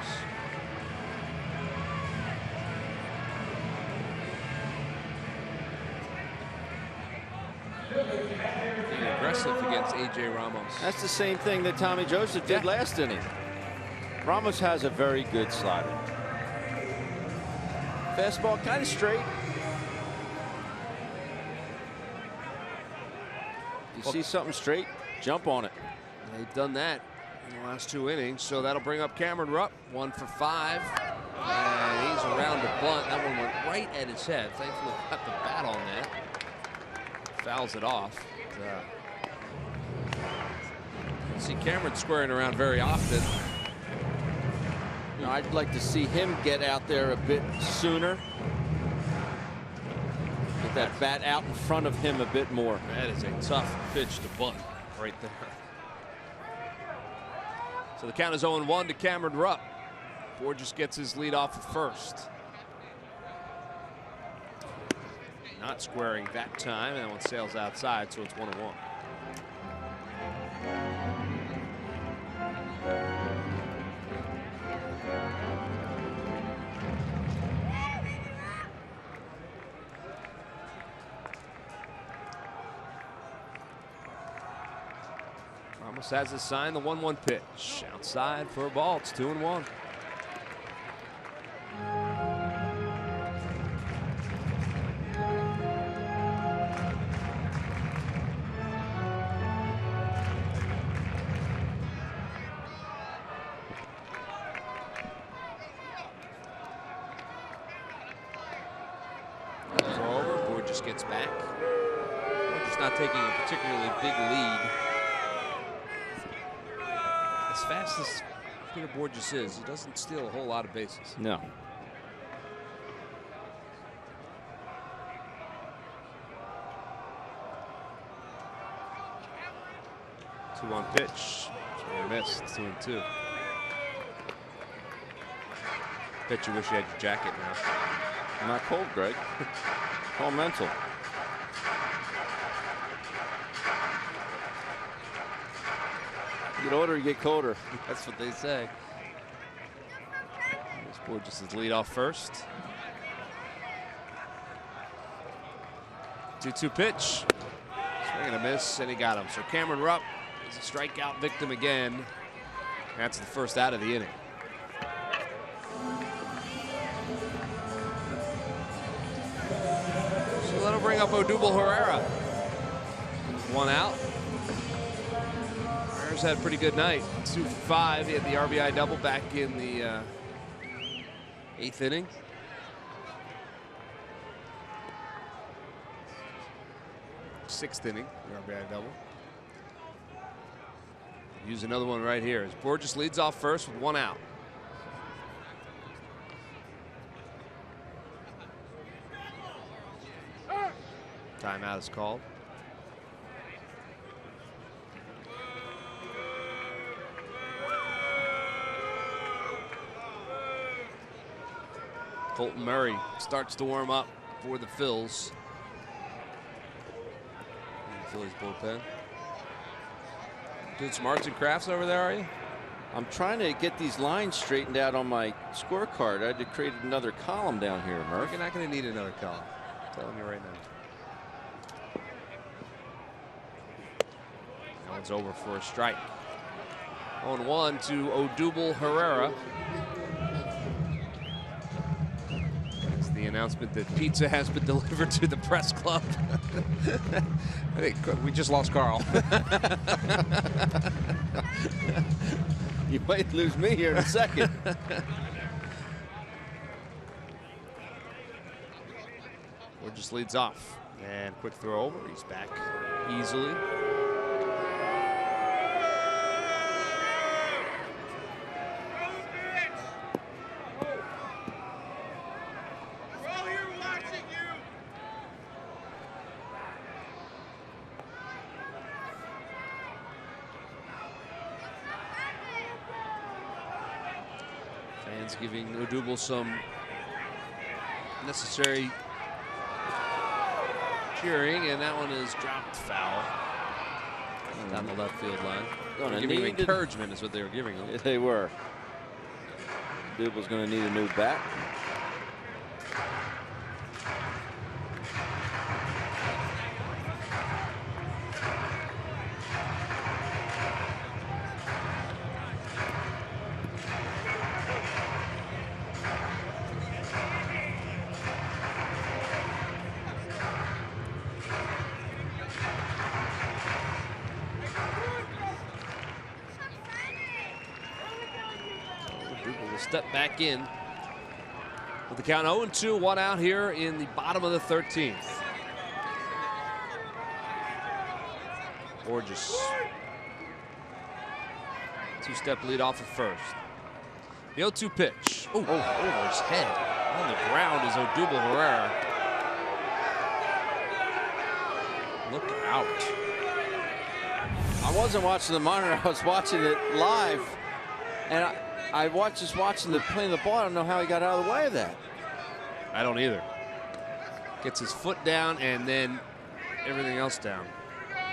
Being aggressive against AJ Ramos. That's the same thing that Tommy Joseph did last inning. Ramos has a very good slider. Fastball kind of straight. If you see something straight, jump on it. They've done that in the last 2 innings, so that'll bring up Cameron Rupp, 1 for 5. And he's around the bunt. That one went right at his head. Thankfully, got the bat on that. Fouls it off. See Cameron squaring around very often. You know, I'd like to see him get out there a bit sooner. Get that bat out in front of him a bit more. That is a tough pitch to bunt right there. So the count is 0-1 to Cameron Rupp. Borges gets his lead off at first. Not squaring that time, and that one sails outside, so it's 1-1. Ramos has his sign, the 1-1 pitch. Outside for a ball. It's 2-1. Borges gets back. Borges not taking a particularly big lead. As fast as Peter Borges is, he doesn't steal a whole lot of bases. No. Two-on pitch. Swing and miss. It's 2-2. Bet you wish you had your jacket now. I'm not cold, Greg. All mental. You get older, you get colder. That's what they say. Borges is lead off first. 2-2 pitch. Swing and a miss, and he got him. So Cameron Rupp is a strikeout victim again. That's the first out of the inning. So that'll bring up Odubel Herrera. 1 out. Herrera's had a pretty good night. 2 for 5. He had the RBI double back in the 8th inning. Sixth inning, the RBI double. Use another one right here as Borges leads off first with 1 out. Timeout is called. Colton Murray starts to warm up for the Phils. Phillies bullpen. Doing some arts and crafts over there, are you? I'm trying to get these lines straightened out on my scorecard. I had to create another column down here, Murph. You're not going to need another column. I'm telling you right now. That one's over for a strike. 0-1 to Odubel Herrera. The announcement that pizza has been delivered to the press club. I think we just lost Carl. You might lose me here in a second. Borges leads off. And quick throw over. He's back easily. Fans giving Odubel some necessary cheering, and that one is dropped foul down the left field line. Giving him encouragement is what they were giving him. They were. Odubel's going to need a new bat. Step back in with the count 0-2, 1 out here in the bottom of the 13th. Borges. Two-step lead off of first. The 0-2 pitch. Oh, over his head. On the ground is Odubel Herrera. Look out. I wasn't watching the monitor. I was watching it live. And I just watching the playing the ball. I don't know how he got out of the way of that. I don't either. Gets his foot down and then everything else down.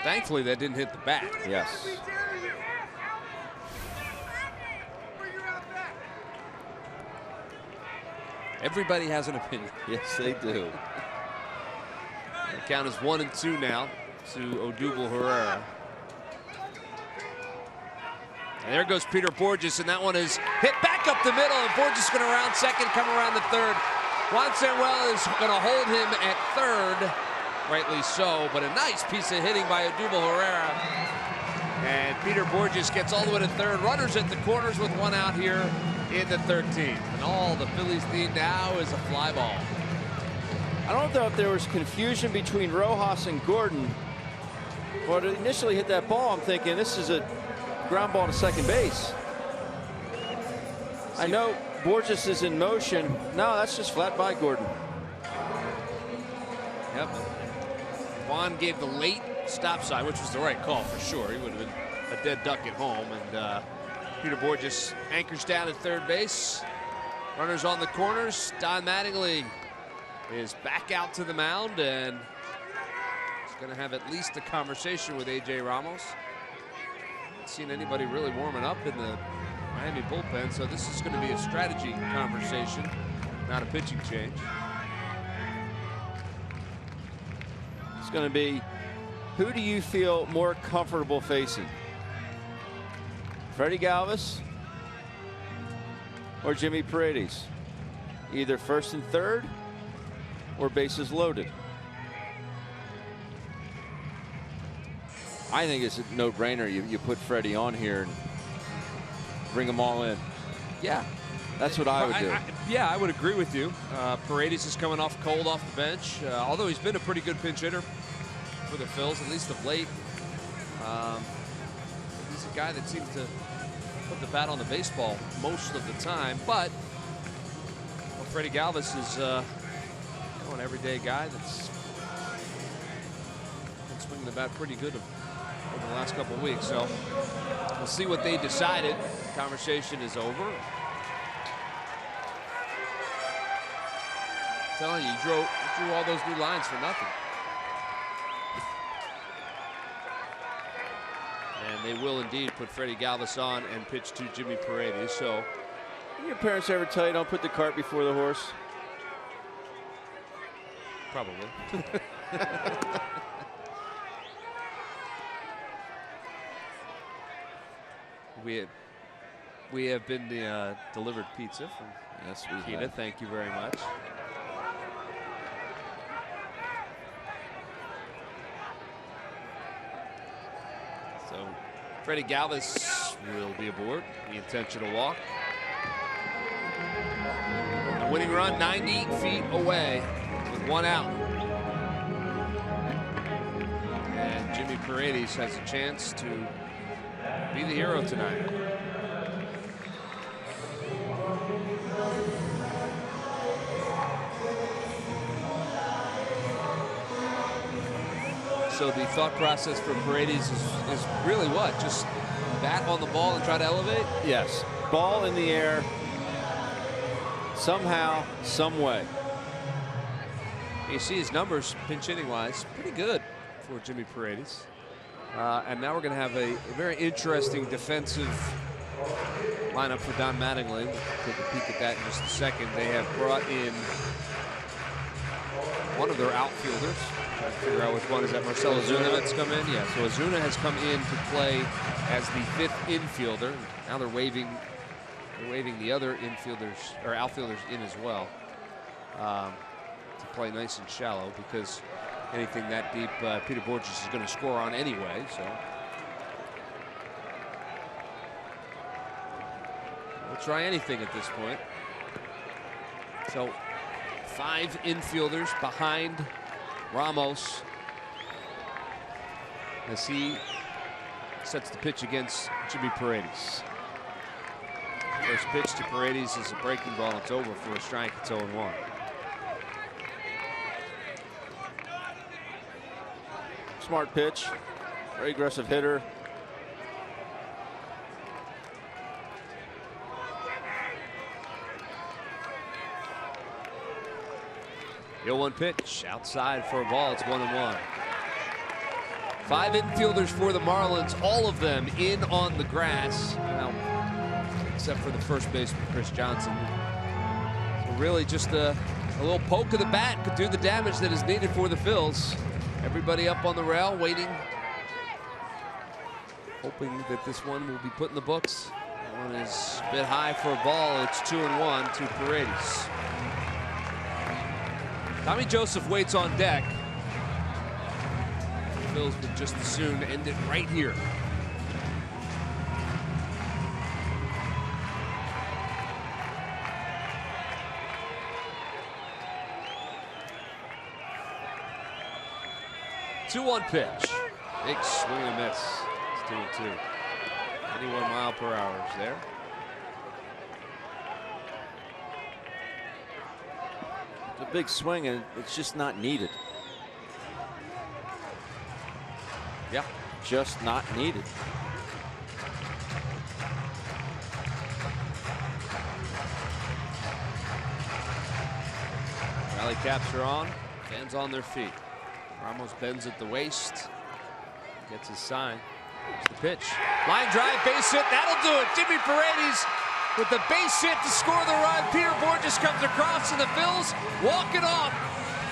Thankfully, that didn't hit the bat. Yes. Everybody has an opinion. Yes, they do. The count is 1-2 now to Odubel Herrera. And there goes Peter Borges, and that one is hit back up the middle, and Borges going to round second, come around the third. Juan Samuel is going to hold him at third, rightly so, but a nice piece of hitting by Odubel Herrera. And Peter Borges gets all the way to third. Runners at the corners with 1 out here in the 13th. And all the Phillies need now is a fly ball. I don't know if there was confusion between Rojas and Gordon. When it initially hit that ball, I'm thinking this is a ground ball to second base. I know Borges is in motion. No, that's just flat by Gordon. Yep. Juan gave the late stop sign, which was the right call for sure. He would have been a dead duck at home. And Peter Borges anchors down at third base. Runners on the corners. Don Mattingly is back out to the mound, and he's going to have at least a conversation with A.J. Ramos. Haven't seen anybody really warming up in the Miami bullpen, so this is going to be a strategy conversation, not a pitching change. It's going to be, who do you feel more comfortable facing? Freddie Galvis or Jimmy Paredes? Either first and third or bases loaded. I think it's a no-brainer. You put Freddie on here and bring them all in. Yeah. That's what I would do. Yeah, I would agree with you. Paredes is coming off cold off the bench, although he's been a pretty good pinch hitter for the Phils, at least of late. He's a guy that seems to put the bat on the baseball most of the time, but Freddie Galvis is an everyday guy that's been swinging the bat pretty good over the last couple of weeks. So we'll see what they decided. The conversation is over. I'm telling you, you drew all those new lines for nothing. And they will indeed put Freddie Galvis on and pitch to Jimmy Paredes. So, did your parents ever tell you don't put the cart before the horse? Probably. We have been delivered pizza from Kita. Thank you very much. So Freddie Galvis will be aboard. The intentional walk. The winning run 90 feet away with 1 out. And Jimmy Paredes has a chance to be the hero tonight. So the thought process for Paredes is really what? Just bat on the ball and try to elevate? Yes. Ball in the air. somehow, some way. You see his numbers, pinch hitting wise, pretty good for Jimmy Paredes. And now we're going to have a very interesting defensive lineup for Don Mattingly. We'll take a peek at that in just a second. They have brought in one of their outfielders. Trying to figure out which one. Is that Marcell Ozuna that's come in? Yeah, so Ozuna has come in to play as the 5th infielder. Now they're waving the other infielders or outfielders in as well to play nice and shallow, because anything that deep, Peter Borges is going to score on anyway. So we'll try anything at this point. So 5 infielders behind Ramos as he sets the pitch against Jimmy Paredes. First pitch to Paredes is a breaking ball. It's over for a strike. It's 0-1. Smart pitch. Very aggressive hitter. The 0-1 pitch outside for a ball. It's 1-1. 5 infielders for the Marlins, all of them in on the grass. Well, except for the first baseman, Chris Johnson. So really just a little poke of the bat could do the damage that is needed for the Phils. Everybody up on the rail waiting, hoping that this one will be put in the books. That one is a bit high for a ball. It's 2-1 to Paredes. Tommy Joseph waits on deck. The Phils would just as soon end it right here. Two-one pitch. Big swing and a miss. It's 2-2. 91 mph there. It's a big swing, and it's just not needed. Yeah. Just not needed. Rally caps are on. Fans on their feet. Ramos bends at the waist. Gets his sign. Here's the pitch. Line drive, base hit. That'll do it. Jimmy Paredes with the base hit to score the run. Peter Borges comes across, and the Phils walk it off.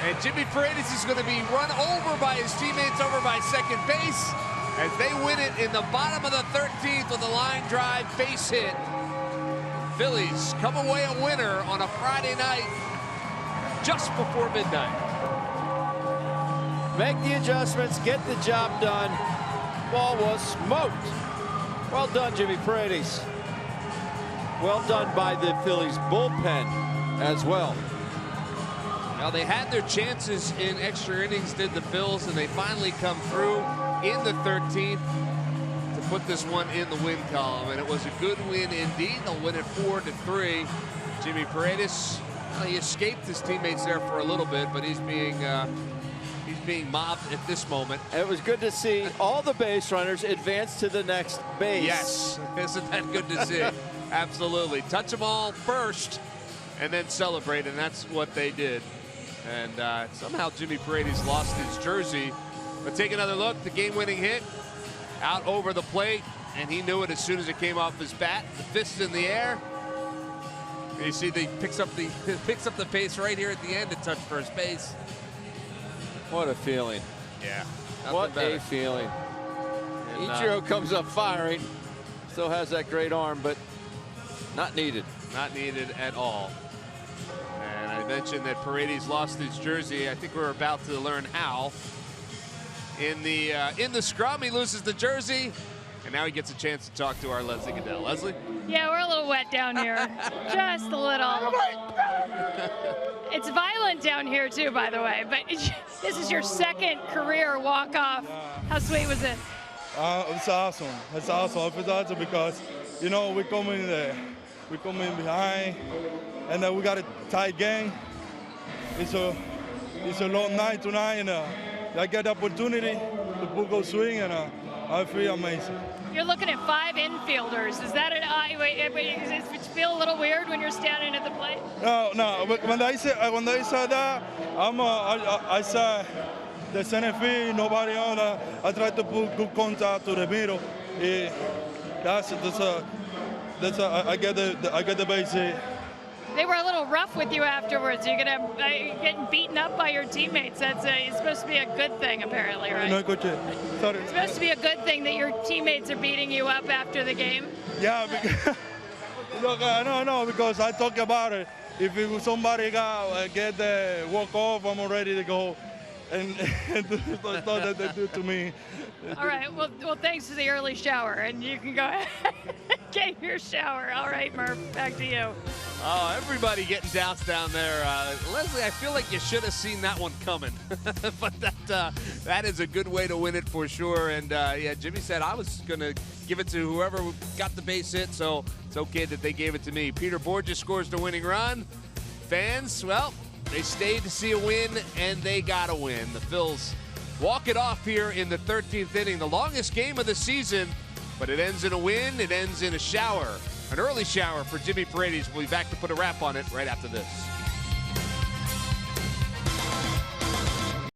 And Jimmy Paredes is going to be run over by his teammates over by second base as they win it in the bottom of the 13th with a line drive base hit. Phillies come away a winner on a Friday night just before midnight. Make the adjustments, get the job done. Ball was smoked. Well done, Jimmy Paredes. Well done by the Phillies bullpen as well. Now they had their chances in extra innings, did the Phils, and they finally come through in the 13th to put this one in the win column. And it was a good win indeed. They'll win it 4-3. Jimmy Paredes, well, he escaped his teammates there for a little bit, but he's being mobbed at this moment. It was good to see all the base runners advance to the next base. Yes, isn't that good to see? Absolutely. Touch them all first and then celebrate, and that's what they did. And somehow Jimmy Paredes lost his jersey. But take another look, the game-winning hit out over the plate, and he knew it as soon as it came off his bat. The fist in the air. And you see he picks up the pace right here at the end to touch first base. What a feeling. Yeah. What a feeling. And, Ichiro comes up firing. Still has that great arm, but not needed. Not needed at all. And I mentioned that Paredes lost his jersey. I think we're about to learn how. In the scrum, he loses the jersey, and now he gets a chance to talk to our Leslie Goodell. Leslie? Yeah, we're a little wet down here. Just a little. It's violent down here too, by the way. But this is your second career walk-off. How sweet was it? It's awesome. It's awesome. It's awesome because, you know, we come in behind, and we got a tight game. It's a long night tonight, and I get the opportunity to go swing, and I feel amazing. You're looking at 5 infielders. Is that does it feel a little weird when you're standing at the plate? No. But when they said that, I said the center field, nobody on. I tried to put good contact to the middle. I get the base hit. They were a little rough with you afterwards. You're gonna getting beaten up by your teammates. It's supposed to be a good thing, apparently, right? No, coach. Sorry. It's supposed to be a good thing that your teammates are beating you up after the game. Yeah, because, look, no, because I talk about it. If somebody get the walk off, I'm ready to go. And it's not that they do to me. All right. Well, thanks for the early shower, and you can go ahead and get your shower. All right, Murph, back to you. Oh, everybody getting doused down there. Leslie, I feel like you should have seen that one coming. But that is a good way to win it for sure. And, yeah, Jimmy said I was going to give it to whoever got the base hit, so it's okay that they gave it to me. Peter Borges scores the winning run. Fans, well, they stayed to see a win, and they got a win. The Phils walk it off here in the 13th inning, the longest game of the season, but it ends in a win. It ends in a shower, an early shower for Jimmy Paredes. We'll be back to put a wrap on it right after this.